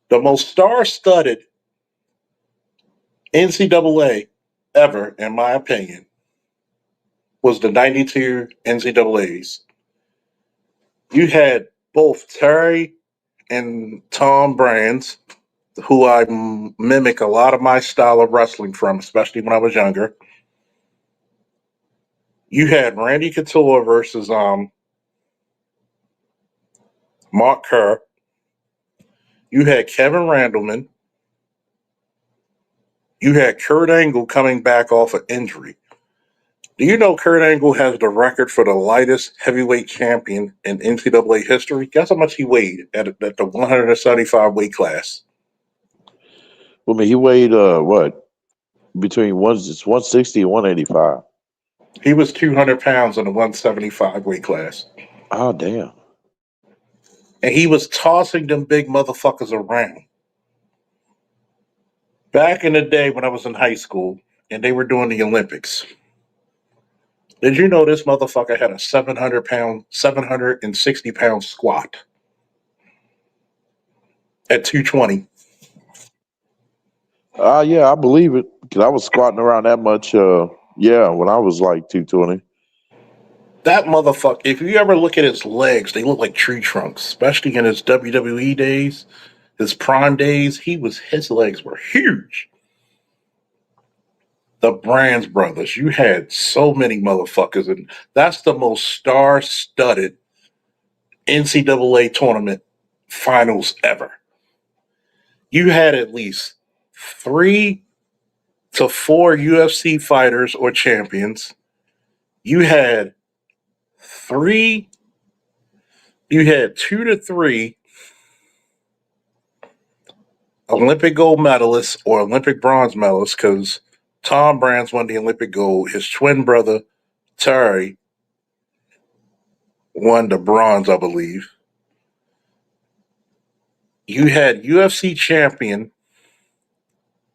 Speaker 5: The most star studded NCAA ever, in my opinion, was the 92 NCAAs. You had both Terry and Tom Brands, who I mimic a lot of my style of wrestling from, especially when I was younger. You had Randy Couture versus Mark Kerr. You had Kevin Randleman. You had Kurt Angle coming back off an injury. Do you know Kurt Angle has the record for the lightest heavyweight champion in NCAA history? Guess how much he weighed at the 175 weight class?
Speaker 8: Well, I mean, he weighed what between 160 and 185.
Speaker 5: He was 200 pounds in the 175 weight class.
Speaker 8: Oh damn.
Speaker 5: And he was tossing them big motherfuckers around. Back in the day when I was in high school and they were doing the Olympics, did you know this motherfucker had a 760 pound squat at 220?
Speaker 8: Yeah, I believe it because I was squatting around that much. Yeah, when I was like 220.
Speaker 5: That motherfucker, if you ever look at his legs, they look like tree trunks, especially in his WWE days, his prime days. His legs were huge. The Brands brothers, you had so many motherfuckers, and that's the most star-studded NCAA tournament finals ever. You had at least 3 to 4 UFC fighters or champions. You had three, you had 2 to 3 Olympic gold medalists or Olympic bronze medalists because Tom Brands won the Olympic gold. His twin brother, Terry, won the bronze, I believe. You had UFC champion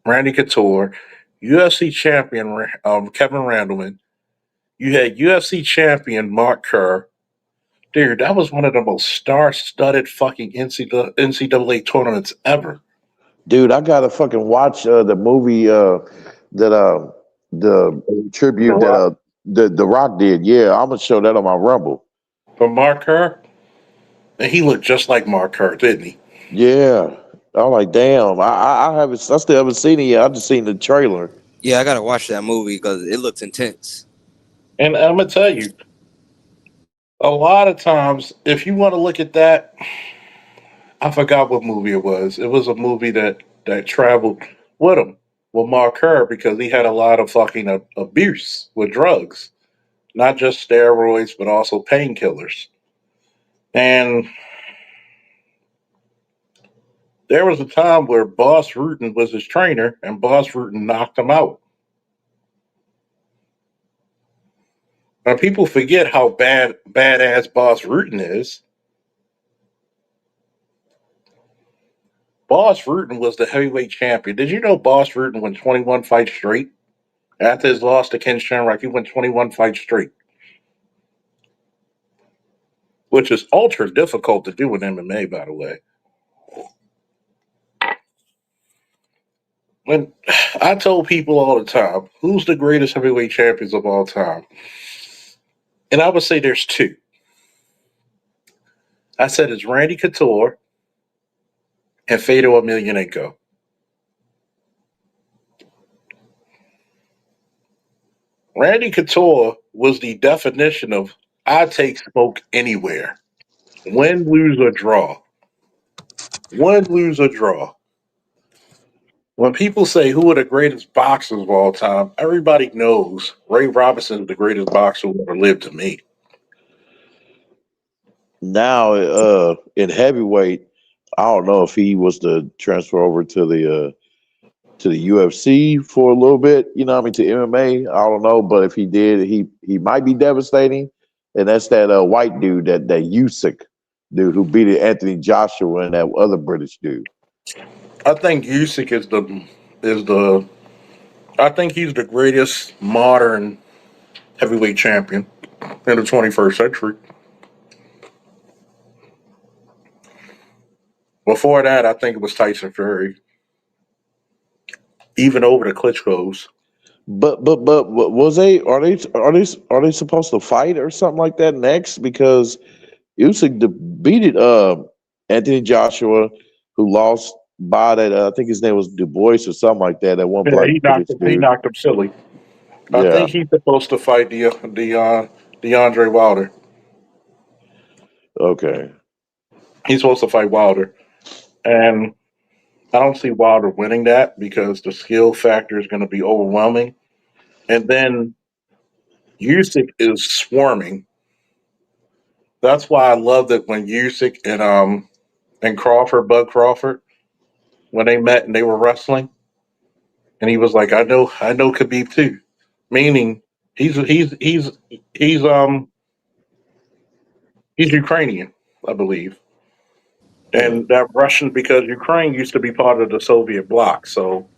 Speaker 5: Randy Couture, UFC champion Kevin Randleman. You had UFC champion Mark Kerr. Dude, that was one of the most star-studded fucking NCAA tournaments ever.
Speaker 8: Dude, I gotta fucking watch the movie that the
Speaker 5: The
Speaker 8: tribute that
Speaker 5: Rock
Speaker 8: the Rock did. Yeah, I'm gonna show that on my Rumble.
Speaker 5: for Mark Kerr, and he looked just like Mark Kerr, didn't he?
Speaker 8: Yeah, I'm like, damn. I haven't. I still haven't seen it yet. I just seen the trailer.
Speaker 9: Yeah, I gotta watch that movie because it looks intense.
Speaker 5: And I'm gonna tell you, a lot of times, if you want to look at that, I forgot what movie it was. It was a movie that traveled with him, with Mark Kerr, because he had a lot of fucking abuse with drugs, not just steroids, but also painkillers. And there was a time where Boss Rutan was his trainer, and Boss Rutan knocked him out. Now people forget how badass Boss Rutan is. Boss Rutan was the heavyweight champion. Did you know Boss Rutan won 21 fights straight? After his loss to Ken Shamrock, he won 21 fights straight, which is ultra difficult to do in MMA, by the way. When I told people all the time, who's the greatest heavyweight champions of all time? And I would say there's two. I said it's Randy Couture and Fedor Emelianenko. Randy Couture was the definition of I take smoke anywhere. Win, lose, or draw. Win, lose, or draw. When people say who are the greatest boxers of all time, everybody knows Ray Robinson is the greatest boxer who ever lived to me.
Speaker 8: Now, in heavyweight, I don't know if he was to transfer over to the UFC for a little bit. You know, what I mean, to MMA. I don't know, but if he did, he might be devastating. And that's that white dude, that Usyk dude who beat Anthony Joshua and that other British dude.
Speaker 5: I think Usyk is the I think he's the greatest modern heavyweight champion in the 21st century. Before that, I think it was Tyson Fury, even over the Klitschko's.
Speaker 8: But was they are they supposed to fight or something like that next? Because Usyk beat Anthony Joshua, who lost by that. I think his name was Du Bois or something like that. That one
Speaker 5: Yeah,
Speaker 8: black British
Speaker 5: he
Speaker 8: dude.
Speaker 5: knocked him silly. I
Speaker 8: Yeah.
Speaker 5: think he's supposed to fight DeAndre Wilder.
Speaker 8: Okay.
Speaker 5: He's supposed to fight Wilder, and I don't see Wilder winning that because the skill factor is going to be overwhelming. And then Usyk is swarming. That's why I loved it when Usyk and Crawford, Bud Crawford, when they met and they were wrestling, and he was like, I know Khabib too," meaning he's he's he's he's um he's Ukrainian, I believe,
Speaker 8: Mm.
Speaker 5: and that Russian because Ukraine used to be part of the Soviet bloc. So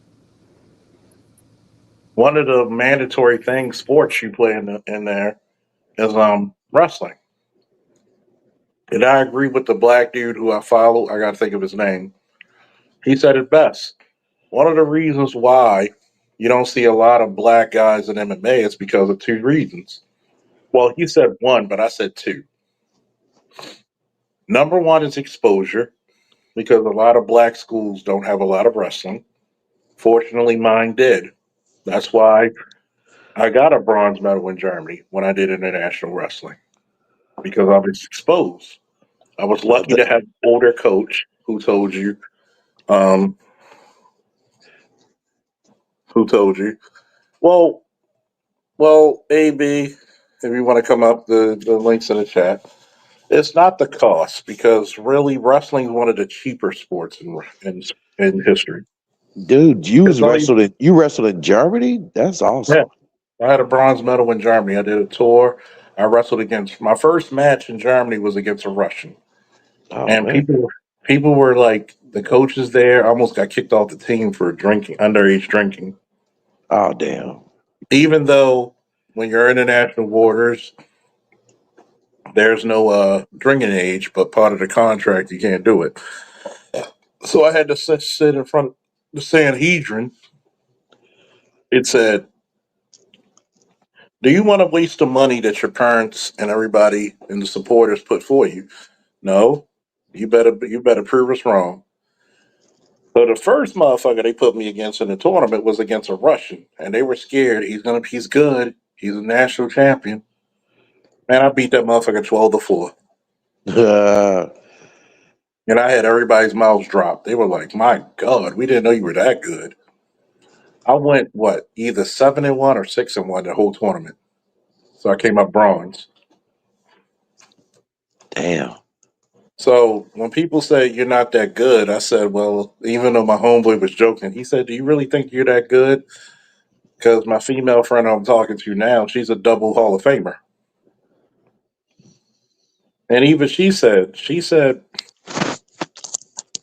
Speaker 5: one of the mandatory things sports you play in there is wrestling. And I agree with the black dude who I follow. I got to think of his name. He said it best. One of the reasons why you don't see a lot of black guys in MMA is because of two reasons. Well, he said one, but I said two. Number one is exposure, because a lot of black schools don't have a lot of wrestling. Fortunately, mine did. That's why I got a bronze medal in Germany when I did international wrestling, because I was exposed. I was lucky
Speaker 8: Th-
Speaker 5: to have an older coach um, who told you, well, AB, if you want to come up, the links in the chat. It's not the cost because really wrestling is one of the cheaper sports in history.
Speaker 8: Dude,
Speaker 5: It's not even,
Speaker 8: you wrestled in Germany? That's
Speaker 5: yeah.
Speaker 8: awesome.
Speaker 5: I had a bronze medal in Germany. I did a tour. I wrestled against my first match in Germany was against a Russian,
Speaker 8: Oh
Speaker 5: and
Speaker 8: man.
Speaker 5: people were like the coaches there almost got kicked off the team for drinking underage drinking,
Speaker 8: Oh damn.
Speaker 5: even though when you're international waters, there's no drinking age, but part of the contract you can't do it. So I had to sit in front of the Sanhedrin. It said, "Do you want to waste the money that your parents and everybody and the supporters put for you? No, you better prove us wrong." So the first motherfucker they put me against in the tournament was against a Russian, and they were scared. He's good. He's a national champion. Man, I beat that motherfucker 12-4, and I had everybody's mouths dropped. They were like, "My God, we didn't know you were that good." I went what either 7-1 or 6-1 the whole tournament, so I came up bronze.
Speaker 8: Damn.
Speaker 5: So when people say you're not that good, I said, well, even though my homeboy was joking, he said, "Do you really think you're that good?" Because my female friend I'm talking to now, she's a double Hall of Famer. And even she said,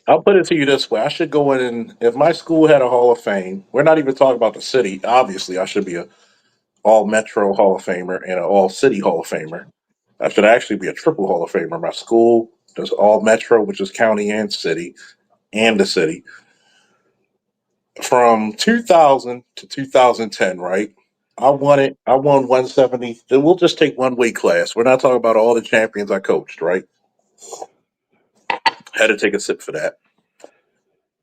Speaker 5: I'll put it to you this way. I should go in and if my school had a Hall of Fame, we're not even talking about the city. Obviously, I should be a all Metro Hall of Famer and an all City Hall of Famer. I should actually be a triple Hall of Famer. My school does all Metro, which is county and city, and the city. From 2000 to 2010, right? I won it. I won 170. We'll just take one weight class. We're not talking about all the champions I coached, right? Had to take a sip for that.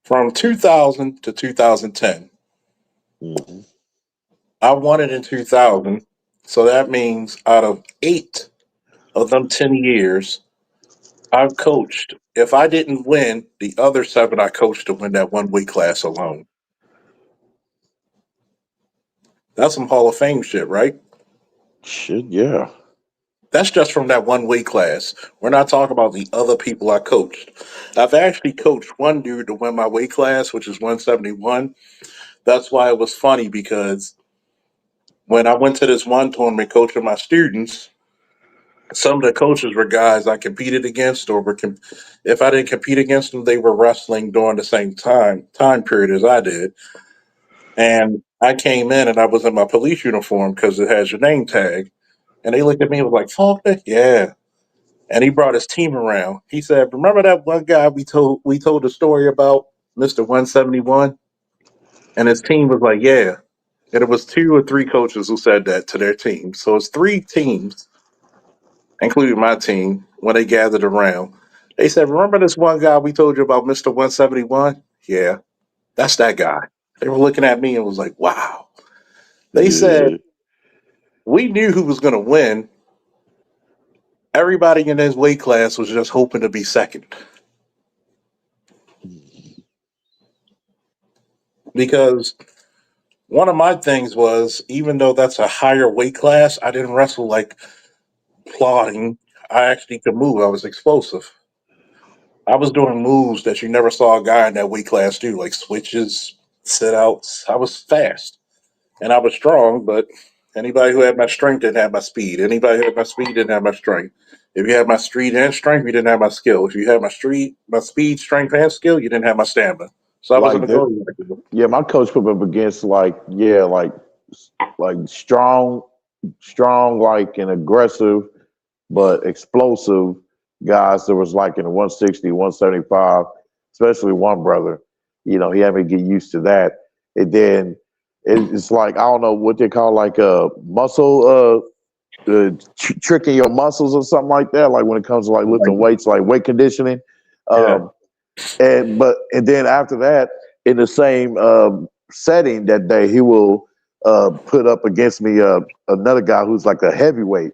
Speaker 5: From 2000 to 2010,
Speaker 8: Hmm.
Speaker 5: I won it in 2000. So that means out of 8 of them 10 years, I've coached. If I didn't win, the other 7 I coached to win that one weight class alone. That's some Hall of Fame shit, right?
Speaker 8: Shit, yeah.
Speaker 5: That's just from that one weight class. We're not talking about the other people I coached. I've actually coached one dude to win my weight class, which is 171. That's why it was funny because when I went to this one tournament coaching my students, some of the coaches were guys I competed against, or if I didn't compete against them, they were wrestling during the same time period as I did. And I came in and I was in my police uniform because it has your name tag. And they looked at me and was like, Faulkner? Yeah. And he brought his team around. He said, "Remember that one guy we told the story about, Mr. 171?" And his team was like, "Yeah." And it was two or three coaches who said that to their team. So it's three teams, including my team, when they gathered around. They said, "Remember this one guy we told you about, Mr. 171?" Yeah, that's that guy. They were looking at me and was like, "Wow." They said,
Speaker 8: Yeah.
Speaker 5: "We knew who was going to win. Everybody in his weight class was just hoping to be second." Because one of my things was, even though that's a higher weight class, I didn't wrestle like plodding. I actually could move. I was explosive. I was doing moves that you never saw a guy in that weight class do, like switches, sit outs. I was fast and I was strong, but anybody who had my strength didn't have my speed. Anybody who had my speed didn't have my strength. If you had my street and strength, you didn't have my skill. If you had my speed, strength, and skill, you didn't have my stamina. So I was in
Speaker 8: Like
Speaker 5: the
Speaker 8: that.
Speaker 5: go.
Speaker 8: Yeah, my coach put me up against like strong, like and aggressive, but explosive guys. There was like in the 160, 175, especially one brother. He had me get used to that. And then it's like I don't know what they call like a muscle tricking your muscles or something like that. Like when it comes to like
Speaker 5: Like,
Speaker 8: lifting weights, like weight conditioning.
Speaker 5: yeah,
Speaker 8: Um, and then after that, in the same setting that day, he will put up against me another guy who's like a heavyweight.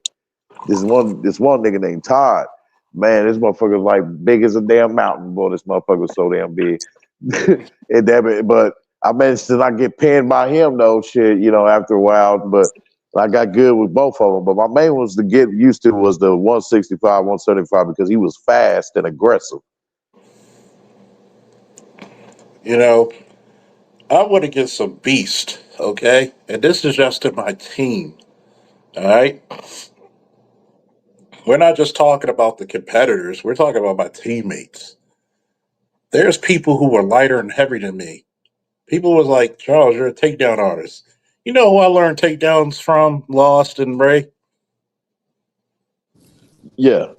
Speaker 8: This one nigga named Todd. Man, this motherfucker's like big as a damn mountain. Boy, this motherfucker's so damn big. And but I managed to not get pinned by him though. Shit, after a while, but I got good with both of them. But my main ones to get used to was the 165, 175 because he was fast and aggressive.
Speaker 5: you know, I want to get some beast, okay? And this is just to my team, all right? We're not just talking about the competitors, we're talking about my teammates. There's people who were lighter and heavier than me. People was like, Charles, you're a takedown artist. You know who I learned takedowns from, Lost and Ray?
Speaker 8: Yeah.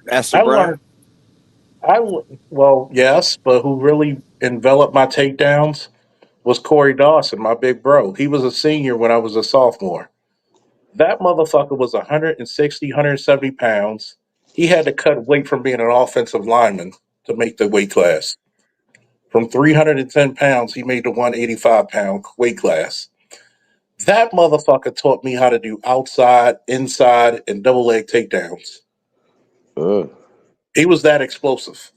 Speaker 9: Master
Speaker 5: I
Speaker 9: Brian.
Speaker 5: learned, well, yes, but who really enveloped my takedowns was Corey Dawson, my big bro. He was a senior when I was a sophomore. That motherfucker was 160, 170 pounds. He had to cut weight from being an offensive lineman to make the weight class. From 310 pounds, he made the 185-pound weight class. That motherfucker taught me how to do outside, inside, and double leg takedowns.
Speaker 8: Uh,
Speaker 5: He was that explosive.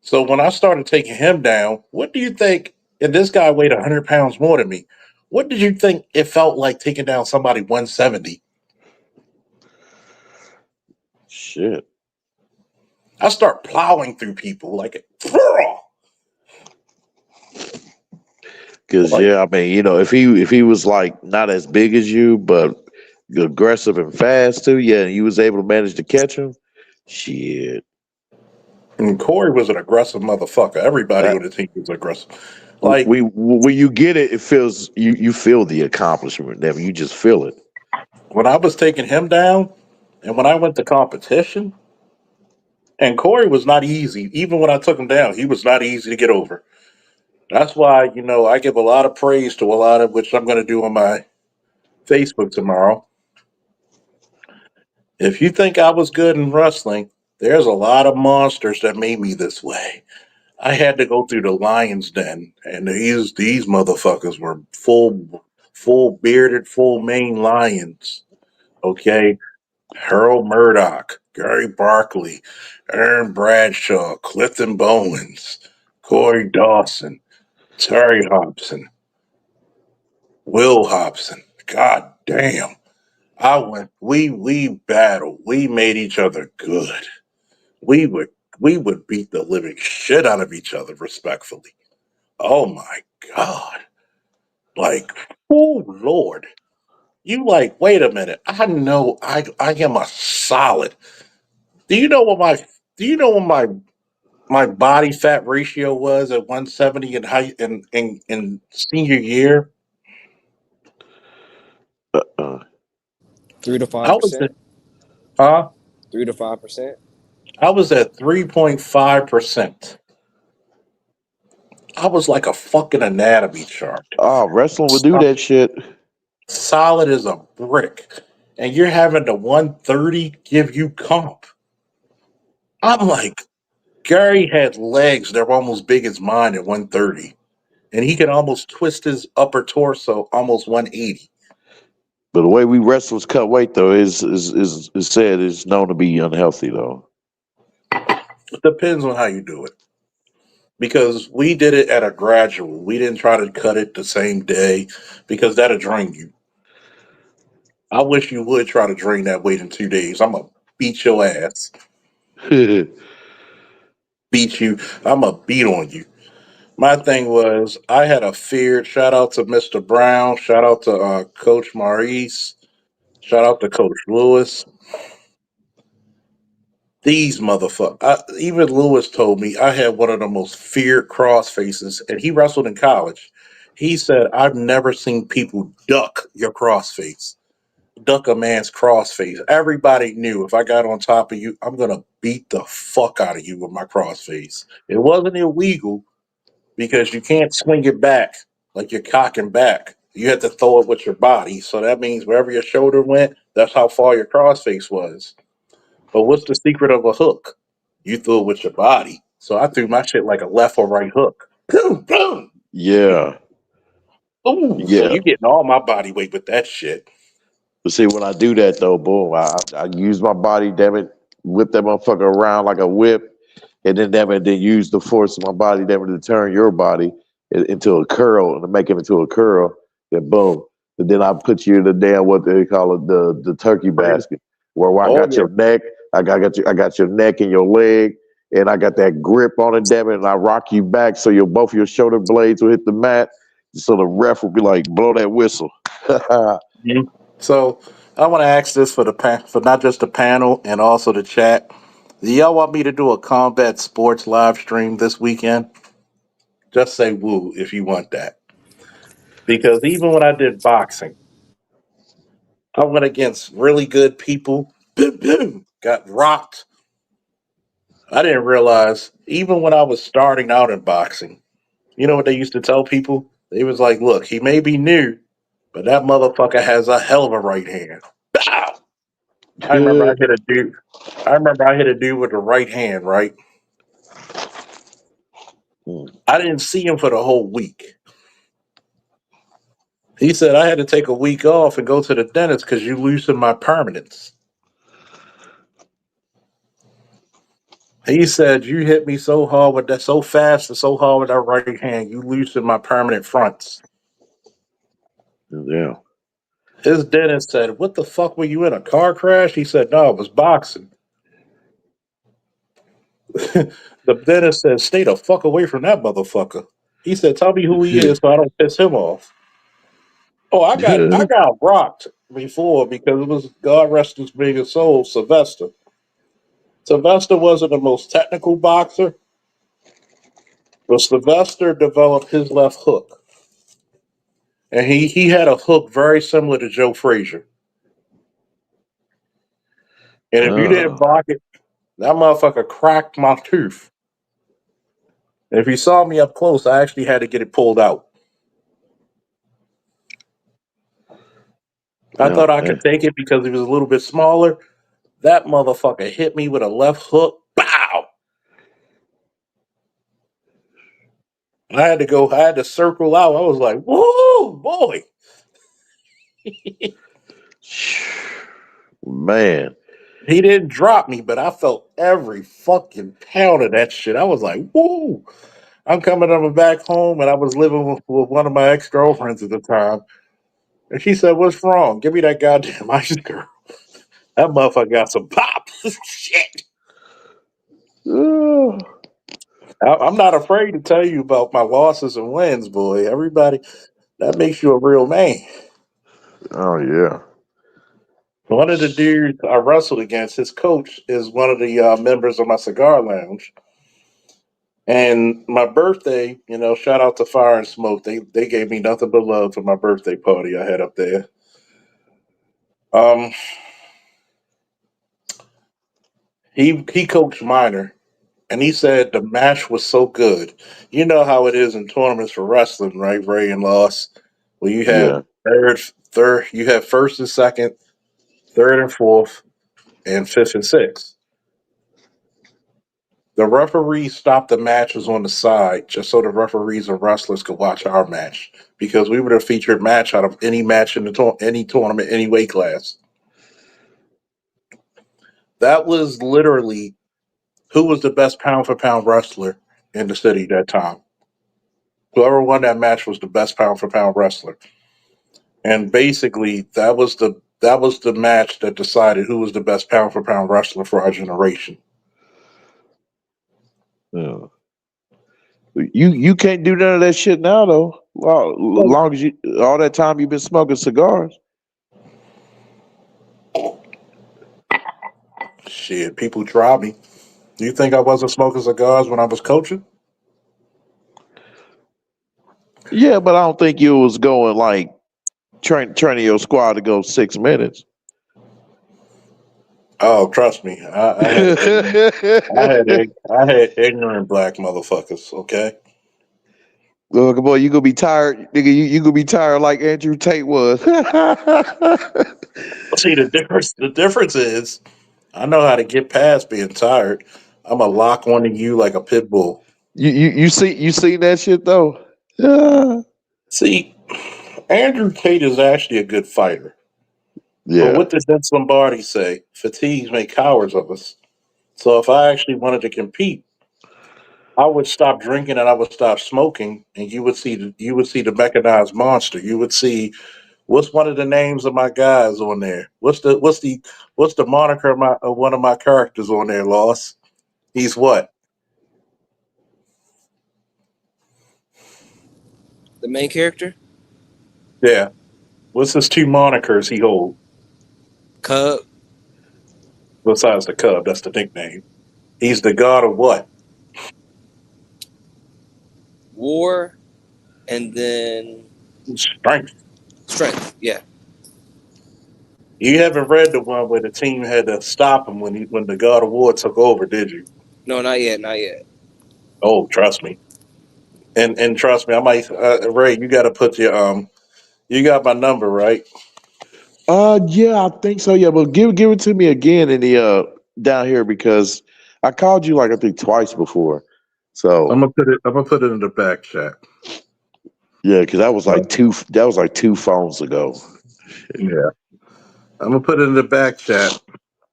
Speaker 5: So when I started taking him down, what do you think? And this guy weighed 100 pounds more than me. What did you think it felt like taking down somebody 170?
Speaker 8: shit.
Speaker 5: I start plowing through people like,
Speaker 8: Cause
Speaker 5: like
Speaker 8: yeah, I mean, if he was like not as big as you, but aggressive and fast too, yeah, and you was able to manage to catch him, shit.
Speaker 5: and Corey was an aggressive motherfucker. Everybody
Speaker 8: That
Speaker 5: on the team was aggressive. Like
Speaker 8: when you get it, it feels you feel the accomplishment. Then you just feel it.
Speaker 5: when I was taking him down, and when I went to competition, and Corey was not easy. Even when I took him down, he was not easy to get over. That's why, I give a lot of praise to a lot of which I'm going to do on my Facebook tomorrow. If you think I was good in wrestling, there's a lot of monsters that made me this way. I had to go through the lion's den, and these motherfuckers were full bearded, full mane lions. Okay, Harold Murdoch, Gary Barkley, Aaron Bradshaw, Clifton Bowens, Corey Dawson, Terry Hobson, Will Hobson. God damn. we battled. We made each other good. We would we would beat the living shit out of each other respectfully. Oh my god. Like, oh Lord. You like, wait a minute. I know I am a solid. Do you know what my body fat ratio was at 170 in high in senior year?
Speaker 8: Uh-uh.
Speaker 5: I3
Speaker 9: to
Speaker 5: was at
Speaker 9: 5%.
Speaker 5: huh?
Speaker 9: 3 to 5%.
Speaker 5: I was at 3.5%. I was like a fucking anatomy chart.
Speaker 8: Oh, wrestling would do
Speaker 5: So-
Speaker 8: that shit.
Speaker 5: Solid as a brick. And you're having the 130 give you comp. I'm like, Gary had legs that were almost big as mine at 130. And he could almost twist his upper torso almost 180.
Speaker 8: But the way we wrestlers cut weight though is said is known to be unhealthy though.
Speaker 5: It depends on how you do it. Because we did it at a gradual. We didn't try to cut it the same day because that'll drain you. I wish you would try to drain that weight in 2 days. I'm gonna beat your ass. Beat you. I'm gonna beat on you. My thing was I had a fear. Shout out to Mr. Brown. Shout out to Coach Maurice. Shout out to Coach Lewis. These motherfuckers. Even Lewis told me I had one of the most feared cross faces, and he wrestled in college. He said, I've never seen people duck your crossface, duck a man's crossface. Everybody knew if I got on top of you, I'm going to beat the fuck out of you with my crossface. It wasn't illegal because you can't swing it back like you're cocking back. You had to throw it with your body. So that means wherever your shoulder went, that's how far your crossface was. But what's the secret of a hook? You threw it with your body. So I threw my shit like a left or right hook. Boom, boom.
Speaker 8: Yeah.
Speaker 5: Ooh, so
Speaker 8: Yeah.
Speaker 5: you getting all my body weight with that shit.
Speaker 8: But see, when I do that though, boom, I use my body, damn it, whip that motherfucker around like a whip, and then damn it, then use the force of my body, damn it, to turn your body into a curl and to make it into a curl. Then boom, and then I put you in the damn what they call it, the turkey basket, where I
Speaker 5: Oh
Speaker 8: got
Speaker 5: yeah.
Speaker 8: your neck, I got your neck and your leg, and I got that grip on it, damn it, and I rock you back so your both of your shoulder blades will hit the mat, so the ref will be like, blow that whistle.
Speaker 5: Mhm. So I want to ask this for for not just the panel and also the chat. Do y'all want me to do a combat sports live stream this weekend? Just say woo if you want that. Because even when I did boxing, I went against really good people. Boom, boom, got rocked. I didn't realize even when I was starting out in boxing, you know what they used to tell people? They was like, "Look, he may be new, but that motherfucker has a hell of a right hand." Bow! I remember I hit a dude. I remember I hit a dude with the right hand. Right, I didn't see him for the whole week. He said I had to take a week off and go to the dentist because you loosened my permanence. He said you hit me so hard with that, so fast and so hard with that right hand, you loosened my permanent fronts.
Speaker 8: Yeah.
Speaker 5: His dentist said, "What the fuck were you in a car crash?" He said, "No, it was boxing." The dentist said, "Stay the fuck away from that motherfucker." He said, "Tell me who he is so I don't piss him off." Oh, I got rocked before because it was God rest his big soul, Sylvester. Sylvester wasn't the most technical boxer, but Sylvester developed his left hook. And he had a hook very similar to Joe Frazier. And if you didn't
Speaker 8: Oh,
Speaker 5: block it, that motherfucker cracked my tooth. And if you saw me up close, I actually had to get it pulled out. I
Speaker 8: yeah,
Speaker 5: thought I
Speaker 8: eh,
Speaker 5: could take it because he was a little bit smaller. That motherfucker hit me with a left hook. Bow! I had to go, I had to circle out. I was like, whoa, boy.
Speaker 8: man.
Speaker 5: He didn't drop me, but I felt every fucking pound of that shit. I was like, whoa. I'm coming back home and I was living with one of my ex girlfriends at the time. And she said, "What's wrong? Give me that goddamn ice girl. That motherfucker got some pop." Shit.
Speaker 8: Oh,
Speaker 5: I'm not afraid to tell you about my losses and wins, boy. Everybody, that makes you a real man.
Speaker 8: oh yeah.
Speaker 5: One of the dudes I wrestled against, his coach is one of the members of my cigar lounge. And my birthday, shout out to Fire and Smoke. They gave me nothing but love for my birthday party I had up there. Um, he coached Minor, and he said the match was so good. You know how it is in tournaments for wrestling, right? Ray and Loss, where you have
Speaker 8: Yeah.
Speaker 5: you have first and second, third and fourth, and fifth and sixth. The referee stopped the matches on the side just so the referees and wrestlers could watch our match because we were the featured match out of any match in any tournament, any weight class. That was literally who was the best pound for pound wrestler in the city that time. Whoever won that match was the best pound for pound wrestler, and basically that was the match that decided who was the best pound for pound wrestler for our generation.
Speaker 8: Yeah. You can't do none of that shit now though. Well, long as you all that time you've been smoking cigars.
Speaker 5: Shit, people try me. Do you think I wasn't smoking cigars when I was coaching?
Speaker 8: Yeah, but I don't think you was going like training your squad to go 6 minutes.
Speaker 5: Oh, trust me, I had ignorant, I had ignorant black motherfuckers. Okay,
Speaker 8: Look, boy, you gonna be tired, nigga. You gonna be tired like Andrew Tate was.
Speaker 5: see the difference is I know how to get past being tired. I'm a lock onto you like a pit bull.
Speaker 8: You seen that shit though? Yeah.
Speaker 5: See, Andrew Tate is actually a good fighter, but
Speaker 8: Yeah.
Speaker 5: what did Vince Lombardi say? Fatigues make cowards of us. So if I actually wanted to compete, I would stop drinking and I would stop smoking, and you would see the mechanized monster. You would see what's one of the names of my guys on there. What's the moniker of one of my characters on there? Loss. He's what?
Speaker 9: The main character,
Speaker 5: Yeah. What's his two monikers he holds
Speaker 9: Cub,
Speaker 5: besides the Cub? That's the nickname. He's the god of what?
Speaker 9: War, and then
Speaker 5: Strength.
Speaker 9: Strength. Yeah.
Speaker 5: You haven't read the one where the team had to stop him when the god of war took over, did you?
Speaker 9: No, not yet. Not yet.
Speaker 5: Oh, trust me. And trust me, I might Ray. You got to put your You got my number, right?
Speaker 8: Yeah, I think so. Yeah, but give it to me again in the down here because I called you like I think twice before.
Speaker 5: I'm
Speaker 8: So
Speaker 5: gonna put it. I'm gonna put it in the back chat.
Speaker 8: yeah, because that was like two phones ago.
Speaker 5: Yeah, I'm gonna put it in the back chat.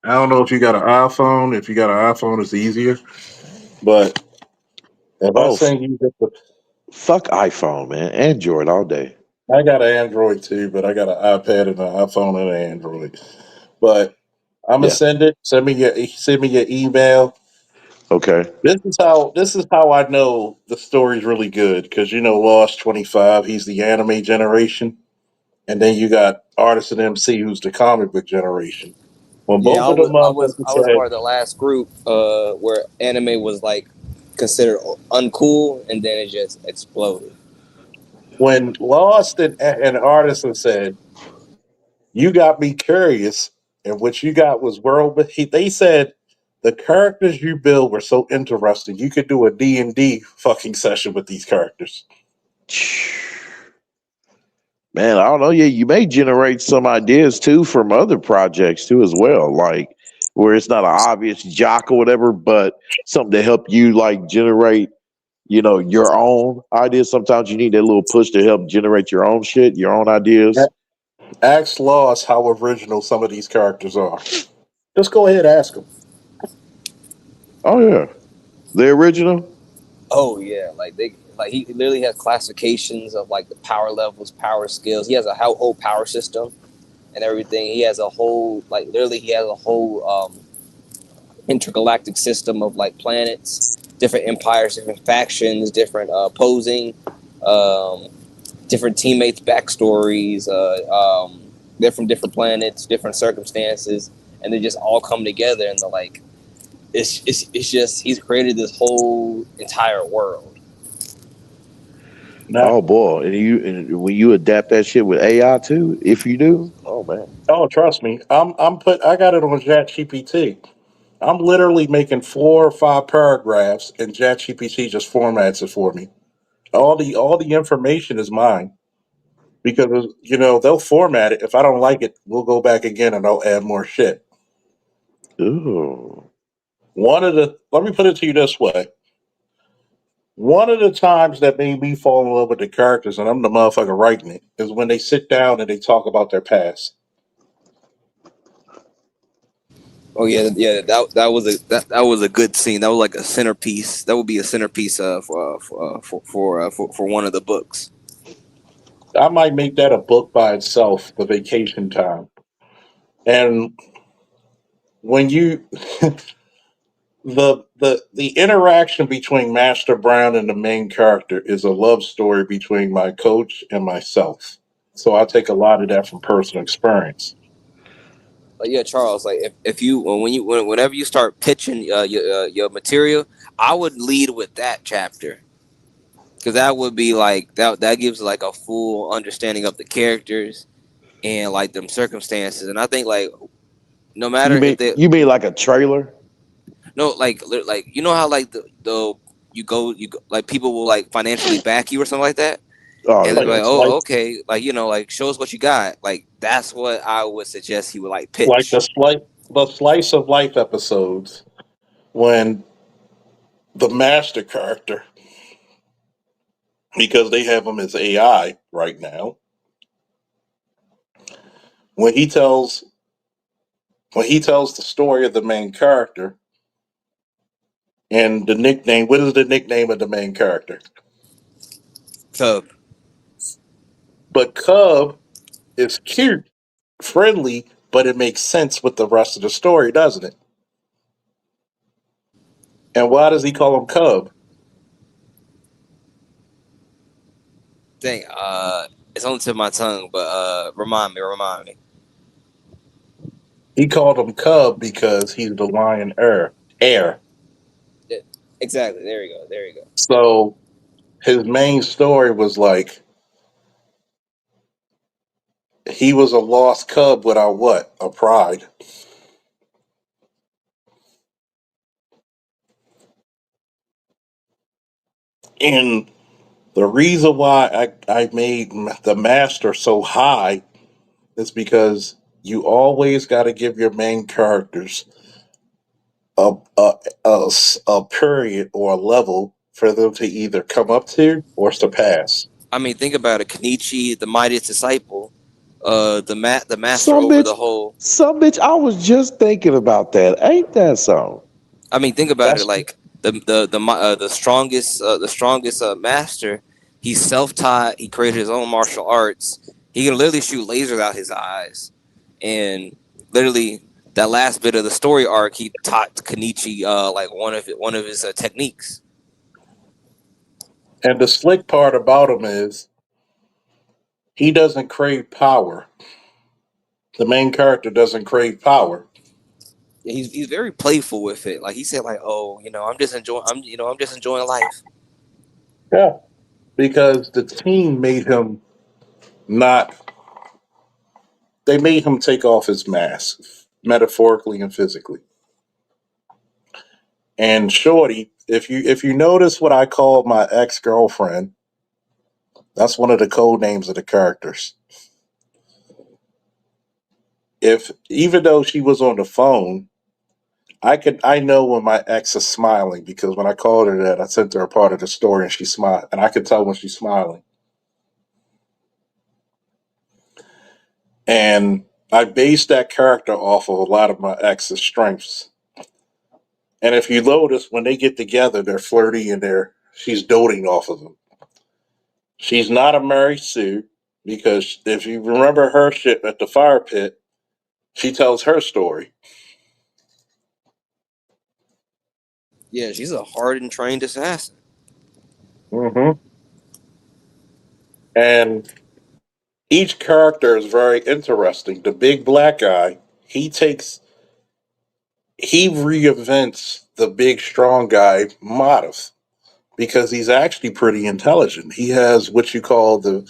Speaker 5: I don't know if you got an iPhone. If you got an iPhone, it's easier. But if I
Speaker 8: Oh,
Speaker 5: send you,
Speaker 8: fuck iPhone, man. Android all day.
Speaker 5: I got an Android too, but I got an iPad and an iPhone and an Android. But I'm gonna
Speaker 8: Yeah.
Speaker 5: send it. Send me your email.
Speaker 8: Okay.
Speaker 5: This is how I know the story's really good because Lost 25. He's the anime generation, and then you got Artist and MC, who's the comic book generation. When
Speaker 9: Yeah,
Speaker 5: both
Speaker 9: I
Speaker 5: of them
Speaker 9: was I was
Speaker 5: motherfuckers
Speaker 9: I was
Speaker 5: had
Speaker 9: part of the last group where anime was like considered uncool, and then it just exploded.
Speaker 5: when Lost and Artisan said, "You got me curious," and what you got was world. But they said the characters you build were so interesting. You could do a D&D fucking session with these characters.
Speaker 8: Man, I don't know. Yeah, you may generate some ideas too from other projects too as well, like where it's not an obvious jock or whatever, but something to help you like generate, your own ideas. Sometimes you need that little push to help generate your own shit, your own ideas.
Speaker 5: Ask Lost how original some of these characters are. Just go ahead, ask them.
Speaker 8: Oh yeah, the original.
Speaker 9: Oh yeah, Like he literally has classifications of like the power levels, power skills. He has a whole power system and everything. He has a whole he has a whole intergalactic system of like planets, different empires, different factions, different opposing, um, different teammates' backstories. They're from different planets, different circumstances, and they just all come together and they're like, it's just he's created this whole entire world.
Speaker 5: Now,
Speaker 8: Oh boy, and when you adapt that shit with AI too, if you do, oh man.
Speaker 5: oh, trust me, I got it on ChatGPT. I'm literally making 4 or 5 paragraphs, and ChatGPT just formats it for me. All the information is mine because they'll format it. If I don't like it, we'll go back again and I'll add more shit.
Speaker 8: Ooh.
Speaker 5: Let me put it to you this way. One of the times that made me fall in love with the characters, and I'm the motherfucker writing it, is when they sit down and they talk about their past.
Speaker 9: Oh yeah, yeah. That was a good scene. That was like a centerpiece. That would be a centerpiece for one of the books.
Speaker 5: I might make that a book by itself, The Vacation Time. And when you the interaction between Master Brown and the main character is a love story between my coach and myself. So I take a lot of that from personal experience.
Speaker 9: Like yeah, Charles. Like if you whenever you start pitching your material, I would lead with that chapter because that would be like that gives like a full understanding of the characters and like them circumstances. And I think like no matter
Speaker 8: You
Speaker 9: if
Speaker 8: mean
Speaker 9: they
Speaker 8: you mean like a trailer?
Speaker 9: no like you know how like the you go like people will like financially back you or something like that.
Speaker 8: Oh
Speaker 9: And they're
Speaker 5: Like
Speaker 8: yeah.
Speaker 9: like,
Speaker 5: the
Speaker 9: oh,
Speaker 5: slice,
Speaker 9: okay, like like show us what you got. Like that's what I would suggest he would like
Speaker 5: like
Speaker 9: pitch.
Speaker 5: the slice of life episodes when the master character, because they have him as AI right now, when he tells when he tells the story of the main character and the nickname. What is the nickname of the main character?
Speaker 9: So
Speaker 5: But Cub is cute, friendly, but it makes sense with the rest of the story, doesn't it? And why does he call him Cub?
Speaker 9: dang, it's on the tip of my tongue, but remind me.
Speaker 5: He called him Cub because he's the lion heir.
Speaker 9: Yeah, exactly. There you go. There you go.
Speaker 5: So his main story was like he was a lost cub without what? A pride. And the reason why I made the master so high is because you always got to give your main characters a, a, a period or a level for them to either come up to or surpass.
Speaker 9: I mean, think about it. Kenichi, the mightiest disciple, the master
Speaker 8: Some
Speaker 9: over the
Speaker 8: bitch,
Speaker 9: whole.
Speaker 8: some bitch. I was just thinking about that. Ain't that so?
Speaker 9: I mean, think about it.
Speaker 5: That's
Speaker 9: Like the strongest master. He's self taught. He created his own martial arts. He can literally shoot lasers out his eyes, and literally that last bit of the story arc, he taught Kenichi like one of his techniques.
Speaker 5: and the slick part about him is he doesn't crave power. The main character doesn't crave power.
Speaker 9: He's very playful with it. Like he said, like, oh, I'm just enjoying life.
Speaker 5: Yeah, because the team made him not. They made him take off his mask, metaphorically and physically. And Shorty, if you notice what I called my ex girlfriend, that's one of the code names of the characters. If even though she was on the phone, I know when my ex is smiling because when I called her that, I sent her a part of the story and she smiled, and I could tell when she's smiling. And I based that character off of a lot of my ex's strengths. And if you notice, when they get together, they're flirty and she's doting off of him. She's not a Mary Sue because if you remember her shit at the fire pit, she tells her story.
Speaker 9: Yeah, she's a hardened, trained assassin.
Speaker 5: Mm-hmm. And each character is very interesting. The big black guy, he takes, he reinvents the big strong guy, Modest, because he's actually pretty intelligent. He has what you call the,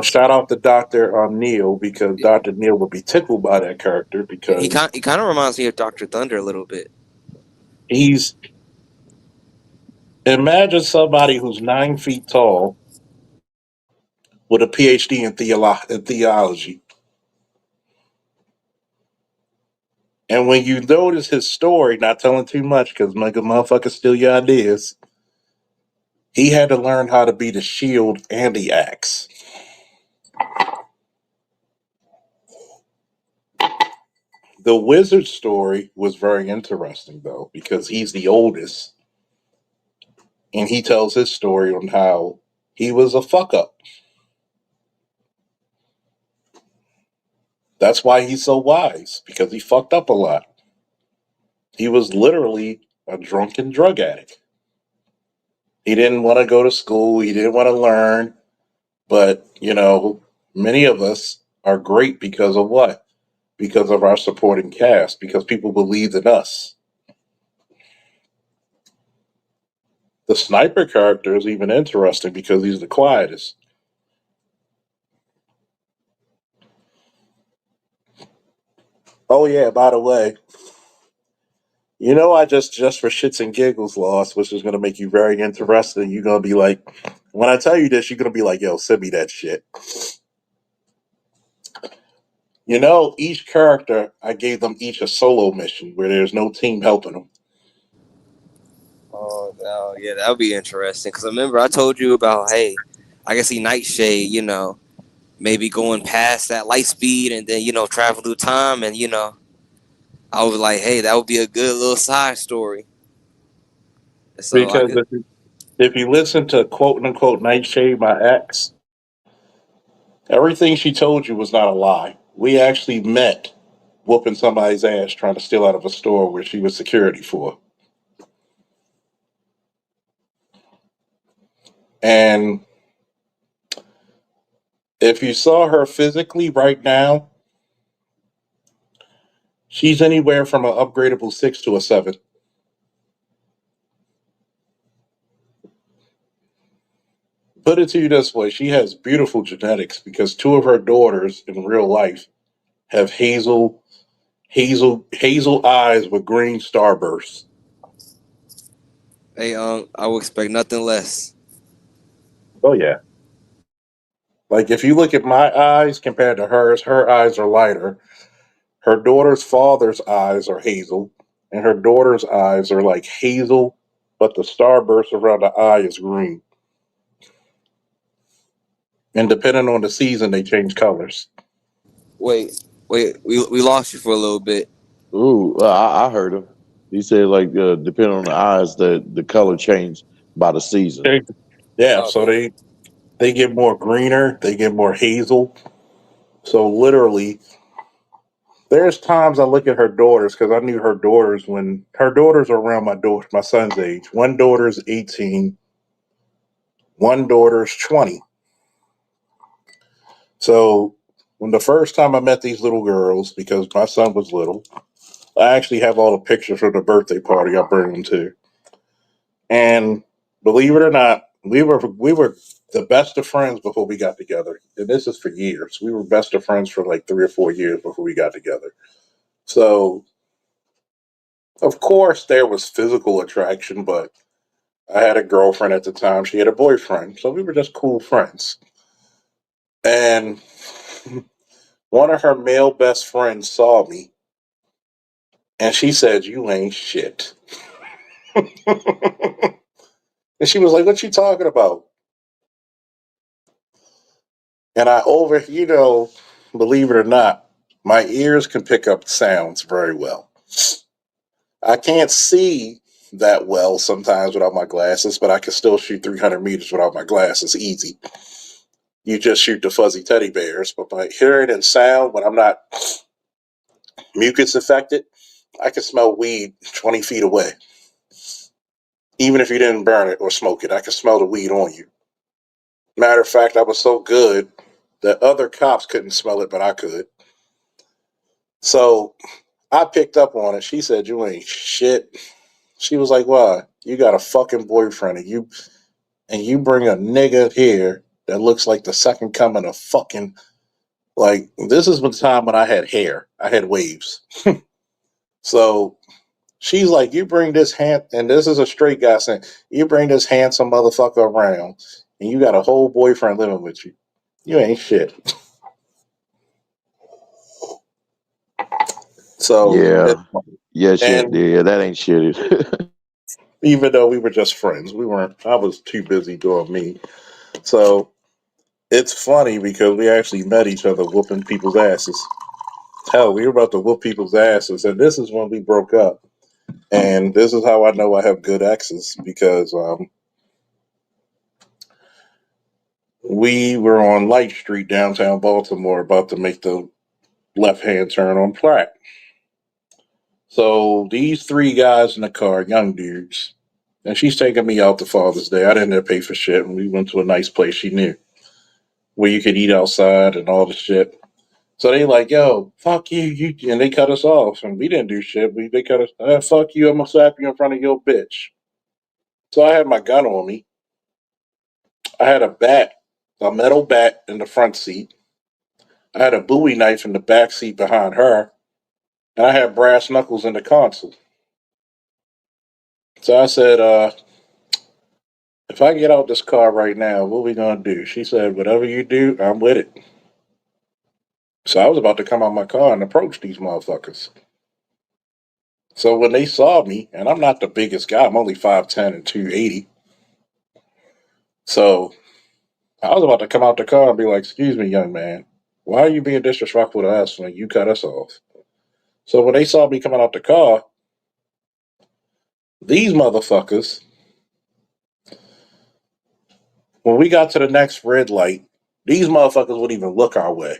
Speaker 5: shout out to Dr. Neil because Dr. Neil would be tickled by that character because
Speaker 9: He kind of reminds me of Doctor Thunder a little bit.
Speaker 5: he's, imagine somebody who's 9 feet tall with a PhD in theology. And when you notice his story, not telling too much because motherfucker steal your ideas, he had to learn how to be the shield and the axe. The wizard story was very interesting though, because he's the oldest and he tells his story on how he was a fuck up. That's why he's so wise, because he fucked up a lot. He was literally a drunken drug addict. He didn't want to go to school, he didn't want to learn, but many of us are great because of what? Because of our supporting cast, because people believed in us. The sniper character is even interesting because he's the quietest. Oh yeah, by the way, I just for shits and giggles lost, which is gonna make you very interested. You're gonna be like, when I tell you this, you're gonna be like, yo, send me that shit. Each character, I gave them each a solo mission where there's no team helping them.
Speaker 9: Oh, yeah, that would be interesting. Because remember, I told you about, hey, I can see Nightshade, maybe going past that light speed and then, travel through time. And, I was like, hey, that would be a good little side story. So I
Speaker 5: Because
Speaker 9: could.
Speaker 5: if you listen to quote unquote Nightshade, my ex, everything she told you was not a lie. We actually met whooping somebody's ass trying to steal out of a store where she was security for. And if you saw her physically right now, she's anywhere from an upgradable 6 to a 7. Put it to you this way, she has beautiful genetics because two of her daughters in real life have hazel eyes with green starbursts.
Speaker 9: Hey, I would expect nothing less.
Speaker 5: Oh yeah. Like if you look at my eyes compared to hers, her eyes are lighter. Her daughter's father's eyes are hazel, and her daughter's eyes are like hazel, but the starburst around the eye is green. And depending on the season, they change colors.
Speaker 9: Wait, we lost you for a little bit.
Speaker 8: Ooh, I heard him. He said like depending on the eyes, the color change by the season.
Speaker 5: Okay. Yeah, so
Speaker 9: Okay.
Speaker 5: they get more greener, they get more hazel. So literally, there's times I look at her daughters because I knew her daughters when her daughters are around my son's age. One daughter's 18, one daughter's 20. So when the first time I met these little girls, because my son was little, I actually have all the pictures from the birthday party I bring them to. And believe it or not, we were the best of friends before we got together. And this is for years. We were best of friends for like 3 or 4 years before we got together. So of course there was physical attraction, but I had a girlfriend at the time. She had a boyfriend. So we were just cool friends. And one of her male best friends saw me and she said, "You ain't shit." And she was like, "What you talking about?" And believe it or not, my ears can pick up sounds very well. I can't see that well sometimes without my glasses, but I can still shoot 300 meters without my glasses. Easy. You just shoot the fuzzy teddy bears. But by hearing and sound, when I'm not mucus affected, I can smell weed 20 feet away. Even if you didn't burn it or smoke it, I can smell the weed on you. Matter of fact, I was so good that other cops couldn't smell it, but I could. So I picked up on it. She said, "You ain't shit." She was like, "Why? You got a fucking boyfriend and you bring a nigga here that looks like the second coming of fucking like this is the time when I had hair. I had waves." So she's like, "You bring this and this is a straight guy saying, you bring this handsome motherfucker around and you got a whole boyfriend living with you. You ain't shit." So
Speaker 8: Yeah. Yeah, shit.
Speaker 5: and
Speaker 8: Yeah, that ain't shit.
Speaker 5: even though we were just friends, we weren't. I was too busy doing me. So it's funny because we actually met each other whooping people's asses. Hell, we were about to whoop people's asses, and this is when we broke up. And this is how I know I have good exes because we were on Light Street, downtown Baltimore, about to make the left-hand turn on Pratt. So these three guys in the car, young dudes, and she's taking me out to Father's Day. I didn't have to pay for shit, and we went to a nice place she knew where you could eat outside and all the shit. So they like, "Yo, fuck you, and they cut us off, and we didn't do shit. They cut us. Fuck you, I'm gonna slap you in front of your bitch." So I had my gun on me. I had a metal bat in the front seat. I had a Bowie knife in the back seat behind her, and I had brass knuckles in the console. So I said, "If I get out this car right now, what we gonna do?" She said, "Whatever you do, I'm with it." So I was about to come out my car and approach these motherfuckers. So when they saw me, and I'm not the biggest guy, I'm only 5'10" and 280. So I was about to come out the car and be like, "Excuse me, young man, why are you being disrespectful to us when you cut us off?" So when they saw me coming out the car, these motherfuckers, when we got to the next red light, these motherfuckers wouldn't even look our way.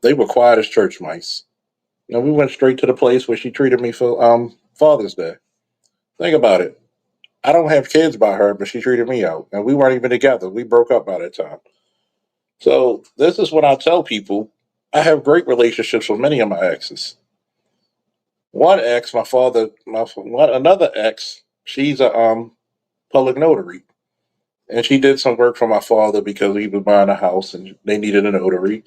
Speaker 5: They were quiet as church mice. And we went straight to the place where she treated me for Father's Day. Think about it. I don't have kids by her, but she treated me out. And we weren't even together. We broke up by that time. So this is what I tell people. I have great relationships with many of my exes. One ex, another ex, she's a public notary, and she did some work for my father because he was buying a house and they needed a notary,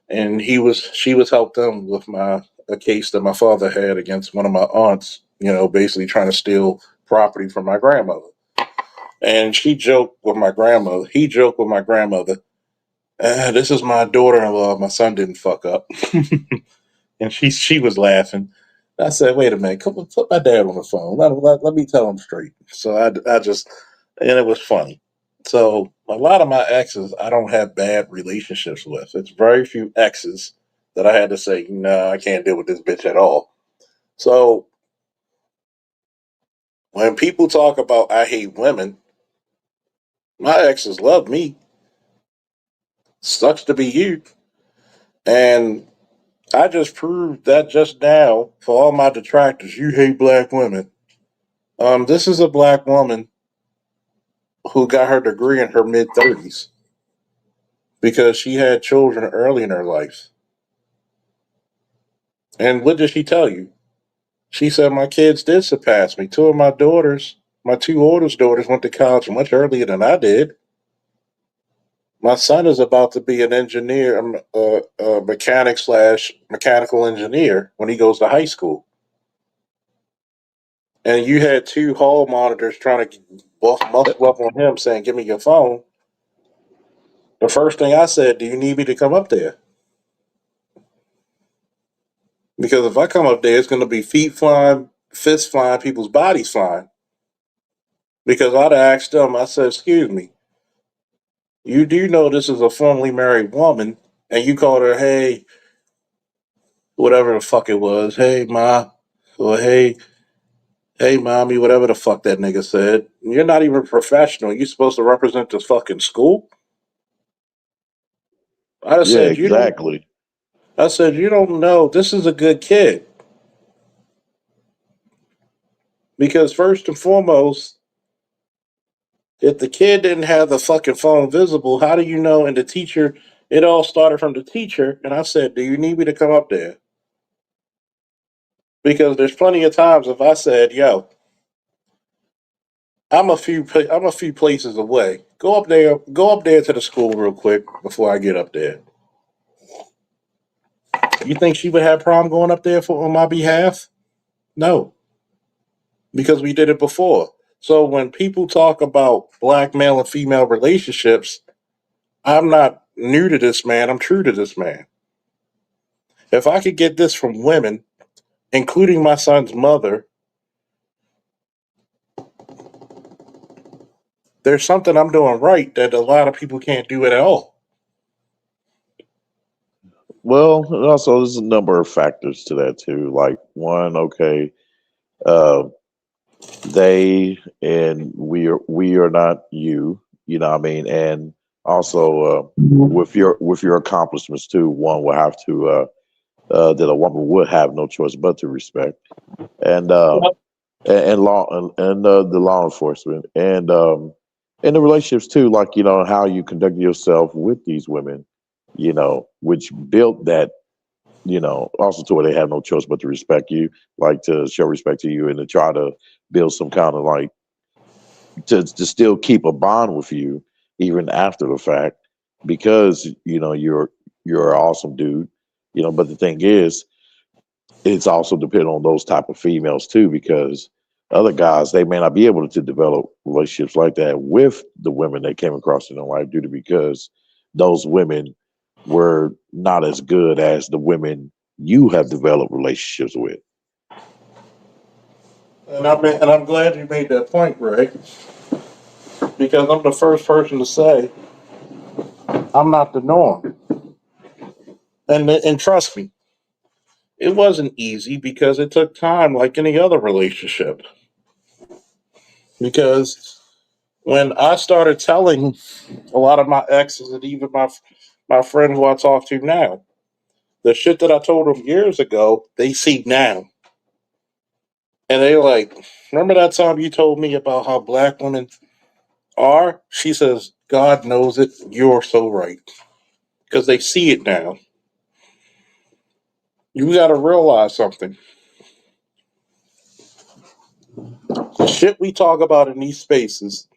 Speaker 5: and she was helped them with a case that my father had against one of my aunts, basically trying to steal property from my grandmother. And she joked with my grandmother. He joked with my grandmother. This is my daughter-in-law. My son didn't fuck up. And she was laughing. I said, "Wait a minute, come on, put my dad on the phone. Let me tell him straight." So I just, and it was funny. So a lot of my exes, I don't have bad relationships with. It's very few exes that I had to say, "No, I can't deal with this bitch at all." So when people talk about I hate women, my exes love me. Sucks to be you. And I just proved that just now for all my detractors. You hate black women. This is a black woman who got her degree in her mid 30s because she had children early in her life. And what did she tell you? She said, "My kids did surpass me. Two of my daughters, my two oldest daughters, went to college much earlier than I did. My son is about to be an engineer, mechanic slash mechanical engineer when he goes to high school. And you had two hall monitors trying to muscle up on him saying, 'Give me your phone.' The first thing I said, 'Do you need me to come up there?' Because if I come up there, it's going to be feet flying, fists flying, people's bodies flying. Because I'd have asked them, I said, 'Excuse me, you do know this is a formerly married woman, and you called her, hey, whatever the fuck it was, hey, ma, or hey, Hey, mommy, whatever the fuck that nigga said. You're not even professional. You supposed to represent this fucking school? I just
Speaker 8: Yeah,
Speaker 5: said you don't.
Speaker 8: exactly.
Speaker 5: I said you don't know. This is a good kid because first and foremost, if the kid didn't have the fucking phone visible, how do you know? And the teacher, it all started from the teacher. And I said, "Do you need me to come up there?" Because there's plenty of times if I said, "Yo, I'm a few places away. Go up there to the school real quick before I get up there." You think she would have problem going up there for on my behalf? No, because we did it before. So when people talk about black male and female relationships, I'm not new to this man. I'm true to this man. If I could get this from women, including my son's mother, there's something I'm doing right that a lot of people can't do it at all.
Speaker 8: Well, and also there's a number of factors to that too. Like one, okay, uh, they and we are not you. You know what I mean? And also with your accomplishments too, one will have to that a woman would have no choice but to respect. And the law enforcement and the relationships too, like how you conduct yourself with these women, which built that, also to where they have no choice but to respect you, like to show respect to you and to try to build some kind of like to still keep a bond with you even after the fact because you're an awesome dude, but the thing is it's also dependent on those type of females too, because other guys they may not be able to develop relationships like that with the women they came across in their life due to because those women were not as good as the women you have developed relationships with.
Speaker 5: And I'm glad you made that point, Ray, because I'm the first person to say I'm not the norm. And trust me, it wasn't easy because it took time, like any other relationship. Because when I started telling a lot of my exes and even my friend who I talk to now, the shit that I told them years ago, they see now, and they like, remember that time you told me about how black women are? She says, God knows it. You're so right because they see it now. You got to realize something. The shit we talk about in these spaces,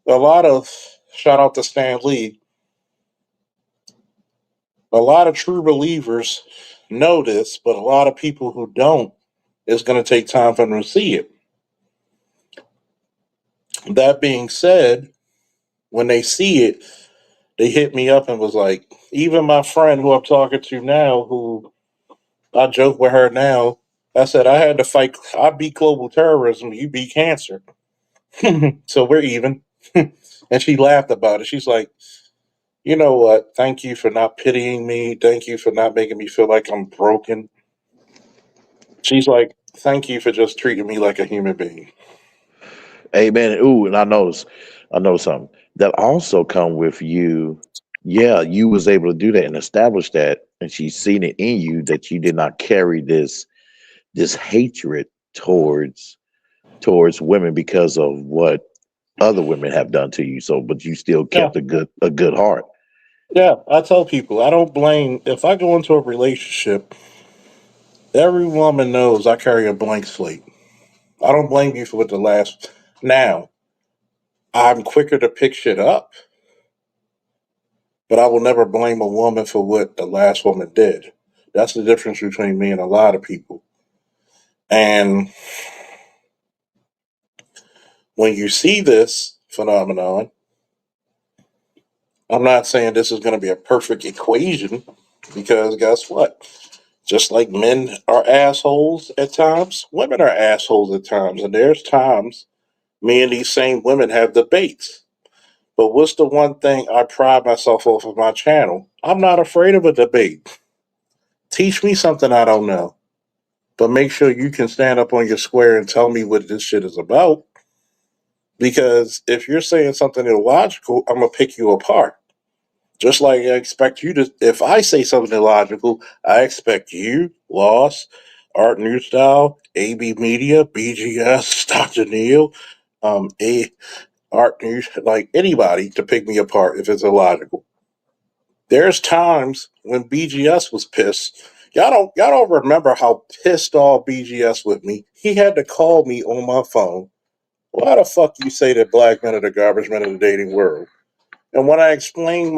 Speaker 5: a lot of shout out to Stan Lee, a lot of true believers know this, but a lot of people who don't, it's going to take time for them to see it. That being said, when they see it, they hit me up and was like, even my friend who I'm talking to now, who I joke with her now, I said, I had to fight, I beat global terrorism, you beat cancer. So we're even. And she laughed about it. She's like, you know what? Thank you for not pitying me. Thank you for not making me feel like I'm broken. She's like, thank you for just treating me like a human being.
Speaker 8: Amen. Ooh, and I know something that also come with you. Yeah, you was able to do that and establish that, and she's seen it in you that you did not carry this hatred towards women because of what other women have done to you. So, but you still
Speaker 5: Yeah.
Speaker 8: kept a good heart.
Speaker 5: Yeah. I tell people, I don't blame, if I go into a relationship, every woman knows I carry a blank slate. I don't blame you for what the last. Now, I'm quicker to pick shit up, but I will never blame a woman for what the last woman did. That's the difference between me and a lot of people. And when you see this phenomenon, I'm not saying this is going to be a perfect equation because guess what? Just like men are assholes at times, women are assholes at times. And there's times me and these same women have debates. But what's the one thing I pride myself off of my channel? I'm not afraid of a debate. Teach me something I don't know. but make sure you can stand up on your square and tell me what this shit is about. Because if you're saying something illogical, I'm gonna pick you apart. Just like I expect you to, if I say something illogical, I expect you, Loss, Art New Style, AB Media, BGS, Dr. Neil, A Art News, like anybody to pick me apart if it's illogical. There's times when BGS was pissed. Y'all don't remember how pissed off BGS with me. He had to call me on my phone. Why the fuck you say that black men are the garbage men of the dating world? And when I explained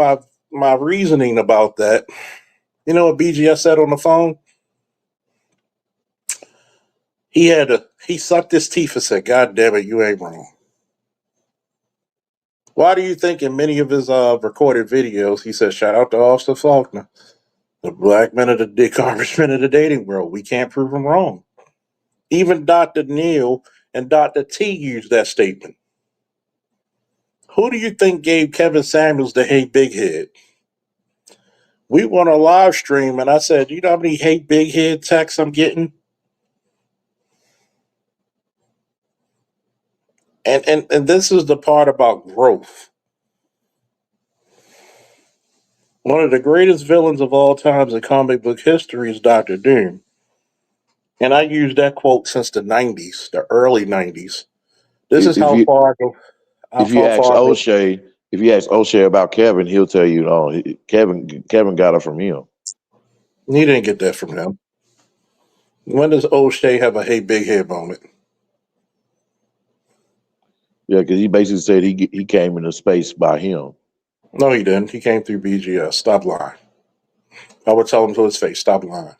Speaker 5: my reasoning about that, you know what BGS said on the phone? He sucked his teeth and said, "God damn it, you ain't wrong." Why do you think in many of his recorded videos he says, "Shout out to Officer Faulkner, the black men of the garbage men of the dating world. We can't prove him wrong." Even Dr. Neil and Dr. T used that statement. Who do you think gave Kevin Samuels the "Hey Big Head"? We went on a live stream and I said, "You know how many "Hey Big Head" texts I'm getting?" And this is the part about growth. One of the greatest villains of all times in comic book history is Doctor Doom. And I use that quote since the 90s, the early 90s. This
Speaker 8: If,
Speaker 5: is
Speaker 8: if
Speaker 5: how
Speaker 8: you
Speaker 5: far I go.
Speaker 8: if you
Speaker 5: How
Speaker 8: ask
Speaker 5: far I go.
Speaker 8: O'Shea, if you ask O'Shea about Kevin, he'll tell you, no, Kevin got it from him.
Speaker 5: He didn't get that from him. When does O'Shea have a "Hey Big Head" moment?
Speaker 8: Yeah, because he basically said he came into space by him.
Speaker 5: No, he didn't. He came through BGS. Stop lying. I would tell him to his face, stop lying.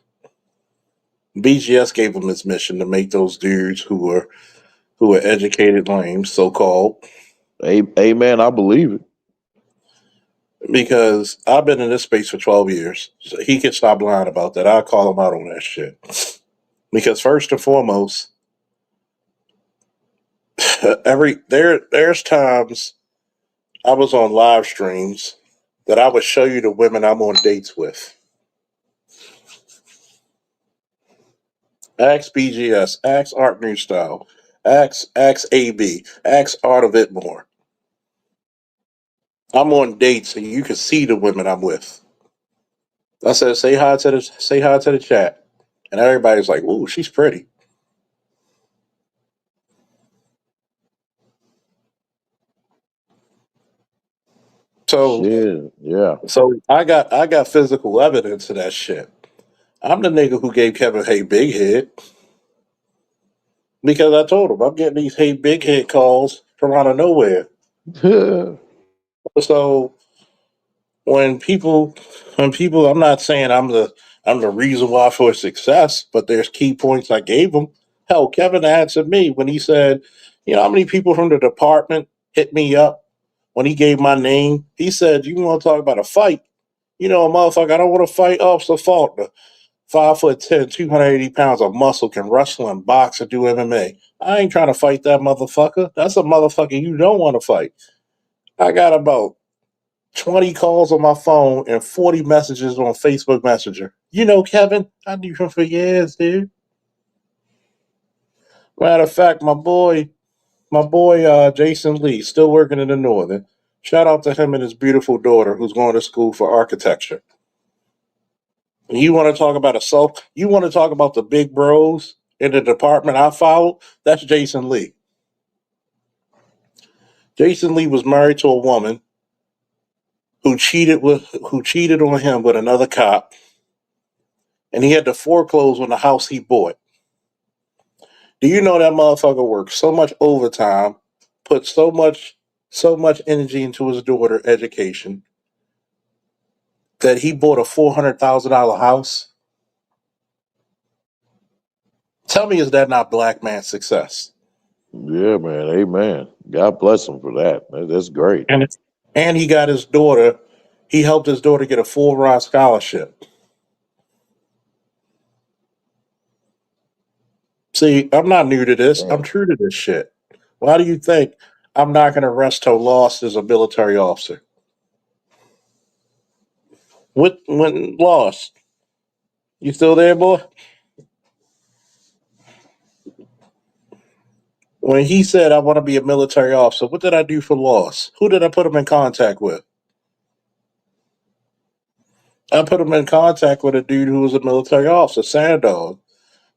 Speaker 5: BGS gave him his mission to make those dudes who were educated lames, so called,
Speaker 8: Amen. I believe it.
Speaker 5: because I've been in this space for 12 years. So he can stop lying about that. I'll call him out on that shit. Because first and foremost, there's times I was on live streams that I would show you the women I'm on dates with. Ask BGS, ask Art New Style, ask AB, ask Art of It More. I'm on dates and you can see the women I'm with. I said, say hi to the chat. And everybody's like, "Ooh, she's pretty." So
Speaker 8: Shit. Yeah.
Speaker 5: so I got physical evidence of that shit. I'm the nigga who gave Kevin "Hey Big Head" because I told him I'm getting these "Hey Big Head" calls from out of nowhere. So when people I'm not saying I'm the reason why for success, but there's key points I gave them. Hell, Kevin answered me when he said, "You know how many people from the department hit me up when he gave my name?" He said, "You want to talk about a fight? You know, a motherfucker, I don't want to fight Officer Faulkner. 5'10", 280 pounds of muscle, can wrestle and box and do MMA. I ain't trying to fight that motherfucker. That's a motherfucker you don't want to fight." I got about 20 calls on my phone and 40 messages on Facebook Messenger. "You know, Kevin, I knew him for years, dude." Matter of fact, my boy Jason Lee, still working in the Northern. Shout out to him and his beautiful daughter who's going to school for architecture. And you want to talk about you want to talk about the big bros in the department I followed? That's Jason Lee. Jason Lee was married to a woman who cheated on him with another cop, and he had to foreclose on the house he bought. Do you know that motherfucker worked so much overtime, put so much energy into his daughter education that he bought a $400,000 house? Tell me, is that not black man success?
Speaker 8: Yeah, man. Amen. God bless him for that. That's great.
Speaker 5: And he got he helped his daughter get a full ride scholarship. See, I'm not new to this. I'm
Speaker 8: Damn.
Speaker 5: true to this shit. Why do you think I'm not going to rest till Lost as a military officer? When Lost, you still there, boy? When he said, I want to be a military officer, what did I do for loss? Who did I put him in contact with? I put him in contact with a dude who was a military officer, Sandog.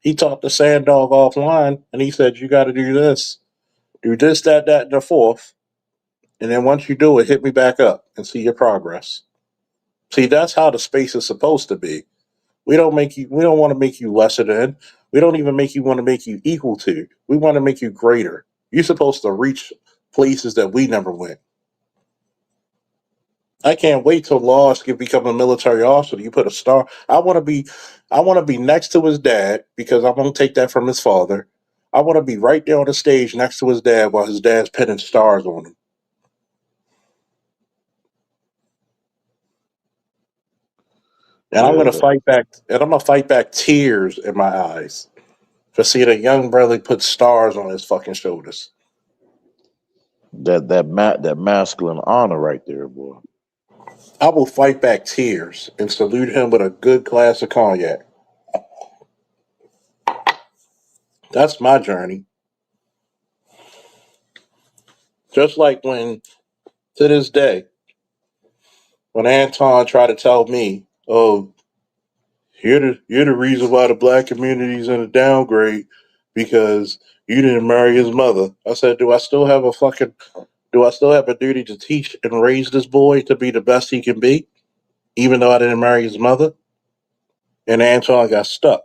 Speaker 5: He talked to Sandog offline, and he said, you got to do this, that, and the fourth. And then once you do it, hit me back up and see your progress. See, that's how the space is supposed to be. We don't want to make you lesser than. We don't even want to make you equal to. We want to make you greater. You're supposed to reach places that we never went. I can't wait till Lost can become a military officer. You put a star. I want to be next to his dad because I won't take that from his father. I want to be right there on the stage next to his dad while his dad's pinning stars on him. And I'm
Speaker 8: Yeah,
Speaker 5: gonna fight back. And I'm gonna fight back tears in my eyes for seeing a young brother put stars on his fucking shoulders.
Speaker 8: that masculine honor right there, boy.
Speaker 5: I will fight back tears and salute him with a good glass of cognac. That's my journey. Just like when, to this day, when Anton tried to tell me, "Oh, you're the reason why the black community's in a downgrade because you didn't marry his mother." I said, do I still have a duty to teach and raise this boy to be the best he can be, even though I didn't marry his mother?" And Anton got stuck.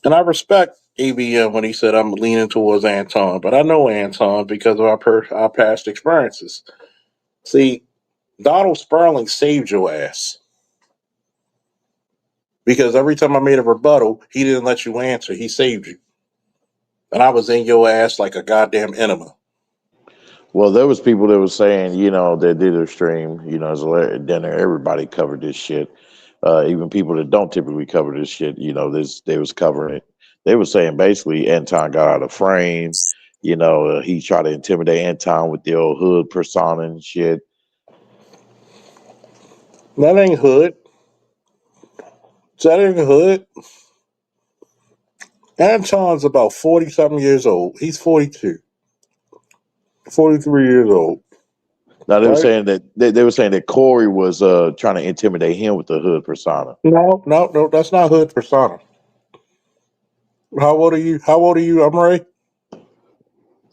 Speaker 5: And I respect ABM when he said I'm leaning towards Anton, but I know Anton because of our past experiences. See, Donald Sperling saved your ass because every time I made a rebuttal, he didn't let you answer. He saved you, and I was in your ass like a goddamn enema.
Speaker 8: Well, there was people that was saying, that did a stream, as a dinner. Everybody covered this shit. Even people that don't typically cover this shit, they was covering it. They were saying basically Anton got out of frame. He tried to intimidate Anton with the old hood persona and shit.
Speaker 5: That ain't hood. That ain't hood. Anton's about 40 something years old. He's 42, 43 years old,
Speaker 8: Now they were
Speaker 5: right?
Speaker 8: saying that Corey was trying to intimidate him with the hood persona.
Speaker 5: No, no, no, that's not hood persona. How old are you? How old are you? I'm Ray.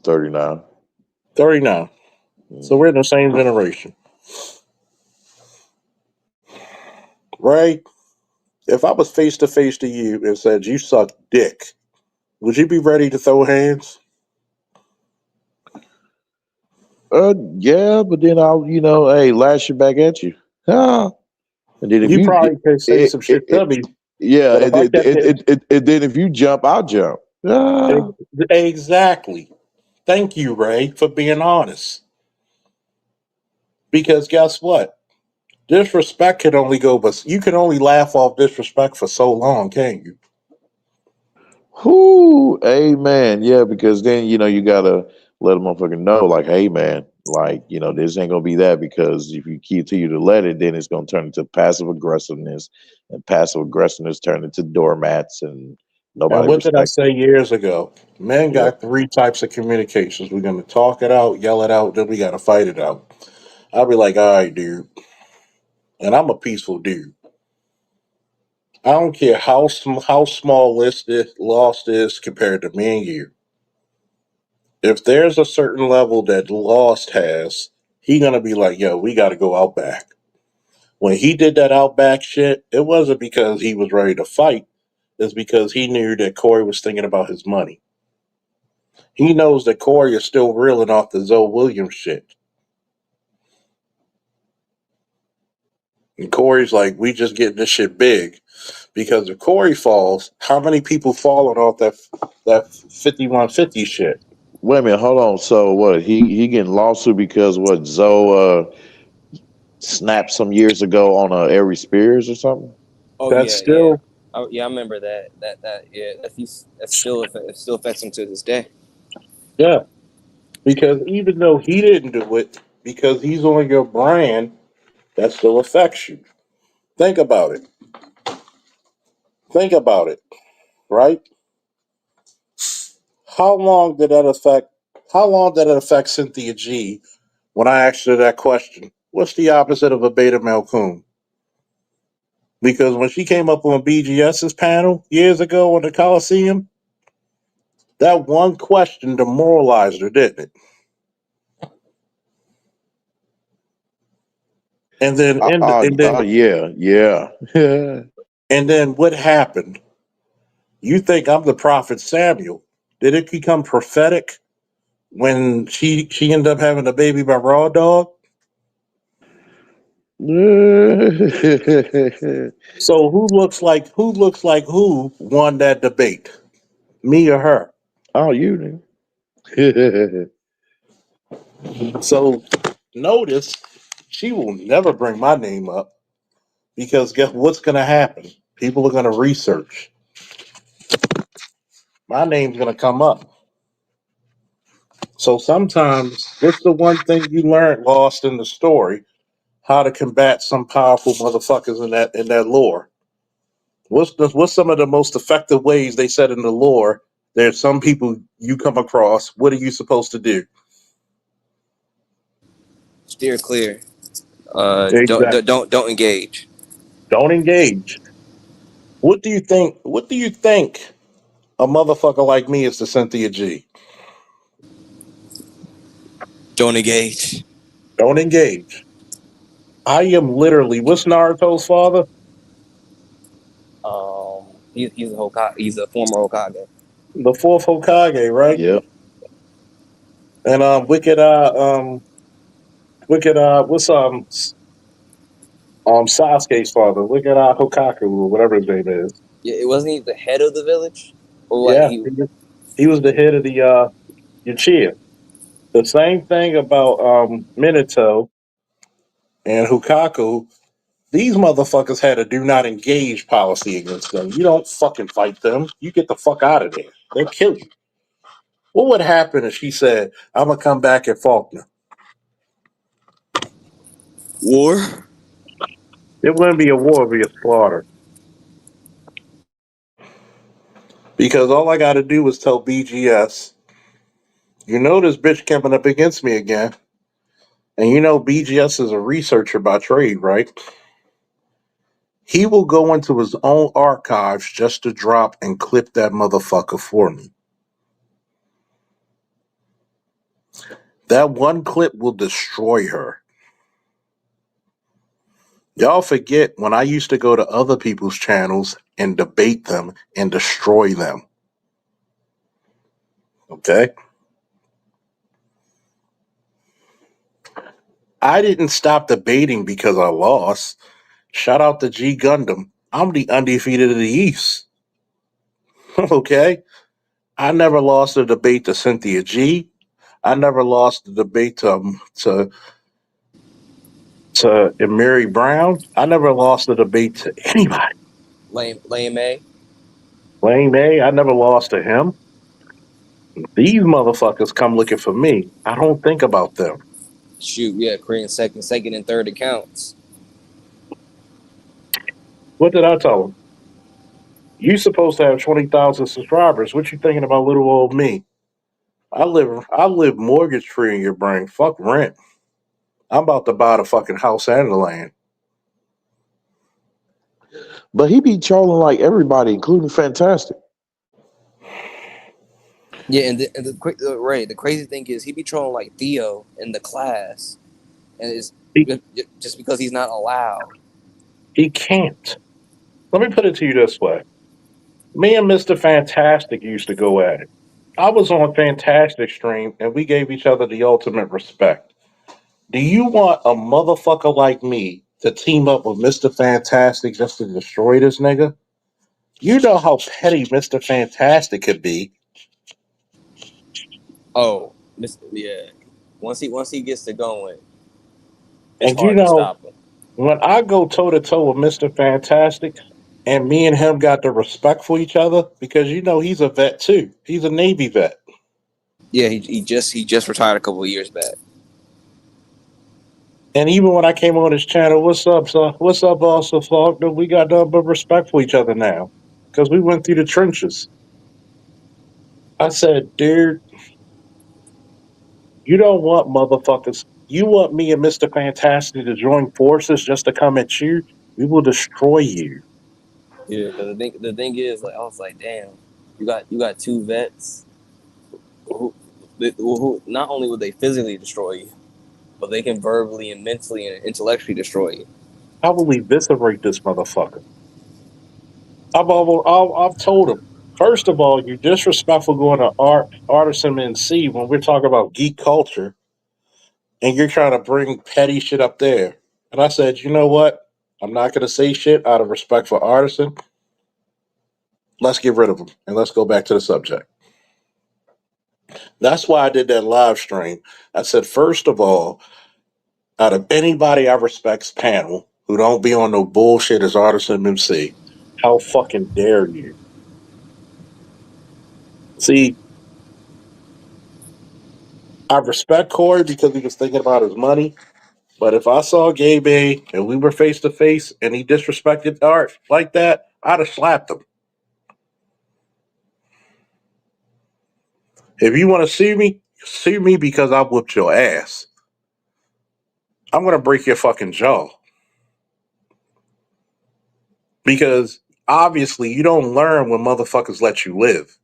Speaker 8: 39.
Speaker 5: 39. So we're in the same generation. Ray, if I was face to face to you and said you suck dick, would you be ready to throw hands?
Speaker 8: Yeah, but then I'll, hey, lash it back at you. Ah. And then if
Speaker 5: You
Speaker 8: you,
Speaker 5: probably could say
Speaker 8: it,
Speaker 5: some
Speaker 8: it,
Speaker 5: shit
Speaker 8: it,
Speaker 5: to me,
Speaker 8: yeah,
Speaker 5: but if I kept it
Speaker 8: and then if you jump, I'll jump. Ah.
Speaker 5: exactly. Thank you, Ray, for being honest. Because guess what? Disrespect can only go, but you can only laugh off disrespect for so long, can't you?
Speaker 8: Whoo, amen. Yeah, because then you gotta let a motherfucker know, like, hey, man, like this ain't gonna be that because if you continue to let it, then it's gonna turn into passive aggressiveness, and passive aggressiveness turn into doormats, and
Speaker 5: And
Speaker 8: nobody
Speaker 5: what did I
Speaker 8: respect it.
Speaker 5: say years ago? Men
Speaker 8: Yep.
Speaker 5: got three types of communications. We're going to talk it out, yell it out, then we got to fight it out. I'll be like, all right, dude. And I'm a peaceful dude. I don't care how small lost is compared to me and you. If there's a certain level that Lost has, he gonna be like, yo, we got to go out back. When he did that outback shit, it wasn't because he was ready to fight. It's because he knew that Corey was thinking about his money. He knows that Corey is still reeling off the Zoe Williams shit. And Corey's like, we just getting this shit big. Because if Corey falls, how many people falling off that 5150 shit?
Speaker 8: Wait a minute, hold on. So what? He getting lawsuit because what? Zoe snapped some years ago on Ari Spears or something.
Speaker 9: Oh
Speaker 5: That's
Speaker 9: yeah, yeah.
Speaker 5: still
Speaker 9: Yeah, I remember that. Yeah, that still affects him to this day.
Speaker 5: yeah. Because even though he didn't do it, because he's on your brand, that still affects you. Think about it. Think about it, right? how long did that affect? How long did it affect Cynthia G when I asked her that question? What's the opposite of a beta male coon? Because when she came up on BGS's panel years ago in the Coliseum, that one question demoralized her, didn't it? And then,
Speaker 8: Yeah, yeah.
Speaker 5: and then, what happened? You think I'm the prophet Samuel? Did it become prophetic when she ended up having a baby by Raw Dog? So who won that debate? Me or her?
Speaker 8: Oh, you then.
Speaker 5: So notice she will never bring my name up because guess what's going to happen? People are going to research. My name's going to come up. So sometimes what's the one thing you learned lost in the story? How to combat some powerful motherfuckers in that lore. What's some of the most effective ways they said in the lore? There's some people you come across. What are you supposed to do?
Speaker 9: Steer clear.
Speaker 5: Exactly.
Speaker 9: Don't engage.
Speaker 5: Don't engage. What do you think? What do you think a motherfucker like me is to Cynthia G?
Speaker 9: Don't engage.
Speaker 5: Don't engage. I am literally. What's Naruto's father?
Speaker 9: He's a Hokage. He's a former Hokage.
Speaker 5: The fourth Hokage, right?
Speaker 8: Yep.
Speaker 5: And what's Sasuke's father? Wicked Hokaku or whatever his name is.
Speaker 9: Yeah, it wasn't he the head of the village, or like
Speaker 5: Yeah,
Speaker 9: he.
Speaker 5: he was the head of the Uchiha. The same thing about Minato and Hukaku. These motherfuckers had a do not engage policy against them. You don't fucking fight them. You get the fuck out of there. They'll kill you. What would happen if she said, I'm gonna come back at Faulkner?
Speaker 9: War?
Speaker 5: It wouldn't be a war, it'd be a slaughter. Because all I gotta do is tell BGS, you know this bitch coming up against me again. And you know BGS is a researcher by trade, right? He will go into his own archives just to drop and clip that motherfucker for me. That one clip will destroy her. Y'all forget when I used to go to other people's channels and debate them and destroy them. Okay? I didn't stop debating because I lost. Shout out to G Gundam. I'm the undefeated of the East. Okay? I never lost a debate to Cynthia G. I never lost a debate to Mary Brown. I never lost a debate to anybody.
Speaker 9: Lame A.
Speaker 5: Wayne May, I never lost to him. These motherfuckers come looking for me. I don't think about them.
Speaker 9: Shoot, yeah, Korean second and third accounts.
Speaker 5: What did I tell them? You supposed to have 20,000 subscribers. What you thinking about little old me? I live mortgage free in your brain. Fuck rent. I'm about to buy the fucking house and the land.
Speaker 8: But he be trolling like everybody, including Fantastic.
Speaker 9: Yeah, Ray. The crazy thing is he be trolling like Theo in the class, and it's
Speaker 5: He,
Speaker 9: just because he's not allowed.
Speaker 5: he can't. Let me put it to you this way. Me and Mr. Fantastic used to go at it. I was on Fantastic stream and we gave each other the ultimate respect. Do you want a motherfucker like me to team up with Mr. Fantastic just to destroy this nigga? You know how petty Mr. Fantastic could be.
Speaker 9: Oh, yeah. Once he gets to going, it's
Speaker 5: And you
Speaker 9: hard to
Speaker 5: know,
Speaker 9: stop him.
Speaker 5: when I go toe to toe with Mr. Fantastic and me and him got the respect for each other, because you know he's a vet too. He's a Navy vet.
Speaker 9: Yeah, he just retired a couple of years back.
Speaker 5: And even when I came on his channel, what's up, son? What's up, also, Faulkner? We got nothing but respect for each other now. Because we went through the trenches. I said, dude, you don't want motherfuckers. You want me and Mr. Fantastic to join forces just to come at you? We will destroy you.
Speaker 9: Yeah, because the thing is, like, I was like, damn, you got two vets who not only would they physically destroy you, but they can verbally and mentally and intellectually destroy you.
Speaker 5: I will eviscerate this motherfucker. I've told him. First of all, you disrespectful going to Artisan NC when we're talking about geek culture, and you're trying to bring petty shit up there. And I said, you know what? I'm not going to say shit out of respect for Artisan. Let's get rid of him and let's go back to the subject. That's why I did that live stream. I said, first of all, out of anybody I respect's panel who don't be on no bullshit as Artisan MC, how fucking dare you? See, I respect Corey because he was thinking about his money. But if I saw Gay Bay and we were face to face and he disrespected art like that, I'd have slapped him. If you want to see me because I whooped your ass. I'm gonna break your fucking jaw. Because obviously you don't learn when motherfuckers let you live.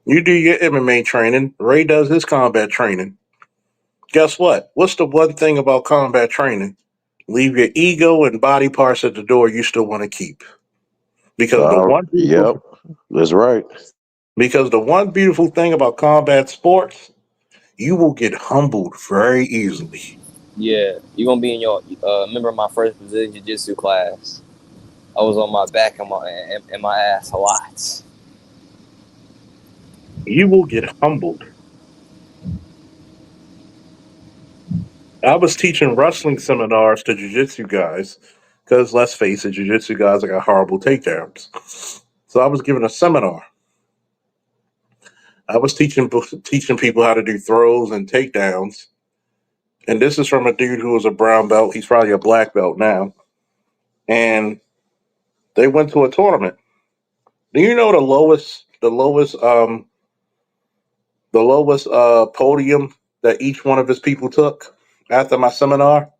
Speaker 5: You do your MMA training, Ray does his combat training. Guess what? What's the one thing about combat training? Leave your ego and body parts at the door you still want to keep. Because the one beautiful
Speaker 8: Yep, that's right.
Speaker 5: because the one beautiful thing about combat sports, you will get humbled very easily.
Speaker 9: Yeah, you're gonna be in your. Remember my first Brazilian Jiu-Jitsu class? I was on my back and my ass a lot.
Speaker 5: You will get humbled. I was teaching wrestling seminars to jiu-jitsu guys because let's face it, jiu-jitsu guys got horrible takedowns. So I was giving a seminar. I was teaching people how to do throws and takedowns. And this is from a dude who was a brown belt. He's probably a black belt now. And they went to a tournament. Do you know the lowest podium that each one of his people took after my seminar?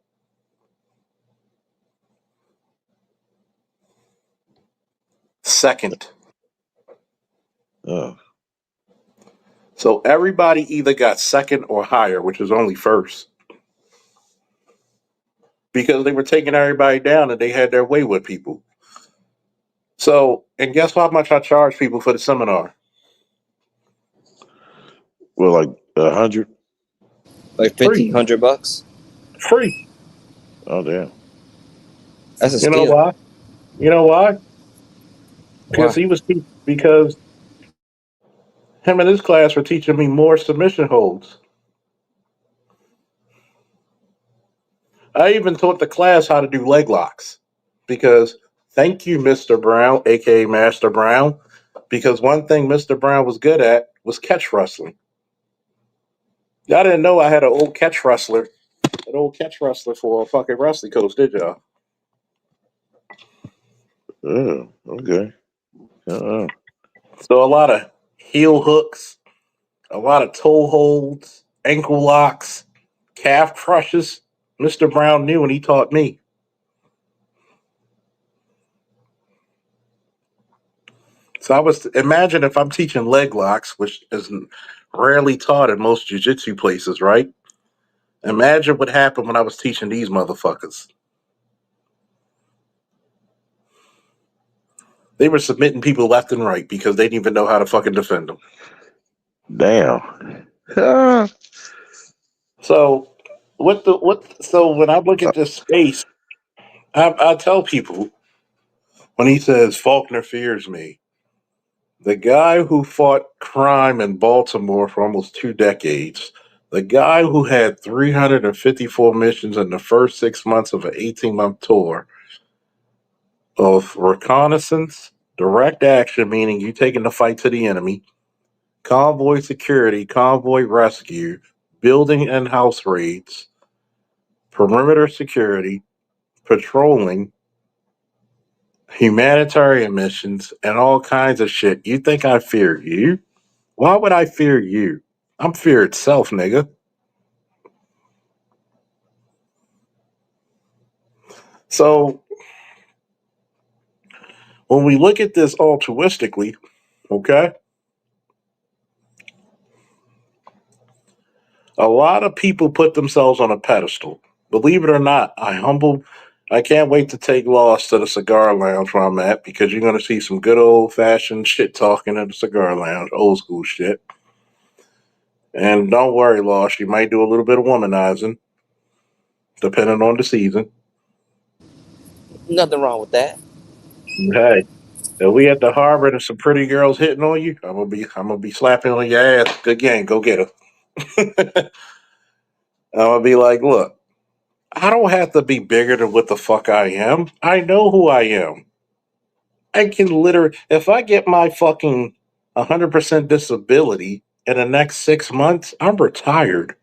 Speaker 5: Second.
Speaker 8: Oh,
Speaker 5: So everybody either got second or higher, which is only first, because they were taking everybody down and they had their way with people. So, and guess how much I charge people for the seminar?
Speaker 8: well, like 100.
Speaker 9: Like
Speaker 5: Free.
Speaker 9: 1,500 bucks.
Speaker 5: Free.
Speaker 8: Oh, damn.
Speaker 9: That's a
Speaker 5: You know
Speaker 9: steal.
Speaker 5: why? You know why? Because
Speaker 9: Why?
Speaker 5: because him and his class were teaching me more submission holds. I even taught the class how to do leg locks. Because thank you, Mr. Brown, aka Master Brown. Because one thing Mr. Brown was good at was catch wrestling. Y'all didn't know I had an old catch wrestler for a fucking wrestling coach, did y'all?
Speaker 8: Oh, okay. Uh-uh.
Speaker 5: So a lot of heel hooks, a lot of toe holds, ankle locks, calf crushes. Mr. Brown knew and he taught me. So I was imagine if I'm teaching leg locks, which is rarely taught in most jiu-jitsu places, right? Imagine what happened when I was teaching these motherfuckers. They were submitting people left and right because they didn't even know how to fucking defend them.
Speaker 8: Damn. Ah.
Speaker 5: So so when I look at this space, I tell people when he says Faulkner fears me, the guy who fought crime in Baltimore for almost 2 decades, the guy who had 354 missions in the first 6 months of an 18-month tour of reconnaissance, direct action, meaning you taking the fight to the enemy, convoy security, convoy rescue, building and house raids, perimeter security, patrolling, humanitarian missions, and all kinds of shit. You think I fear you? Why would I fear you? I'm fear itself, nigga. So when we look at this altruistically, okay, a lot of people put themselves on a pedestal. Believe it or not, I can't wait to take Lost to the cigar lounge where I'm at because you're going to see some good old fashioned shit talking at the cigar lounge, old school shit. And don't worry, Lost, you might do a little bit of womanizing, depending on the season.
Speaker 9: Nothing wrong with that.
Speaker 5: Hey, if we at the harbor and some pretty girls hitting on you, I'm gonna be slapping on your ass. Good game, go get her. I'm gonna be like, look, I don't have to be bigger than what the fuck I am. I know who I am. I can literally, if I get my fucking 100% disability in the next 6 months, I'm retired.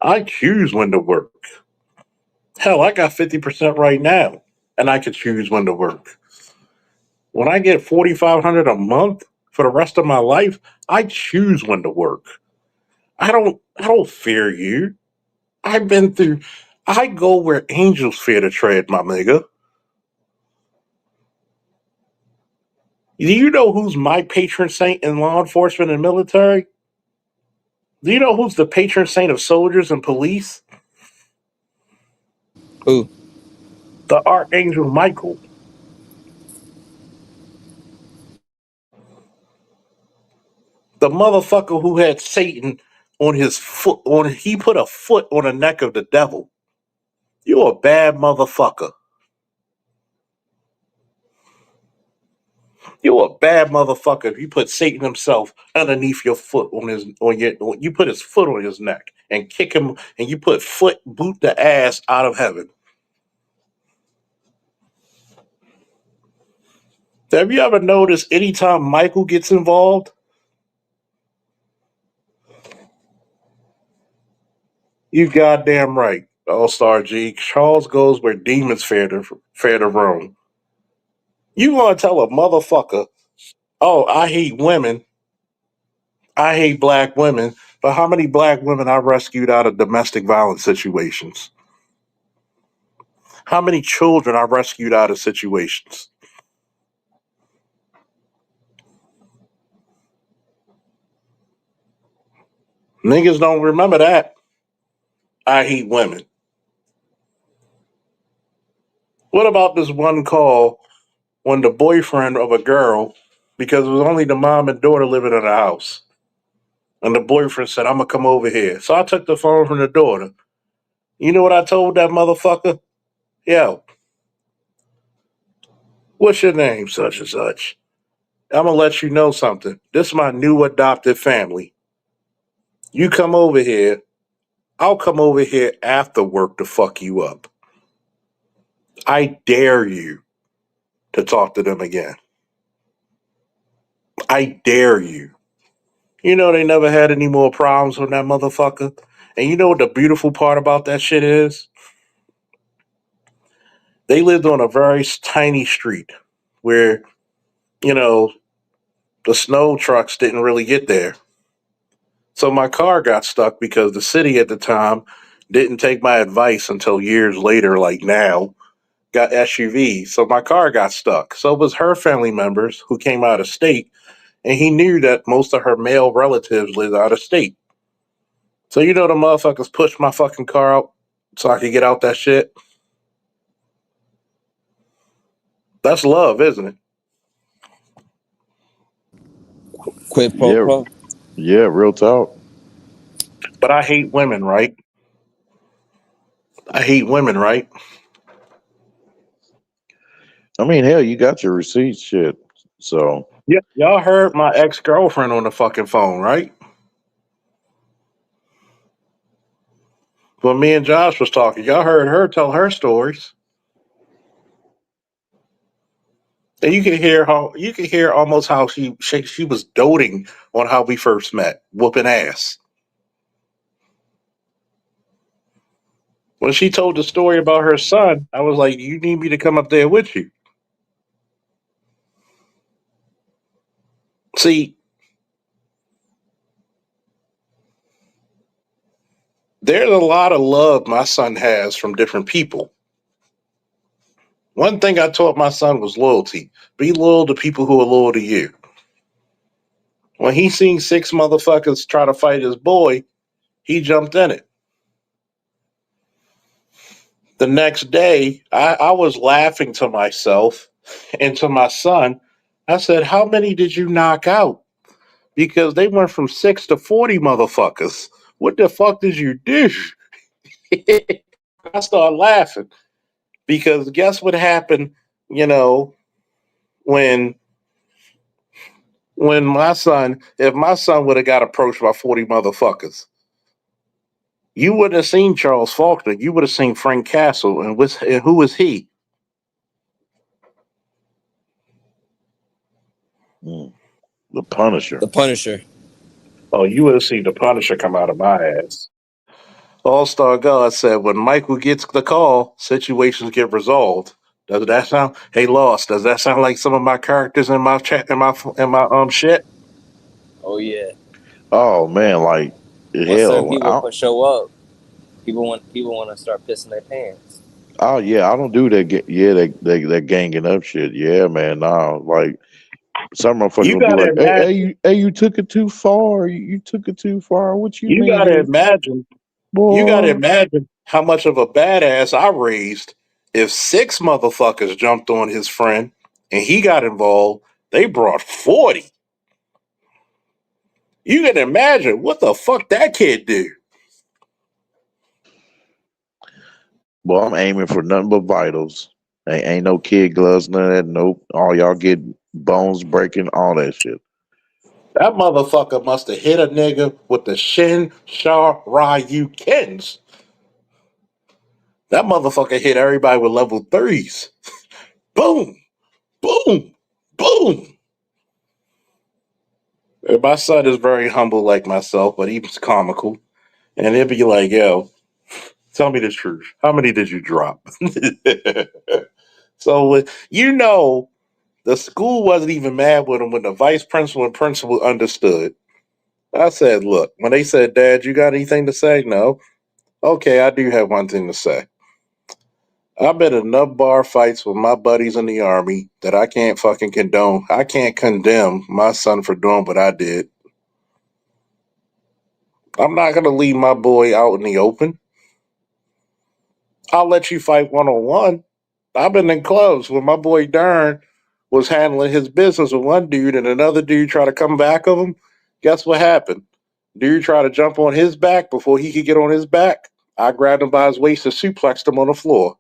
Speaker 5: I choose when to work. Hell, I got 50% right now, and I can choose when to work. When I get 4,500 a month for the rest of my life, I choose when to work. I don't fear you. I've been through I go where angels fear to tread, my nigga. Do you know who's my patron saint in law enforcement and military? Do you know who's the patron saint of soldiers and police?
Speaker 9: Who?
Speaker 5: The Archangel Michael. The motherfucker who had Satan on his foot on he put a foot on the neck of the devil. You're a bad motherfucker. You're a bad motherfucker if you put Satan himself underneath your foot you put his foot on his neck and kick him and you put foot boot the ass out of heaven. Have you ever noticed anytime Michael gets involved? You goddamn right, All Star G. Charles goes where demons fear to roam. You gonna tell a motherfucker, oh, I hate women, I hate black women, but how many black women I rescued out of domestic violence situations? How many children I rescued out of situations? Niggas don't remember that. I hate women. What about this one call when the boyfriend of a girl, because it was only the mom and daughter living in the house, and the boyfriend said, I'm gonna come over here. So I took the phone from the daughter. You know what I told that motherfucker? Yo, what's your name? Such and such. I'm gonna let you know something. This is my new adopted family. You come over here, I'll come over here after work to fuck you up. I dare you to talk to them again. I dare you. You know they never had any more problems with that motherfucker. And you know what the beautiful part about that shit is? They lived on a very tiny street where, you know, the snow trucks didn't really get there. So my car got stuck because the city at the time didn't take my advice until years later, like now, got SUVs. So my car got stuck. So it was her family members who came out of state, and he knew that most of her male relatives lived out of state. So you know the motherfuckers pushed my fucking car out so I could get out that shit. That's love, isn't it?
Speaker 9: Quid pro
Speaker 8: Yeah,
Speaker 9: quo.
Speaker 8: yeah, real talk.
Speaker 5: But I hate women, right? I hate women, right?
Speaker 8: I mean, hell, you got your receipts, shit. So
Speaker 5: Yeah, y'all heard my ex girlfriend on the fucking phone, right? When me and Josh was talking, y'all heard her tell her stories, and you can hear almost how she was doting on how we first met, whooping ass. When she told the story about her son, I was like, "You need me to come up there with you." See, there's a lot of love my son has from different people. One thing I taught my son was loyalty. Be loyal to people who are loyal to you. When he seen six motherfuckers try to fight his boy, he jumped in it. The next day, I was laughing to myself and to my son. I said, "How many did you knock out?" Because they went from 6 to 40 motherfuckers. What the fuck did you do? I started laughing because guess what happened, you know, when my son, if my son would have got approached by 40 motherfuckers, you wouldn't have seen Charles Faulkner. You would have seen Frank Castle. And who was he?
Speaker 8: Mm. The Punisher.
Speaker 9: The Punisher.
Speaker 5: Oh, you would have seen the Punisher come out of my ass. All Star God said, when Michael gets the call, situations get resolved. Does that sound? Hey, Lost. Does that sound like some of my characters in my chat, in my shit?
Speaker 9: Oh yeah.
Speaker 8: Oh man, like
Speaker 9: Once certain
Speaker 8: hell.
Speaker 9: people show up, people want to start pissing their pants.
Speaker 8: Oh yeah, I don't do that. Yeah, that ganging up shit. Yeah, man. Nah, like some motherfuckers
Speaker 5: You
Speaker 8: will be
Speaker 5: gotta
Speaker 8: like,
Speaker 5: imagine.
Speaker 8: you took it too far. You took it too far. What you
Speaker 5: You
Speaker 8: mean,
Speaker 5: gotta imagine. You gotta
Speaker 8: boy?
Speaker 5: imagine how much of a badass I raised if six motherfuckers jumped on his friend and he got involved. They brought 40. You can imagine what the fuck that kid do.
Speaker 8: Well, I'm aiming for nothing but vitals. Ain't no kid gloves, none of that. Nope. All y'all get bones breaking, all that shit.
Speaker 5: That motherfucker must have hit a nigga with the Shin Sha Ryu Kens. That motherfucker hit everybody with level threes. Boom, boom, boom. And my son is very humble like myself, but he's comical. And he'll be like, yo, tell me the truth. How many did you drop? So, the school wasn't even mad with him when the vice principal and principal understood. I said, look, when they said, Dad, you got anything to say? No. Okay, I do have one thing to say. I've been in enough bar fights with my buddies in the army that I can't fucking condone. I can't condemn my son for doing what I did. I'm not going to leave my boy out in the open. I'll let you fight one on one. I've been in clubs when my boy Dern was handling his business with one dude and another dude tried to come back of him. Guess what happened? Dude tried to jump on his back before he could get on his back. I grabbed him by his waist and suplexed him on the floor.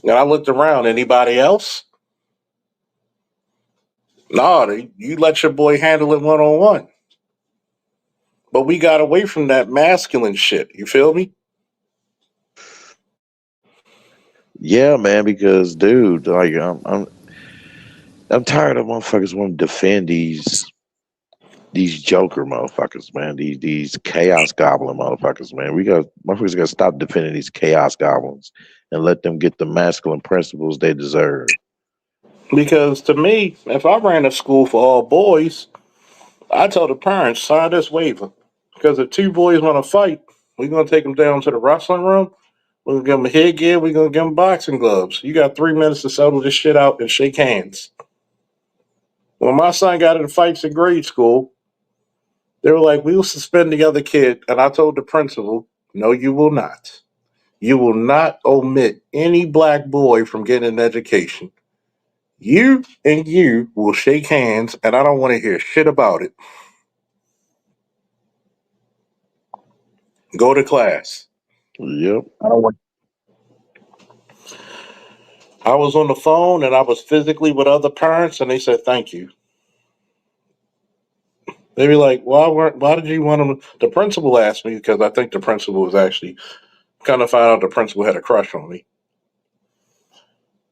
Speaker 5: And I looked around. Anybody else? No, you let your boy handle it one on one. But we got away from that masculine shit. You feel me?
Speaker 8: Yeah, man. Because dude, like I'm tired of motherfuckers wanting to defend these Joker motherfuckers, man. These Chaos Goblin motherfuckers, man. Motherfuckers got to stop defending these Chaos Goblins and let them get the masculine principles they deserve.
Speaker 5: Because to me, if I ran a school for all boys, I tell the parents, sign this waiver. Because if two boys want to fight, we're going to take them down to the wrestling room. We're going to give them a headgear. We're going to give them boxing gloves. You got 3 minutes to settle this shit out and shake hands. When my son got into fights in grade school, they were like, we will suspend the other kid. And I told the principal, no, you will not. You will not omit any black boy from getting an education. You and you will shake hands, and I don't want to hear shit about it. Go to class.
Speaker 8: Yep.
Speaker 5: I don't want. I was on the phone and I was physically with other parents, and they said thank you. They be like, Why did you want them?" The principal asked me because I think the principal was actually kind of found out the principal had a crush on me.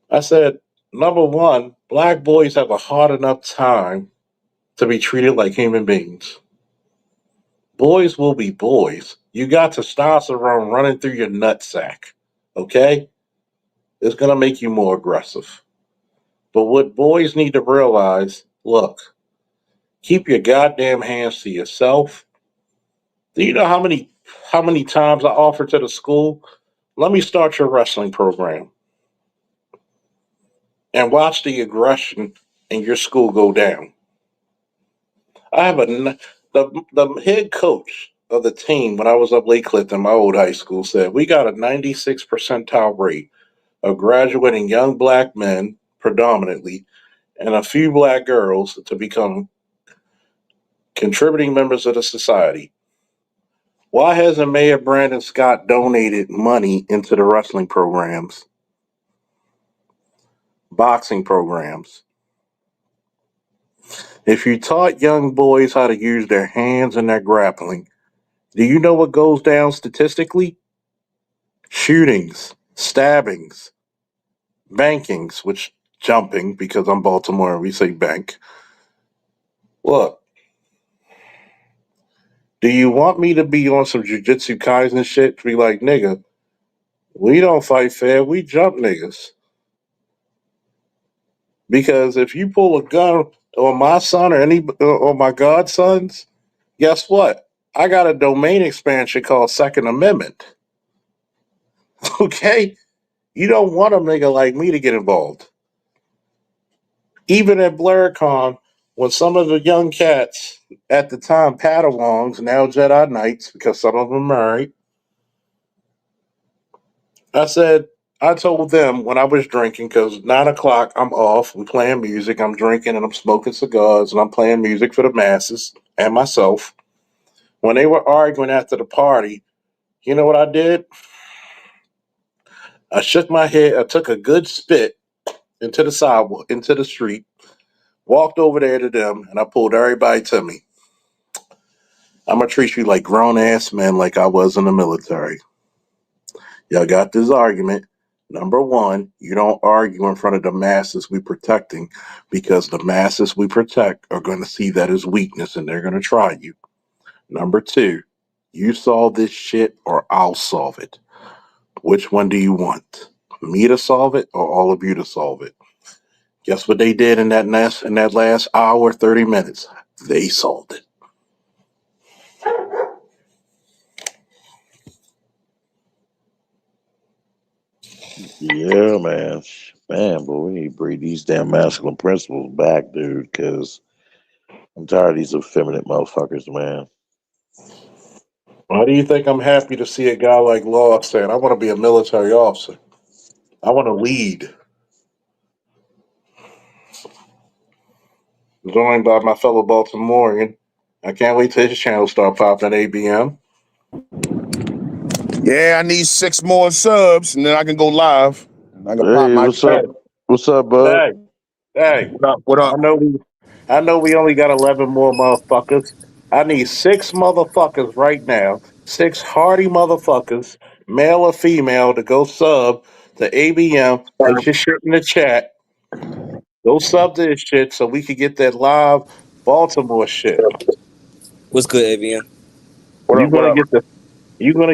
Speaker 5: I said, number one, black boys have a hard enough time to be treated like human beings. Boys will be boys. You got testosterone running through your nutsack. Okay? It's going to make you more aggressive. But what boys need to realize, look, keep your goddamn hands to yourself. Do you know how many times I offered to the school? Let me start your wrestling program and watch the aggression in your school go down. I have the head coach of the team when I was up Lake Clifton, my old high school, said we got a 96 percentile rate of graduating young black men, predominantly, and a few black girls to become contributing members of the society. Why hasn't Mayor Brandon Scott donated money into the wrestling programs, boxing programs? If you taught young boys how to use their hands and their grappling, do you know what goes down statistically? Shootings, stabbings, bankings, which jumping, because I'm Baltimore and we say bank. Look, do you want me to be on some jujitsu kaisen shit to be like, nigga, we don't fight fair, we jump niggas. Because if you pull a gun on my son or any or my godsons, guess what? I got a domain expansion called Second Amendment. Okay? You don't want a nigga like me to get involved. Even at BlairCon, when some of the young cats at the time, Padawans, now Jedi Knights, because some of them married, I told them when I was drinking, because 9 o'clock, I'm off, we playing music, I'm drinking and I'm smoking cigars and I'm playing music for the masses and myself. When they were arguing after the party, you know what I did? I shook my head, I took a good spit into the sidewalk, into the street, walked over there to them, and I pulled everybody to me. I'm gonna treat you like grown ass men, like I was in the military. Y'all got this argument. Number one, you don't argue in front of the masses we protecting, because the masses we protect are going to see that as weakness and they're going to try you. Number two, you solve this shit or I'll solve it. Which one do you want? Me to solve it or all of you to solve it? Guess what they did in that last hour, 30 minutes? They solved it.
Speaker 8: Yeah, man. Man, but we need to bring these damn masculine principles back, dude, because I'm tired of these effeminate motherfuckers, man.
Speaker 5: Why do you think I'm happy to see a guy like Law saying, I want to be a military officer? I want to lead. Joined by my fellow Baltimorean. I can't wait till his channel start popping at ABM.
Speaker 3: Yeah, I need 6 more subs, and then I can go live. And I can pop
Speaker 8: Hey,
Speaker 3: my
Speaker 8: what's up?
Speaker 3: channel.
Speaker 8: What's up, bud?
Speaker 5: Hey, hey,
Speaker 3: What up? What
Speaker 5: I
Speaker 3: up?
Speaker 5: know we I know we only got 11 more motherfuckers. I need 6 motherfuckers right now. 6 hardy motherfuckers, male or female, to go sub to ABM. Put your shit in the chat. Go sub to this shit so we can get that live Baltimore shit.
Speaker 9: What's good, Avian?
Speaker 3: What
Speaker 5: You're
Speaker 3: up? What
Speaker 5: gonna
Speaker 3: up?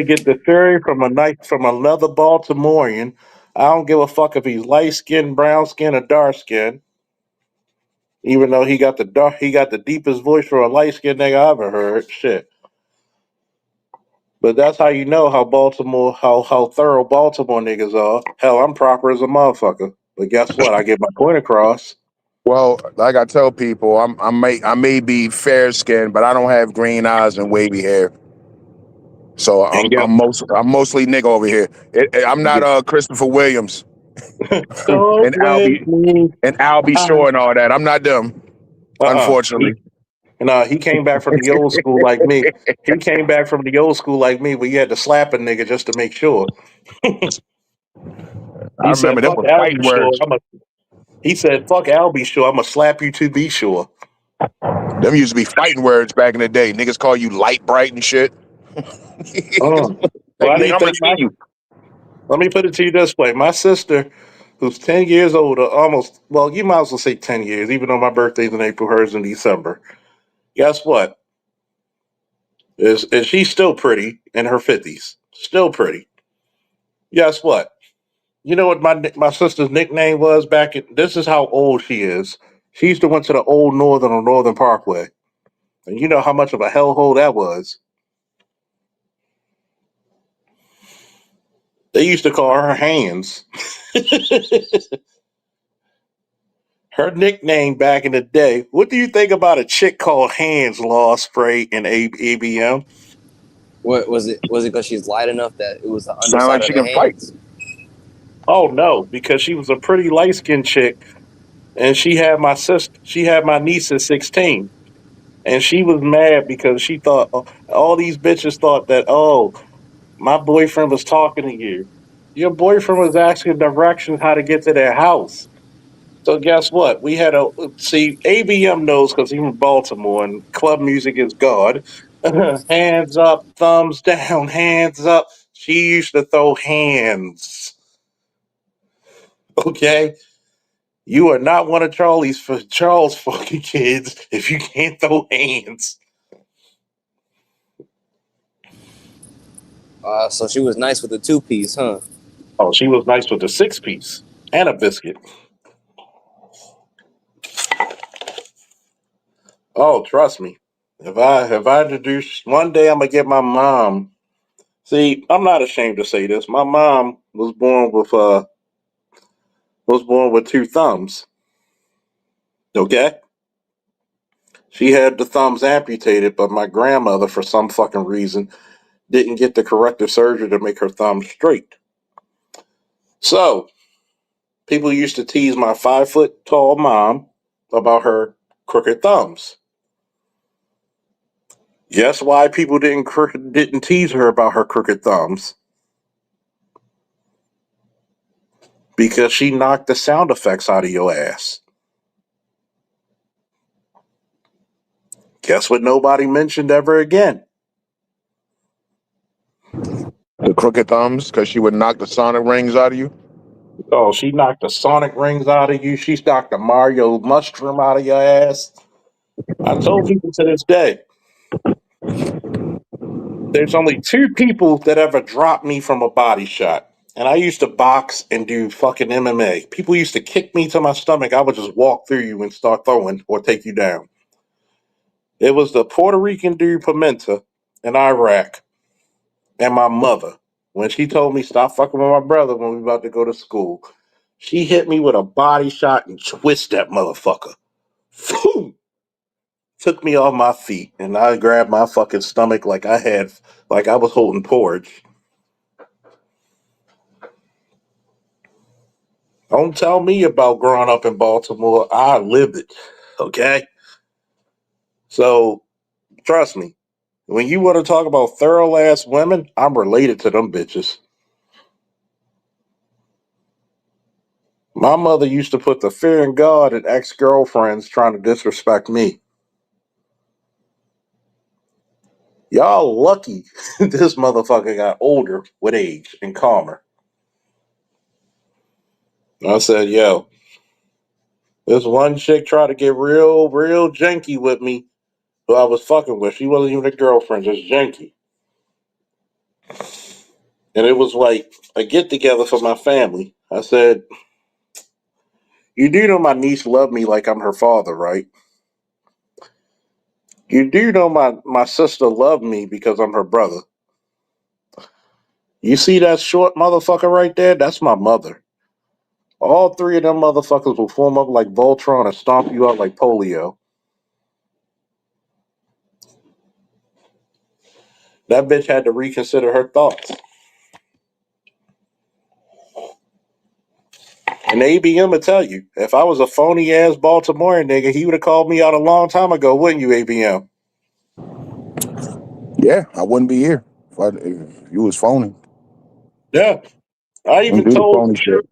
Speaker 5: get the theory from from another Baltimorean. I don't give a fuck if he's light skinned, brown skinned, or dark skinned. Even though he got the deepest voice for a light skinned nigga I ever heard. Shit. But that's how you know how thorough Baltimore niggas are. Hell, I'm proper as a motherfucker. But guess what? I get my point across.
Speaker 3: Well, like I tell people, I may be fair skinned, but I don't have green eyes and wavy hair. So
Speaker 5: And
Speaker 3: I'm mostly nigga over here. I'm not Christopher Williams
Speaker 5: don't
Speaker 3: and
Speaker 5: wake me.
Speaker 3: Albie Shore and all that. I'm not them,
Speaker 5: He
Speaker 3: unfortunately.
Speaker 5: No, he came back from the old school like me. He came back from the old school like me, where you had to slap a nigga just to make sure.
Speaker 3: I
Speaker 5: He said,
Speaker 3: remember them
Speaker 5: "Fuck
Speaker 3: was
Speaker 5: Albie
Speaker 3: fighting
Speaker 5: Shore."
Speaker 3: words.
Speaker 5: He said, "Fuck Albie Shore. I'm gonna slap you to be sure."
Speaker 3: Them used to be fighting words back in the day. Niggas call you light bright and shit.
Speaker 5: Why
Speaker 3: Like,
Speaker 5: do
Speaker 3: nigga,
Speaker 5: you
Speaker 3: I'm gonna
Speaker 5: think
Speaker 3: see you.
Speaker 5: Let me put it to you this way: my sister, who's 10 years older, almost you might as well say 10 years, even though my birthday's in April, hers in December. Guess what? And she's still pretty in her 50s. Still pretty. Guess what? You know what my sister's nickname was back in, this is how old she is. She used to went to the old Northern on Northern Parkway. And you know how much of a hellhole that was. They used to call her Hands. Her nickname back in the day. What do you think about a chick called Hands, Law Spray, and ABM?
Speaker 9: What was it? Was it because she's light enough that it was the
Speaker 3: Sound
Speaker 9: underside
Speaker 3: like
Speaker 9: of
Speaker 3: she
Speaker 9: the
Speaker 3: can fight.
Speaker 9: hands?
Speaker 5: Oh no, because she was a pretty light skinned chick, and she had my sister. She had my niece at 16, and she was mad because she thought all these bitches thought that my boyfriend was talking to you. Your boyfriend was asking directions how to get to their house. So guess what? We had a see ABM knows because he's from Baltimore and club music is God. Hands up, thumbs down, hands up. She used to throw hands. Okay, you are not one of Charles fucking kids if you can't throw hands.
Speaker 9: So she was nice with the 2-piece, huh?
Speaker 5: Oh, she was nice with a 6-piece and a biscuit. Oh, trust me. If I introduce one day, I'm gonna get my mom. See, I'm not ashamed to say this. My mom was born with 2 thumbs. Okay, she had the thumbs amputated, but my grandmother, for some fucking reason, didn't get the corrective surgery to make her thumb straight. So people used to tease my 5 foot tall mom about her crooked thumbs. Guess why people didn't tease her about her crooked thumbs? Because she knocked the sound effects out of your ass. Guess what nobody mentioned ever again?
Speaker 3: The crooked thumbs, because she would knock the sonic rings out of you.
Speaker 5: Oh, she knocked the sonic rings out of you. She knocked the Mario mushroom out of your ass. I told people to this day, there's only 2 people that ever dropped me from a body shot. And I used to box and do fucking MMA. People used to kick me to my stomach. I would just walk through you and start throwing or take you down. It was the Puerto Rican dude Pimenta in Iraq and my mother. When she told me stop fucking with my brother when we were about to go to school, she hit me with a body shot and twist that motherfucker. Boom! Took me off my feet and I grabbed my fucking stomach like I was holding porridge. Don't tell me about growing up in Baltimore. I lived it. Okay? So trust me, when you want to talk about thorough ass women, I'm related to them bitches. My mother used to put the fear in God in ex girlfriends trying to disrespect me. Y'all lucky this motherfucker got older with age and calmer. I said, yo, this one chick tried to get real janky with me who I was fucking with. She wasn't even a girlfriend, just janky. And it was like a get together for my family. I said, you do know my niece loved me like I'm her father, right? You do know my sister loved me because I'm her brother. You see that short motherfucker right there? That's my mother. All 3 of them motherfuckers will form up like Voltron and stomp you out like polio. That bitch had to reconsider her thoughts. And ABM will tell you, if I was a phony ass Baltimorean nigga, he would have called me out a long time ago, wouldn't you, ABM?
Speaker 3: Yeah, I wouldn't be here if you was phony.
Speaker 5: Yeah. I
Speaker 3: Don't
Speaker 5: even
Speaker 3: do the
Speaker 5: told
Speaker 3: phony shit.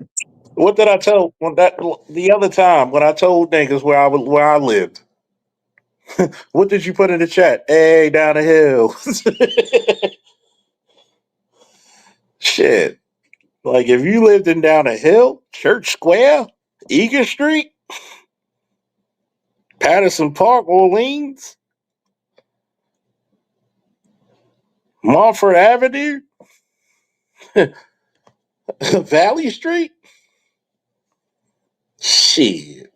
Speaker 5: what did I tell when that the other time when I told niggas where I lived? What did you put in the chat? Hey, down the hill. Shit. Like if you lived in down a hill, Church Square, Eager Street, Patterson Park, Orleans, Montford Avenue? Valley Street? Shit.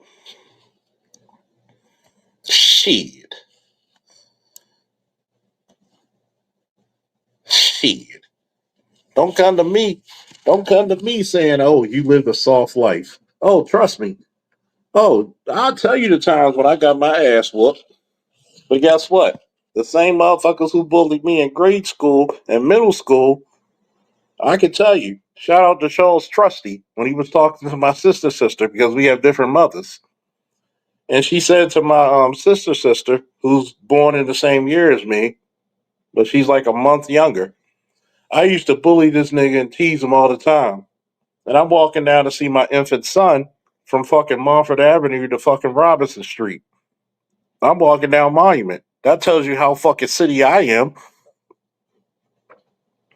Speaker 5: Shit. Shit. Don't come to me. Don't come to me saying, oh, you lived a soft life. Oh, trust me. Oh, I'll tell you the times when I got my ass whooped. But guess what? The same motherfuckers who bullied me in grade school and middle school, I can tell you. Shout out to Charles Trusty when he was talking to my sister because we have different mothers. And she said to my sister, who's born in the same year as me, but she's like a month younger. I used to bully this nigga and tease him all the time. And I'm walking down to see my infant son from fucking Montford Avenue to fucking Robinson Street. I'm walking down Monument. That tells you how fucking city I am.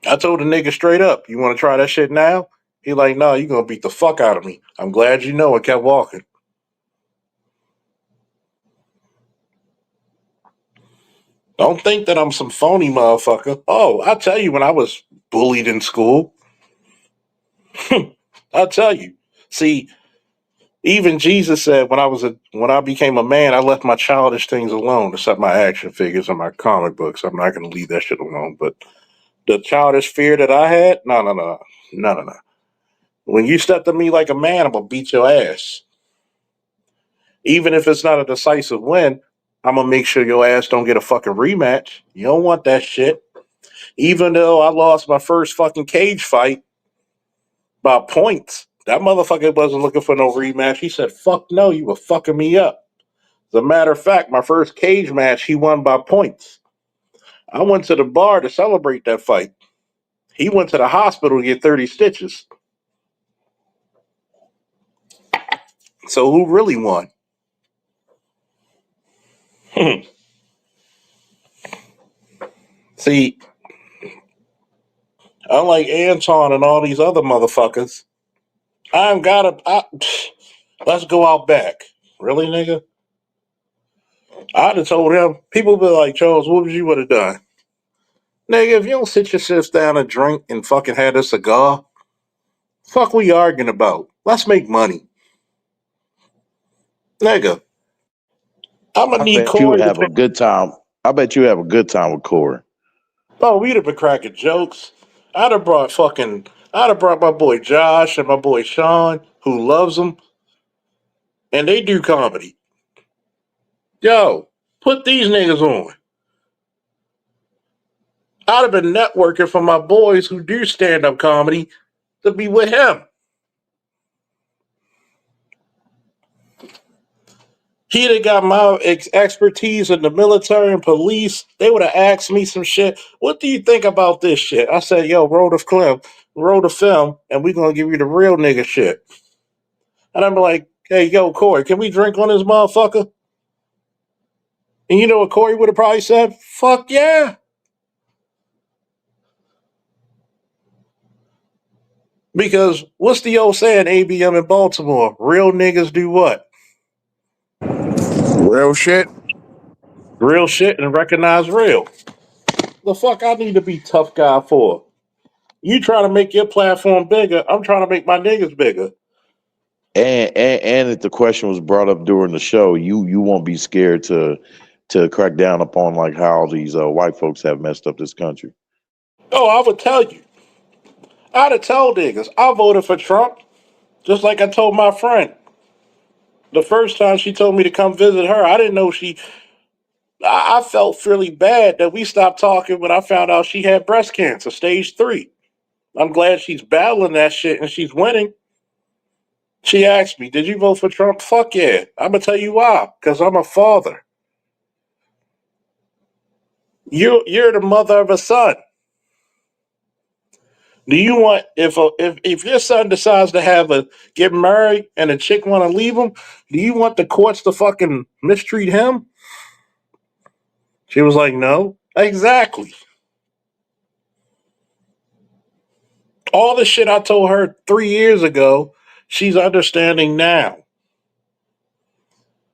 Speaker 5: I told the nigga straight up, you want to try that shit now? He like, no, you gonna beat the fuck out of me. I'm glad you know, and kept walking. Don't think that I'm some phony motherfucker. Oh, I tell you, when I was bullied in school, I'll tell you. See, even Jesus said when I became a man, I left my childish things alone, except my action figures and my comic books. I'm not gonna leave that shit alone. But the childish fear that I had, no. When you step to me like a man, I'm gonna beat your ass. Even if it's not a decisive win, I'm gonna make sure your ass don't get a fucking rematch. You don't want that shit. Even though I lost my first fucking cage fight by points, that motherfucker wasn't looking for no rematch. He said, fuck no, you were fucking me up. As a matter of fact, my first cage match, he won by points. I went to the bar to celebrate that fight. He went to the hospital to get 30 stitches. So who really won? See, unlike Anton and all these other motherfuckers, I've got let's go out back. Really, nigga? I'd have told him, people be like, Charles, what would you would have done? Nigga, if you don't sit yourself down and drink and fucking have a cigar, fuck we arguing about? Let's make money. Nigga, I'm gonna
Speaker 8: I
Speaker 5: need
Speaker 8: bet you would
Speaker 5: Corey to
Speaker 8: have a
Speaker 5: pay.
Speaker 8: good time. I bet you have a good time with Corey.
Speaker 5: Oh, we'd have been cracking jokes. I'd have brought my boy Josh and my boy Sean, who loves them, and they do comedy. Yo, put these niggas on. I'd have been networking for my boys who do stand up comedy to be with him. He'd have got my expertise in the military and police. They would have asked me some shit. What do you think about this shit? I said, yo, roll the film, and we gonna give you the real nigga shit. And I'm like, hey, yo, Corey, can we drink on this motherfucker? And you know what Corey would have probably said? Fuck yeah. Because what's the old saying, ABM in Baltimore? Real niggas do what?
Speaker 3: Real shit.
Speaker 5: Real shit and recognize real. The fuck I need to be tough guy for? You trying to make your platform bigger. I'm trying to make my niggas bigger.
Speaker 8: And if the question was brought up during the show, you won't be scared to crack down upon like how these white folks have messed up this country.
Speaker 5: Oh, I would tell you. I'd have told niggas. I voted for Trump. Just like I told my friend. The first time she told me to come visit her, I didn't know I felt really bad that we stopped talking when I found out she had breast cancer, stage 3. I'm glad she's battling that shit and she's winning. She asked me, did you vote for Trump? Fuck yeah. I'm going to tell you why. Because I'm a father. You're the mother of a son. Do you want if your son decides to get married and a chick want to leave him? Do you want the courts to fucking mistreat him? She was like, no, exactly. All the shit I told her 3 years ago, she's understanding now.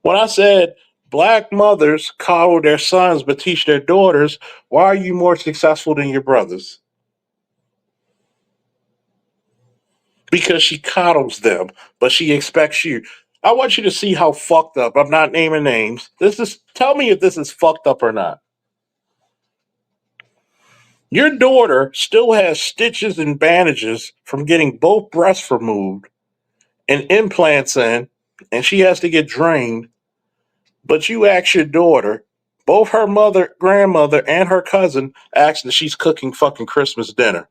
Speaker 5: When I said black mothers coddle their sons but teach their daughters, why are you more successful than your brothers? Because she coddles them, but she expects you. I want you to see how fucked up. I'm not naming names. Tell me if this is fucked up or not. Your daughter still has stitches and bandages from getting both breasts removed and implants in, and she has to get drained. But you ask your daughter, both her mother, grandmother, and her cousin ask that she's cooking fucking Christmas dinner.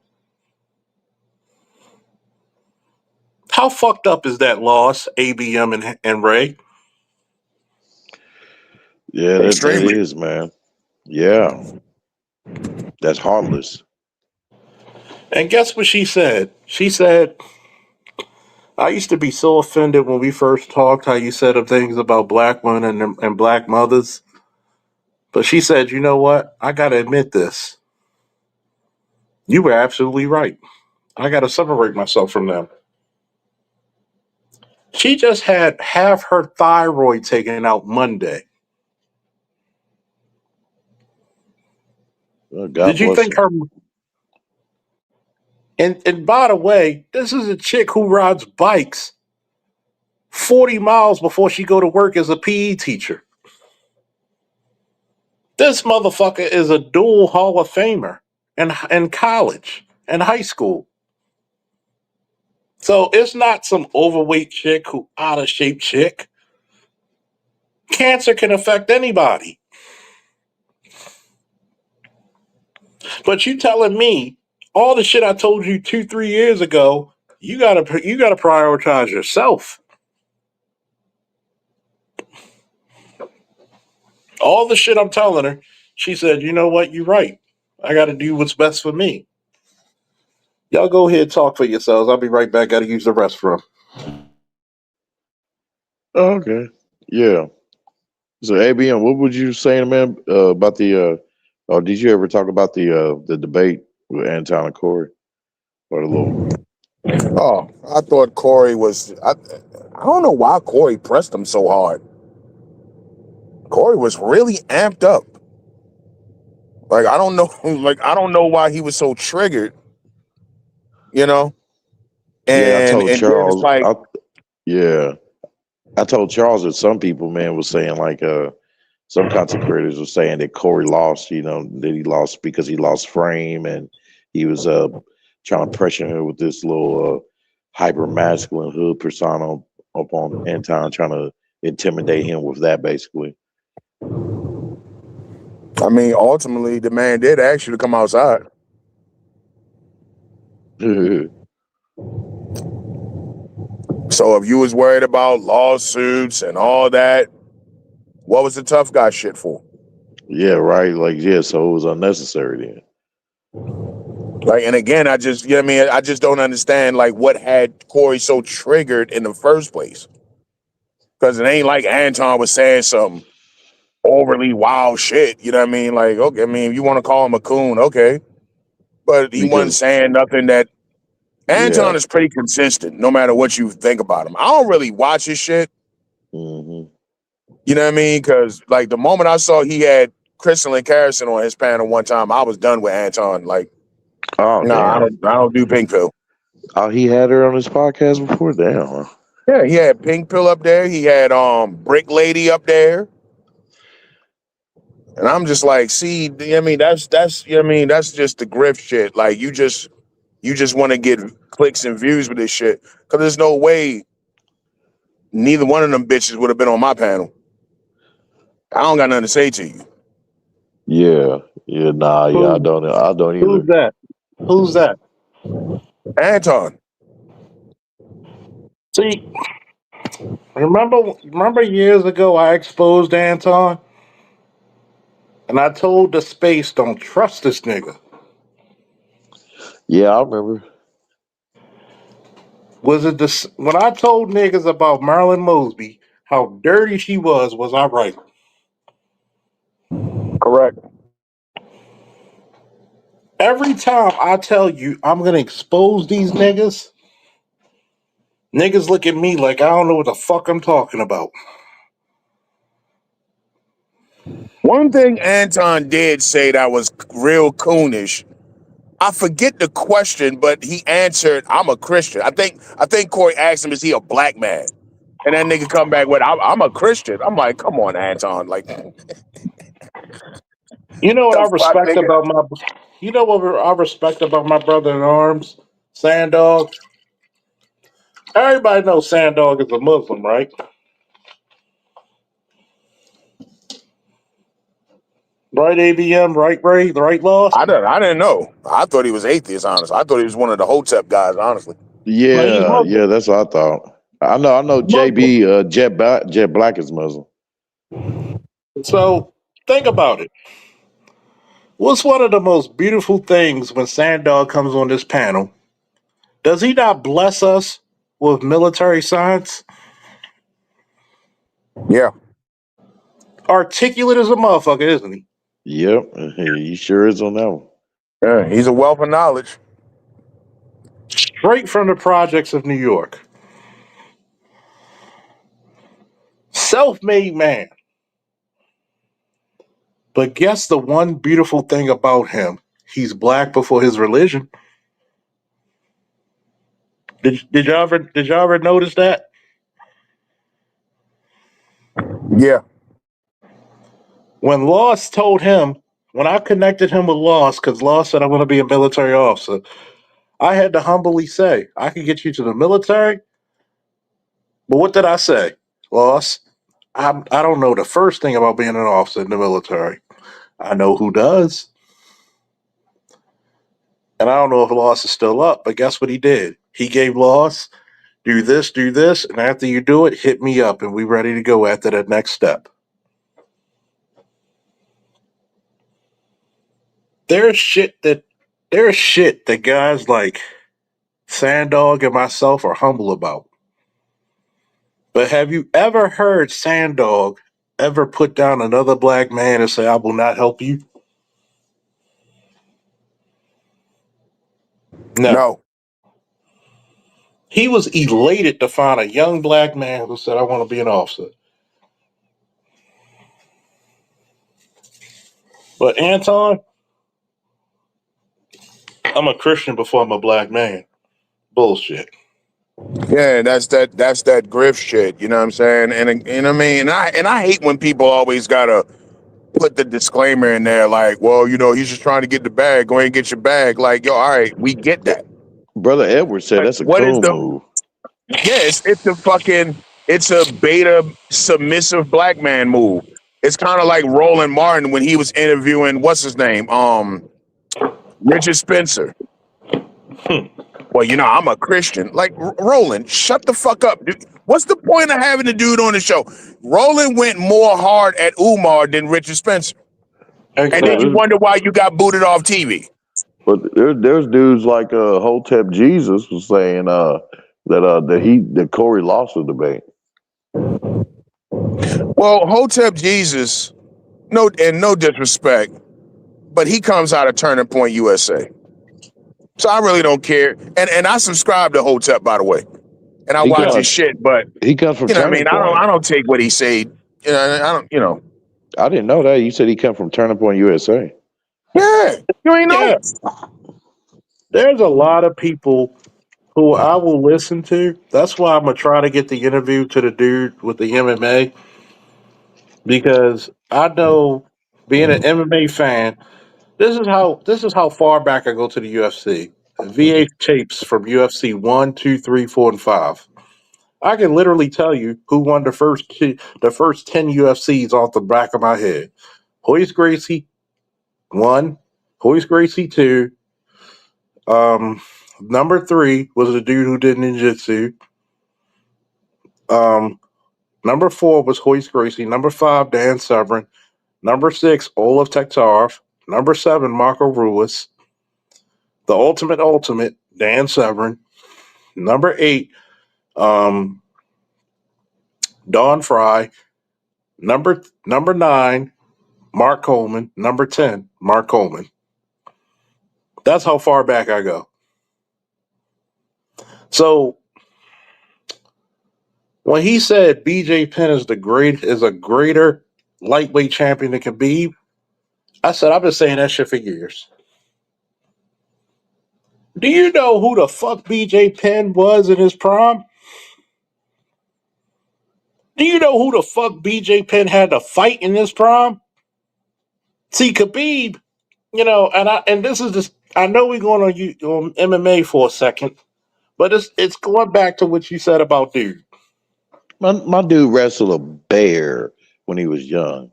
Speaker 5: How fucked up is that loss, ABM and Ray?
Speaker 8: Yeah, that
Speaker 3: Extremely.
Speaker 8: is, man. Yeah, that's heartless.
Speaker 5: And guess what she said? She said, I used to be so offended when we first talked how you said of things about black women and black mothers. But she said, you know what? I got to admit this. You were absolutely right. I got to separate myself from them. She just had half her thyroid taken out Monday.
Speaker 8: God
Speaker 5: Did you
Speaker 8: bless
Speaker 5: think
Speaker 8: them.
Speaker 5: her? And by the way, this is a chick who rides bikes 40 miles before she go to work as a PE teacher. This motherfucker is a dual Hall of Famer in college and high school. So it's not some overweight chick who out of shape chick. Cancer can affect anybody. But you telling me all the shit I told you 2-3 years ago, you gotta prioritize yourself. All the shit I'm telling her, she said, you know what, you're right. I gotta do what's best for me. Y'all go ahead and talk for yourselves. I'll be right back. Gotta use the restroom.
Speaker 8: Oh, okay. Yeah. So ABM, what would you say, man, about the or did you ever talk about the debate with Anton and Corey? Or the little
Speaker 3: Oh, I thought Corey was. I don't know why Corey pressed him so hard. Corey was really amped up. Like I don't know. Like I don't know why he was so triggered. You know.
Speaker 8: Yeah, I told
Speaker 3: And then it's
Speaker 8: Charles
Speaker 3: like,
Speaker 8: yeah. I told Charles that some people, man, was saying like some content creators were saying that Corey lost, that he lost because he lost frame and he was trying to pressure her with this little hyper masculine hood persona up on Anton, trying to intimidate him with that basically.
Speaker 3: I mean, ultimately, the man did ask you to come outside. So if you was worried about lawsuits and all that, what was the tough guy shit for?
Speaker 8: Yeah, right. Like, yeah, so it was unnecessary then.
Speaker 3: Like, and again, I just, you know what I mean? I just don't understand, like, what had Corey so triggered in the first place. Because it ain't like Anton was saying some overly wild shit, you know what I mean? Like, okay, I mean, if you want to call him a coon, okay. But he wasn't
Speaker 8: Because
Speaker 3: saying nothing that
Speaker 8: yeah.
Speaker 3: Anton is pretty consistent, no matter what you think about him. I don't really watch his shit,
Speaker 8: Hmm.
Speaker 3: you know what I mean? Because, like, the moment I saw he had Crystal and Carrison on his panel one time, I was done with Anton. Like,
Speaker 8: Oh
Speaker 3: no,
Speaker 8: damn.
Speaker 3: I don't do pink pill.
Speaker 8: Oh, he had her on his podcast before? Damn. Huh?
Speaker 3: Yeah, he had Pink Pill up there. He had Brick Lady up there. And I'm just like, see, you know what I mean, that's you know what I mean, that's just the grift shit. Like you just want to get clicks and views with this shit. Cause there's no way neither one of them bitches would have been on my panel. I don't got nothing to say to you.
Speaker 8: Yeah. Yeah, nah, yeah,
Speaker 5: Who,
Speaker 8: I don't
Speaker 5: who's
Speaker 8: either.
Speaker 5: that? Who's that?
Speaker 3: Anton.
Speaker 5: See, remember years ago I exposed Anton and I told the space don't trust this nigga.
Speaker 8: Yeah, I remember.
Speaker 5: Was it this when I told niggas about Marilyn Mosby, how dirty she was I right?
Speaker 3: Correct.
Speaker 5: Every time I tell you I'm gonna expose these niggas look at me like I don't know what the fuck I'm talking about.
Speaker 3: One thing Anton did say that was real coonish. I forget the question, but he answered, "I'm a Christian." I think Corey asked him, "Is he a black man?" And that nigga come back with, "I'm a Christian." I'm like, "Come on, Anton, like the
Speaker 5: You know what I
Speaker 3: fuck,
Speaker 5: respect
Speaker 3: nigga."
Speaker 5: about my. You know what I respect about my brother in arms, Sandog. Everybody knows Sandog is a Muslim, right? Right, ABM, right, Ray, the right laws.
Speaker 3: I didn't know. I thought he was atheist. Honestly, I thought he was one of the Hotep guys. Honestly,
Speaker 5: No, he's
Speaker 8: Yeah,
Speaker 5: Muslim.
Speaker 8: yeah, that's what I thought. I know.
Speaker 5: He's Muslim.
Speaker 8: JB Jet Black is Muslim.
Speaker 5: So think about it. What's one of the most beautiful things when Sandog comes on this panel? Does he not bless us with military science?
Speaker 3: yeah,
Speaker 5: Articulate as a motherfucker, isn't he?
Speaker 8: Yep, he sure is on that one.
Speaker 3: yeah, he's a wealth of knowledge.
Speaker 5: Straight from the projects of New York. Self made man. But guess the one beautiful thing about him? He's black before his religion. Did y'all ever notice that?
Speaker 3: Yeah,
Speaker 5: When Loss told him, when I connected him with Loss, because Loss said I want to be a military officer, I had to humbly say, I can get you to the military, but what did I say? Loss, I don't know the first thing about being an officer in the military. I know who does. And I don't know if Loss is still up, but guess what he did? He gave Loss, do this, and after you do it, hit me up and we ready to go after that next step. There's shit that there's shit that guys like Sandog and myself are humble about. But have you ever heard Sandog ever put down another black man and say, I will not help you? No.
Speaker 3: no,
Speaker 5: He was elated to find a young black man who said, I want to be an officer. But Anton, I'm a Christian before I'm a black man. Bullshit.
Speaker 3: yeah, that's that grift shit. You know what I'm saying? And I mean, and I hate when people always gotta put the disclaimer in there, like, well, he's just trying to get the bag. Go ahead and get your bag. Like, yo, all right, we get that.
Speaker 8: Brother Edward said
Speaker 3: But
Speaker 8: that's a
Speaker 3: what is
Speaker 8: coon
Speaker 3: the
Speaker 8: move.
Speaker 3: Yeah, it's a beta submissive black man move. It's kind of like Roland Martin when he was interviewing what's his name, Richard Spencer. Well, I'm a Christian. Like Roland, shut the fuck up, dude. What's the point of having the dude on the show? Roland went more hard at Umar than Richard Spencer, and then you
Speaker 5: Exactly.
Speaker 3: wonder why you got booted off TV.
Speaker 8: But there's dudes like Hotep Jesus was saying that Corey lost the debate.
Speaker 3: Well, Hotep Jesus, no disrespect, but he comes out of Turning Point USA. So I really don't care. And I subscribe to Hotep, by the way. And I
Speaker 8: He
Speaker 3: watch his
Speaker 8: comes
Speaker 3: shit, but
Speaker 8: he comes from
Speaker 3: you know what I
Speaker 8: Turning
Speaker 3: mean? I don't
Speaker 8: Point.
Speaker 3: I don't take what he said. I don't.
Speaker 8: I didn't know that. You said he come from Turning Point USA.
Speaker 3: Yeah. You ain't know?
Speaker 5: Yeah. There's a lot of people who I will listen to. That's why I'm gonna try to get the interview to the dude with the MMA because I know being an MMA fan, this is how far back I go to the UFC. VH tapes from UFC 1, 2, 3, 4, and 5. I can literally tell you who won the first 10 UFCs off the back of my head. Hoist Gracie 1, Hoist Gracie 2, number 3 was the dude who did ninjutsu. Um, Number 4 was Hoist Gracie. Number 5, Dan Severn. Number 6, Olaf Tektarov. Number 7, Marco Ruiz. The Ultimate, Dan Severn. Number 8, um, Don Fry. Number 9, Mark Coleman. Number 10, Mark Coleman. That's how far back I go. So when he said BJ Penn is a greater lightweight champion to Khabib. I said, I've been saying that shit for years. Do you know who the fuck BJ Penn was in his prime? Do you know who the fuck BJ Penn had to fight in his prime? See, Khabib, and this is just, I know we're going on MMA for a second, but it's going back to what you said about dude.
Speaker 8: My dude wrestled a bear when he was young.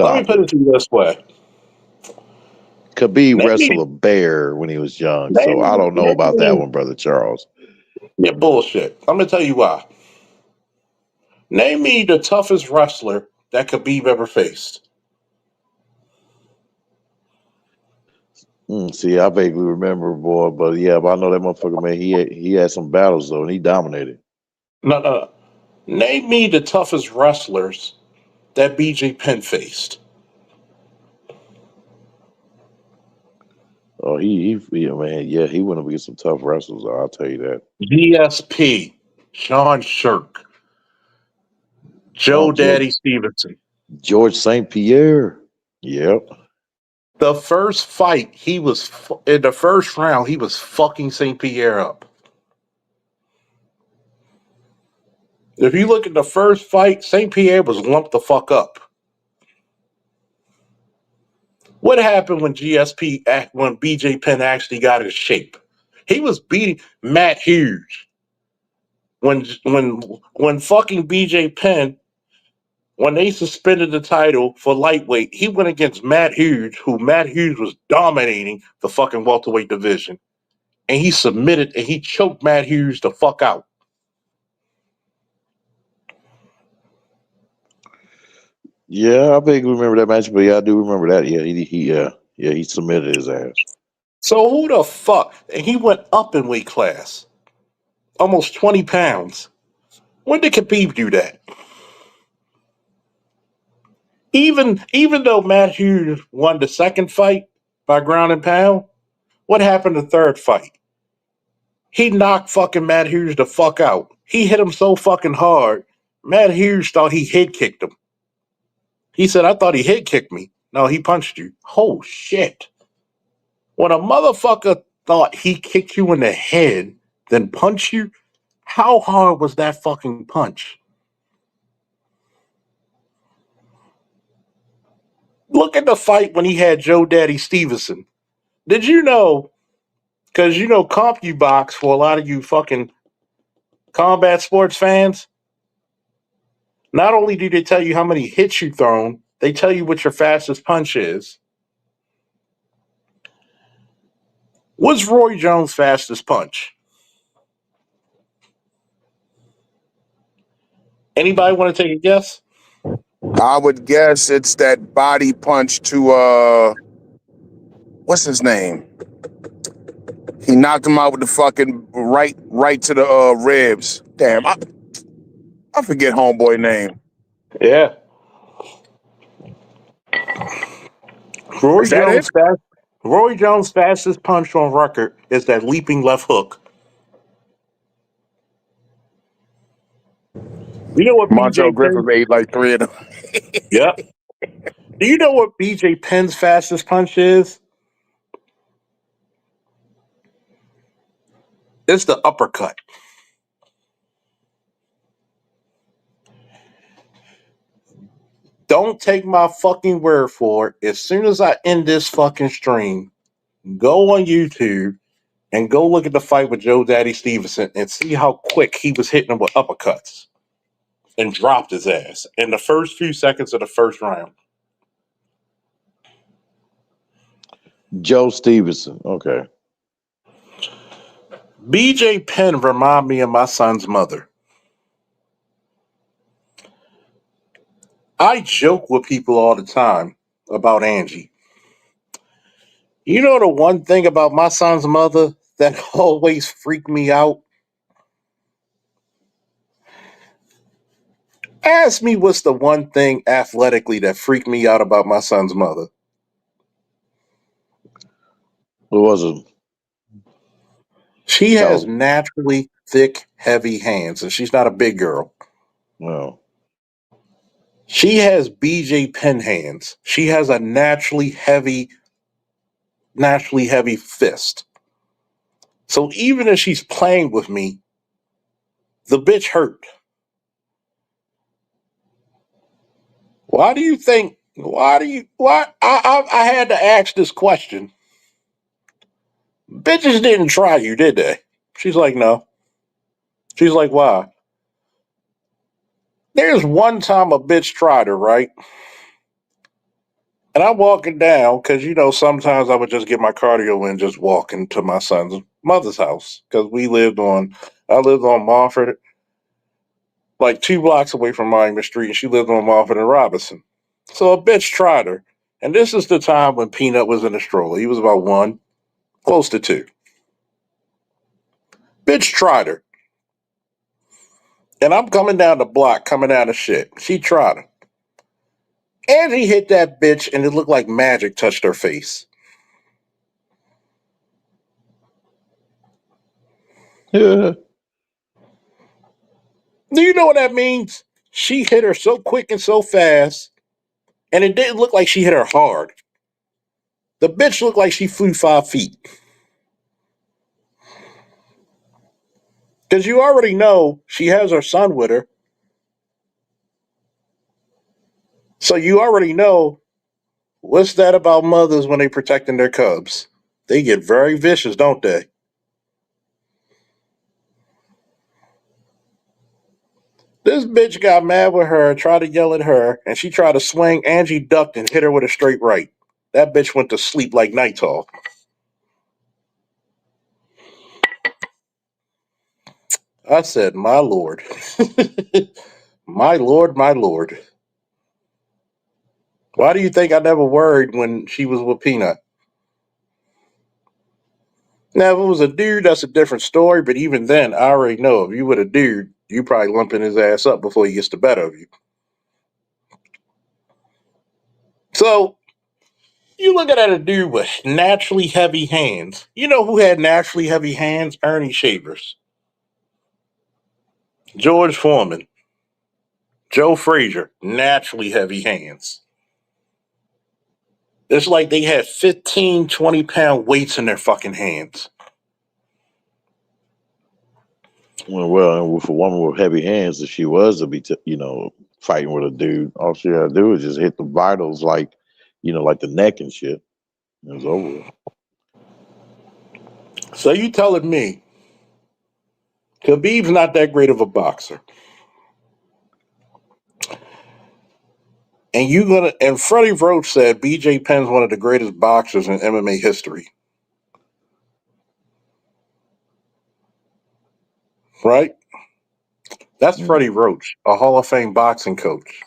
Speaker 5: Let me
Speaker 8: Stop
Speaker 5: put
Speaker 8: it.
Speaker 5: it to you this way.
Speaker 8: Khabib
Speaker 5: Name
Speaker 8: wrestled
Speaker 5: me,
Speaker 8: a bear when he was young, so
Speaker 5: name
Speaker 8: I
Speaker 5: me,
Speaker 8: don't know
Speaker 5: name
Speaker 8: about that
Speaker 5: me
Speaker 8: one, brother Charles.
Speaker 5: your bullshit. I'm going to tell you why. Name me the toughest wrestler that Khabib ever faced.
Speaker 8: See, I vaguely remember, boy, but yeah, but I know that motherfucker, man. He had some battles though, and he dominated.
Speaker 5: No, no, no. Name me the toughest wrestlers that BJ Penn faced.
Speaker 8: Oh, man, yeah, he went up against some tough wrestlers. I'll tell you that.
Speaker 5: GSP, Sean Shirk,
Speaker 8: Oh,
Speaker 5: Joe Daddy Stevenson.
Speaker 8: George St. Pierre. Yep.
Speaker 5: The first fight, in the first round, he was fucking St. Pierre up. If you look at the first fight, St. Pierre was lumped the fuck up. What happened when BJ Penn actually got his shape? He was beating Matt Hughes. When fucking BJ Penn, when they suspended the title for lightweight, he went against Matt Hughes, who Matt Hughes was dominating the fucking welterweight division. And he submitted and he choked Matt Hughes the fuck out.
Speaker 8: Yeah, I vaguely remember that match, but yeah, I do remember that. Yeah, he submitted his ass.
Speaker 5: So who the fuck? And he went up in weight class, almost 20 pounds. When did Khabib do that? Even though Matt Hughes won the second fight by ground and pound, what happened the third fight? He knocked fucking Matt Hughes the fuck out. He hit him so fucking hard, Matt Hughes thought he head kicked him. He said, I thought he head kicked me. No, he punched you. Oh shit. When a motherfucker thought he kicked you in the head, then punched you, how hard was that fucking punch? Look at the fight when he had Joe Daddy Stevenson. Did you know? Because you know, CompuBox, for a lot of you fucking combat sports fans, not only do they tell you how many hits you've thrown, they tell you what your fastest punch is. What's Roy Jones' fastest punch? Anybody want to take a guess?
Speaker 3: I would guess it's that body punch to what's his name? He knocked him out with the fucking right to the ribs. Damn, I forget homeboy name.
Speaker 5: Yeah. Roy
Speaker 3: Is that it?
Speaker 5: Jones' fastest punch on record is that leaping left hook. You know what
Speaker 3: Montel
Speaker 5: BJ
Speaker 3: Griffin
Speaker 5: Penn?
Speaker 3: made like three of them.
Speaker 5: Yep. Do you know what BJ Penn's fastest punch is? It's the uppercut. Don't take my fucking word for it. As soon as I end this fucking stream, go on YouTube and go look at the fight with Joe Daddy Stevenson and see how quick he was hitting him with uppercuts and dropped his ass in the first few seconds of the first round.
Speaker 8: Joe Stevenson. Okay.
Speaker 5: BJ Penn remind me of my son's mother. I joke with people all the time about Angie. You know the one thing about my son's mother that always freaked me out? Ask me what's the one thing athletically that freaked me out about my son's mother.
Speaker 8: Who was it?
Speaker 5: She
Speaker 8: Tell
Speaker 5: has
Speaker 8: him.
Speaker 5: naturally thick, heavy hands, and she's not a big girl.
Speaker 8: No.
Speaker 5: She has BJ Penn hands. She has a naturally heavy fist. So even if she's playing with me, the bitch hurt. Why do you think? Why? I had to ask this question. Bitches didn't try you, did they? She's like, no. She's like, why? There's one time a bitch tried her, right? And I'm walking down because, sometimes I would just get my cardio in just walking to my son's mother's house because I lived on Mofford, like 2 blocks away from Monument Street, and she lived on Mofford and Robinson. So a bitch tried her. And this is the time when Peanut was in the stroller. He was about 1, close to 2. Bitch tried her. And I'm coming down the block, coming out of shit. She tried her. And he hit that bitch, and it looked like magic touched her face.
Speaker 8: Yeah.
Speaker 5: Do you know what that means? She hit her so quick and so fast, and it didn't look like she hit her hard. The bitch looked like she flew 5 feet. Because you already know she has her son with her. So you already know what's that about mothers when they protecting their cubs. They get very vicious, don't they? This bitch got mad with her, tried to yell at her, and she tried to swing. Angie ducked and hit her with a straight right. That bitch went to sleep like Nighthawk. I said, my lord. My lord, my lord. Why do you think I never worried when she was with Peanut? Now, if it was a dude, that's a different story, but even then, I already know if you with a dude, you probably lumping his ass up before he gets the better of you. So, you looking at a dude with naturally heavy hands. You know who had naturally heavy hands? Ernie Shavers, George Foreman, Joe Frazier, naturally heavy hands. It's like they had 15, 20-pound weights in their fucking hands.
Speaker 8: Well, and with a woman with heavy hands, if she was to be, fighting with a dude, all she had to do is just hit the vitals, like, like the neck and shit. It was over with.
Speaker 5: So you telling me Khabib's not that great of a boxer? And Freddie Roach said BJ Penn's one of the greatest boxers in MMA history. Right? That's
Speaker 8: Mm.
Speaker 5: Freddie Roach, a Hall of Fame boxing coach.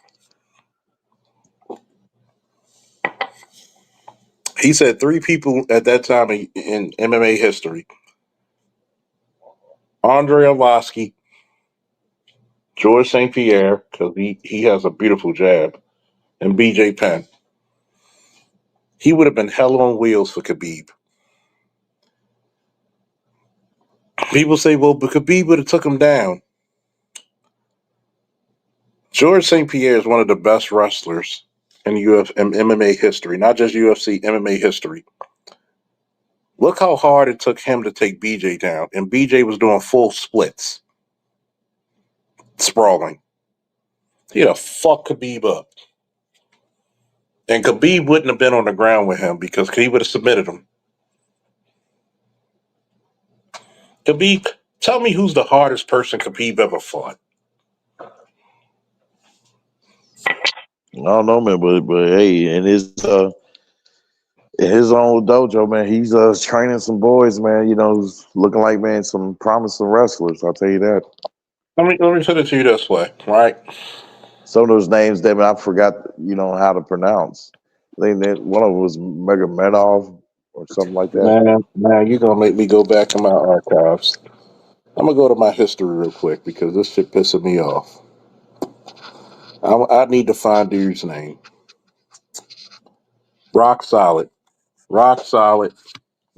Speaker 5: He said 3 people at that time in MMA history: Andre Arlovsky, George St. Pierre, because he has a beautiful jab, and BJ Penn. He would have been hell on wheels for Khabib. People say, well, but Khabib would have took him down. George St. Pierre is one of the best wrestlers in MMA history, not just UFC, MMA history. Look how hard it took him to take BJ down, and BJ was doing full splits, sprawling. He'd have fucked Khabib up. And Khabib wouldn't have been on the ground with him because he would have submitted him. Khabib, tell me who's the hardest person Khabib ever fought.
Speaker 8: I don't know, man, but hey, in his own dojo, man, he's training some boys, man. Who's looking like, man, some promising wrestlers. I'll tell you that.
Speaker 5: Let me put it to you this way, right?
Speaker 8: Some of those names, David, I forgot, how to pronounce. I think that one of them was Megamenov or something like that.
Speaker 5: Man, you're gonna make me go back in my archives. I'm gonna go to my history real quick because this shit pissing me off. I need to find dude's name. Rock Solid. Rock Solid.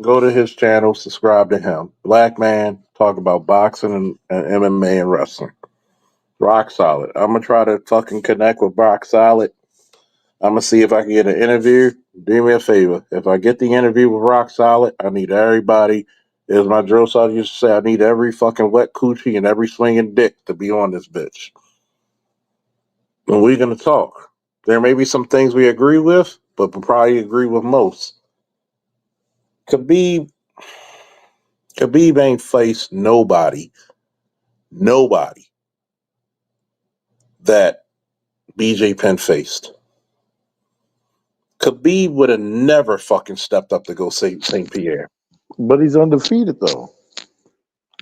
Speaker 5: Go to his channel, subscribe to him. Black man, talk about boxing and MMA and wrestling. Rock Solid. I'm gonna try to fucking connect with Rock Solid. I'm gonna see if I can get an interview. Do me a favor. If I get the interview with Rock Solid, I need everybody. As my drill sergeant used to say, I need every fucking wet coochie and every swinging dick to be on this bitch. And we're gonna talk. There may be some things we agree with, but we probably agree with most. Khabib, Khabib ain't faced nobody that BJ Penn faced. Khabib would have never fucking stepped up to go save St. Pierre.
Speaker 8: But he's undefeated though.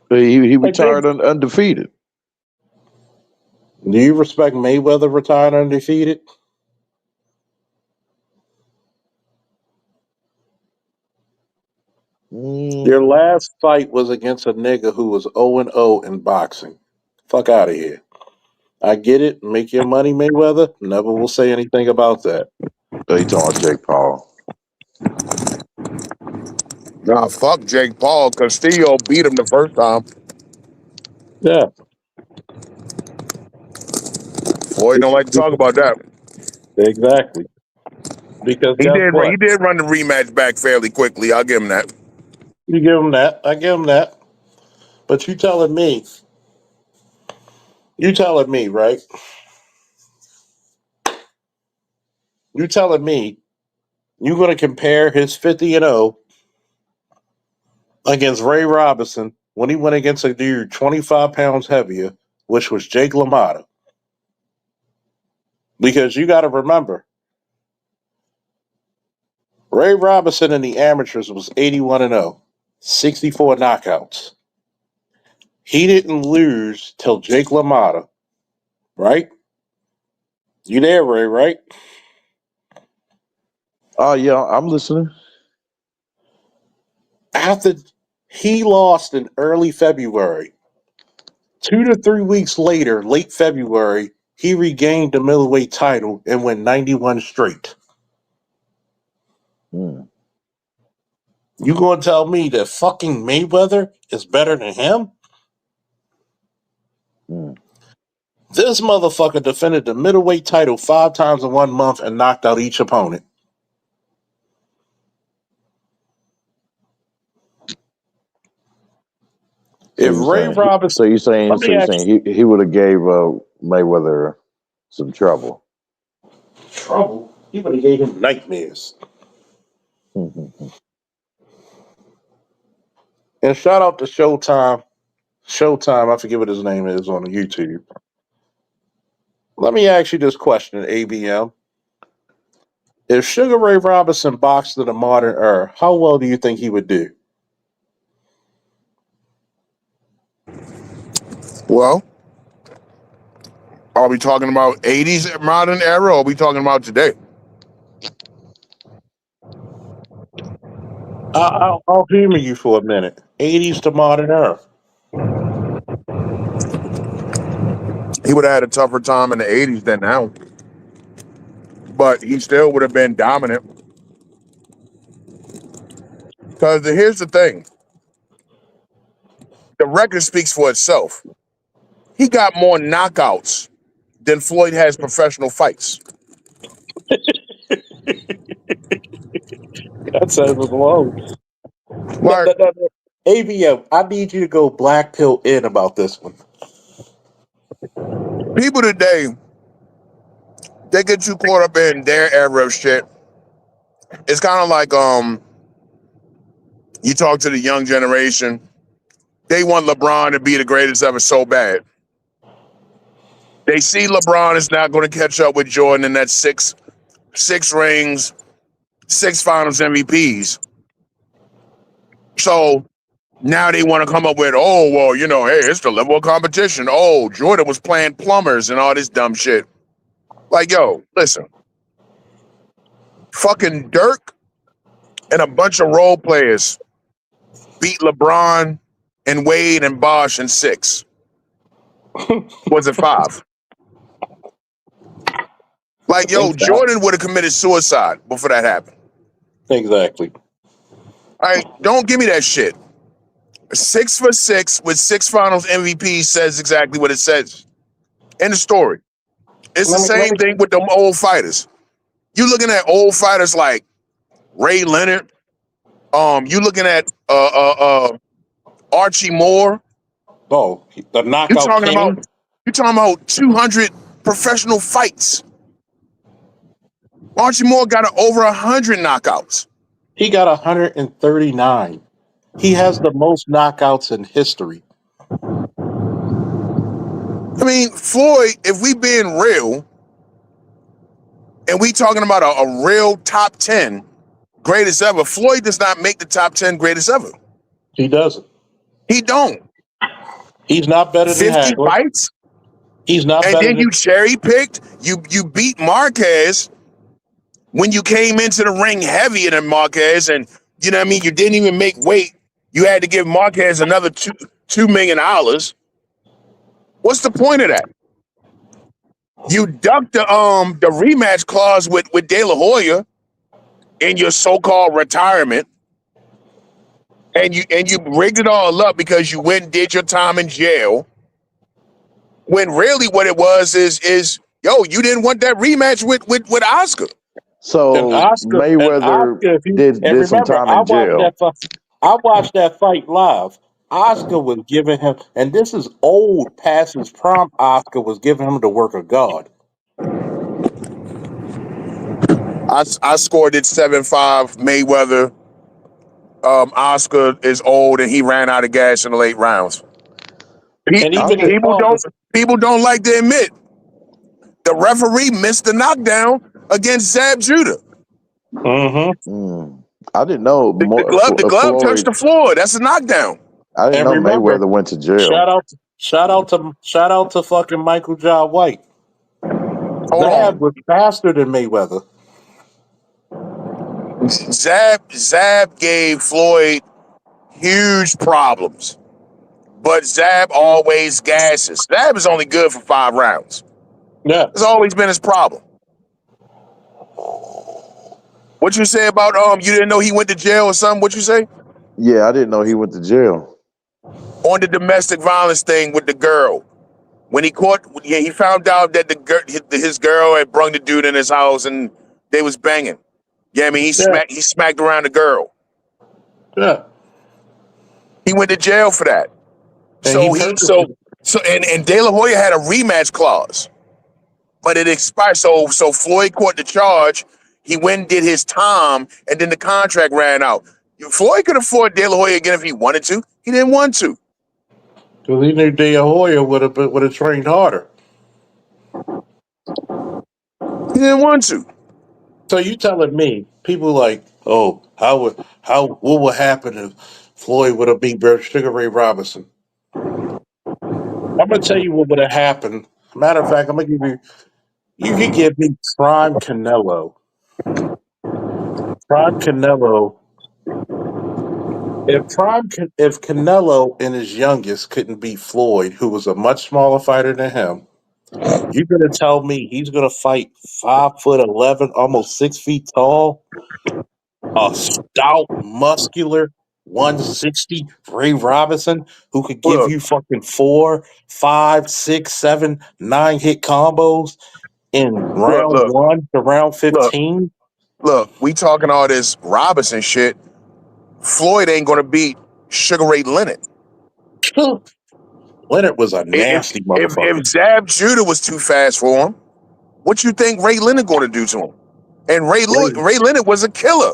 Speaker 8: He
Speaker 5: I think.
Speaker 8: retired undefeated.
Speaker 5: Do you respect Mayweather retired undefeated? Your
Speaker 8: Mm,
Speaker 5: last fight was against a nigga who was 0-0 in boxing. Fuck out of here. I get it. Make your money, Mayweather. Never will say anything about that.
Speaker 8: you talking about Jake Paul?
Speaker 3: Nah, fuck Jake Paul. Castillo beat him the first time.
Speaker 5: Yeah.
Speaker 3: Floyd don't like to talk about that.
Speaker 5: Exactly. Because
Speaker 3: He
Speaker 5: guess
Speaker 3: did.
Speaker 5: what?
Speaker 3: He did run the rematch back fairly quickly. I'll give him that.
Speaker 5: You give him that. I give him that. But you telling me, right? You telling me you're going to compare his 50-0 against Ray Robinson when he went against a dude 25 pounds heavier, which was Jake LaMotta. Because you got to remember, Ray Robinson in the amateurs was 81-0, 64 knockouts. He didn't lose till Jake LaMotta, right? You there, Ray, right?
Speaker 8: Oh yeah, I'm listening.
Speaker 5: After he lost in early February, 2 to 3 weeks later, late February, he regained the middleweight title and went 91 straight.
Speaker 8: Mm,
Speaker 5: You gonna tell me that fucking Mayweather is better than him?
Speaker 8: mm.
Speaker 5: This motherfucker defended the middleweight title 5 times in 1 month and knocked out each opponent.
Speaker 8: So
Speaker 5: If
Speaker 8: you
Speaker 5: Ray
Speaker 8: saying?
Speaker 5: Robinson,
Speaker 8: So you saying?
Speaker 5: let
Speaker 8: So
Speaker 5: me
Speaker 8: you
Speaker 5: ask
Speaker 8: saying he would have gave Mayweather some trouble?
Speaker 5: you, trouble. He would have gave him nightmares.
Speaker 8: Mhm.
Speaker 5: And shout out to Showtime. Showtime, I forget what his name is on YouTube. Let me ask you this question, ABM. If Sugar Ray Robinson boxed in the modern era, how well do you think he would do?
Speaker 3: Well, are we talking about 80s modern era or are we talking about today?
Speaker 5: I'll humor you for a minute. 80s to modern era.
Speaker 3: He would have had a tougher time in the 80s than now. But he still would have been dominant. Because here's the thing. The record speaks for itself. He got more knockouts than Floyd has professional fights.
Speaker 5: That says it alone. No,
Speaker 3: Like,
Speaker 5: no, no, no. ABM, I need you to go black pill in about this one.
Speaker 3: people today, they get too caught up in their era of shit. It's kind of like you talk to the young generation, they want LeBron to be the greatest ever so bad. They see LeBron is not going to catch up with Jordan in that six rings, six finals MVPs. So now they want to come up with, oh, well, hey, it's the level of competition. Oh, Jordan was playing plumbers and all this dumb shit. Like, yo, listen, fucking Dirk and a bunch of role players beat LeBron and Wade and Bosh in six. Was it five? Like, yo,
Speaker 5: Exactly.
Speaker 3: Jordan would have committed suicide before that happened.
Speaker 5: Exactly.
Speaker 3: All right, don't give me that shit. 6 for 6 with six finals MVP says exactly what it says. End of story. It's the
Speaker 5: Let
Speaker 3: same
Speaker 5: me.
Speaker 3: thing with them old fighters. You looking at old fighters like Ray Leonard. You looking at Archie Moore.
Speaker 5: Oh, the
Speaker 3: You
Speaker 5: knockout
Speaker 3: talking about
Speaker 5: king.
Speaker 3: 200 professional fights. Archie Moore got over 100 knockouts.
Speaker 5: He got 139. He has the most knockouts in history.
Speaker 3: I mean, Floyd, if we being real, and we talking about a real top 10 greatest ever, Floyd does not make the top 10 greatest ever.
Speaker 5: He doesn't.
Speaker 3: He don't.
Speaker 5: He's not better than
Speaker 3: 50
Speaker 5: Hagler.
Speaker 3: fights,
Speaker 5: He's not
Speaker 3: and
Speaker 5: better
Speaker 3: then
Speaker 5: than.
Speaker 3: you cherry picked. You beat Marquez when you came into the ring heavier than Marquez, and you know what I mean. You didn't even make weight. You had to give Marquez another $2 million. What's the point of that? You ducked the rematch clause with De La Hoya in your so-called retirement, and you rigged it all up because you went and did your time in jail. When really what it was is yo, you didn't want that rematch with Oscar.
Speaker 5: And
Speaker 8: So
Speaker 5: Oscar,
Speaker 8: Mayweather
Speaker 5: if you
Speaker 8: did
Speaker 5: and
Speaker 8: did some
Speaker 5: remember,
Speaker 8: time in jail.
Speaker 5: I watched that fight live. Oscar was giving him, and this is old past his prime. Oscar was giving him the work of God.
Speaker 3: I scored it 7-5 Mayweather. Oscar is old and he ran out of gas in the late rounds.
Speaker 5: And
Speaker 8: I
Speaker 5: even his
Speaker 8: did.
Speaker 5: father,
Speaker 3: People don't like to admit the referee missed the knockdown against Zab Judah.
Speaker 5: hmm
Speaker 8: Mm, I didn't know
Speaker 3: The glove touched
Speaker 8: Floyd.
Speaker 3: the floor. That's a knockdown.
Speaker 8: I didn't
Speaker 5: and
Speaker 8: know
Speaker 5: remember,
Speaker 8: Mayweather went to jail.
Speaker 5: shout out, shout out to fucking Michael John White.
Speaker 3: Hold
Speaker 5: Zab
Speaker 3: on.
Speaker 5: was faster than Mayweather.
Speaker 3: Zab gave Floyd huge problems, but Zab always gasses. Zab is only good for 5 rounds.
Speaker 5: Yeah,
Speaker 3: It's always been his problem. What you say about you didn't know he went to jail or something? What you say
Speaker 8: Yeah, I didn't know he went to jail.
Speaker 3: on the domestic violence thing with the girl? When he found out that his girl had brung the dude in his house and they was banging. Yeah, I mean
Speaker 5: yeah,
Speaker 3: he smacked around the girl.
Speaker 5: yeah.
Speaker 3: He went to jail for that.
Speaker 5: And he
Speaker 3: So he
Speaker 5: purposely.
Speaker 3: and De La Hoya had a rematch clause, but it expired. So Floyd caught the charge. He went and did his time, and then the contract ran out. Floyd could afford De La Hoya again if he wanted to. He didn't want to.
Speaker 5: Because he knew De La Hoya would have trained harder.
Speaker 3: He didn't want to.
Speaker 5: So you telling me people like, oh, what would happen if Floyd would have beat Sugar Ray Robinson? I'm gonna tell you what would have happened. Matter of fact, I'm gonna give you. You could give me Prime Canelo. Prime Canelo. If Canelo and his youngest couldn't beat Floyd, who was a much smaller fighter than him, you're gonna tell me he's gonna fight 5'11", almost 6 feet tall, a stout, muscular 160 Ray Robinson who could give
Speaker 3: Look,
Speaker 5: you fucking 4, 5, 6, 7, 9 hit combos in
Speaker 3: look,
Speaker 5: round
Speaker 3: look,
Speaker 5: 1 to round
Speaker 3: look,
Speaker 5: 15?
Speaker 3: look. We talking all this Robinson shit. Floyd ain't gonna beat Sugar Ray Leonard.
Speaker 5: Leonard was a
Speaker 3: If
Speaker 5: nasty motherfucker.
Speaker 3: if Zab Judah was too fast for him, what you think Ray Leonard going to do to him? And
Speaker 5: Ray,
Speaker 3: Ray Leonard was a killer.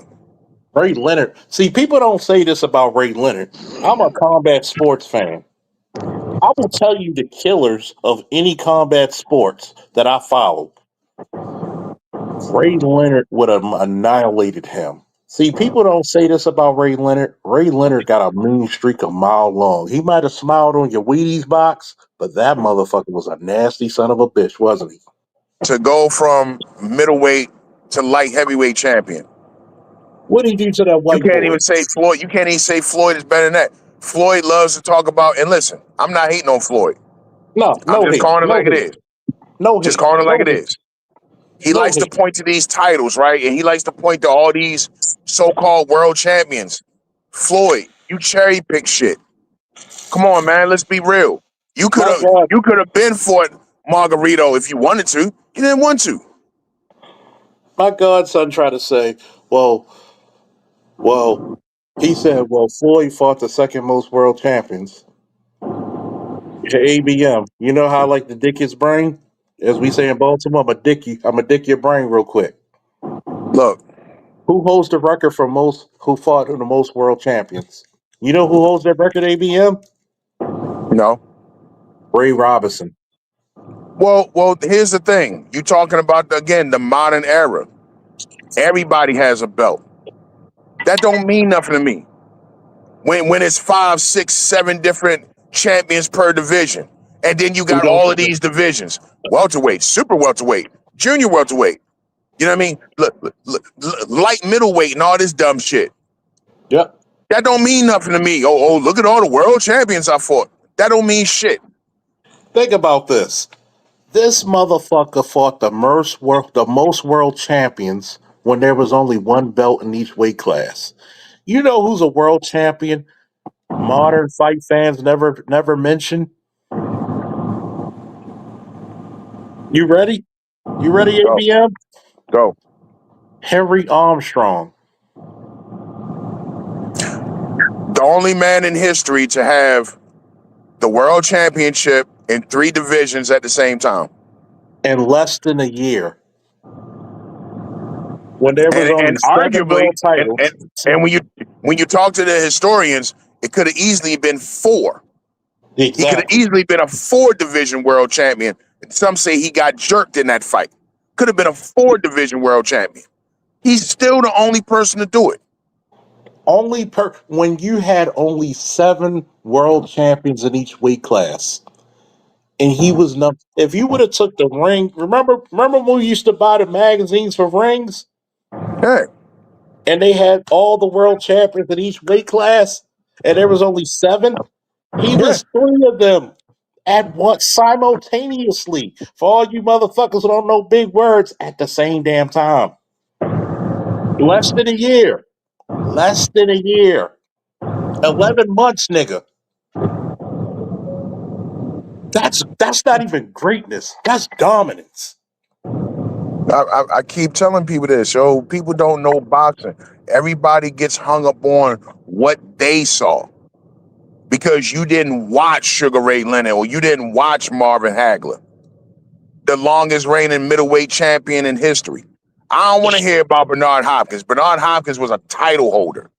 Speaker 5: Ray Leonard. See, people don't say this about Ray Leonard. I'm a combat sports fan. I will tell you the killers of any combat sports that I follow. Ray Leonard would have annihilated him. See, people don't say this about Ray Leonard. Ray Leonard got a mean streak a mile long. He might have smiled on your Wheaties box, but that motherfucker was a nasty son of a bitch, wasn't he?
Speaker 3: To go from middleweight to light heavyweight champion.
Speaker 5: What did he do to that
Speaker 3: You
Speaker 5: white
Speaker 3: can't
Speaker 5: boy?
Speaker 3: even say Floyd. You can't even say Floyd is better than that. Floyd loves to talk about, and listen, I'm not hating on Floyd.
Speaker 5: No,
Speaker 3: I'm
Speaker 5: no
Speaker 3: just
Speaker 5: hate,
Speaker 3: calling it
Speaker 5: no
Speaker 3: like it
Speaker 5: hate,
Speaker 3: is.
Speaker 5: no
Speaker 3: Just
Speaker 5: hate,
Speaker 3: calling it like
Speaker 5: no
Speaker 3: it
Speaker 5: hate,
Speaker 3: is. He
Speaker 5: no
Speaker 3: likes to
Speaker 5: hate.
Speaker 3: point to these titles, right? And he likes to point to all these so-called world champions. Floyd, you cherry pick shit. Come on, man. Let's be real.
Speaker 5: My God,
Speaker 3: You could have been fought Margarito if you wanted to. You didn't want to.
Speaker 5: My godson tried to say, well, he said, well, Floyd fought the second most world champions. ABM. You know how I like to dick his brain? As we say in Baltimore, I'm a dick your brain real quick.
Speaker 3: Look,
Speaker 5: Who holds the record for who fought in the most world champions? You know who holds that record, ABM?
Speaker 3: no.
Speaker 5: Ray Robinson.
Speaker 3: Well, here's the thing. You talking about again the modern era. Everybody has a belt. That don't mean nothing to me. When it's 5, 6, 7 different champions per division, and then you
Speaker 5: Who
Speaker 3: got
Speaker 5: don't?
Speaker 3: all of these divisions: welterweight, super welterweight, junior welterweight. You know what I mean? Light middleweight and all this dumb shit.
Speaker 5: Yep.
Speaker 3: That don't mean nothing to me. Look at all the world champions I fought. That don't mean shit.
Speaker 5: Think about this. This motherfucker fought the most world champions when there was only one belt in each weight class. You know who's a world champion? Modern fight fans never mention. You ready? You ready,
Speaker 3: Go,
Speaker 5: ABM?
Speaker 3: go.
Speaker 5: Henry Armstrong.
Speaker 3: The only man in history to have the world championship in 3 divisions at the same time.
Speaker 5: In less than a year. When there was only
Speaker 3: And
Speaker 5: 7
Speaker 3: arguably,
Speaker 5: world titles.
Speaker 3: and when you talk to the historians, it could have easily been 4. He could have
Speaker 5: Exactly.
Speaker 3: easily been a 4 division world champion. Some say he got jerked in that fight. Could have been a 4 division world champion. He's still the only person to do it.
Speaker 5: When you had only 7 world champions in each weight class, and he was not. If you would have took the ring, remember when we used to buy the magazines for rings,
Speaker 3: Yeah,
Speaker 5: and they had all the world champions in each weight class, and there was only 7. He
Speaker 3: yeah.
Speaker 5: was 3 of them at once simultaneously. For all you motherfuckers who don't know big words, at the same damn time. Less than a year. Less than a year. 11 months, nigga. That's not even greatness. That's dominance.
Speaker 3: I keep telling people this. Yo, people don't know boxing. Everybody gets hung up on what they saw because you didn't watch Sugar Ray Leonard or you didn't watch Marvin Hagler, the longest reigning middleweight champion in history. I don't want to hear about Bernard Hopkins. Bernard Hopkins was a title holder.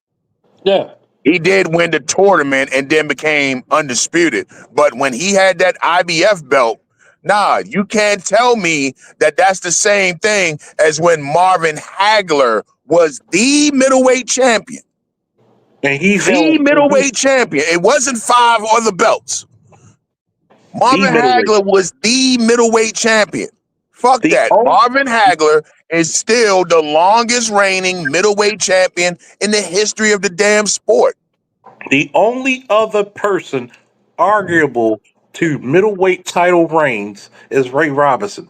Speaker 5: Yeah.
Speaker 3: He did win the tournament and then became undisputed. But when he had that IBF belt, nah, you can't tell me that that's the same thing as when Marvin Hagler was the middleweight champion.
Speaker 5: And he
Speaker 3: The
Speaker 5: held
Speaker 3: middleweight champion. It wasn't 5 other belts.
Speaker 5: the
Speaker 3: Marvin
Speaker 5: middleweight.
Speaker 3: Hagler was the middleweight champion. Fuck
Speaker 5: The
Speaker 3: that.
Speaker 5: only
Speaker 3: Marvin Hagler is still the longest reigning middleweight champion in the history of the damn sport.
Speaker 5: the only other person arguable to middleweight title reigns is Ray Robinson.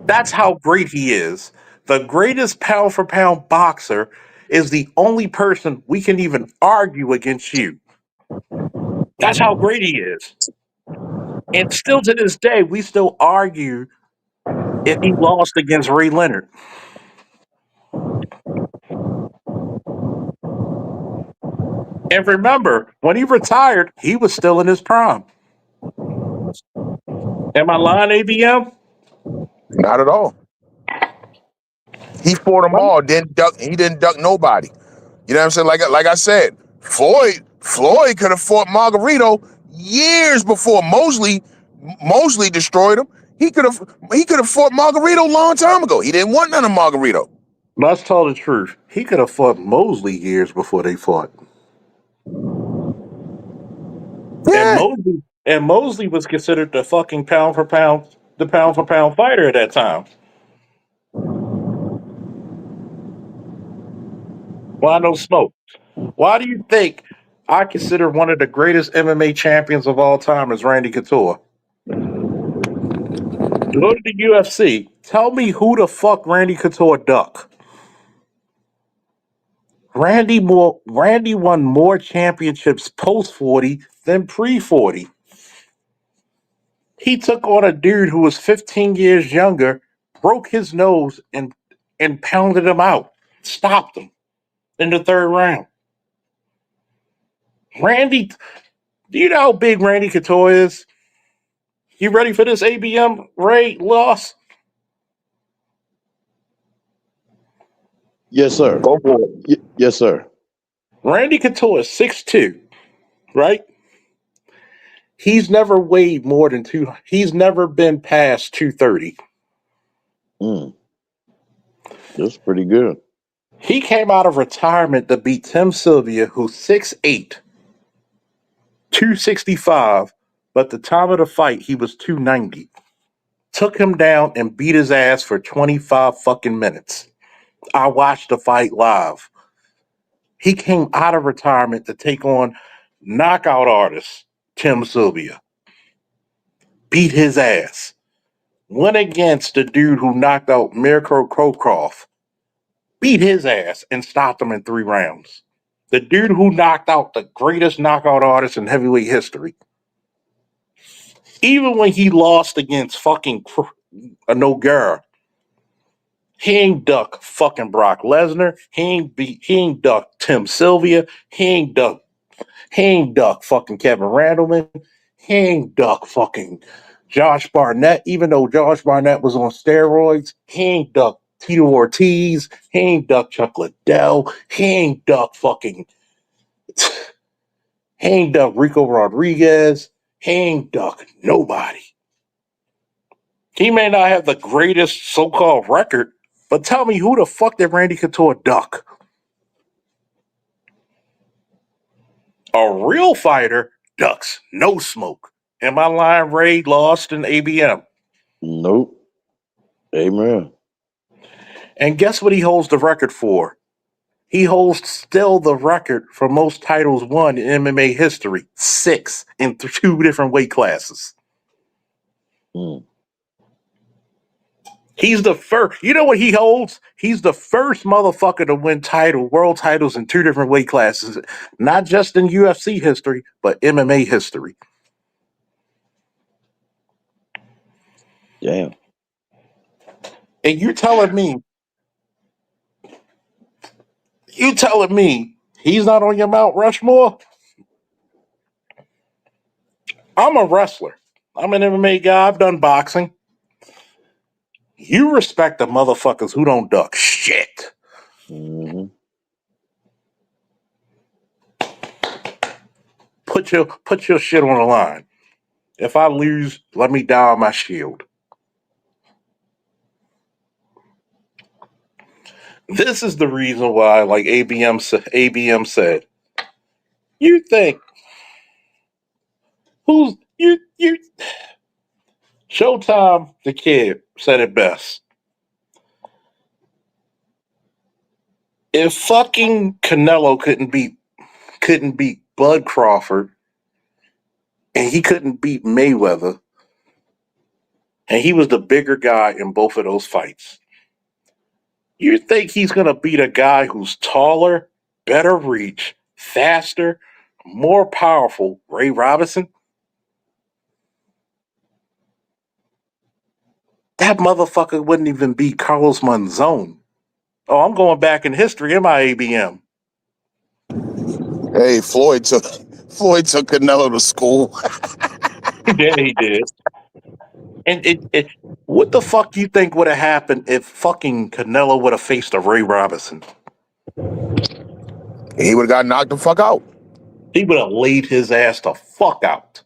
Speaker 5: That's how great he is. The greatest pound for pound boxer is the only person we can even argue against you. That's how great he is. And still to this day, we still argue if he lost against Ray Leonard. And remember, when he retired, he was still in his prime. Am I lying, ABM?
Speaker 3: Not at all. He fought them all. He didn't duck nobody. You know what I'm saying? Like I said, Floyd could have fought Margarito years before Mosley destroyed him. He could have fought Margarito a long time ago. He didn't want none of Margarito.
Speaker 5: Let's tell the truth. He could have fought Mosley years before they fought. And
Speaker 3: Yeah.
Speaker 5: Mosley was considered the fucking pound for pound fighter at that time. Why no smoke? Why do you think I consider one of the greatest MMA champions of all time is Randy Couture? Go to the UFC. Tell me who the fuck Randy Couture duck. Randy won more championships post 40 than pre 40. He took on a dude who was 15 years younger, broke his nose, and pounded him out. Stopped him in the third round. Randy, do you know how big Randy Couture is? You ready for this ABM Ray loss?
Speaker 8: Yes, sir.
Speaker 3: Go for it.
Speaker 8: Yes, sir.
Speaker 5: Randy Couture is 6'2", right? He's never weighed more than he's never been past 230.
Speaker 8: Mm, that's pretty good.
Speaker 5: He came out of retirement to beat Tim Sylvia, who's 6'8", 265, but the time of the fight, he was 290. Took him down and beat his ass for 25 fucking minutes. I watched the fight live. He came out of retirement to take on knockout artist Tim Sylvia. Beat his ass. Went against the dude who knocked out Mirko Krokov. Beat his ass and stopped him in 3 rounds. The dude who knocked out the greatest knockout artist in heavyweight history. Even when he lost against fucking Nogueira, he ain't duck fucking Brock Lesnar. He ain't duck Tim Sylvia. He ain't duck fucking Kevin Randleman. He ain't duck fucking Josh Barnett, even though Josh Barnett was on steroids. He ain't duck Tito Ortiz. He ain't duck Chuck Liddell. He ain't duck fucking. He ain't duck Rico Rodriguez. He ain't duck nobody. He may not have the greatest so-called record, but tell me who the fuck did Randy Couture duck? A real fighter ducks no smoke. Am I lying, Ray? Lost in ABM.
Speaker 8: Nope. Amen.
Speaker 5: And guess what he holds the record for? He holds still the record for most titles won in MMA history. 6 in 2 different weight classes.
Speaker 8: Mm.
Speaker 5: He's the first. You know what he holds? He's the first motherfucker to win world titles in 2 different weight classes. Not just in UFC history, but MMA history.
Speaker 8: Damn.
Speaker 5: And you're telling me he's not on your Mount Rushmore? I'm a wrestler. I'm an MMA guy. I've done boxing. You respect the motherfuckers who don't duck shit.
Speaker 8: Mm-hmm.
Speaker 5: Put your shit on the line. If I lose, let me die on my shield. This is the reason why, like ABM said, you think who's you Showtime the kid said it best. If fucking Canelo couldn't beat Bud Crawford and he couldn't beat Mayweather, and he was the bigger guy in both of those fights, you think he's gonna beat a guy who's taller, better reach, faster, more powerful, Ray Robinson? That motherfucker wouldn't even beat Carlos Monzon. Oh, I'm going back in history in my ABM.
Speaker 3: Hey, Floyd took Canelo to school.
Speaker 5: Yeah, he did. And what the fuck do you think would have happened if fucking Canelo would have faced a Ray Robinson?
Speaker 3: He would have got knocked the fuck out.
Speaker 5: He would have laid his ass the fuck out.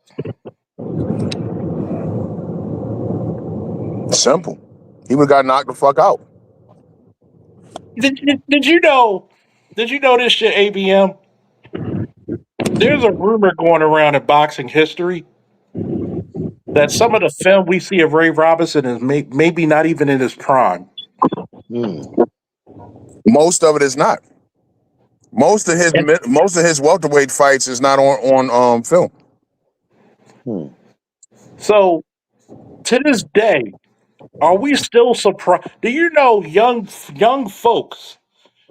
Speaker 3: Simple. He would have got knocked the fuck out.
Speaker 5: Did you know? Did you know this shit, ABM? There's a rumor going around in boxing history that some of the film we see of Ray Robinson is maybe not even in his prime.
Speaker 8: Mm.
Speaker 3: Most of it is not. Most of
Speaker 5: And
Speaker 3: his welterweight fights is not on film.
Speaker 8: Hmm.
Speaker 5: so to this day, are we still surprised? Do you know young folks?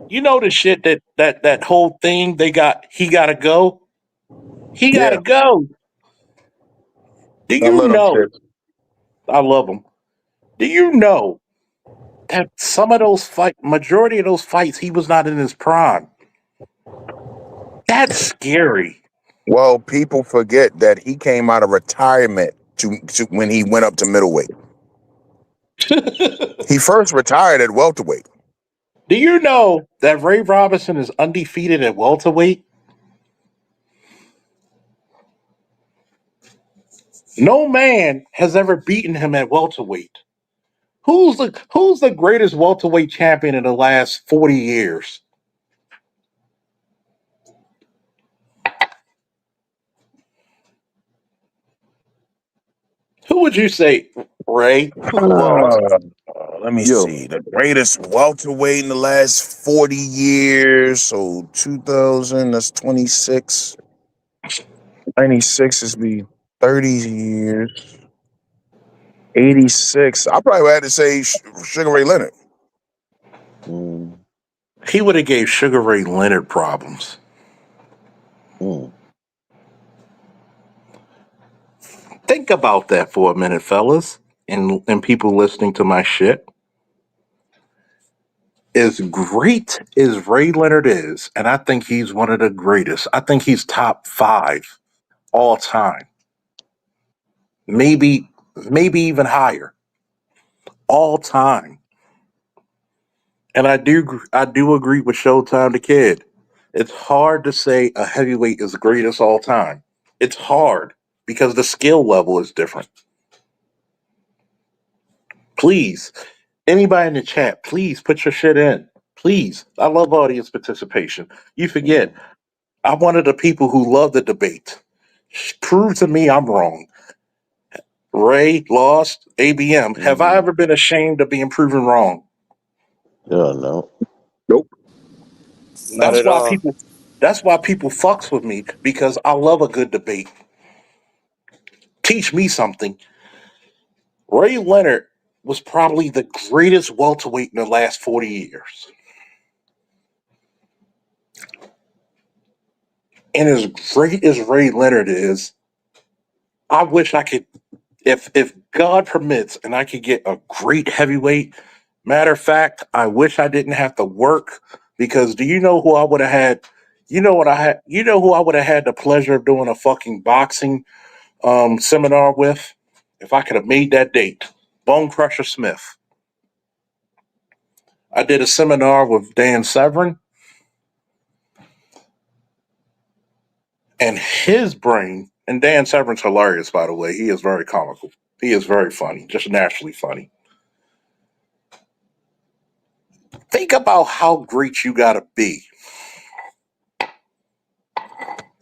Speaker 5: You know the shit that whole thing they got. He gotta go. He gotta
Speaker 3: Yeah,
Speaker 5: go. Do
Speaker 3: I
Speaker 5: you
Speaker 3: let him
Speaker 5: know?
Speaker 3: shit.
Speaker 5: I love him. Do you know that some of those majority of those fights, he was not in his prime? That's scary.
Speaker 3: Well, people forget that he came out of retirement to when he went up to middleweight. He first retired at welterweight.
Speaker 5: Do you know that Ray Robinson is undefeated at welterweight? No man has ever beaten him at welterweight. Who's the greatest welterweight champion in the last 40 years? Who would you say, Ray? Lost.
Speaker 3: Let me
Speaker 8: Yo,
Speaker 3: see. The greatest welterweight in the last 40 years. So 2000, that's 26. 96 is be 30 years. 86. I probably had to say Sugar Ray Leonard.
Speaker 8: mm,
Speaker 5: He would have gave Sugar Ray Leonard problems.
Speaker 8: mm,
Speaker 5: Think about that for a minute, fellas, and people listening to my shit. As great as Ray Leonard is, and I think he's one of the greatest. I think he's top 5 all time. Maybe even higher all time. And I do agree with Showtime the Kid. It's hard to say a heavyweight is the greatest all time. It's hard because the skill level is different. Please, anybody in the chat, please put your shit in. Please. I love audience participation. You forget,
Speaker 8: mm,
Speaker 5: I'm one of the people who love the debate. Prove to me I'm wrong. Ray lost ABM. Have I
Speaker 8: mm.
Speaker 5: ever been ashamed of being proven wrong?
Speaker 8: Yeah, no.
Speaker 3: Nope.
Speaker 9: Not
Speaker 5: That's
Speaker 9: at
Speaker 5: why
Speaker 9: all.
Speaker 5: people that's why people fucks with me because I love a good debate. Teach me something. Ray Leonard was probably the greatest welterweight in the last 40 years. And as great as Ray Leonard is, I wish I could, if God permits, and I could get a great heavyweight. Matter of fact, I wish I didn't have to work because do you know who I would have had? You know what I had? You know who I would have had the pleasure of doing a fucking boxing seminar with? If I could have made that date, Bone Crusher Smith. I did a seminar with Dan Severn, and his brain, and Dan Severn's hilarious, by the way. He is very comical. He is very funny, just naturally funny. Think about how great you got to be.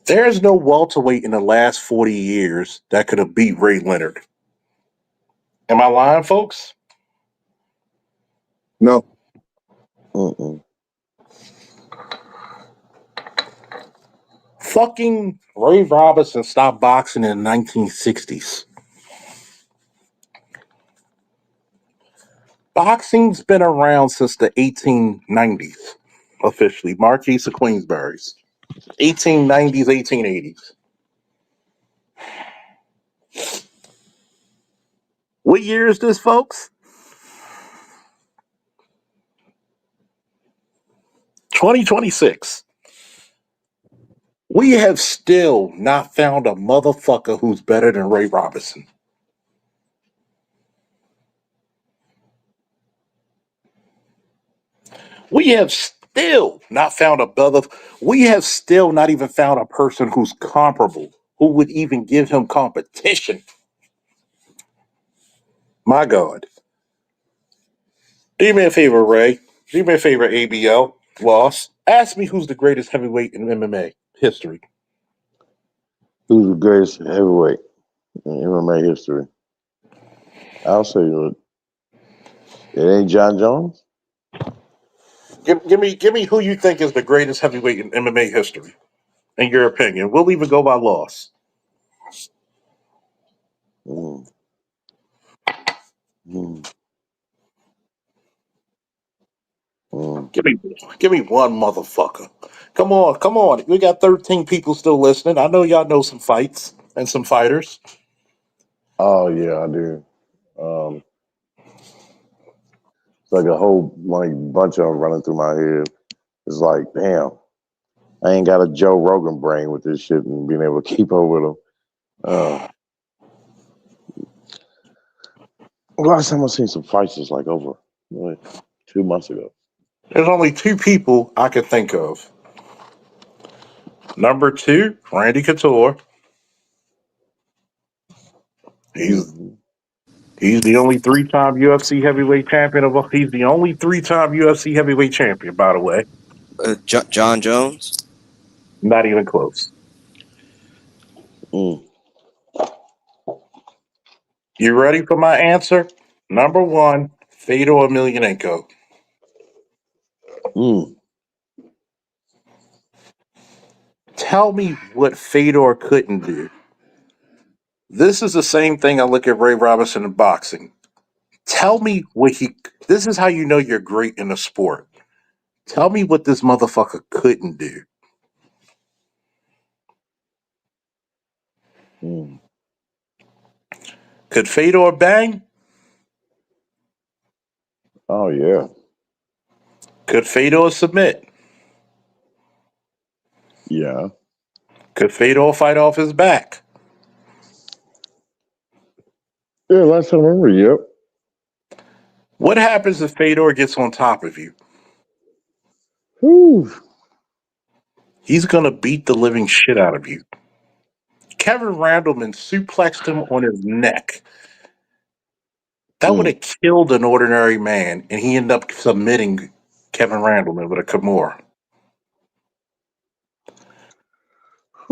Speaker 5: There's no welterweight in the last 40 years that could have beat Ray Leonard. Am I lying, folks?
Speaker 3: No.
Speaker 8: Mm-mm.
Speaker 5: Fucking Ray Robinson stopped boxing in the 1960s. Boxing's been around since the 1890s, officially. Marquis of Queensberry's. 1890s, 1880s. What year is this, folks? 2026. We have still not found a motherfucker who's better than Ray Robinson. We have still not found a brother. We have still not even found a person who's comparable, who would even give him competition. My God. Do me a favor, Ray. Do me a favor, ABL. Loss. Ask me who's the greatest heavyweight in MMA history.
Speaker 8: Who's the greatest heavyweight in MMA history? I'll say it ain't John Jones.
Speaker 5: Give me who you think is the greatest heavyweight in MMA history, in your opinion. We'll even go by loss.
Speaker 8: Mm, mm, mm.
Speaker 5: Give me, give me one motherfucker. Come on, come on. We got 13 people still listening. I know y'all know some fights and some fighters.
Speaker 8: Oh yeah, I do. Um, it's like a whole like bunch of them running through my head. It's like, damn, I ain't got a Joe Rogan brain with this shit and being able to keep up with them. Last time I seen some fights is like over like, 2 months ago.
Speaker 5: There's only two people I can think of. Number two, Randy Couture. He's
Speaker 8: Hmm.
Speaker 5: he's the only three-time UFC heavyweight champion of. He's the only three-time UFC heavyweight champion, by the way.
Speaker 9: John Jones.
Speaker 5: Not even close.
Speaker 8: Mm.
Speaker 5: You ready for my answer? Number one, Fedor Emelianenko.
Speaker 8: Mm.
Speaker 5: Tell me what Fedor couldn't do. This is the same thing I look at Ray Robinson in boxing. Tell me what he. This is how you know you're great in a sport. Tell me what this motherfucker couldn't do.
Speaker 8: Mm.
Speaker 5: Could Fedor bang?
Speaker 8: Oh yeah,
Speaker 5: Could Fedor submit?
Speaker 8: yeah,
Speaker 5: Could Fedor fight off his back?
Speaker 8: yeah. Last time I remember, yep.
Speaker 5: What happens if Fedor gets on top of you?
Speaker 8: Whew.
Speaker 5: He's gonna beat the living shit out of you. Kevin Randleman suplexed him on his neck. That would
Speaker 8: Mm.
Speaker 5: have killed an ordinary man, and he ended up submitting Kevin Randleman with a Kimura.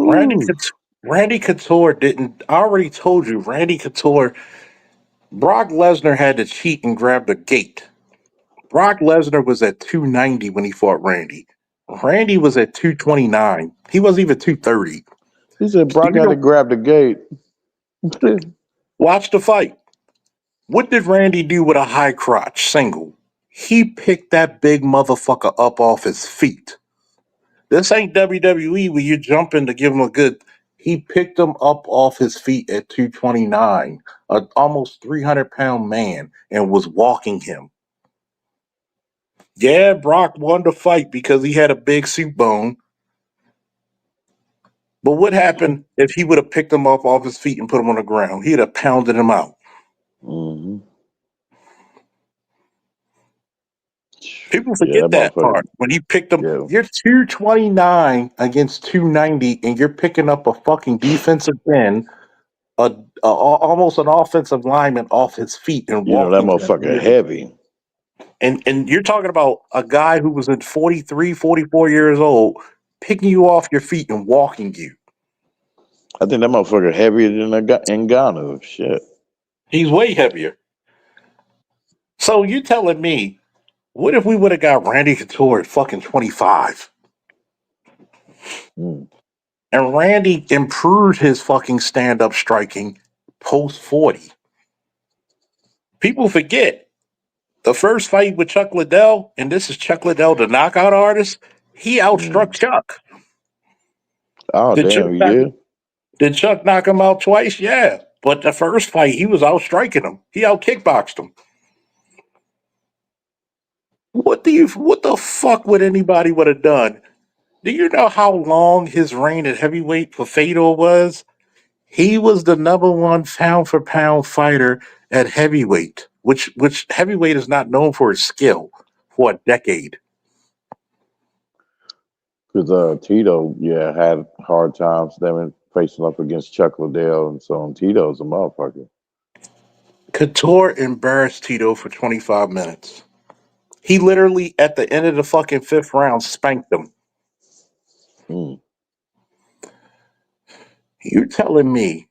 Speaker 5: Randy
Speaker 8: Whew.
Speaker 5: Couture, Randy Couture didn't. I already told you, Randy Couture. Brock Lesnar had to cheat and grab the gate. Brock Lesnar was at 290 when he fought Randy. Randy was at 229. He wasn't even 230.
Speaker 8: He said
Speaker 5: Do
Speaker 8: Brock
Speaker 5: you
Speaker 8: had to
Speaker 5: know?
Speaker 8: grab the gate.
Speaker 5: Watch the fight. What did Randy do with a high crotch single? He picked that big motherfucker up off his feet. This ain't WWE where you jump in to give him a good. He picked him up off his feet at 229, an almost 300-pound man, and was walking him. Yeah, Brock won the fight because he had a big suit bone. But what happened if he would have picked him up off his feet and put him on the ground? He'd have pounded him out.
Speaker 8: Hmm.
Speaker 5: People
Speaker 8: Yeah, that
Speaker 5: forget that
Speaker 8: motherfucker.
Speaker 5: part. When he picked him,
Speaker 8: Yeah,
Speaker 5: you're 229 against 290, and you're picking up a fucking defensive end, almost an offensive lineman off his feet and
Speaker 8: you know that
Speaker 5: walking him.
Speaker 8: motherfucker heavy.
Speaker 5: And you're talking about a guy who was at 43, 44 years old, picking you off your feet and walking you.
Speaker 8: I think that motherfucker heavier than a Ngannou. Shit.
Speaker 5: He's way heavier. So you telling me, what if we would have got Randy Couture at fucking 25?
Speaker 8: Mm.
Speaker 5: And Randy improved his fucking stand up striking post 40. People forget the first fight with Chuck Liddell, and this is Chuck Liddell, the knockout artist, he outstruck
Speaker 8: Mm.
Speaker 5: Chuck.
Speaker 8: Oh
Speaker 5: Did Chuck,
Speaker 8: damn, he
Speaker 5: knock,
Speaker 8: did.
Speaker 5: did Chuck knock him out twice? Yeah. But the first fight, he was outstriking him. He out kickboxed him. What the fuck would anybody would have done? Do you know how long his reign at heavyweight for Fedor was? He was the number one pound for pound fighter at heavyweight, which heavyweight is not known for its skill for a decade.
Speaker 8: Because Tito, yeah, had hard times them facing up against Chuck Liddell and so on. Tito's a motherfucker.
Speaker 5: Couture embarrassed Tito for 25 minutes. He literally, at the end of the fucking fifth round, spanked him.
Speaker 8: Mm.
Speaker 5: You're telling me,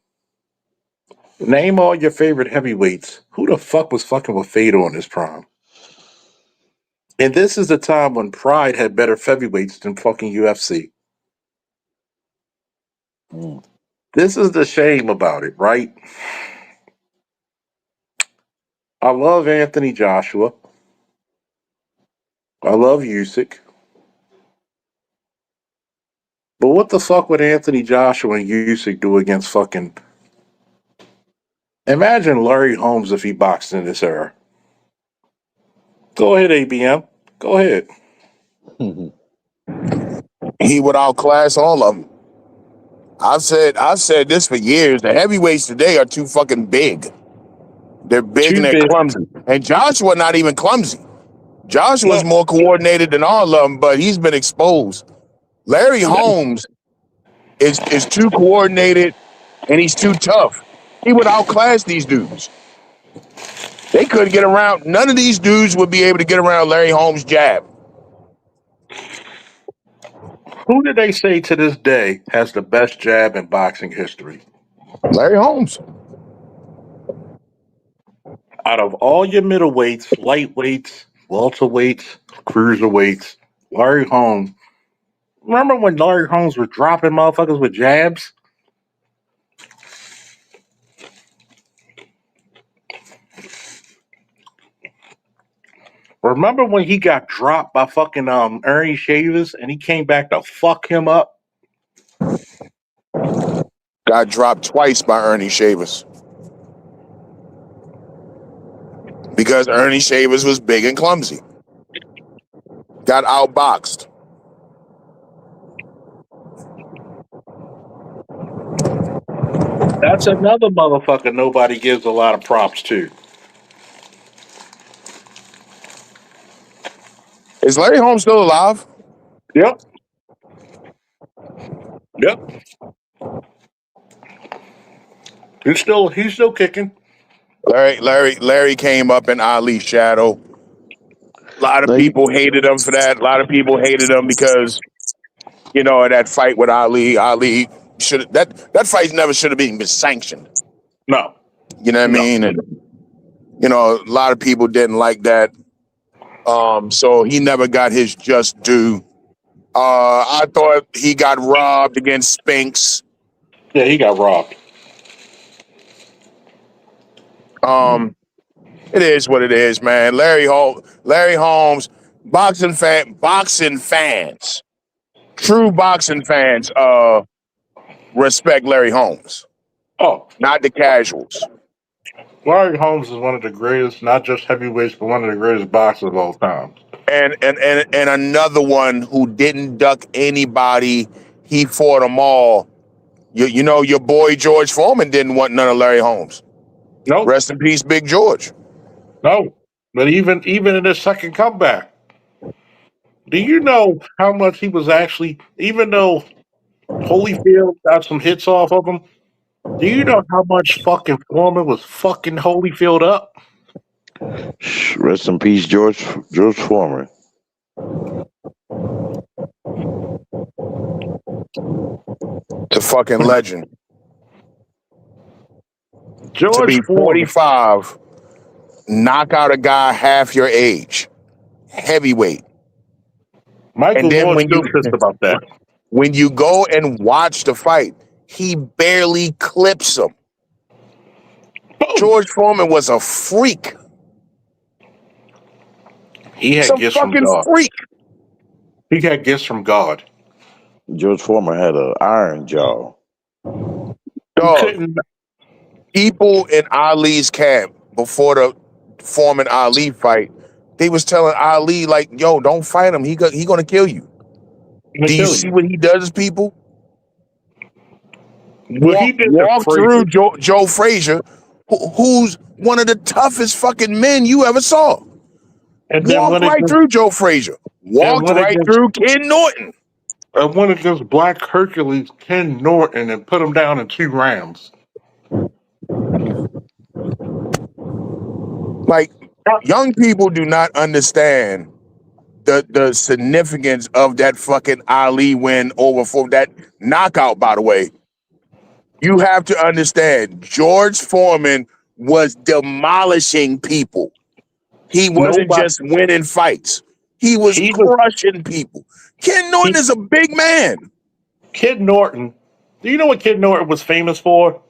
Speaker 5: name all your favorite heavyweights. Who the fuck was fucking with Fedor in his prime? And this is the time when Pride had better heavyweights than fucking UFC.
Speaker 8: Mm.
Speaker 5: This is the shame about it, right? I love Anthony Joshua. I love Usyk. But what the fuck would Anthony Joshua and Usyk do against fucking Imagine Larry Holmes if he boxed in this era. Go ahead, ABM. Go ahead.
Speaker 3: He would outclass all of them. I've said this for years. The heavyweights today are too fucking big. They're big
Speaker 5: Too
Speaker 3: and they're
Speaker 5: big.
Speaker 3: clumsy. And Joshua not even clumsy. Joshua's
Speaker 5: No,
Speaker 3: more coordinated than all of them, but he's been exposed. Larry Holmes is too coordinated and he's too tough. He would outclass these dudes. They couldn't get around. None of these dudes would be able to get around Larry Holmes' jab.
Speaker 5: who did they say to this day has the best jab in boxing history?
Speaker 3: Larry Holmes.
Speaker 5: Out of all your middleweights, lightweights, welterweights, cruiserweights, Larry Holmes. Remember when Larry Holmes was dropping motherfuckers with jabs? Remember when he got dropped by fucking Ernie Shavers and he came back to fuck him up?
Speaker 3: Got dropped twice by Ernie Shavers. Because Ernie Shavers was big and clumsy. Got outboxed.
Speaker 5: That's another motherfucker nobody gives a lot of props to.
Speaker 3: Is Larry Holmes still alive?
Speaker 5: Yep. Yep. He's still kicking.
Speaker 3: Larry came up in Ali's shadow. A lot of
Speaker 8: Now,
Speaker 3: people hated him for that. A lot of people hated him because, that fight with Ali should that fight never should have been sanctioned.
Speaker 5: No.
Speaker 3: You know what I
Speaker 5: No.
Speaker 3: mean? And a lot of people didn't like that. So he never got his just due. I thought he got robbed against Spinks.
Speaker 5: Yeah, he got robbed.
Speaker 3: It is what it is, man. Larry Holmes, boxing fans, true boxing fans, respect Larry Holmes,
Speaker 5: Oh,
Speaker 3: not the casuals.
Speaker 5: Larry Holmes is one of the greatest, not just heavyweights, but one of the greatest boxers of all time.
Speaker 3: And another one who didn't duck anybody. He fought them all. Your boy George Foreman didn't want none of Larry Holmes.
Speaker 5: Nope.
Speaker 3: Rest in peace, Big George.
Speaker 5: No. But even in his second comeback, do you know how much he was actually, even though Holyfield got some hits off of him, do you know how much fucking Foreman was fucking Holyfield up?
Speaker 8: rest in peace, George Foreman.
Speaker 3: The fucking legend. To
Speaker 5: George
Speaker 3: be
Speaker 5: Foreman.
Speaker 3: 45, knock out a guy half your age, heavyweight.
Speaker 5: Michael
Speaker 3: And then
Speaker 5: Moore's still pissed about that.
Speaker 3: when you go and watch the fight, he barely clips him.
Speaker 5: Boom.
Speaker 3: George Foreman was a freak.
Speaker 5: He had
Speaker 3: Some
Speaker 5: gifts from
Speaker 3: fucking
Speaker 5: God.
Speaker 3: freak.
Speaker 5: He had gifts from God.
Speaker 8: George Foreman had an iron jaw.
Speaker 5: You
Speaker 3: Dog,
Speaker 5: couldn't.
Speaker 3: people in Ali's camp before the Foreman Ali fight, they was telling Ali like, "Yo, don't fight him. He gonna kill you." Do you
Speaker 5: Kill
Speaker 3: see
Speaker 5: you.
Speaker 3: what he does to people?
Speaker 5: Well, he did the
Speaker 3: Walk through
Speaker 5: Frazier.
Speaker 3: Joe Frazier, who's one of the toughest fucking men you ever saw.
Speaker 5: And then
Speaker 3: Walked
Speaker 5: went
Speaker 3: right
Speaker 5: against
Speaker 3: through Joe Frazier.
Speaker 5: and
Speaker 3: Walked
Speaker 5: went
Speaker 3: right
Speaker 5: against
Speaker 3: through Ken Norton.
Speaker 5: went against Black Hercules Ken Norton and put him down in 2 rounds.
Speaker 3: Like, young people do not understand the significance of that fucking Ali win over for that knockout, by the way. You have to understand, George Foreman was demolishing people. He wasn't
Speaker 5: Nobody.
Speaker 3: just winning fights. He was
Speaker 5: He was
Speaker 3: crushing people. Ken Norton
Speaker 5: he,
Speaker 3: is a big man.
Speaker 5: Kid Norton. Do you know what Kid Norton was famous for?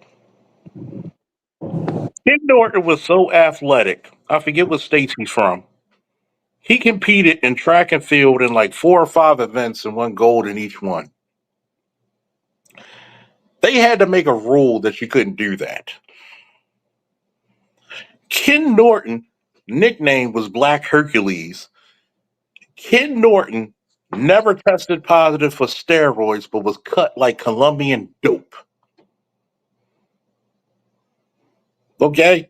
Speaker 5: Kid Norton was so athletic. I forget what state he's from. He competed in track and field in like 4 or 5 events and won gold in each one. They had to make a rule that you couldn't do that. Ken Norton, nickname was Black Hercules. Ken Norton never tested positive for steroids, but was cut like Colombian dope. Okay?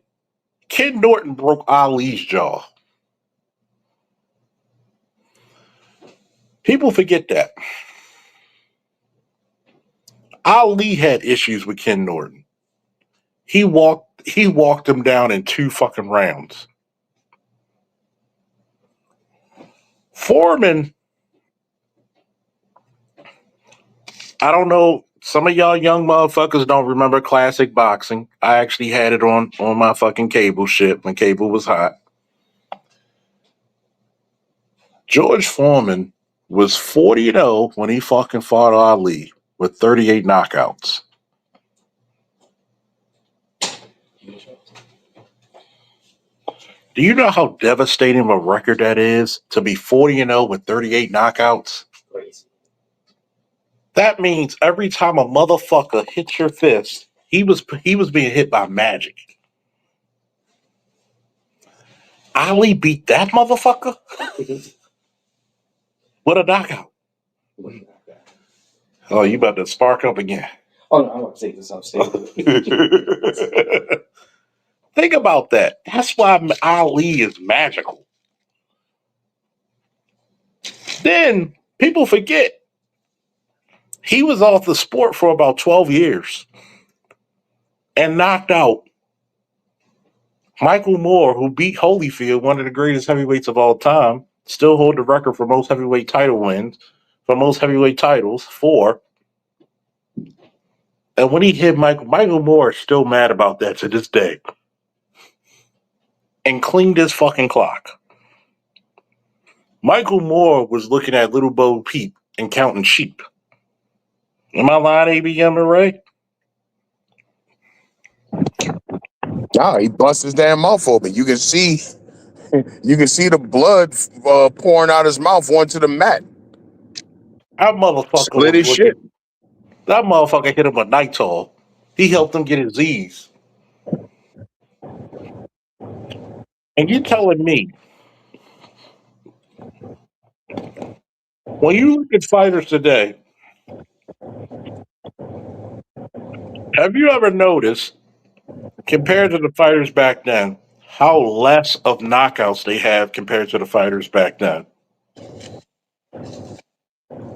Speaker 5: Ken Norton broke Ali's jaw. People forget that. Ali had issues with Ken Norton. He walked him down in 2 fucking rounds. Foreman, I don't know. Some of y'all young motherfuckers don't remember classic boxing. I actually had it on my fucking cable shit when cable was hot. George Foreman was 40-0 when he fucking fought Ali with 38 knockouts. Do you know how devastating of a record that is to be 40-0 with 38 knockouts? That means every time a motherfucker hits your fist, he was being hit by magic. Ali beat that motherfucker with a knockout. Oh, you about to spark up again.
Speaker 6: Oh, no, I'm going to take this upstairs.
Speaker 5: Think about that. That's why Ali is magical. Then people forget he was off the sport for about 12 years and knocked out Michael Moore, who beat Holyfield, one of the greatest heavyweights of all time, still hold the record for most heavyweight title wins, for most heavyweight titles, 4. And when he hit Michael Moore is still mad about that to this day. And cleaned his fucking clock. Michael Moore was looking at Little Bo Peep and counting sheep. Am I lying, ABM and Ray?
Speaker 3: Nah, he bust his damn mouth open. You can see the blood pouring out his mouth onto the mat.
Speaker 5: That motherfucker
Speaker 3: Split
Speaker 5: was
Speaker 3: his shit.
Speaker 5: looking. That motherfucker hit him with Nitol. He helped him get his Z's. And you telling me, when you look at fighters today, have you ever noticed, compared to the fighters back then, how less of knockouts they have compared to the fighters back then?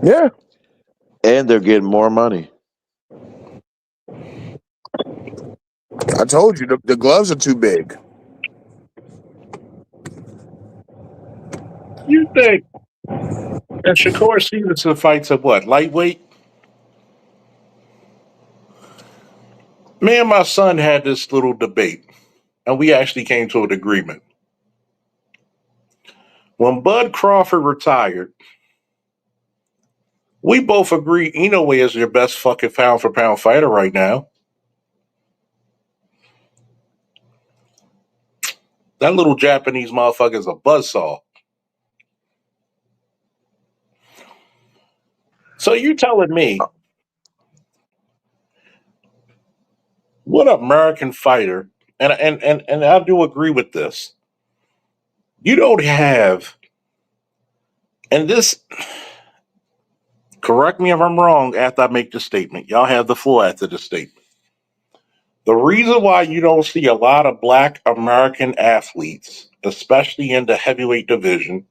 Speaker 3: Yeah.
Speaker 8: And they're getting more money.
Speaker 3: I told you the gloves are too big.
Speaker 5: You think that Shakur Stevenson fights at what, lightweight? Me and my son had this little debate, and we actually came to an agreement. When Bud Crawford retired, we both agreed Inoue is your best fucking pound for pound fighter right now. That little Japanese motherfucker is a buzzsaw. So you telling me what American fighter, and I do agree with this. You don't have, and this, correct me if I'm wrong after I make the statement. Y'all have the floor after the statement. The reason why you don't see a lot of black American athletes, especially in the heavyweight division,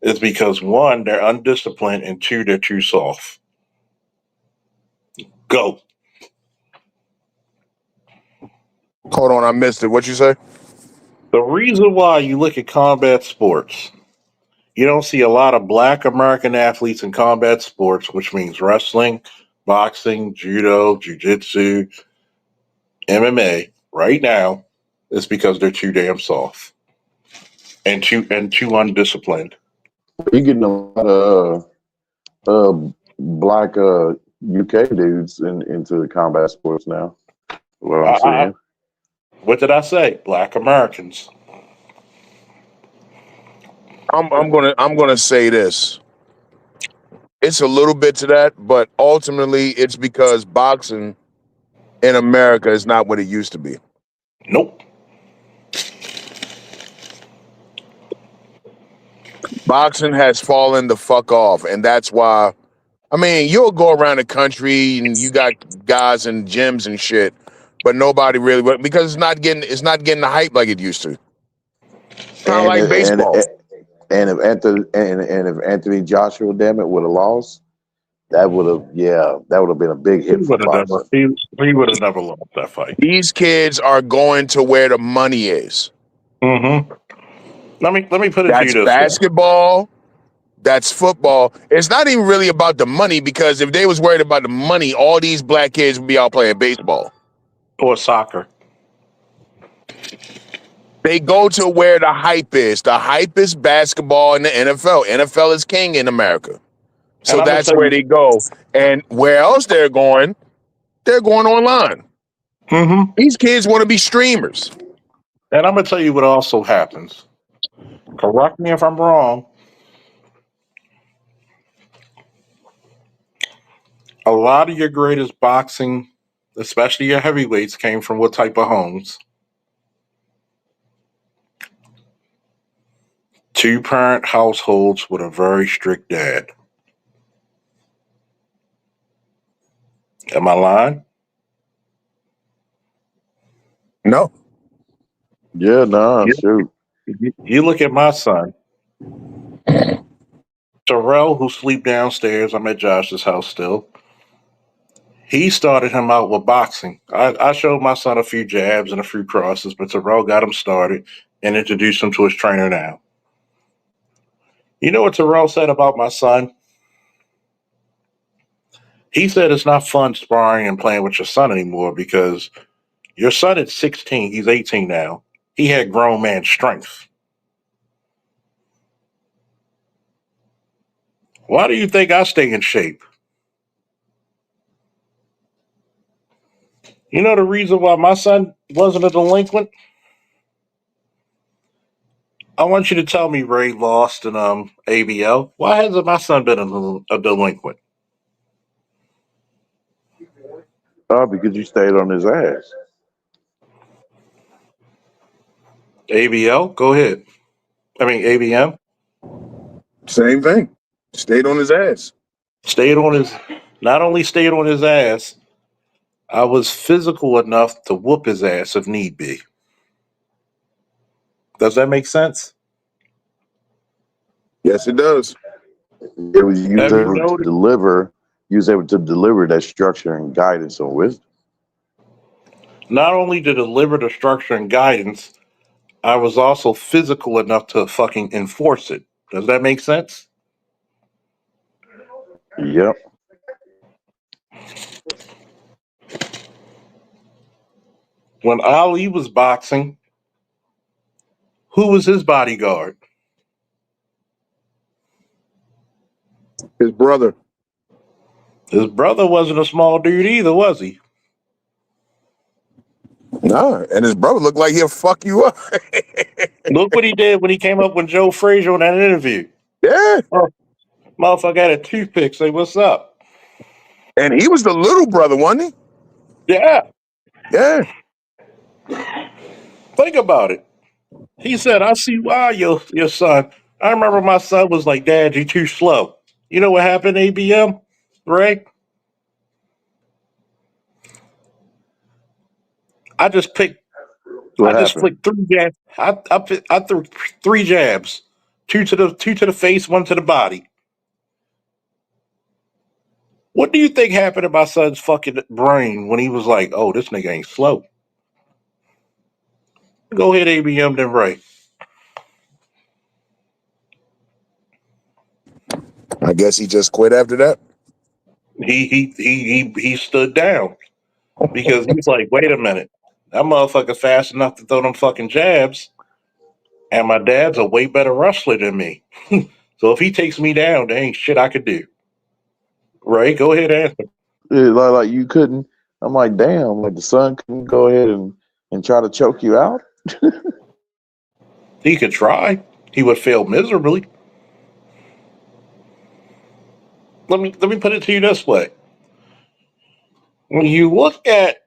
Speaker 5: is because 1, they're undisciplined, and 2, they're too soft. Go.
Speaker 3: Hold on, I missed it. What you say?
Speaker 5: The reason why you look at combat sports, you don't see a lot of black American athletes in combat sports, which means wrestling, boxing, judo, jiu-jitsu, MMA, right now, is because they're too damn soft and too undisciplined.
Speaker 8: You're getting a lot of black UK dudes into combat sports now. What I'm seeing.
Speaker 5: What did I say? Black Americans.
Speaker 3: I'm gonna say this. It's a little bit to that, but ultimately it's because boxing in America is not what it used to be.
Speaker 5: Nope.
Speaker 3: Boxing has fallen the fuck off, and that's why. I mean, you'll go around the country and you got guys in gyms and shit, but nobody really because it's not getting the hype like it used to. Kind of
Speaker 8: And
Speaker 3: like
Speaker 8: and
Speaker 3: baseball.
Speaker 8: and if Anthony Joshua, damn it, would have lost, that would have been a big
Speaker 5: He
Speaker 8: hit for
Speaker 5: would have never.
Speaker 8: boxing.
Speaker 5: He would have never lost that fight.
Speaker 3: These kids are going to where the money is.
Speaker 5: Mm-hmm. Let me put it to you
Speaker 3: That's
Speaker 5: this way:
Speaker 3: basketball. That's football. It's not even really about the money because if they was worried about the money, all these black kids would be out playing baseball.
Speaker 5: or soccer.
Speaker 3: They go to where the hype is. The hype is basketball and the NFL. NFL is king in America.
Speaker 5: And
Speaker 3: So
Speaker 5: I'm gonna
Speaker 3: that's
Speaker 5: tell
Speaker 3: where
Speaker 5: you.
Speaker 3: they go. And where else they're going online.
Speaker 5: Mm-hmm.
Speaker 3: These kids want to be streamers.
Speaker 5: And I'm gonna tell you what also happens. Correct me if I'm wrong. A lot of your greatest boxing, especially your heavyweights, came from what type of homes? Two-parent households with a very strict dad. Am I lying?
Speaker 3: No.
Speaker 8: Yeah, nah,
Speaker 5: You,
Speaker 8: shoot.
Speaker 5: you look at my son, Terrell, who sleep downstairs. I'm at Josh's house still. He started him out with boxing. I showed my son a few jabs and a few crosses, but Terrell got him started and introduced him to his trainer now. You know what Terrell said about my son? He said it's not fun sparring and playing with your son anymore because your son is 16, he's 18 now. He had grown man strength. Why do you think I stay in shape? You know the reason why my son wasn't a delinquent? I want you to tell me, Ray Lost and ABL. Why hasn't my son been a delinquent?
Speaker 8: Oh, because you stayed on his ass.
Speaker 5: ABL, go ahead. I mean ABM
Speaker 3: Same thing. Stayed on his ass.
Speaker 5: stayed on his. Not only stayed on his ass, I was physical enough to whoop his ass if need be. Does that make sense?
Speaker 3: Yes, it does.
Speaker 8: It was you was
Speaker 5: Have you
Speaker 8: able to
Speaker 5: noticed?
Speaker 8: deliver. You was able to deliver that structure and guidance and wisdom.
Speaker 5: Not only to deliver the structure and guidance, I was also physical enough to fucking enforce it. Does that make sense?
Speaker 8: Yep.
Speaker 5: When Ali was boxing, who was his bodyguard?
Speaker 3: His brother.
Speaker 5: His brother wasn't a small dude either, was he?
Speaker 3: Nah, and his brother looked like he'll fuck you up.
Speaker 5: Look what he did when he came up with Joe Frazier in that interview.
Speaker 3: Yeah.
Speaker 5: Oh, motherfucker had a toothpick. Say, what's up?
Speaker 3: And he was the little brother, wasn't
Speaker 5: Yeah,
Speaker 3: he? Yeah.
Speaker 5: think about it. He said, I see why your son. I remember my son was like, Dad, you too slow. You know what happened, ABM? Right? I just picked I
Speaker 8: What
Speaker 5: just
Speaker 8: happened?
Speaker 5: flicked three jabs. I threw three jabs. Two to the face, one to the body. What do you think happened to my son's fucking brain when he was like, oh, this nigga ain't slow? Go ahead, ABM, then Ray.
Speaker 3: I guess he just quit after that.
Speaker 5: He stood down because he's like, wait a minute. That motherfucker fast enough to throw them fucking jabs, and my dad's a way better wrestler than me. So if he takes me down, there ain't shit I could do. Ray, go ahead, answer.
Speaker 8: Like you couldn't. I'm like, damn. Like the son couldn't go ahead and try to choke you out.
Speaker 5: He could try. He would fail miserably. Let me put it to you this way. When you look at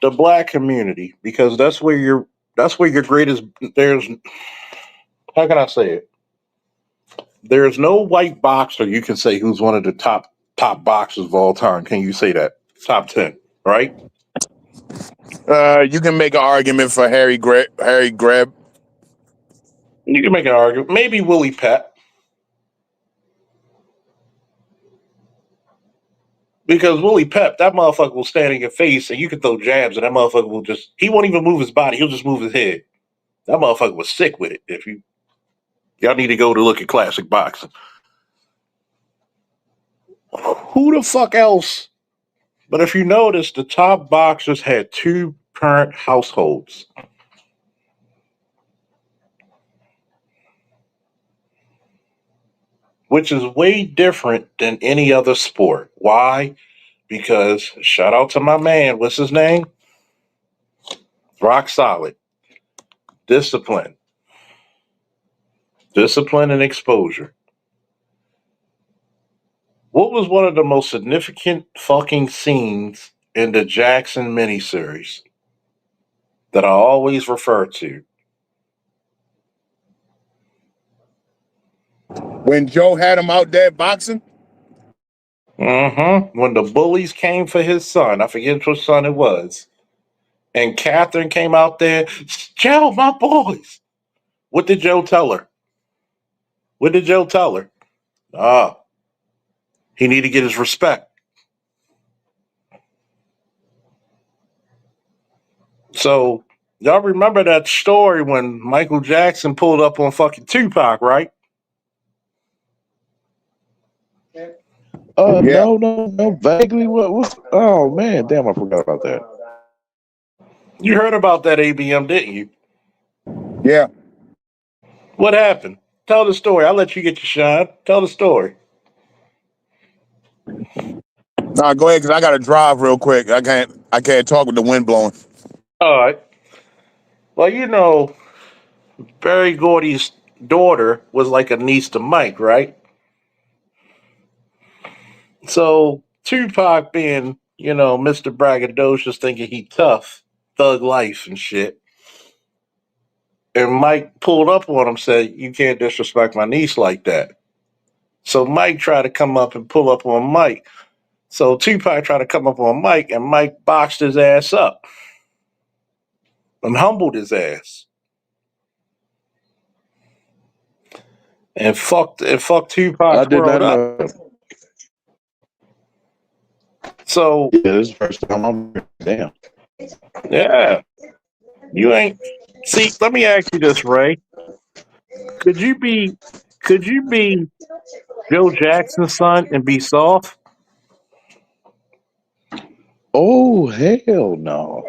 Speaker 5: the black community, because that's where your greatest there's how can I say it? There's no white boxer you can say who's one of the top boxers of all time. Can you say that? Top 10, right?
Speaker 3: You can make an argument for Harry Greb.
Speaker 5: You can make an argument. Maybe Willie Pett. Because Willie Pep, that motherfucker will stand in your face and you can throw jabs and that motherfucker will just, he won't even move his body. He'll just move his head. That motherfucker was sick with it. Y'all need to go to look at classic boxing. Who the fuck else? But if you notice, the top boxers had two parent households. Which is way different than any other sport. Why? Because shout out to my man, what's his name? Rock solid. Discipline. Discipline and exposure. What was one of the most significant fucking scenes in the Jackson miniseries that I always refer to?
Speaker 3: When Joe had him out there boxing?
Speaker 5: When the bullies came for his son, I forget which son it was, and Catherine came out there, Joe, my boys. What did Joe tell her? What did Joe tell her? Ah, he need to get his respect. So y'all remember that story when Michael Jackson pulled up on fucking Tupac, right?
Speaker 3: Yeah,
Speaker 8: No. Vaguely, what was? Oh man, damn, I forgot about that.
Speaker 5: You heard about that ABM, didn't you?
Speaker 3: yeah.
Speaker 5: What happened? Tell the story. I'll let you get your shine. Tell the story.
Speaker 3: Nah, go ahead, cause I gotta drive real quick. I can't talk with the wind blowing.
Speaker 5: All right. Well, Barry Gordy's daughter was like a niece to Mike, right? So Tupac being, Mr. Braggadocious thinking he tough, thug life and shit. And Mike pulled up on him, said, you can't disrespect my niece like that. So Mike tried to come up and pull up on Mike. So Tupac tried to come up on Mike, and Mike boxed his ass up and humbled his ass. And fucked
Speaker 8: I
Speaker 5: Tupac's
Speaker 8: did
Speaker 5: world
Speaker 8: not
Speaker 5: up.
Speaker 8: know.
Speaker 5: So
Speaker 8: Yeah, this is the first time I'm. Damn.
Speaker 5: yeah, you ain't. See, let me ask you this, Ray. Could you be, could you be Joe Jackson's son and be soft?
Speaker 8: Oh hell no.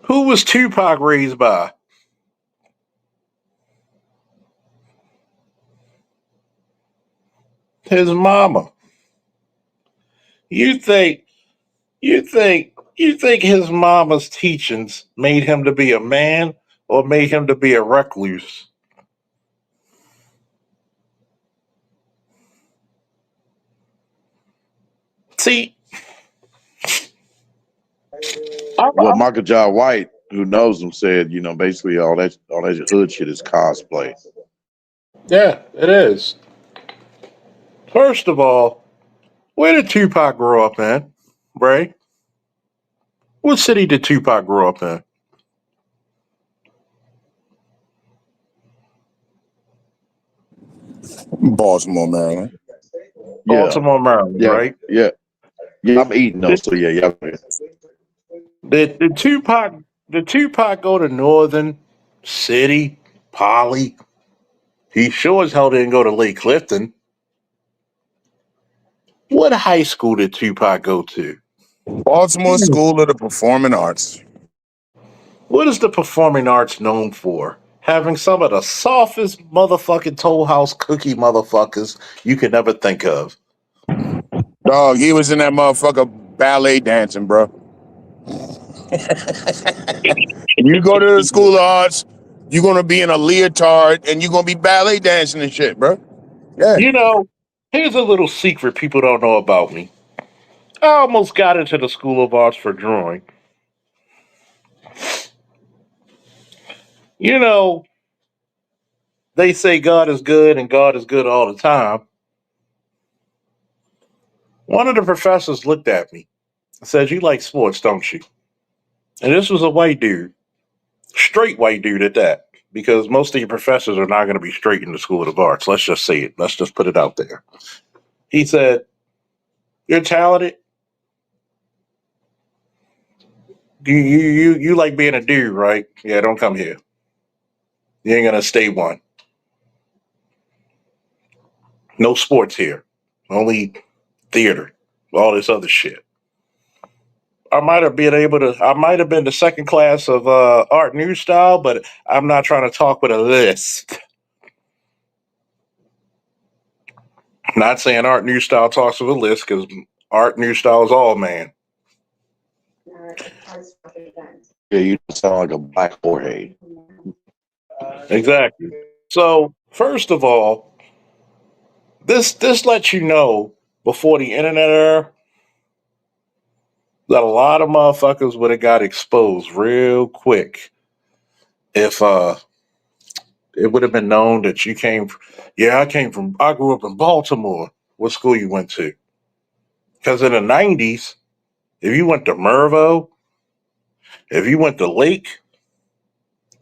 Speaker 5: Who was Tupac raised by? His mama. You think, you think his mama's teachings made him to be a man or made him to be a recluse? See,
Speaker 8: Well, Michael John White, who knows him, said, basically all that hood shit is cosplay.
Speaker 5: yeah, it is. First of all, where did Tupac grow up in? Ray? What city did Tupac grow up in?
Speaker 3: Baltimore, Maryland.
Speaker 8: Yeah,
Speaker 5: Baltimore, Maryland,
Speaker 8: yeah,
Speaker 5: right?
Speaker 8: yeah, yeah. I'm eating though,
Speaker 5: Did,
Speaker 8: so yeah.
Speaker 5: did Tupac go to Northern City, Poly? He sure as hell didn't go to Lake Clifton. What high school did Tupac go to?
Speaker 3: Baltimore School of the Performing Arts.
Speaker 5: What is the performing arts known for? Having some of the softest motherfucking Toll House cookie motherfuckers you could ever think of.
Speaker 3: Dog, he was in that motherfucker ballet dancing, bro. You go to the School of Arts, you're gonna be in a leotard and you're gonna be ballet dancing and shit, bro. Yeah.
Speaker 5: You know, here's a little secret people don't know about me. I almost got into the School of Arts for drawing. You know, they say God is good and God is good all the time. One of the professors looked at me and said, "You like sports, don't you?" And this was a white dude, straight white dude at that, because most of your professors are not going to be straight in the School of Arts. Let's just say it. Let's just put it out there. He said, "You're talented. You like being a dude, right? Yeah, don't come here. You ain't gonna stay one. No sports here. Only theater. All this other shit." I might have been the second class of art new style, but I'm not trying to talk with a list. Not saying art new style talks with a list, because art new style is all man.
Speaker 8: Yeah, you sound like a black Jorge.
Speaker 5: Exactly. So first of all, this lets you know before the internet era that a lot of motherfuckers would have got exposed real quick if it would have been known that you came. Yeah, I grew up in Baltimore. What school you went to? Because in the '90s, if you went to Mervo, if you went to Lake,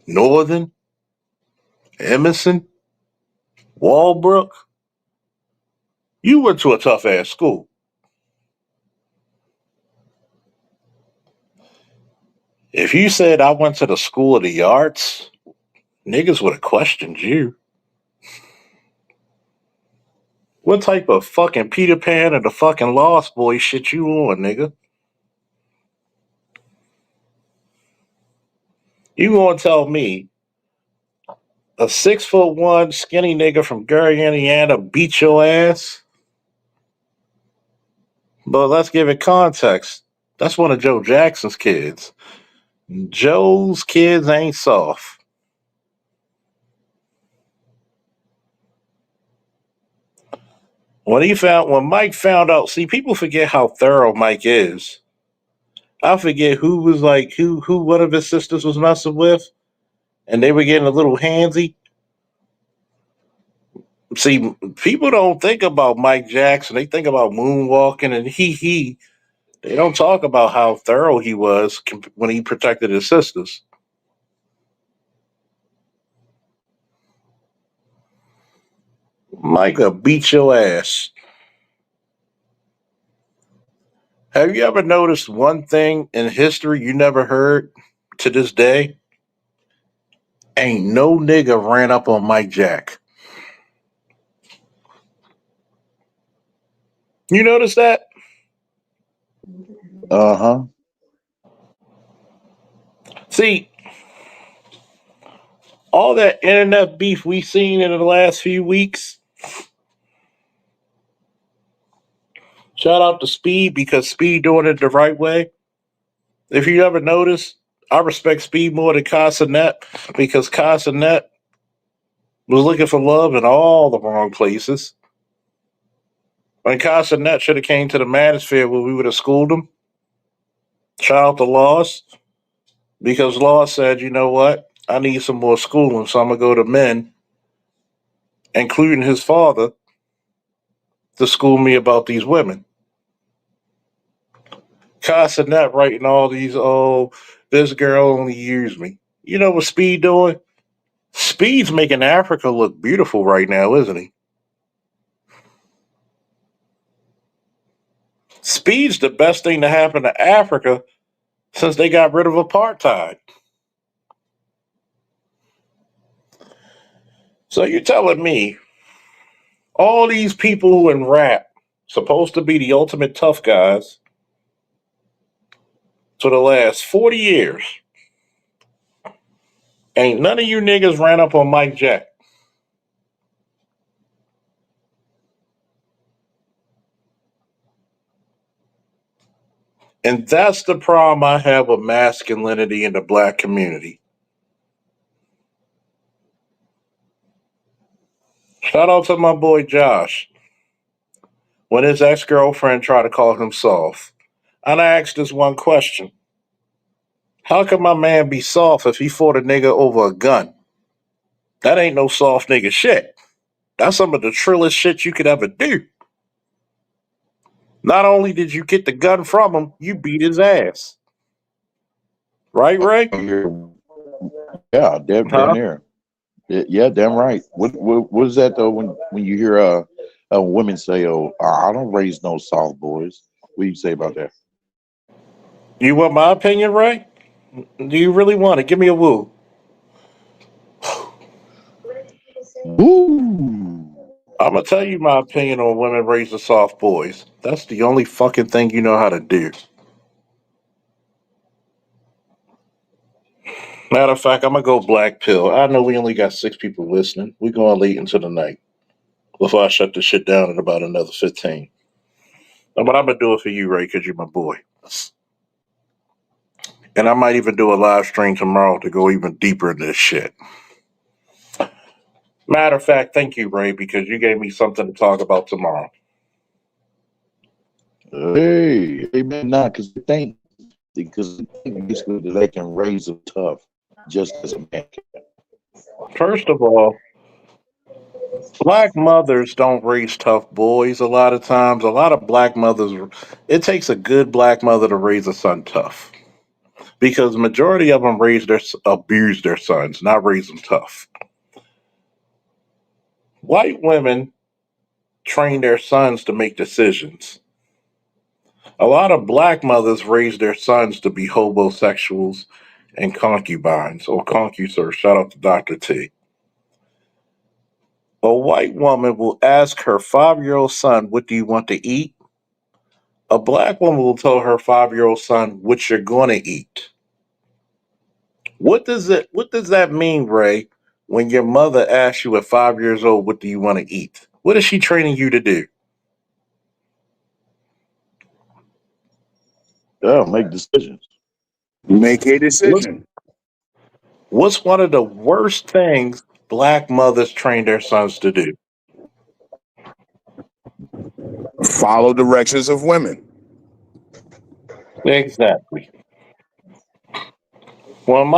Speaker 5: Northern, Emerson, Walbrook, you went to a tough ass school. If you said I went to the School of the Arts, niggas would have questioned you. What type of fucking Peter Pan and the fucking Lost Boy shit you on, nigga? You gonna tell me a 6'1" skinny nigga from Gary, Indiana beat your ass? But let's give it context. That's one of Joe Jackson's kids. Joe's kids ain't soft. When Mike found out, see, people forget how thorough Mike is. I forget who was like who one of his sisters was messing with, and they were getting a little handsy. See, people don't think about Mike Jackson. They think about moonwalking and he. They don't talk about how thorough he was when he protected his sisters. Mike will beat your ass. Have you ever noticed one thing in history you never heard to this day? Ain't no nigga ran up on Mike Jack. You notice that?
Speaker 8: Uh huh.
Speaker 5: See, all that internet beef we seen in the last few weeks, shout out to Speed because Speed doing it the right way. If you ever notice, I respect Speed more than Casanet because Casanet was looking for love in all the wrong places. When Casanet should have came to the Manosphere where we would have schooled him. Shout out to Loss because Loss said, you know what? I need some more schooling, so I'm gonna go to men, including his father, to school me about these women. Casanet writing all these, oh, this girl only used me. You know what Speed doing? Speed's making Africa look beautiful right now, isn't he? Speed's the best thing to happen to Africa since they got rid of apartheid. So you're telling me all these people who in rap supposed to be the ultimate tough guys for the last 40 years, ain't none of you niggas ran up on Mike Jack. And that's the problem I have with masculinity in the black community. Shout out to my boy Josh. When his ex girlfriend tried to call him soft, and I asked this one question: how can my man be soft if he fought a nigga over a gun? That ain't no soft nigga shit. That's some of the trillest shit you could ever do. Not only did you get the gun from him, you beat his ass. Right, Ray?
Speaker 8: Yeah, damn
Speaker 5: Huh?
Speaker 8: near. Yeah, damn right. What is that though? When you hear women say, "Oh, I don't raise no soft boys." What do you say about that?
Speaker 5: You want my opinion, Ray? Do you really want it? Give me a woo.
Speaker 8: Woo!
Speaker 5: I'm gonna tell you my opinion on women raising soft boys. That's the only fucking thing you know how to do. Matter of fact, I'm gonna go black pill. I know we only got 6 people listening. We going late into the night before I shut this shit down in about another 15. But I'm gonna do it for you, Ray, because you're my boy. And I might even do a live stream tomorrow to go even deeper in this shit. Matter of fact, thank you, Ray, because you gave me something to talk about tomorrow.
Speaker 8: Hey, man, nah, because they think basically that they can raise them tough, just as a man can.
Speaker 5: First of all, black mothers don't raise tough boys a lot of times. A lot of black mothers, it takes a good black mother to raise a son tough. Because the majority of them abuse their sons, not raise them tough. White women train their sons to make decisions. A lot of black mothers raise their sons to be homosexuals and concubines or concussors. Shout out to Dr. T. A white woman will ask her 5-year-old son, "What do you want to eat?" A black woman will tell her 5-year-old son, "What you're going to eat." What does that mean, Ray, when your mother asks you at 5 years old, "What do you want to eat?" What is she training you to do?
Speaker 8: Yeah, make decisions.
Speaker 3: Make a
Speaker 5: What's,
Speaker 3: decision.
Speaker 5: what's one of the worst things black mothers train their sons to do?
Speaker 3: Follow directions of women.
Speaker 5: Exactly. When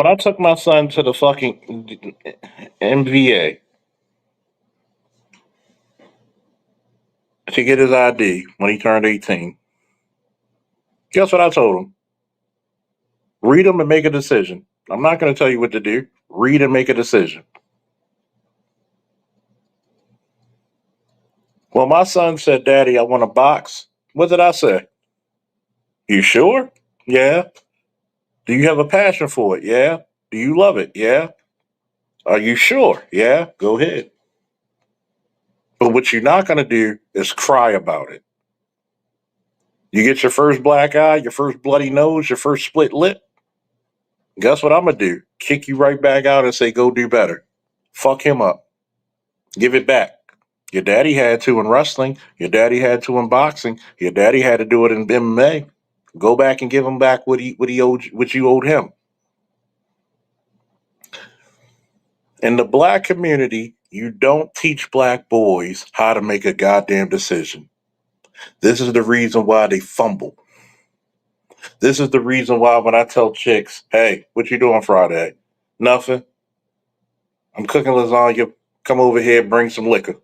Speaker 5: I took my son to the fucking MVA to get his ID when he turned 18, guess what I told him? Read them and make a decision. I'm not going to tell you what to do. Read and make a decision. Well, my son said, "Daddy, I want a box." What did I say? You sure? Yeah. Do you have a passion for it? Yeah. Do you love it? Yeah. Are you sure? Yeah. Go ahead. But what you're not going to do is cry about it. You get your first black eye, your first bloody nose, your first split lip. Guess what I'm going to do? Kick you right back out and say, "Go do better." Fuck him up. Give it back. Your daddy had to in wrestling. Your daddy had to in boxing. Your daddy had to do it in MMA. Go back and give him back what you owed him. In the black community, you don't teach black boys how to make a goddamn decision. This is the reason why they fumble. This is the reason why when I tell chicks, "Hey, what you doing Friday?" "Nothing. I'm cooking lasagna. Come over here, bring some liquor."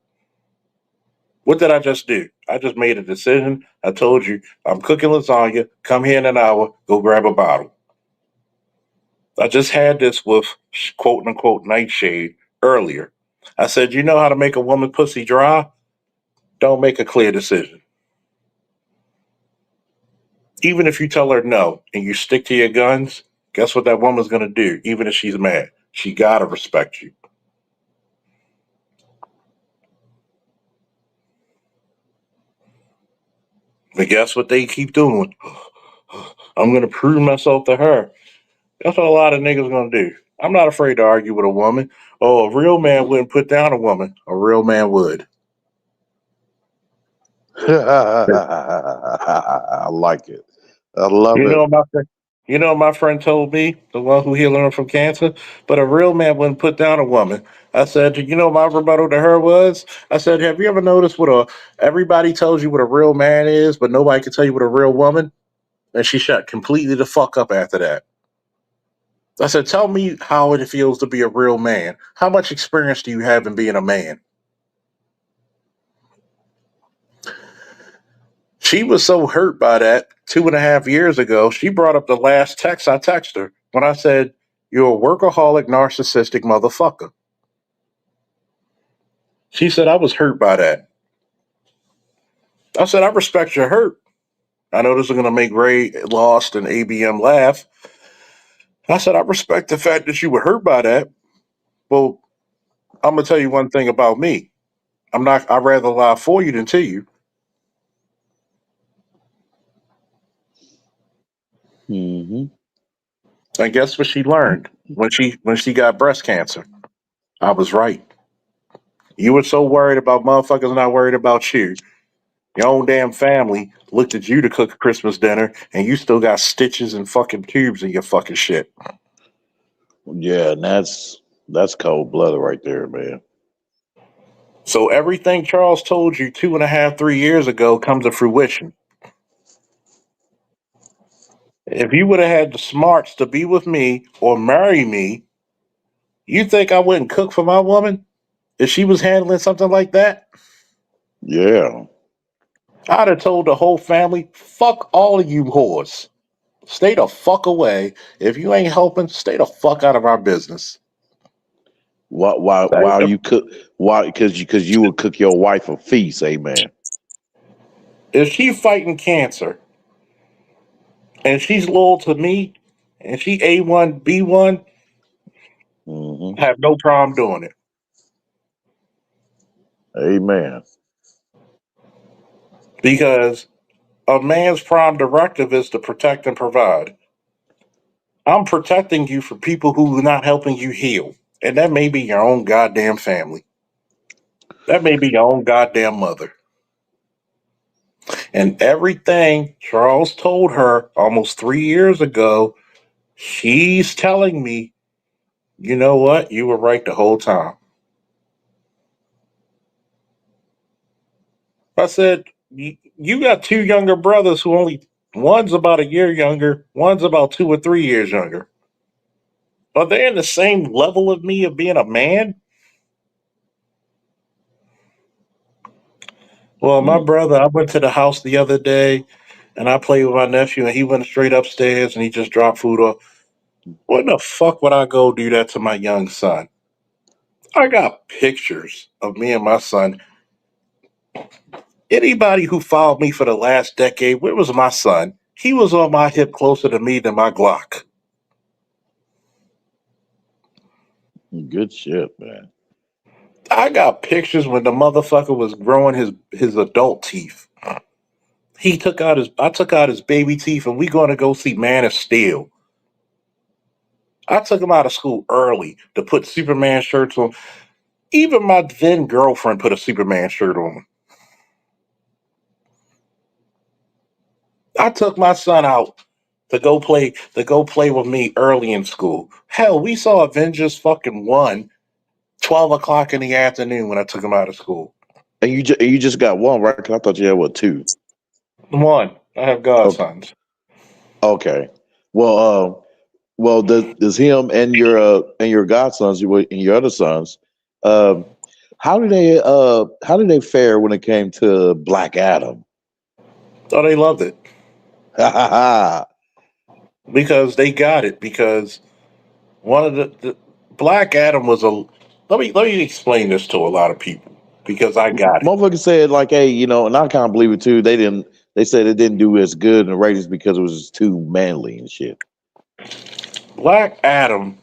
Speaker 5: What did I just do? I just made a decision. I told you, "I'm cooking lasagna. Come here in an hour. Go grab a bottle." I just had this with quote unquote Nightshade earlier. I said, "You know how to make a woman pussy dry? Don't make a clear decision. Even if you tell her no and you stick to your guns, guess what that woman's going to do, even if she's mad? She got to respect you." But guess what they keep doing? "I'm going to prove myself to her." That's what a lot of niggas going to do. I'm not afraid to argue with a woman. Oh, a real man wouldn't put down a woman. A real man would.
Speaker 8: I like it. I love
Speaker 5: You
Speaker 8: it.
Speaker 5: know my friend. You know my friend told me, the one who healed her from cancer, but a real man wouldn't put down a woman. I said, you know my rebuttal to her was, I said, "Have you ever noticed what a everybody tells you what a real man is, but nobody can tell you what a real woman?" And she shut completely the fuck up after that. I said, tell me how it feels to be a real man. How much experience do you have in being a man? She was so hurt by that 2.5 years ago. She brought up the last text I texted her when I said, "You're a workaholic, narcissistic motherfucker." She said, "I was hurt by that." I said, "I respect your hurt. I know this is going to make Ray Lost and ABM laugh." I said, "I respect the fact that you were hurt by that. Well, I'm going to tell you one thing about me. I'd rather lie for you than to you."
Speaker 8: Hmm.
Speaker 5: And guess what she learned when she got breast cancer? I was right. You were so worried about motherfuckers not worried about you. Your own damn family looked at you to cook Christmas dinner, and you still got stitches and fucking tubes in your fucking shit.
Speaker 8: Yeah, and that's cold blooded right there, man.
Speaker 5: So everything Charles told you 2.5, 3 years ago comes to fruition. If you would have had the smarts to be with me or marry me, you think I wouldn't cook for my woman if she was handling something like that?
Speaker 8: Yeah.
Speaker 5: I'd have told the whole family, fuck all of you whores. Stay the fuck away. If you ain't helping, stay the fuck out of our business.
Speaker 8: While you cook, why? Because you would cook your wife a feast, amen.
Speaker 5: If she's fighting cancer and she's loyal to me and she A1, B1,
Speaker 8: Hmm.
Speaker 5: I have no problem doing it.
Speaker 8: Amen.
Speaker 5: Because a man's prime directive is to protect and provide. I'm protecting you from people who are not helping you heal. And that may be your own goddamn family. That may be your own goddamn mother. And everything Charles told her almost 3 years ago, she's telling me, you know what? You were right the whole time. I said, you got two younger brothers who one's about a year younger, one's about 2 or 3 years younger. Are they in the same level of me of being a man? Well, my
Speaker 8: Mm.
Speaker 5: brother, I went to the house the other day and I played with my nephew and he went straight upstairs and he just dropped food off. What the fuck would I go do that to my young son? I got pictures of me and my son. Anybody who followed me for the last decade, where was my son? He was on my hip closer to me than my Glock.
Speaker 8: Good shit, man.
Speaker 5: I got pictures when the motherfucker was growing his adult teeth. I took out his baby teeth and we gonna go see Man of Steel. I took him out of school early to put Superman shirts on. Even my then girlfriend put a Superman shirt on. I took my son out to go play with me early in school. Hell, we saw Avengers fucking 1, 12 o'clock in the afternoon when I took him out of school.
Speaker 8: And you just got one, right? 'Cause I thought you had what, two?
Speaker 5: One, I have
Speaker 8: Okay.
Speaker 5: godsons.
Speaker 8: Okay. Well, does him and your godsons and your other sons, um, how did they fare when it came to Black Adam?
Speaker 5: Oh, they loved it
Speaker 8: Ha ha ha.
Speaker 5: because they got it. Because one of the Black Adam was a. Let me explain this to a lot of people because I got it.
Speaker 8: Motherfucker said like, hey, and I kind of believe it too. They said it didn't do as good in the ratings because it was just too manly and shit.
Speaker 5: Black Adam,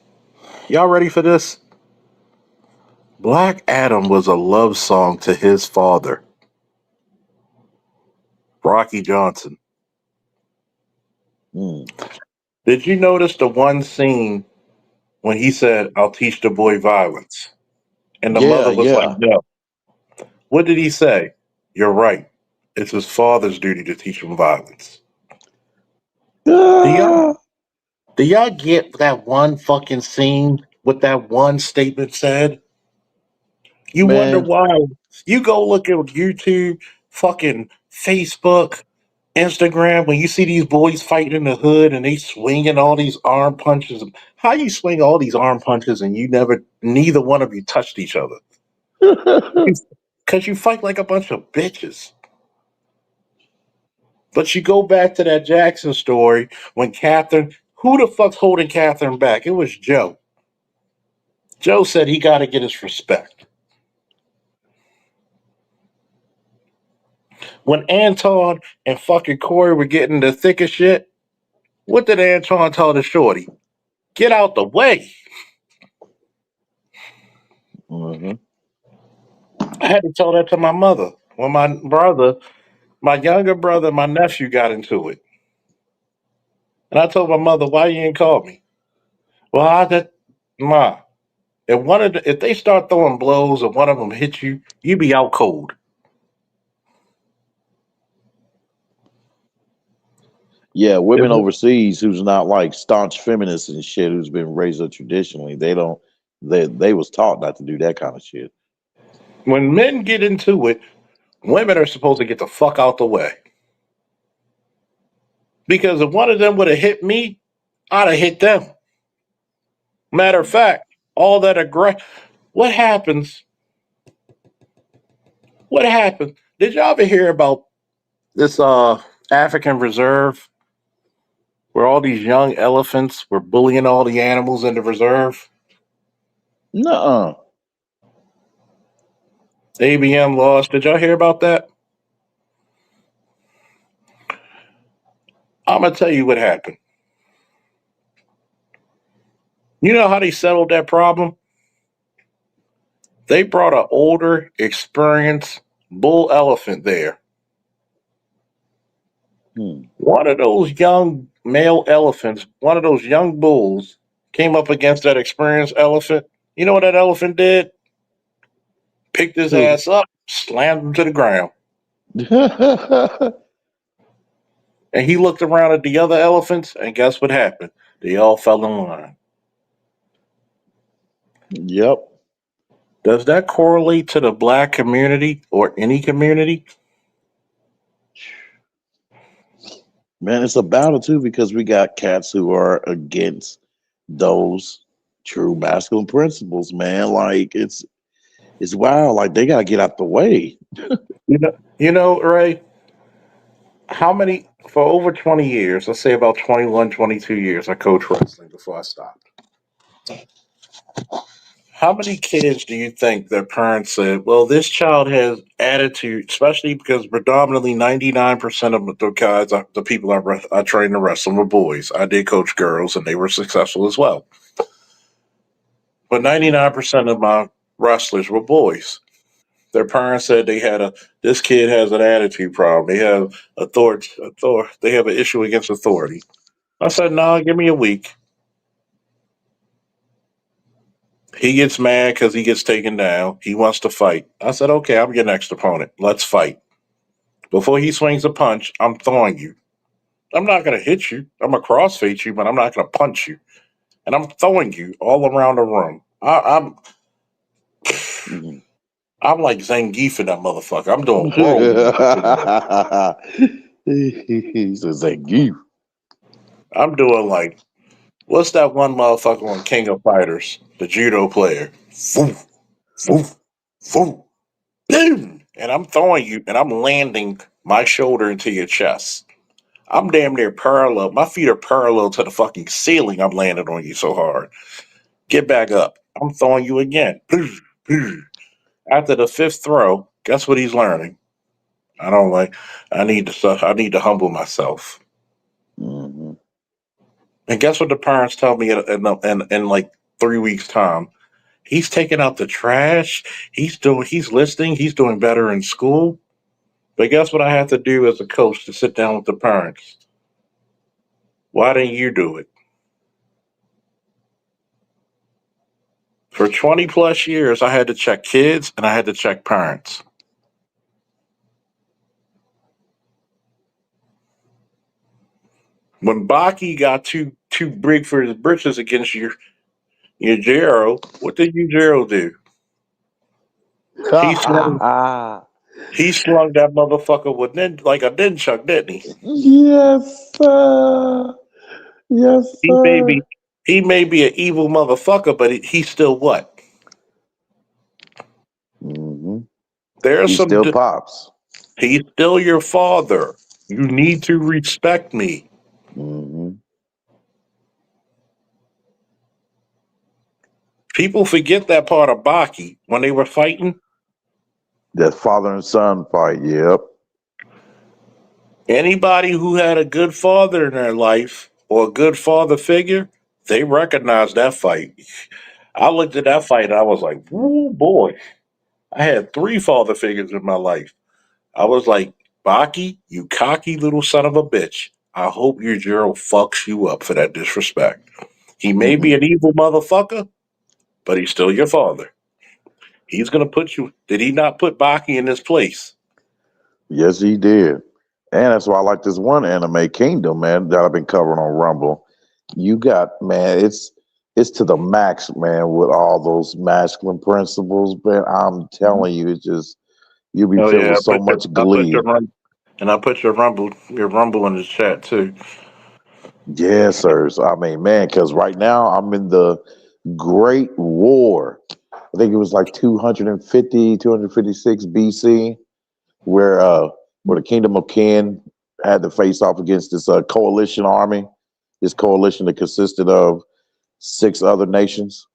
Speaker 5: y'all ready for this? Black Adam was a love song to his father, Rocky Johnson.
Speaker 8: Mm.
Speaker 5: Did you notice the one scene when he said, "I'll teach the boy violence"? And the
Speaker 8: Yeah,
Speaker 5: mother was like,
Speaker 8: yeah.
Speaker 5: "No." What did he say? You're right. It's his father's duty to teach him violence. Do y'all,
Speaker 8: Ah,
Speaker 5: do y'all get that one fucking scene? What that one statement said? You wonder
Speaker 8: man.
Speaker 5: why. You go look at YouTube, fucking Facebook. Instagram when you see these boys fighting in the hood and they swinging all these arm punches. How you swing all these arm punches and neither one of you touched each other? Because you fight like a bunch of bitches. But you go back to that Jackson story when Catherine, who the fuck's holding Catherine back? It was Joe. Joe said he got to get his respect. When Anton and fucking Corey were getting the thick of shit, what did Anton tell the shorty? Get out the way.
Speaker 8: Mm-hmm.
Speaker 5: I had to tell that to my mother when my younger brother, and my nephew got into it. And I told my mother, why you ain't call me? Well, I did, Ma. If they start throwing blows and one of them hit you, you be out cold.
Speaker 8: Yeah,
Speaker 5: If,
Speaker 8: women overseas who's not like staunch feminists and shit, who's been raised up traditionally, they don't. They was taught not to do that kind of shit.
Speaker 5: when men get into it, women are supposed to get the fuck out the way. Because if one of them would have hit me, I'd have hit them. Matter of fact, all that aggression. What happens? What happened? Did y'all ever hear about this African reserve where all these young elephants were bullying all the animals in the reserve?
Speaker 8: Nuh-uh.
Speaker 5: ABM lost. Did y'all hear about that? I'm gonna tell you what happened. You know how they settled that problem? They brought an older, experienced bull elephant there.
Speaker 8: Hmm.
Speaker 5: One of those young male elephants, one of those young bulls, came up against that experienced elephant. You know what that elephant did? Picked his
Speaker 8: Who?
Speaker 5: ass up, slammed him to the ground. And he looked around at the other elephants, and guess what happened? They all fell in line.
Speaker 8: Yep.
Speaker 5: Does that correlate to the black community or any community?
Speaker 8: Man, it's a battle too because we got cats who are against those true masculine principles, man. Like it's wild. Like they gotta get out the way.
Speaker 5: Ray, how many, for over 20 years, let's say about 21, 22 years, I coached wrestling before I stopped. How many kids do you think their parents said, well, this child has attitude, especially because predominantly 99% of the guys, the people I trained to wrestle were boys. I did coach girls and they were successful as well. But 99% of my wrestlers were boys. Their parents said this kid has an attitude problem. They have they have an issue against authority. I said, no, give me a week. He gets mad because he gets taken down. He wants to fight. I said, okay, I'm your next opponent. Let's fight. Before he swings a punch, I'm throwing you. I'm not going to hit you. I'm going to crossface you, but I'm not going to punch you. And I'm throwing you all around the room.
Speaker 8: Mhm.
Speaker 5: I'm like Zangief in that motherfucker. I'm doing whirlwind.
Speaker 8: He says, "Thank you."
Speaker 5: I'm doing like, what's that one motherfucker on King of Fighters? The judo player. Foof, foof, foof. Boom! And I'm throwing you, and I'm landing my shoulder into your chest. I'm damn near parallel. My feet are parallel to the fucking ceiling. I'm landing on you so hard. Get back up. I'm throwing you again. After the fifth throw, guess what he's learning? I don't like. I need to humble myself.
Speaker 8: Mhm.
Speaker 5: And guess what the parents tell me in like 3 weeks time? He's taking out the trash. He's listening. He's doing better in school. But guess what I have to do as a coach to sit down with the parents? Why didn't you do it? For 20 plus years, I had to check kids and I had to check parents. When Baki got too big for his britches against your Jero, what did you Jero do? He swung He slung that motherfucker with like a ninja, didn't he?
Speaker 8: Yes, sir. Yes,
Speaker 5: He may
Speaker 8: sir.
Speaker 5: be he may be an evil motherfucker, but he's still what?
Speaker 8: Hmm.
Speaker 5: There's
Speaker 8: He
Speaker 5: some.
Speaker 8: still pops.
Speaker 5: He's still your father. You need to respect me.
Speaker 8: Hmm.
Speaker 5: People forget that part of Baki when they were fighting.
Speaker 8: That father and son fight. Yep.
Speaker 5: Anybody who had a good father in their life or a good father figure, they recognized that fight. I looked at that fight and I was like, "Ooh boy!" I had three father figures in my life. I was like, "Baki, you cocky little son of a bitch. I hope your Jiro fucks you up for that disrespect. He may be an evil motherfucker, but he's still your father. He's gonna put you. Did he not put Baki in his place?
Speaker 8: Yes, he did. And that's why I like this one anime Kingdom, man, that I've been covering on Rumble. You got, man, it's to the max, man, with all those masculine principles, man. I'm telling you, it's just you'll be
Speaker 5: Oh
Speaker 8: filled
Speaker 5: yeah,
Speaker 8: with so much
Speaker 5: I put your
Speaker 8: glee.
Speaker 5: and I put your rumble in the chat too.
Speaker 8: Yes, sir. So, I mean, man, because right now I'm in the Great War. I think it was like 250, 256 BC, where the Kingdom of Ken had to face off against this coalition army. This coalition that consisted of six other nations.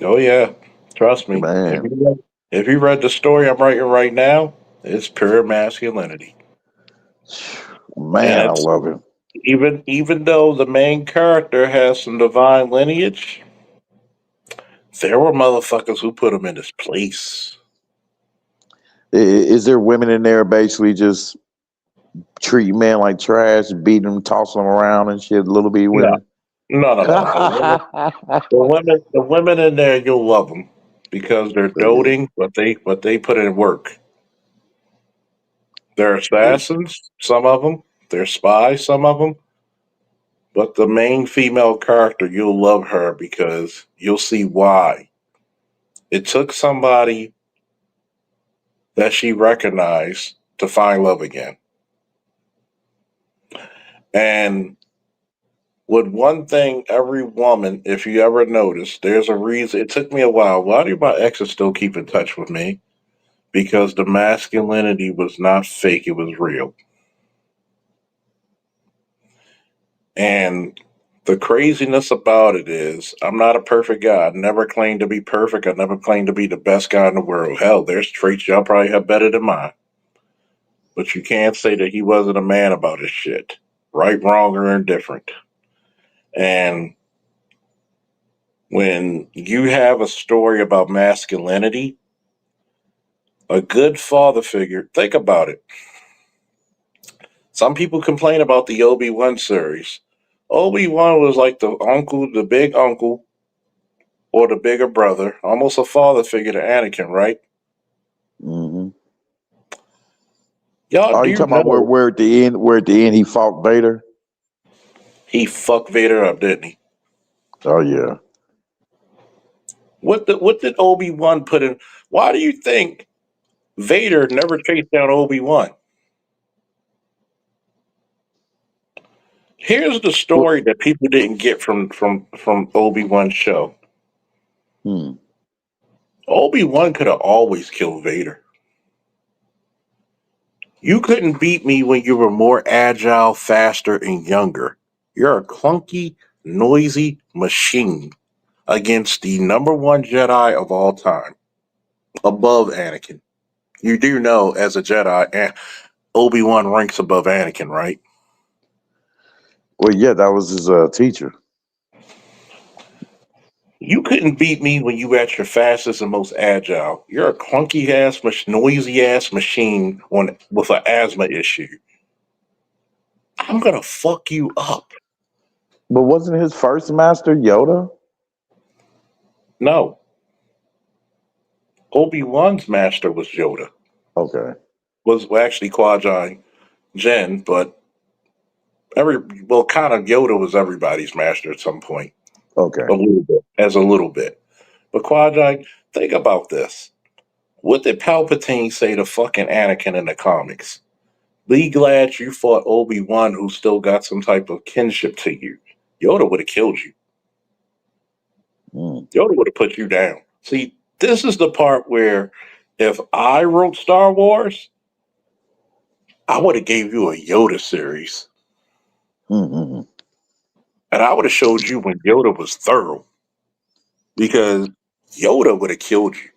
Speaker 5: Oh yeah, trust me.
Speaker 8: Man,
Speaker 5: If you read the story I'm writing right now, it's pure masculinity, and
Speaker 8: man, I
Speaker 5: it's
Speaker 8: love it.
Speaker 5: even though the main character has some divine lineage, there were motherfuckers who put him in his place.
Speaker 8: Is there women in there basically just treating men like trash, beating them, tossing them around and shit? Little bitty
Speaker 5: No,
Speaker 8: women.
Speaker 5: no. The women in there, you'll love them because they're
Speaker 8: See,
Speaker 5: doting, but they put in work. They're assassins, some of them. They're spies, some of them. But the main female character, you'll love her because you'll see why. It took somebody that she recognized to find love again. And with one thing, every woman, if you ever notice, there's a reason. It took me a while. Why do my exes still keep in touch with me? Because the masculinity was not fake, it was real. And the craziness about it is, I'm not a perfect guy. I never claimed to be perfect. I never claimed to be the best guy in the world. Hell, there's traits y'all probably have better than mine. But you can't say that he wasn't a man about his shit. Right, wrong, or indifferent. And when you have a story about masculinity, a good father figure, think about it. Some people complain about the Obi-Wan series. Obi-Wan was like the uncle, the big uncle, or the bigger brother, almost a father figure to Anakin, right?
Speaker 8: hmm
Speaker 5: Y'all
Speaker 8: Oh, you
Speaker 5: do
Speaker 8: talking about
Speaker 5: know
Speaker 8: where at the end he fought Vader?
Speaker 5: he fucked Vader up, didn't he?
Speaker 8: Oh yeah.
Speaker 5: What did Obi-Wan put in? Why do you think Vader never chased down Obi-Wan? Here's the
Speaker 8: Well,
Speaker 5: story that people didn't get from Obi-Wan's show.
Speaker 8: hmm.
Speaker 5: Obi-Wan could have always killed Vader. You couldn't beat me when you were more agile, faster, and younger. You're a clunky, noisy machine against the number one Jedi of all time, above Anakin. You do know, as a Jedi, Obi-Wan ranks above Anakin, right?
Speaker 8: Well, yeah, that was his teacher.
Speaker 5: You couldn't beat me when you were at your fastest and most agile. You're a clunky ass, noisy ass machine with an asthma issue. I'm gonna fuck you up.
Speaker 8: But wasn't his first master Yoda?
Speaker 5: No, Obi-Wan's master was Yoda.
Speaker 8: Okay.
Speaker 5: Was actually Qui Jinn, but kind of Yoda was everybody's master at some point,
Speaker 8: Okay.
Speaker 5: a little bit, as a little bit. But Qui think about this. What did Palpatine say to fucking Anakin in the comics? Be glad you fought Obi-Wan, who still got some type of kinship to you. Yoda would have killed you.
Speaker 8: Mm.
Speaker 5: Yoda would have put you down. See, this is the part where if I wrote Star Wars, I would have gave you a Yoda series.
Speaker 8: Mm-hmm.
Speaker 5: And I would have showed you when Yoda was thorough. Because Yoda would have killed you.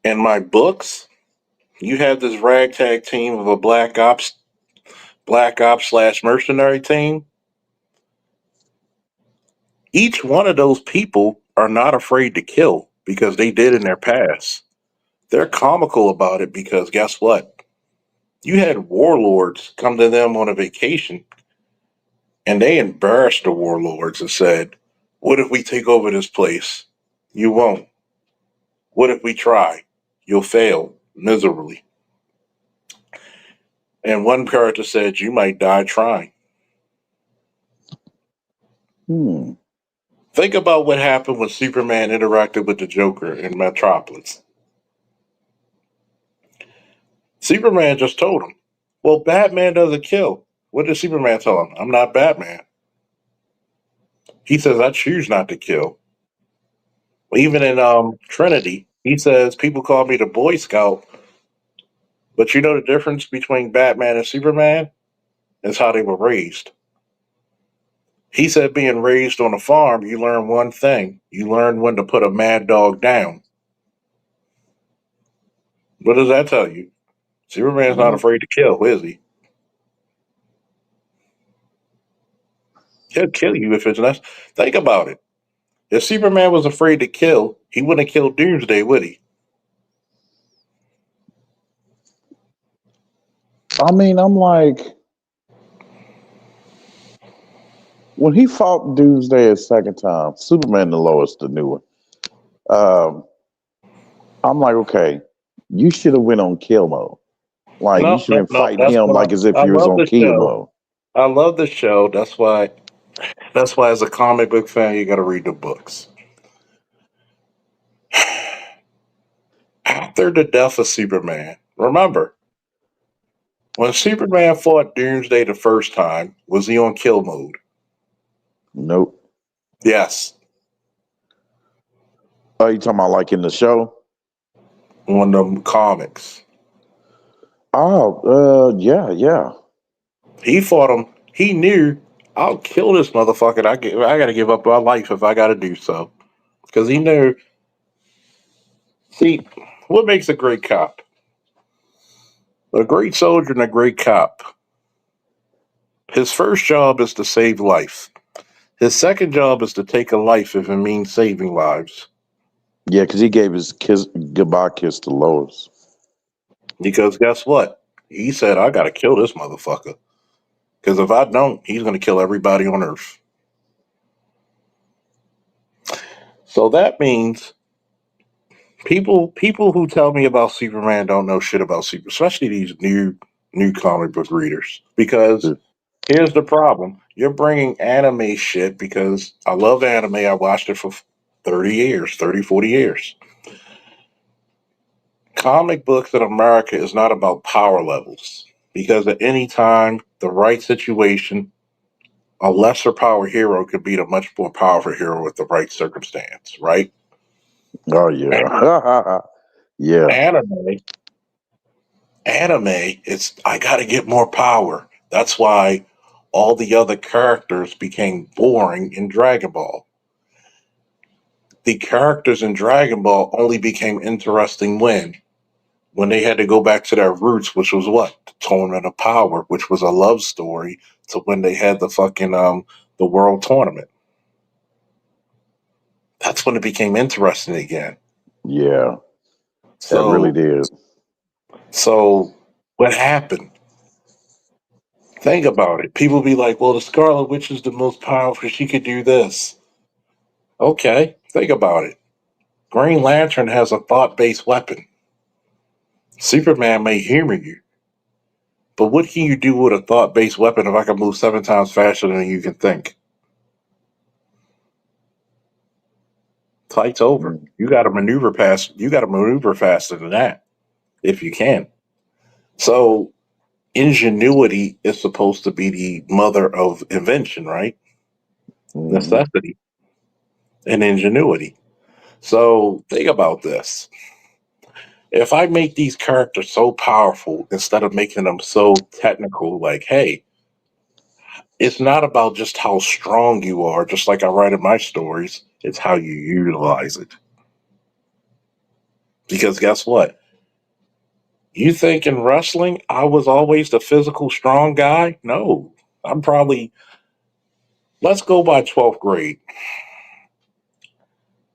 Speaker 5: In my books, you have this ragtag team of a black ops slash mercenary team. Each one of those people are not afraid to kill because they did in their past. They're comical about it because guess what? You had warlords come to them on a vacation and they embarrassed the warlords and said, "What if we take over this place? You won't. What if we try? You'll fail miserably." And one character said, "You might die trying."
Speaker 8: Hmm.
Speaker 5: Think about what happened when Superman interacted with the Joker in Metropolis. Superman just told him, "Well, Batman doesn't kill." What did Superman tell him? "I'm not Batman." He says, "I choose not to kill." Even in Trinity, he says, "People call me the Boy Scout, but you know the difference between Batman and Superman is how they were raised." He said, being raised on a farm, you learn one thing: you learn when to put a mad dog down. What does that tell you? Superman's not
Speaker 8: Mm.
Speaker 5: afraid to kill, is he? He'll kill you if it's necessary. Think about it. If Superman was afraid to kill, he wouldn't have killed Doomsday, would he?
Speaker 8: I mean, I'm like, when he fought Doomsday a second time, Superman the lowest, the newer. Um, I'm like, okay, you should have went on kill mode. Like you
Speaker 5: No,
Speaker 8: should
Speaker 5: no,
Speaker 8: have been
Speaker 5: no.
Speaker 8: fighting
Speaker 5: That's
Speaker 8: him
Speaker 5: why
Speaker 8: like as if
Speaker 5: I
Speaker 8: you was
Speaker 5: love
Speaker 8: on
Speaker 5: the
Speaker 8: kill
Speaker 5: show.
Speaker 8: mode.
Speaker 5: I love the show. That's why. That's why, as a comic book fan, you got to read the books. After the death of Superman, remember when Superman fought Doomsday the first time, was he on kill mode?
Speaker 8: Nope.
Speaker 5: Yes,
Speaker 8: Oh, you talking about like in the show?
Speaker 5: on the comics.
Speaker 8: Oh, yeah, yeah.
Speaker 5: He fought him. He knew, "I'll kill this motherfucker. I got to give up my life if I got to do so," because he knew. See, what makes a great cop? A great soldier and a great cop. His first job is to save life. His second job is to take a life if it means saving lives.
Speaker 8: Yeah, because he gave his kiss goodbye kiss to Lois.
Speaker 5: Because guess what? He said, "I got to kill this motherfucker. Because if I don't, he's going to kill everybody on Earth." So that means people who tell me about Superman don't know shit about Superman, especially these new comic book readers. Because here's the problem: you're bringing anime shit. Because I love anime. I watched it for 30 years, 30, 40 years. Comic books in America is not about power levels. Because at any time, the right situation, a lesser power hero could beat a much more powerful hero with the right circumstance, right?
Speaker 8: Oh yeah, yeah,
Speaker 5: Anime, anime, it's "I got to get more power." That's why all the other characters became boring in Dragon Ball. The characters in Dragon Ball only became interesting when they had to go back to their roots, which was what? The Tournament of Power, which was a love story to when they had the fucking the world tournament. That's when it became interesting again.
Speaker 8: yeah. It really
Speaker 5: So
Speaker 8: did.
Speaker 5: so what happened? Think about it. People be like, "Well, the Scarlet Witch is the most powerful. She could do this." Okay, think about it. Green Lantern has a thought-based weapon. Superman may humor you, but what can you do with a thought-based weapon if I can move 7 times faster than you can think? Fight's over. You got to maneuver past. You got to maneuver faster than that if you can. So ingenuity is supposed to be the mother of invention, right? Necessity and ingenuity. So think about this. If I make these characters so powerful instead of making them so technical, like, hey, it's not about just how strong you are, just like I write in my stories, it's how you utilize it. Because guess what? You think in wrestling I was always the physical strong guy? No. I'm probably, let's go by 12th grade.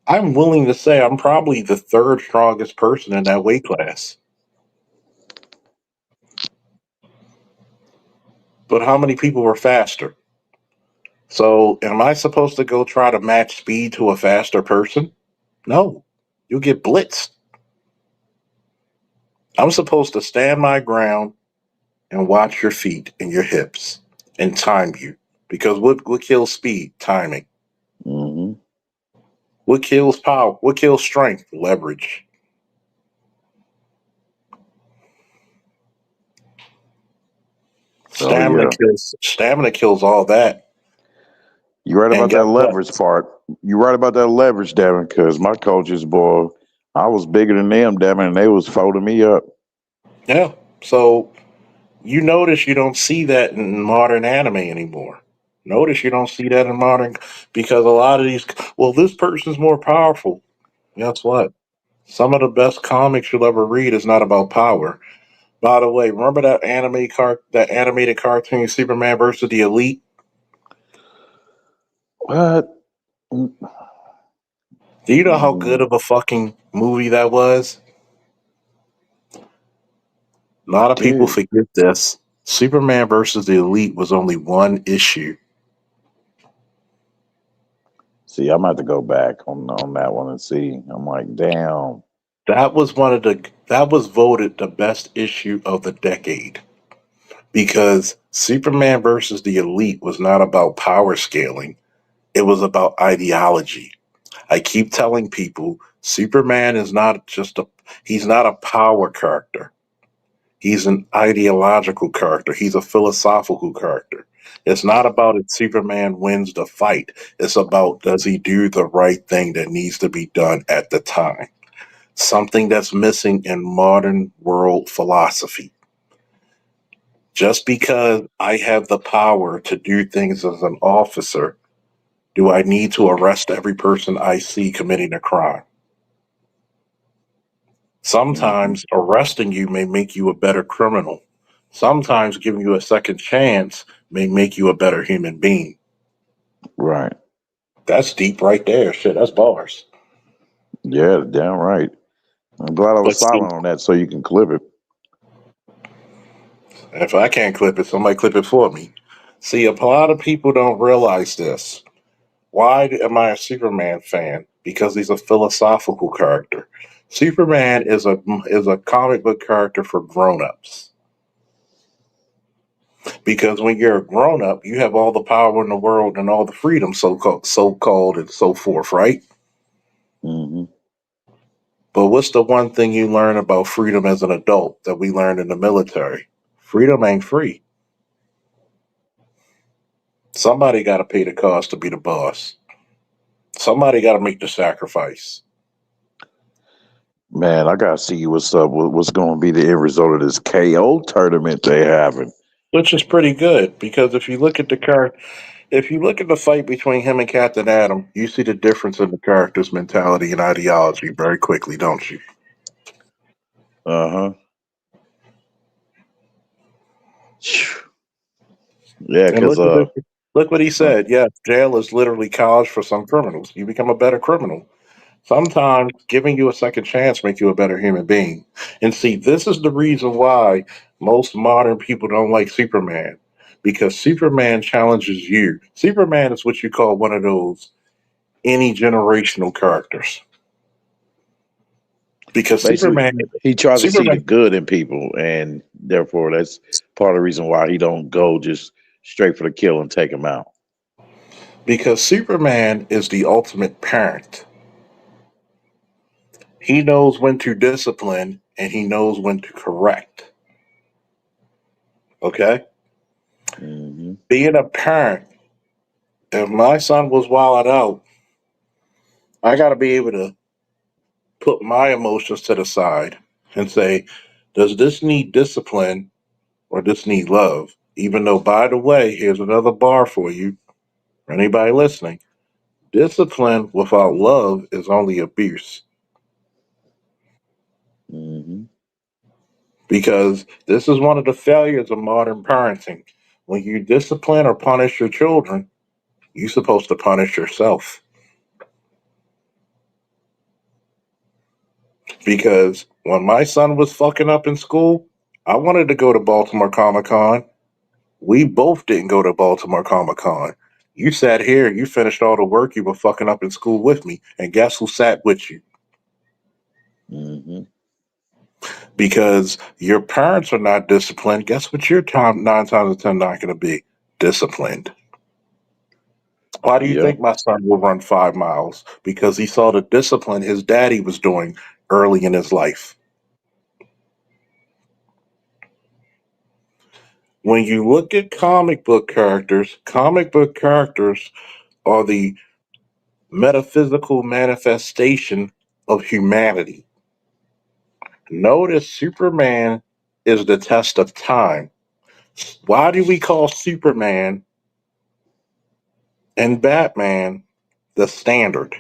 Speaker 5: I'm willing to say I'm probably the third strongest person in that weight class. But how many people were faster? So, am I supposed to go try to match speed to a faster person? No. You'll get blitzed. I'm supposed to stand my ground and watch your feet and your hips and time you. Because what kills speed? Timing. What kills power? What kills strength? Leverage.
Speaker 8: Oh yeah.
Speaker 5: Stamina kills all that.
Speaker 8: You're right
Speaker 5: And
Speaker 8: about
Speaker 5: guess
Speaker 8: that
Speaker 5: what?
Speaker 8: leverage part. You're right about that leverage, Devin, because my coaches, boy, I was bigger than them, Devin, and they was folding me up.
Speaker 5: Yeah. So you notice you don't see that in modern anime anymore. Notice you don't see that in modern because a lot of these. Well, this person's more powerful. Guess what? Some of the best comics you'll ever read is not about power. By the way, remember that that animated cartoon Superman versus the Elite?
Speaker 8: What? Mm,
Speaker 5: Do you know how good
Speaker 8: mm,
Speaker 5: of a fucking movie that was? A lot of people
Speaker 8: dude.
Speaker 5: forget this. Superman versus the Elite was only one issue.
Speaker 8: See, I'm about to go back on that one and see. I'm like, damn.
Speaker 5: That was voted the best issue of the decade because Superman versus the Elite was not about power scaling. It was about ideology. I keep telling people Superman is not he's not a power character. He's an ideological character. He's a philosophical character. It's not about if Superman wins the fight. It's about does he do the right thing that needs to be done at the time. Something that's missing in modern world philosophy. Just because I have the power to do things as an officer, do I need to arrest every person I see committing a crime?
Speaker 8: Hmm.
Speaker 5: Sometimes arresting you may make you a better criminal. Sometimes giving you a second chance may make you a better human being.
Speaker 8: Right.
Speaker 5: That's deep right there. Shit, that's bars.
Speaker 8: Yeah, damn right. I'm glad I was
Speaker 5: But see,
Speaker 8: silent on that so you can clip it.
Speaker 5: if I can't clip it, somebody clip it for me. See, a lot of people don't realize this. Why am I a Superman fan? Because he's a philosophical character. Superman is a comic book character for grown-ups. Because when you're a grown up, you have all the power in the world and all the freedom, so called, and so forth, right?
Speaker 8: Hmm.
Speaker 5: But what's the one thing you learn about freedom as an adult that we learned in the military? Freedom ain't free. Somebody got to pay the cost to be the boss. Somebody got to make the sacrifice,
Speaker 8: Man, I gotta see what's up. What's going to be the end result of this KO tournament they having?
Speaker 5: which is pretty good because if you look at the fight between him and Captain Adam, you see the difference in the character's mentality and ideology very quickly, don't you?
Speaker 8: Uh huh. Yeah,
Speaker 5: And
Speaker 8: cause
Speaker 5: look what he
Speaker 8: uh,
Speaker 5: said. Yeah, jail is literally college for some criminals. You become a better criminal. Sometimes giving you a second chance make you a better human being. And see, this is the reason why most modern people don't like Superman. Because Superman challenges you. Superman is what you call one of those any generational characters. Because
Speaker 8: basically he tries to see the
Speaker 5: Superman,
Speaker 8: good in people, and therefore that's part of the reason why he don't go just straight for the kill and take him out.
Speaker 5: because Superman is the ultimate parent. He knows when to discipline and he knows when to correct. Okay?
Speaker 8: Mm-hmm.
Speaker 5: Being a parent, if my son was wilding out, I got to be able to put my emotions to the side and say, does this need discipline or this need love? Even though, by the way, here's another bar for you, for anybody listening. Discipline without love is only abuse.
Speaker 8: Mm-hmm.
Speaker 5: Because this is one of the failures of modern parenting. When you discipline or punish your children, you're supposed to punish yourself. Because when my son was fucking up in school, I wanted to go to Baltimore Comic Con. We both didn't go to Baltimore Comic Con. You sat here, you finished all the work you were fucking up in school with me, and guess who sat with you?
Speaker 8: Mm-hmm.
Speaker 5: Because your parents are not disciplined. Guess what your time 9 times out of 10 not going to be? Disciplined. Why do you
Speaker 8: Yep.
Speaker 5: think my son will run 5 miles? Because he saw the discipline his daddy was doing early in his life. When you look at comic book characters are the metaphysical manifestation of humanity. Notice Superman is the test of time. Why do we call Superman and Batman the standard?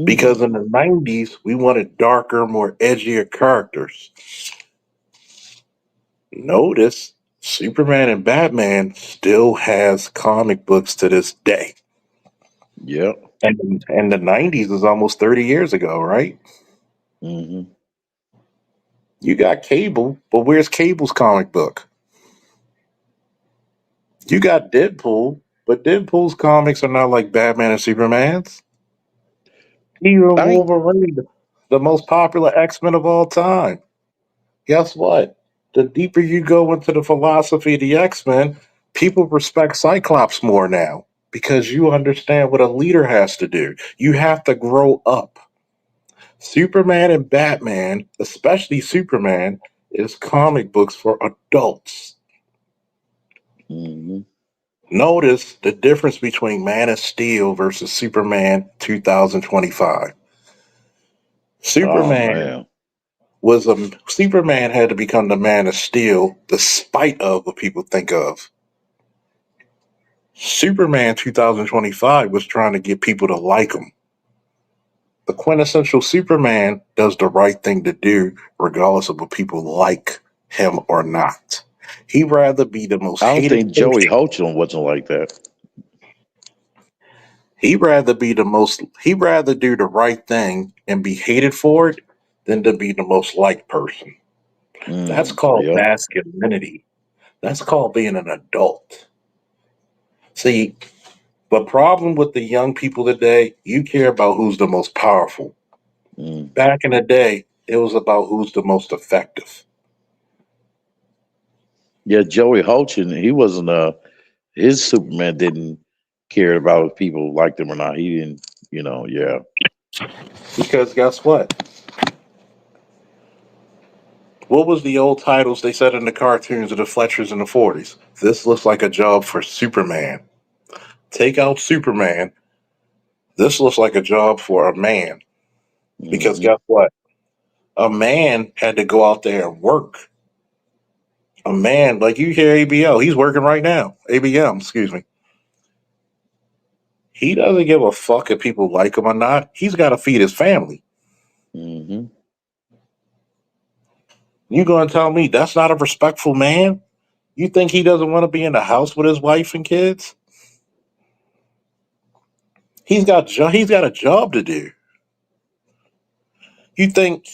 Speaker 5: Because in
Speaker 8: Mm.
Speaker 5: the 90s, we wanted darker, more edgier characters. Notice Superman and Batman still has comic books to this day.
Speaker 8: Yep.
Speaker 5: And the 90s is almost 30 years ago, right?
Speaker 8: Mm-hmm.
Speaker 5: You got Cable, but where's Cable's comic book? You got Deadpool, but Deadpool's comics are not like Batman and Superman's. Even
Speaker 8: I
Speaker 5: Wolverine, the most popular X-Men of all time. Guess what? The deeper you go into the philosophy of the X-Men, people respect Cyclops more now because you understand what a leader has to do. You have to grow up. Superman and Batman, especially Superman, is comic books for adults.
Speaker 8: mm-hmm.
Speaker 5: Notice the difference between Man of Steel versus Superman 2025.
Speaker 8: Oh
Speaker 5: Superman
Speaker 8: man.
Speaker 5: Superman had to become the Man of Steel despite of what people think of. Superman 2025 was trying to get people to like him. The quintessential Superman does the right thing to do, regardless of what people like him or not. He'd rather be the most
Speaker 8: I don't
Speaker 5: hated
Speaker 8: think Joey
Speaker 5: person.
Speaker 8: Holcomb wasn't like that.
Speaker 5: He'd rather do the right thing and be hated for it than to be the most liked person. That's
Speaker 8: Mm.
Speaker 5: called
Speaker 8: Yep.
Speaker 5: masculinity. That's called being an adult. See, the problem with the young people today, you care about who's the most powerful.
Speaker 8: Mm.
Speaker 5: Back in the day, it was about who's the most effective.
Speaker 8: Yeah, Joey Holcomb, he wasn't his Superman didn't care about if people liked him or not. He didn't, yeah.
Speaker 5: Because guess what? What was the old titles they said in the cartoons of the Fletchers in the 40s? This looks like a job for Superman. Take out Superman. This looks like a job for a man. Because
Speaker 8: Mm-hmm.
Speaker 5: guess what? A man had to go out there and work. A man, like you hear ABL, he's working right now. ABM, excuse me. He doesn't give a fuck if people like him or not. He's got to feed his family.
Speaker 8: Mm-hmm.
Speaker 5: You going to tell me that's not a respectful man? You think he doesn't want to be in the house with his wife and kids? He's got a job to do. You think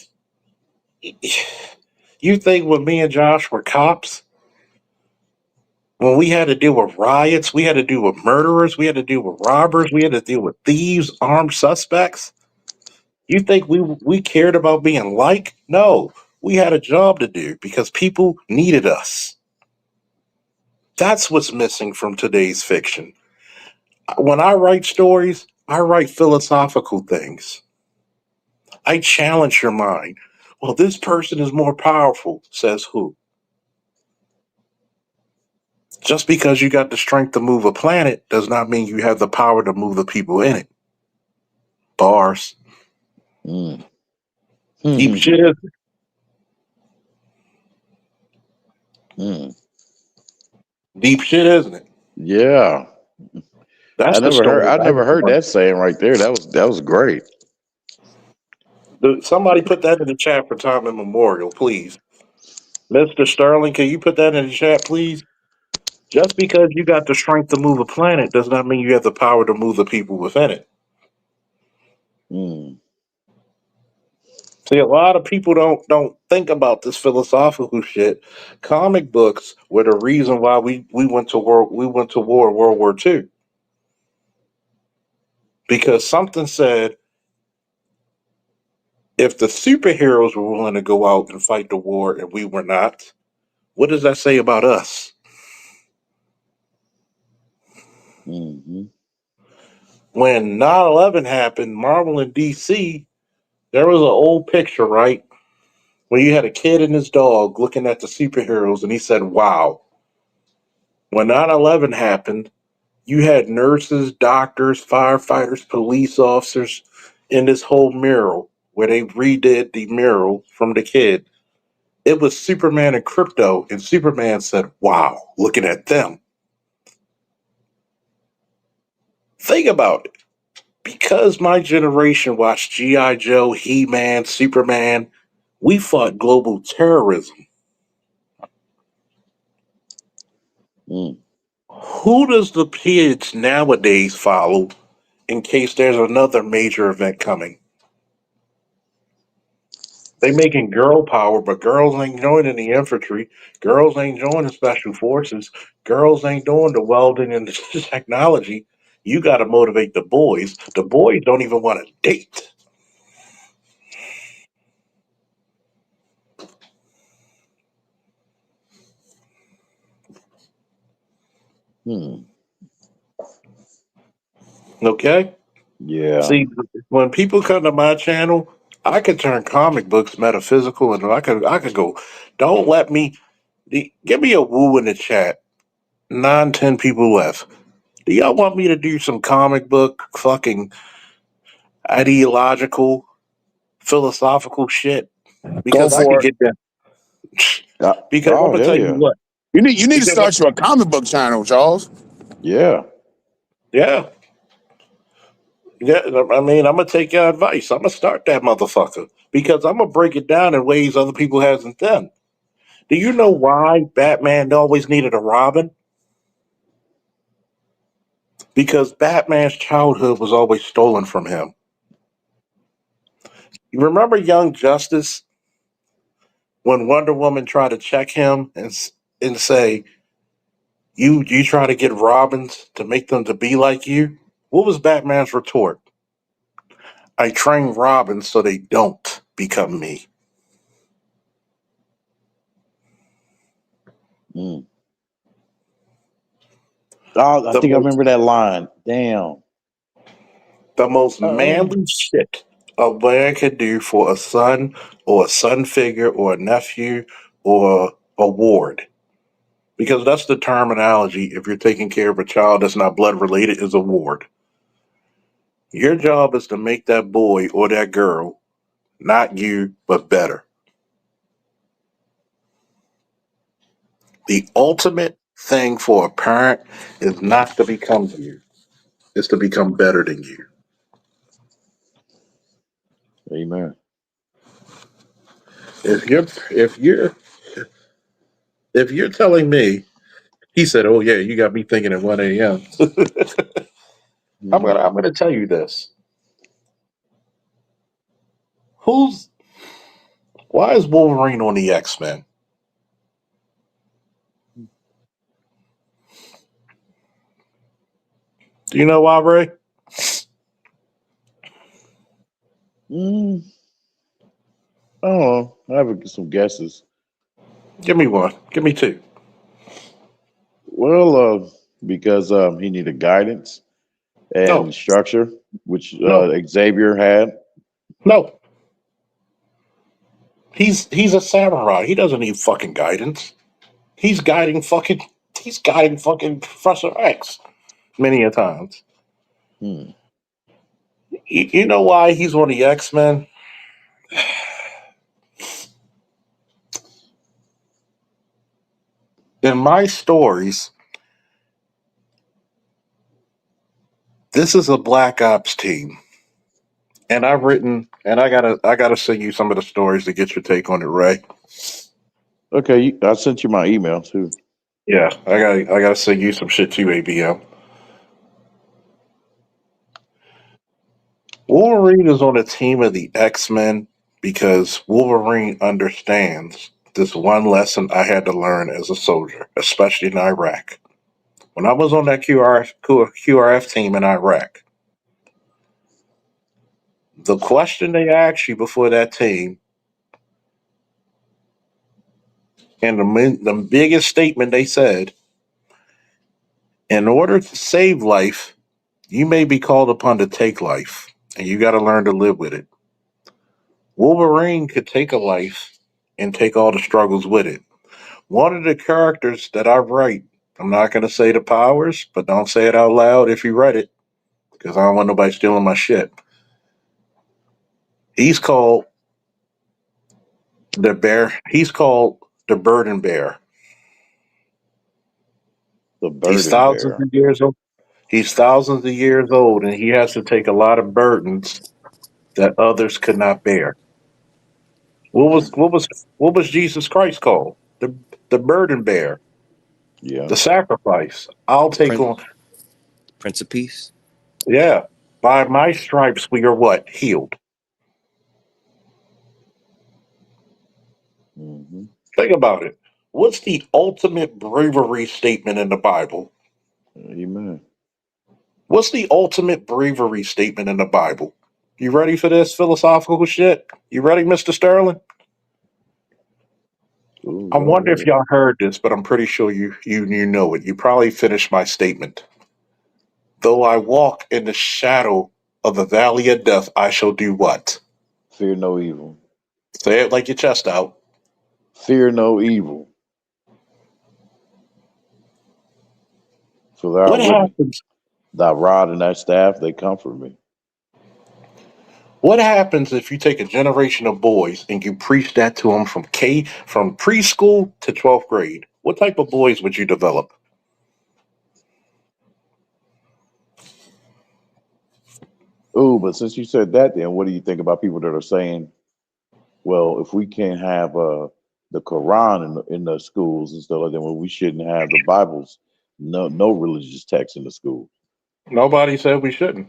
Speaker 5: you think when me and Josh were cops, when we had to deal with riots, we had to deal with murderers, we had to deal with robbers, we had to deal with thieves, armed suspects. You think we cared about being liked? No, we had a job to do because people needed us. That's what's missing from today's fiction. When I write stories, I write philosophical things. I challenge your mind. Well, this person is more powerful, says who? Just because you got the strength to move a planet does not mean you have the power to move the people in it. Bars.
Speaker 8: Mm.
Speaker 5: Deep shit, isn't it?
Speaker 8: Mm.
Speaker 5: Deep shit, isn't it?
Speaker 8: Yeah.
Speaker 5: That's the story
Speaker 8: I
Speaker 5: I
Speaker 8: never
Speaker 5: get to
Speaker 8: heard
Speaker 5: run.
Speaker 8: that saying right there. That was great.
Speaker 5: Somebody put that in the chat for time immemorial, please. Mr. Sterling, can you put that in the chat, please? Just because you got the strength to move a planet does not mean you have the power to move the people within it.
Speaker 8: Mm.
Speaker 5: See, a lot of people don't think about this philosophical shit. Comic books were the reason why we went to war in World War II. Because something said if the superheroes were willing to go out and fight the war and we were not, what does that say about us?
Speaker 8: Mm-hmm.
Speaker 5: When 9/11 happened, Marvel and DC, there was an old picture, right? Where you had a kid and his dog looking at the superheroes and he said, wow. When 9/11 happened, you had nurses, doctors, firefighters, police officers in this whole mural where they redid the mural from the kid. It was Superman and Crypto, and Superman said, wow, looking at them. Think about it. Because my generation watched G.I. Joe, He Man, Superman, we fought global terrorism.
Speaker 8: Mm.
Speaker 5: Who does the kids nowadays follow in case there's another major event coming? They making girl power, but girls ain't joining the infantry. Girls ain't joining special forces. Girls ain't doing the welding and the technology. You got to motivate the boys. The boys don't even want to date.
Speaker 8: Mm.
Speaker 5: Okay?
Speaker 8: Yeah.
Speaker 5: See, when people come to my channel, I could turn comic books metaphysical, and I could go. Don't let me. Give me a woo in the chat. 9, 10 people left. Do y'all want me to do some comic book fucking ideological, philosophical shit?
Speaker 3: Go
Speaker 5: Because I could
Speaker 3: for it.
Speaker 5: get that. Because I'm
Speaker 8: Oh,
Speaker 5: gonna
Speaker 8: hell
Speaker 5: tell you
Speaker 8: yeah.
Speaker 5: what.
Speaker 3: You need to
Speaker 5: Because
Speaker 3: start your comic book channel, Charles.
Speaker 8: Yeah.
Speaker 5: yeah, yeah. I mean, I'm gonna take your advice. I'm gonna start that motherfucker because I'm gonna break it down in ways other people hasn't done. Do you know why Batman always needed a Robin? Because Batman's childhood was always stolen from him. You remember Young Justice when Wonder Woman tried to check him and say, "You try to get Robins to make them to be like you." What was Batman's retort? I train Robins so they don't become me.
Speaker 8: Mm. Oh, I
Speaker 5: The
Speaker 8: think I
Speaker 5: most
Speaker 8: remember that line. Damn.
Speaker 5: the most
Speaker 8: Oh.
Speaker 5: manly shit a man could do for a son or a son figure or a nephew or a ward. Because that's the terminology if you're taking care of a child that's not blood related is a ward. Your job is to make that boy or that girl, not you, but better. The ultimate thing for a parent is not to become you, it's to become better than you.
Speaker 8: Amen.
Speaker 5: If you're if you're if you're telling me, he said, "Oh yeah, you got me thinking at 1 a.m."
Speaker 8: Mm.
Speaker 5: I'm gonna tell you this. Who's why is Wolverine on the X-Men? Do you know why, Ray?
Speaker 8: Mm. I don't know. I have some guesses.
Speaker 5: Give me one. Give me two.
Speaker 8: Well, because he needed guidance and
Speaker 5: No,
Speaker 8: structure, which
Speaker 5: no,
Speaker 8: Xavier had.
Speaker 5: no. He's a samurai. He doesn't need fucking guidance. He's guiding fucking Professor X many a times.
Speaker 8: Hmm.
Speaker 5: You know why he's on the X-Men? In my stories, this is a Black Ops team. And I gotta send you some of the stories to get your take on it, Ray.
Speaker 8: Okay, I sent you my email too.
Speaker 5: Yeah, I gotta send you some shit too, ABM. Wolverine is on a team of the X-Men because Wolverine understands this one lesson I had to learn as a soldier, especially in Iraq. When I was on that QRF team in Iraq, the question they asked you before that team, and the biggest statement they said, in order to save life, you may be called upon to take life, and you got to learn to live with it. Wolverine could take a life and take all the struggles with it. One of the characters that I write, I'm not going to say the powers, but don't say it out loud if you read it, because I don't want nobody stealing my shit. He's called the bear. He's called the burden bear.
Speaker 8: The
Speaker 5: He's
Speaker 8: Burden
Speaker 5: thousands
Speaker 8: Bear.
Speaker 5: of years old. He's thousands of years old, and he has to take a lot of burdens that others could not bear. What was
Speaker 8: Hmm.
Speaker 5: what was what was Jesus Christ called? The burden bear,
Speaker 8: Yeah.
Speaker 5: the sacrifice. I'll
Speaker 9: The
Speaker 5: take on.
Speaker 9: Prince of Peace.
Speaker 5: Yeah, by my stripes we are what healed.
Speaker 8: Hmm.
Speaker 5: Think about it. What's the ultimate bravery statement in the Bible?
Speaker 8: Amen.
Speaker 5: What's the ultimate bravery statement in the Bible? You ready for this philosophical shit? You ready, Mr. Sterling?
Speaker 8: Ooh,
Speaker 5: I
Speaker 8: go
Speaker 5: wonder if
Speaker 8: ahead.
Speaker 5: y'all heard this, but I'm pretty sure you know it. You probably finished my statement. Though I walk in the shadow of the valley of death, I shall do what?
Speaker 8: Fear no evil.
Speaker 5: Say it like your chest out.
Speaker 8: Fear no evil. For thou art
Speaker 5: What
Speaker 8: with me.
Speaker 5: happens?
Speaker 8: Thy rod and thy staff, they comfort me.
Speaker 5: What happens if you take a generation of boys and you preach that to them from preschool to 12th grade? What type of boys would you develop?
Speaker 8: Ooh, but since you said that, then what do you think about people that are saying, well, if we can't have the Quran in the schools and stuff like that, well, we shouldn't have the Bibles, no religious text in the schools.
Speaker 5: Nobody said we shouldn't.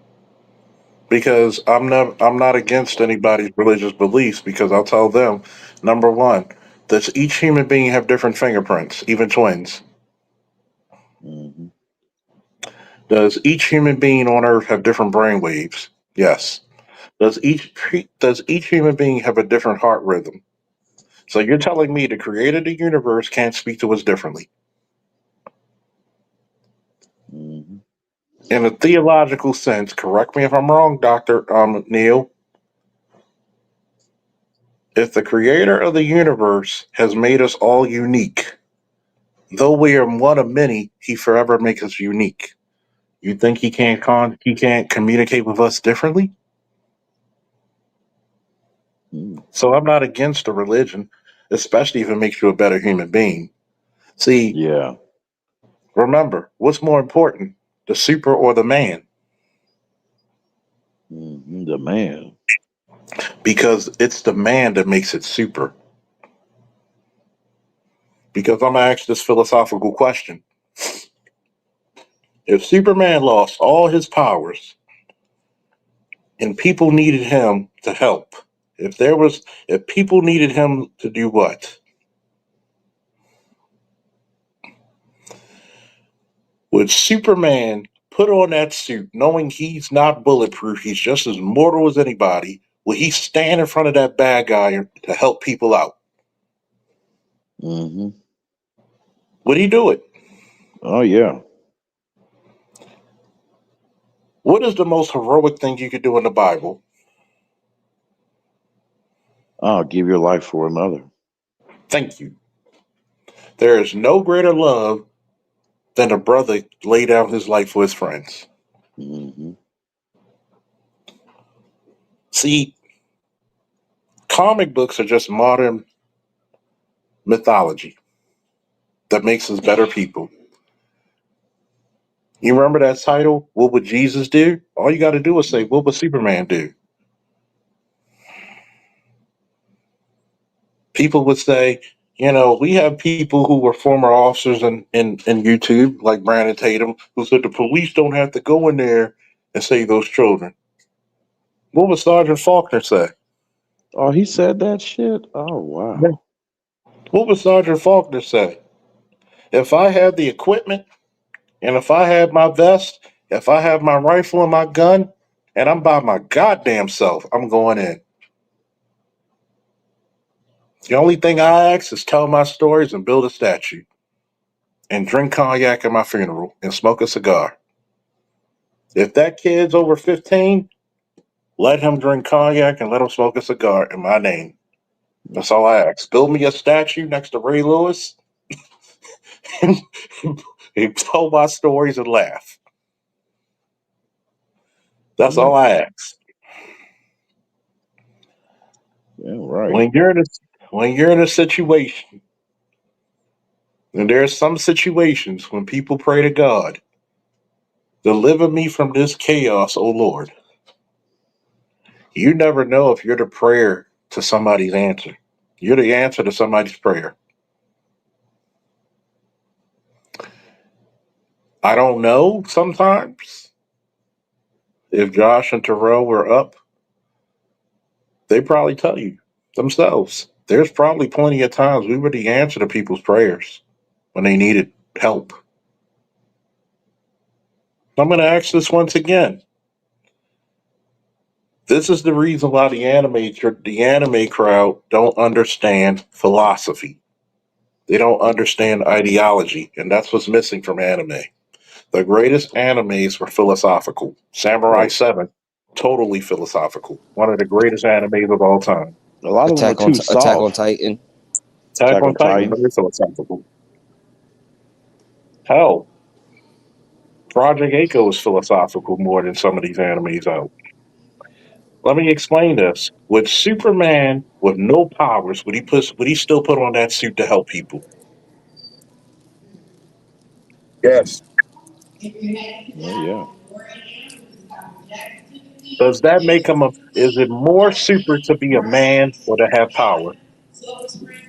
Speaker 5: Because I'm not against anybody's religious beliefs because I'll tell them, number one, does each human being have different fingerprints, even twins?
Speaker 8: Hmm.
Speaker 5: Does each human being on earth have different brain waves? Yes. Does each human being have a different heart rhythm? So you're telling me the creator of the universe can't speak to us differently?
Speaker 8: Hmm.
Speaker 5: In a theological sense, correct me if I'm wrong, Dr. Neil, if the creator of the universe has made us all unique, though we are one of many, he forever makes us unique. You think he can't communicate with us differently? So I'm not against a religion, especially if it makes you a better human being. See,
Speaker 8: Yeah.
Speaker 5: remember, what's more important, the super or the man?
Speaker 8: The man.
Speaker 5: Because it's the man that makes it super. Because I'm gonna ask this philosophical question. If Superman lost all his powers and people needed him to help, if people needed him to do what? Would Superman put on that suit knowing he's not bulletproof, he's just as mortal as anybody? Will he stand in front of that bad guy to help people out?
Speaker 8: Hmm.
Speaker 5: Would he do it?
Speaker 8: Oh yeah.
Speaker 5: What is the most heroic thing you could do in the Bible?
Speaker 8: I'll give your life for another.
Speaker 5: Thank you. There is no greater love than a brother lay down his life for his friends.
Speaker 8: Hmm.
Speaker 5: See, comic books are just modern mythology that makes us better people. You remember that title, What Would Jesus Do? All you got to do is say, What would Superman do? People would say, we have people who were former officers in YouTube, like Brandon Tatum, who said the police don't have to go in there and save those children. What would Sergeant Faulkner say?
Speaker 8: Oh, he said that shit. Oh,
Speaker 5: Yeah.
Speaker 8: wow.
Speaker 5: What would Sergeant Faulkner say? If I had the equipment and if I had my vest, if I have my rifle and my gun, and I'm by my goddamn self, I'm going in. The only thing I ask is tell my stories and build a statue and drink cognac at my funeral and smoke a cigar. If that kid's over 15, let him drink cognac and let him smoke a cigar in my name. That's all I ask. Build me a statue next to Ray Lewis and, and tell my stories and laugh. That's
Speaker 8: Yeah,
Speaker 5: all I ask.
Speaker 8: yeah, right.
Speaker 5: When you're in a when you're in a situation, and there are some situations when people pray to God, deliver me from this chaos, O Lord. You never know if you're the prayer to somebody's answer. You're the answer to somebody's prayer. I don't know sometimes if Josh and Terrell were up, they probably tell you themselves. There's probably plenty of times we were the answer to people's prayers when they needed help. I'm going to ask this once again. This is the reason why the anime crowd don't understand philosophy. They don't understand ideology, and that's what's missing from anime. The greatest animes were philosophical. Samurai
Speaker 8: Oh,
Speaker 5: 7, totally philosophical. One of the greatest animes of all time.
Speaker 8: a lot of them are too
Speaker 9: Attack on
Speaker 8: soft.
Speaker 9: Titan.
Speaker 5: Attack
Speaker 8: Attack
Speaker 5: on
Speaker 8: on
Speaker 5: Titan,
Speaker 8: Titan.
Speaker 5: very philosophical. Hell, Project Echo is philosophical more than some of these animes out. Let me explain this. With Superman with no powers, would he still put on that suit to help people?
Speaker 3: Yes.
Speaker 8: Oh, yeah.
Speaker 5: Does that make him is it more super to be a man or to have power?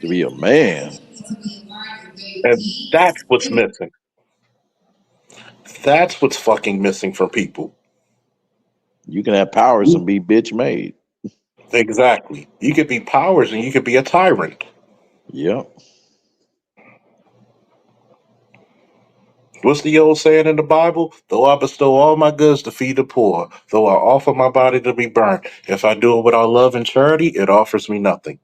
Speaker 8: To be a man,
Speaker 5: And that's what's missing. That's what's fucking missing from people.
Speaker 8: you can have powers and be bitch made.
Speaker 5: Exactly. You could be powers and you could be a tyrant.
Speaker 8: Yep.
Speaker 5: What's the old saying in the Bible? Though I bestow all my goods to feed the poor, though I offer my body to be burnt, if I do it without love and charity, it offers me nothing.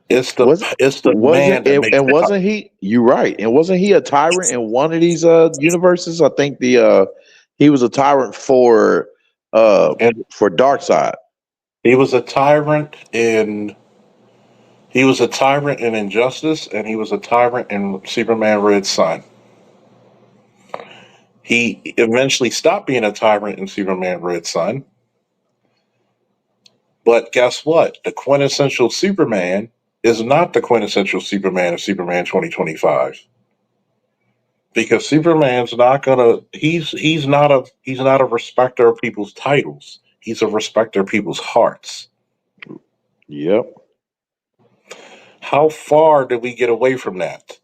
Speaker 5: It's the
Speaker 8: Was
Speaker 5: it's the
Speaker 8: wasn't
Speaker 5: man that
Speaker 8: it,
Speaker 5: makes
Speaker 8: and
Speaker 5: it
Speaker 8: wasn't
Speaker 5: happen.
Speaker 8: he? You right. And wasn't he a tyrant in one of these universes? I think the he was a tyrant uh
Speaker 5: And
Speaker 8: for Darkseid.
Speaker 5: he was a tyrant in he was a tyrant in Injustice, and he was a tyrant in Superman Red Sun. He eventually stopped being a tyrant in Superman Red Sun. But guess what? The quintessential Superman is not the quintessential Superman of Superman 2025. Because Superman's not gonna he's not a respecter of people's titles. He's a respecter of people's hearts.
Speaker 8: Yep.
Speaker 5: How far did we get away from that?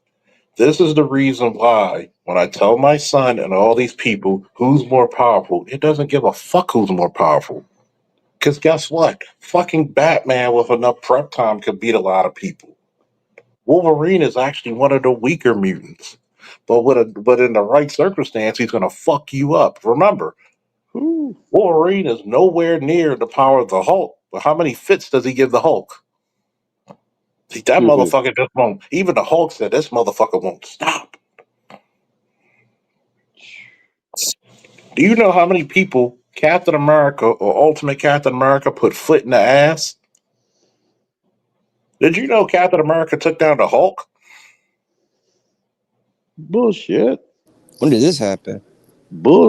Speaker 5: This is the reason why when I tell my son and all these people who's more powerful, it doesn't give a fuck who's more powerful. Because guess what? Fucking Batman with enough prep time could beat a lot of people. Wolverine is actually one of the weaker mutants. But in the right circumstance, he's gonna fuck you up. Remember,
Speaker 8: Whew.
Speaker 5: Wolverine is nowhere near the power of the Hulk. But how many fits does he give the Hulk? See, that motherfucker just won't. Even the Hulk said this motherfucker won't stop. Do you know how many people? Captain America or Ultimate Captain America put foot in the ass. Did you know Captain America took down the Hulk?
Speaker 8: Bullshit.
Speaker 9: When did this happen?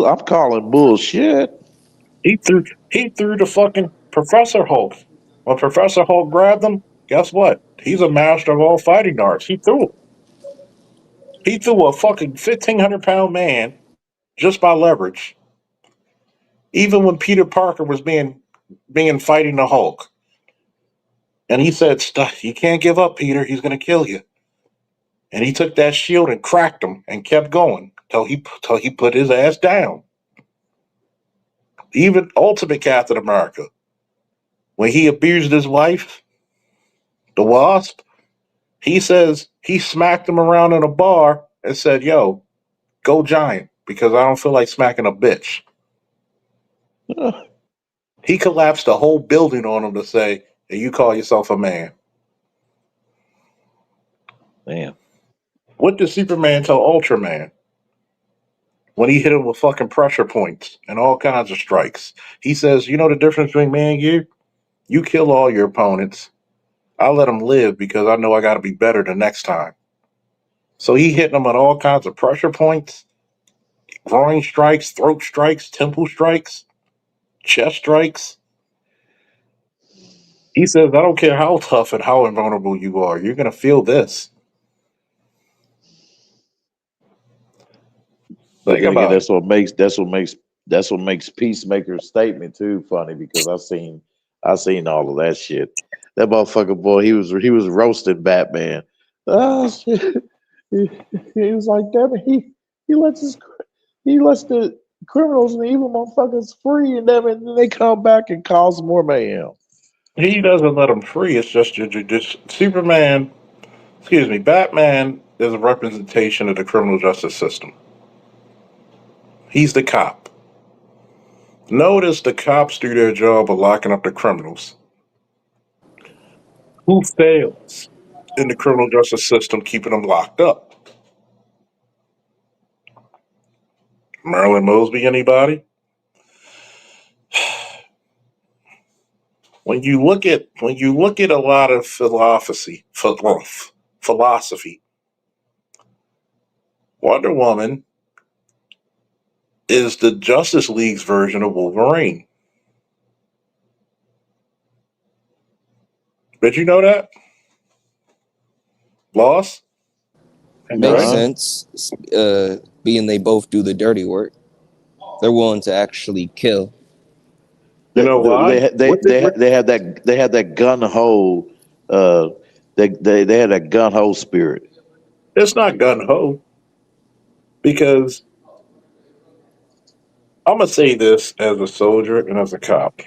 Speaker 8: I'm calling bullshit.
Speaker 5: He threw the fucking Professor Hulk. When Professor Hulk grabbed him, guess what? He's a master of all fighting arts. He threw a fucking 1,500-pound man just by leverage. Even when Peter Parker was being fighting the Hulk, and he said, "You can't give up, Peter. He's gonna kill you." And he took that shield and cracked him and kept going till he put his ass down. Even Ultimate Captain America, when he abused his wife, the Wasp, he says he smacked him around in a bar and said, "Yo, go giant," because I don't feel like smacking a bitch. He collapsed the whole building on him to say, "Hey, you call yourself a man."
Speaker 8: Man.
Speaker 5: What did Superman tell Ultraman when he hit him with fucking pressure points and all kinds of strikes? He says, "You know the difference between me and you? You kill all your opponents. I let them live because I know I got to be better the next time." So he hit them at all kinds of pressure points, groin strikes, throat strikes, temple strikes, chest strikes. He says, "I don't care how tough and how invulnerable you are. You're going to feel this."
Speaker 8: But
Speaker 5: Think
Speaker 8: then again,
Speaker 5: about it.
Speaker 8: that's what makes Peacemaker's statement too funny because I seen all of that shit. That motherfucker boy, he was roasting Batman. Oh shit. He, he was like, damn it, he lets his he lets the criminals and the evil motherfuckers free and then they come back and cause more mayhem.
Speaker 5: He doesn't let them free. It's just Superman, excuse me, Batman is a representation of the criminal justice system. He's the cop. Notice the cops do their job of locking up the criminals. Who fails in the criminal justice system keeping them locked up? Marilyn Mosby, anybody? When you look at a lot of philosophy, Wonder Woman is the Justice League's version of Wolverine. Did you know that? Loss?
Speaker 9: Makes
Speaker 5: Right?
Speaker 8: Uh-huh.
Speaker 9: sense. Being they both do the dirty work, they're willing to actually kill.
Speaker 5: You know why? What did what,
Speaker 8: They have that gun ho uh they had that gun ho spirit.
Speaker 5: it's not gun ho because I'm gonna say this as a soldier and as a cop.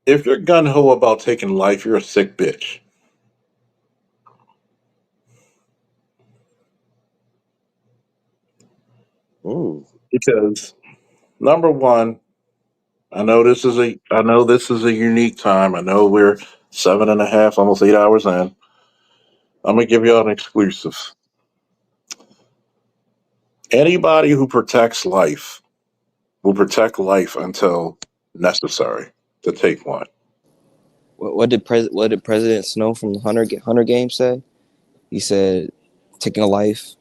Speaker 5: If you're gun ho about taking life, you're a sick bitch.
Speaker 8: Ooh.
Speaker 5: Because number one, I know this is a unique time. I know we're 7.5, almost 8 hours in. I'm gonna give y'all an exclusive. Anybody who protects life will protect life until necessary to take one.
Speaker 9: What did President Snow from the Hunter Games say? He said, "Taking a life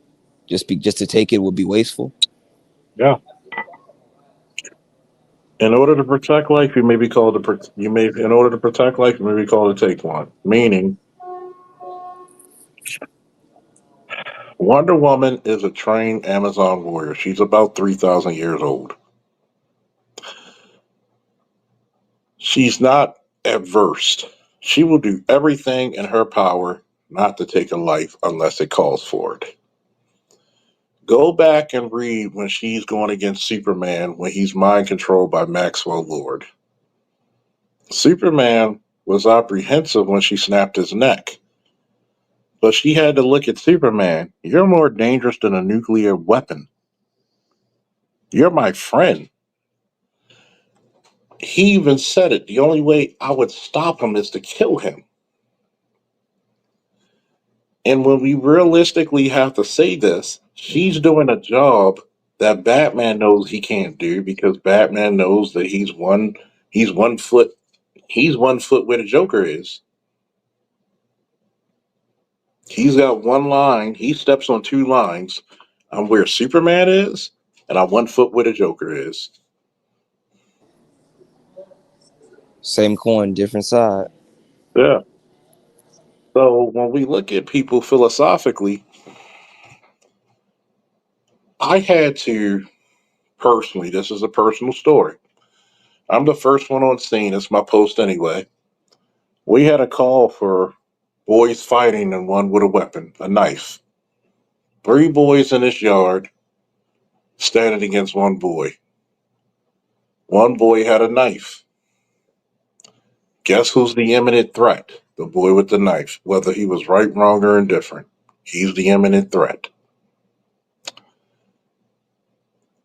Speaker 9: just to take it would be wasteful."
Speaker 5: Yeah. In order to protect life, you may be called in order to protect life, you may be called to take one. Meaning, Wonder Woman is a trained Amazon warrior. She's about 3,000 years old. She's not adverse. She will do everything in her power not to take a life unless it calls for it. Go back and read when she's going against Superman when he's mind controlled by Maxwell Lord. Superman was apprehensive when she snapped his neck, but she had to look at Superman. You're more dangerous than a nuclear weapon. You're my friend. He even said it. The only way I would stop him is to kill him. And when we realistically have to say this, she's doing a job that Batman knows he can't do because Batman knows that he's 1 foot where the Joker is. He's got one line. He steps on 2 lines. I'm where Superman is, and I'm 1 foot where the Joker is.
Speaker 9: Same coin, different side.
Speaker 5: Yeah. So when we look at people philosophically, I had to personally, this is a personal story. I'm the first one on scene. It's my post anyway. We had a call for boys fighting and one with a weapon, a knife. 3 boys in this yard standing against one boy. One boy had a knife. Guess who's the imminent threat? The boy with the knife, whether he was right, wrong, or indifferent. He's the imminent threat.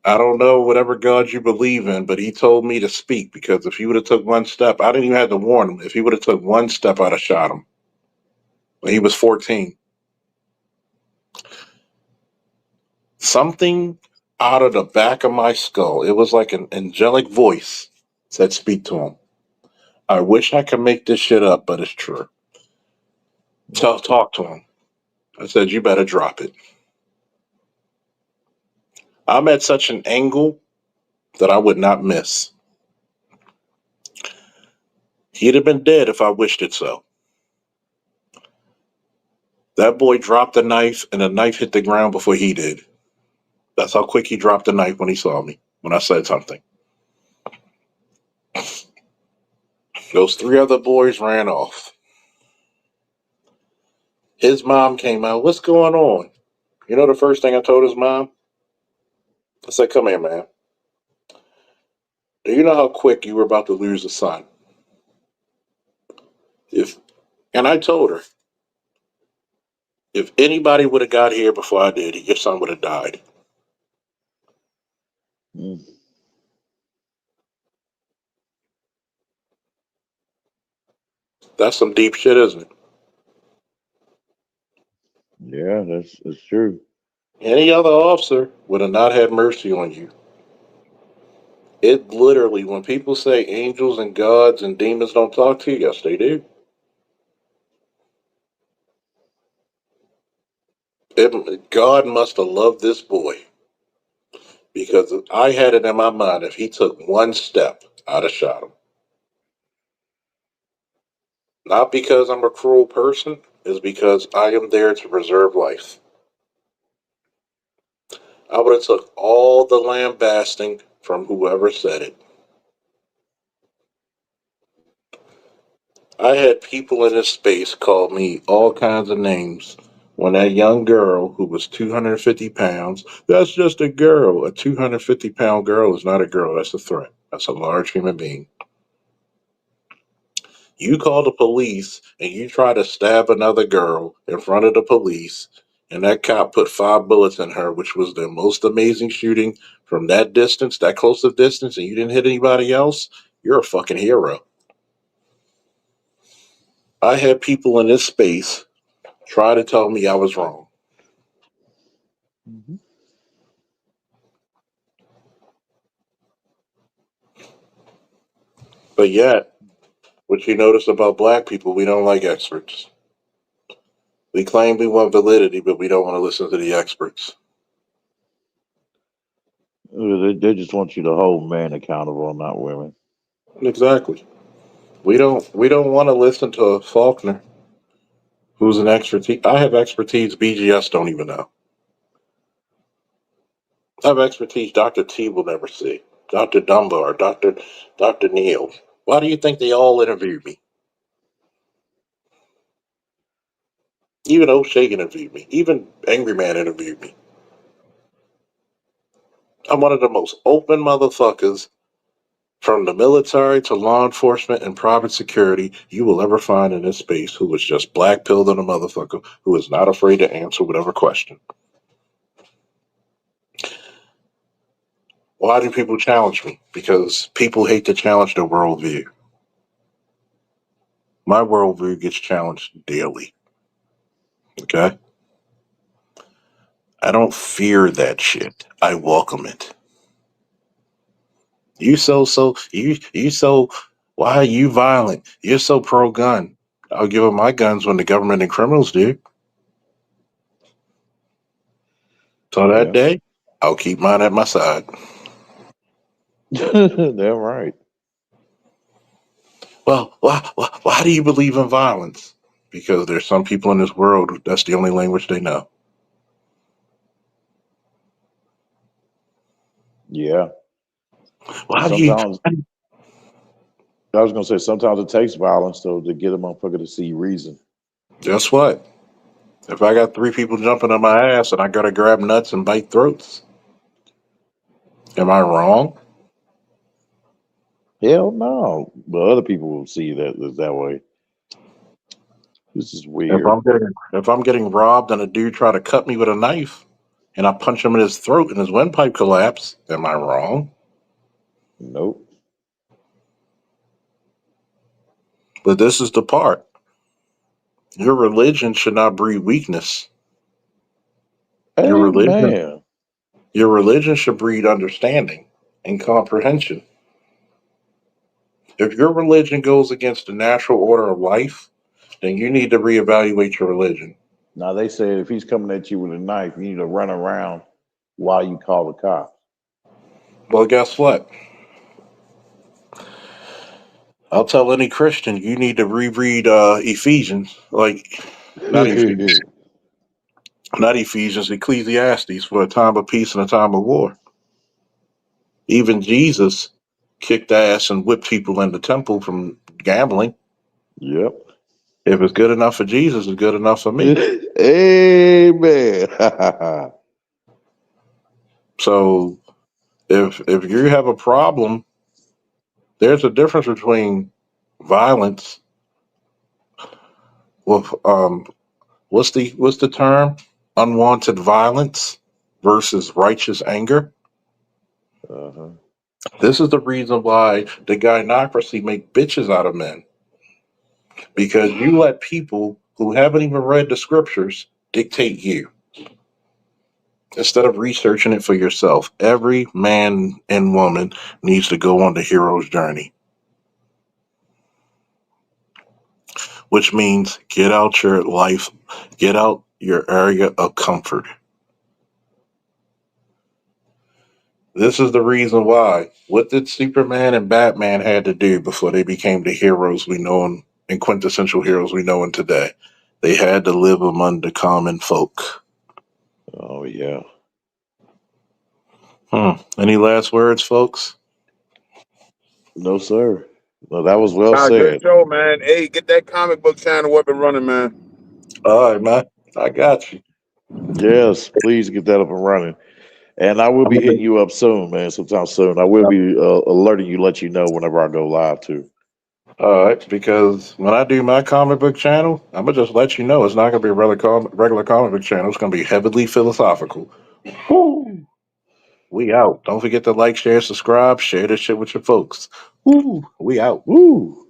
Speaker 5: I don't know whatever God you believe in, but he told me to speak because if he would have took 1 step, I didn't even have to warn him. If he would have took 1 step, I'd have shot him. When he was 14. Something out of the back of my skull, it was like an angelic voice, said, "Speak to him." I wish I could make this shit up, but it's true. Talk to him. I said, "You better drop it." I'm at such an angle that I would not miss. He'd have been dead if I wished it so. That boy dropped the knife, and the knife hit the ground before he did. That's how quick he dropped the knife when he saw me, when I said something. Those 3 other boys ran off. His mom came out. "What's going on?" You know the first thing I told his mom? I said, "Come here, man. Do you know how quick you were about to lose a son?" If And I told her, if anybody would have got here before I did, your son would have died.
Speaker 8: Mm.
Speaker 5: That's some deep shit, isn't it?
Speaker 8: Yeah, that's true.
Speaker 5: Any other officer would have not had mercy on you. It literally, when people say angels and gods and demons don't talk to you, yes, they do. God must have loved this boy because I had it in my mind if he took 1 step, I'd have shot him. Not because I'm a cruel person, it's because I am there to preserve life. I would have took all the lambasting from whoever said it. I had people in this space call me all kinds of names when that young girl who was 250 pounds, that's just a girl. A 250-pound girl is not a girl, that's a threat. That's a large human being. You call the police and you try to stab another girl in front of the police, and that cop put 5 bullets in her, which was the most amazing shooting from that distance, that close of distance, and you didn't hit anybody else, you're a fucking hero. I had people in this space try to tell me I was wrong.
Speaker 8: Hmm.
Speaker 5: But yet, what you notice about black people, we don't like experts. We claim we want validity, but we don't want to listen to the experts.
Speaker 8: They just want you to hold men accountable, not women.
Speaker 5: Exactly. We don't want to listen to Faulkner, who's an expertise. I have expertise BGS don't even know. I have expertise Dr. T will never see. Dr. Dunbar, Dr. Neal. Why do you think they all interviewed me? Even O'Shea interviewed me. Even Angry Man interviewed me. I'm one of the most open motherfuckers from the military to law enforcement and private security you will ever find in this space who was just black pilled on a motherfucker who is not afraid to answer whatever question. Why do people challenge me? Because people hate to challenge their worldview. My worldview gets challenged daily. Okay? I don't fear that shit. I welcome it. You so why are you violent? You're so pro gun. I'll give up my guns when the government and criminals do. So that
Speaker 8: Yeah.
Speaker 5: day, I'll keep mine at my side.
Speaker 8: They're right.
Speaker 5: Well, why do you believe in violence? Because there's some people in this world that's the only language they know.
Speaker 8: Yeah. And
Speaker 5: Why do you?
Speaker 8: sometimes I was gonna say sometimes it takes violence though to get a motherfucker to see reason.
Speaker 5: Guess what? If I got three people jumping on my ass and I gotta grab nuts and bite throats, am I wrong?
Speaker 8: Hell no. But other people will see that way. This is weird.
Speaker 5: If I'm getting robbed and a dude try to cut me with a knife and I punch him in his throat and his windpipe collapse, am I wrong?
Speaker 8: Nope.
Speaker 5: But this is the part. Your religion should not breed weakness. Your religion
Speaker 8: Amen.
Speaker 5: your religion should breed understanding and comprehension. If your religion goes against the natural order of life, then you need to reevaluate your religion.
Speaker 8: Now they said if he's coming at you with a knife, you need to run around while you call the cops.
Speaker 5: Well, guess what? I'll tell any Christian you need to reread Ephesians, like not Ephesians, not Ephesians, Ecclesiastes for a time of peace and a time of war. Even Jesus kicked ass and whipped people in the temple from gambling.
Speaker 8: Yep.
Speaker 5: If it's good enough for Jesus, it's good enough for me.
Speaker 8: Amen.
Speaker 5: So if you have a problem, there's a difference between violence with what's the term? Unwanted violence versus righteous anger.
Speaker 8: uh-huh.
Speaker 5: This is the reason why the gynocracy make bitches out of men. Because you let people who haven't even read the scriptures dictate you instead of researching it for yourself. Every man and woman needs to go on the hero's journey, which means get out your life, get out your area of comfort. This is the reason why. What did Superman and Batman had to do before they became the heroes we know and quintessential heroes we know in today? They had to live among the common folk.
Speaker 8: Oh yeah.
Speaker 5: Any last words, folks?
Speaker 8: No, sir. No, that was well
Speaker 3: Good
Speaker 8: said.
Speaker 3: show, man. Hey, get that comic book channel up and running, man.
Speaker 5: All right, man. I got you.
Speaker 8: Yes, please get that up and running. And I will
Speaker 5: I'm
Speaker 8: be
Speaker 5: gonna
Speaker 8: hitting you up soon, man. Sometime soon. I will be alerting you, let you know whenever I go live too.
Speaker 5: All right, because when I do my comic book channel, I'm gonna just let you know it's not gonna be a regular comic book channel. It's gonna be heavily philosophical. Woo! We out. Don't forget to like, share, subscribe, share this shit with your folks. Woo! We out.
Speaker 8: Woo!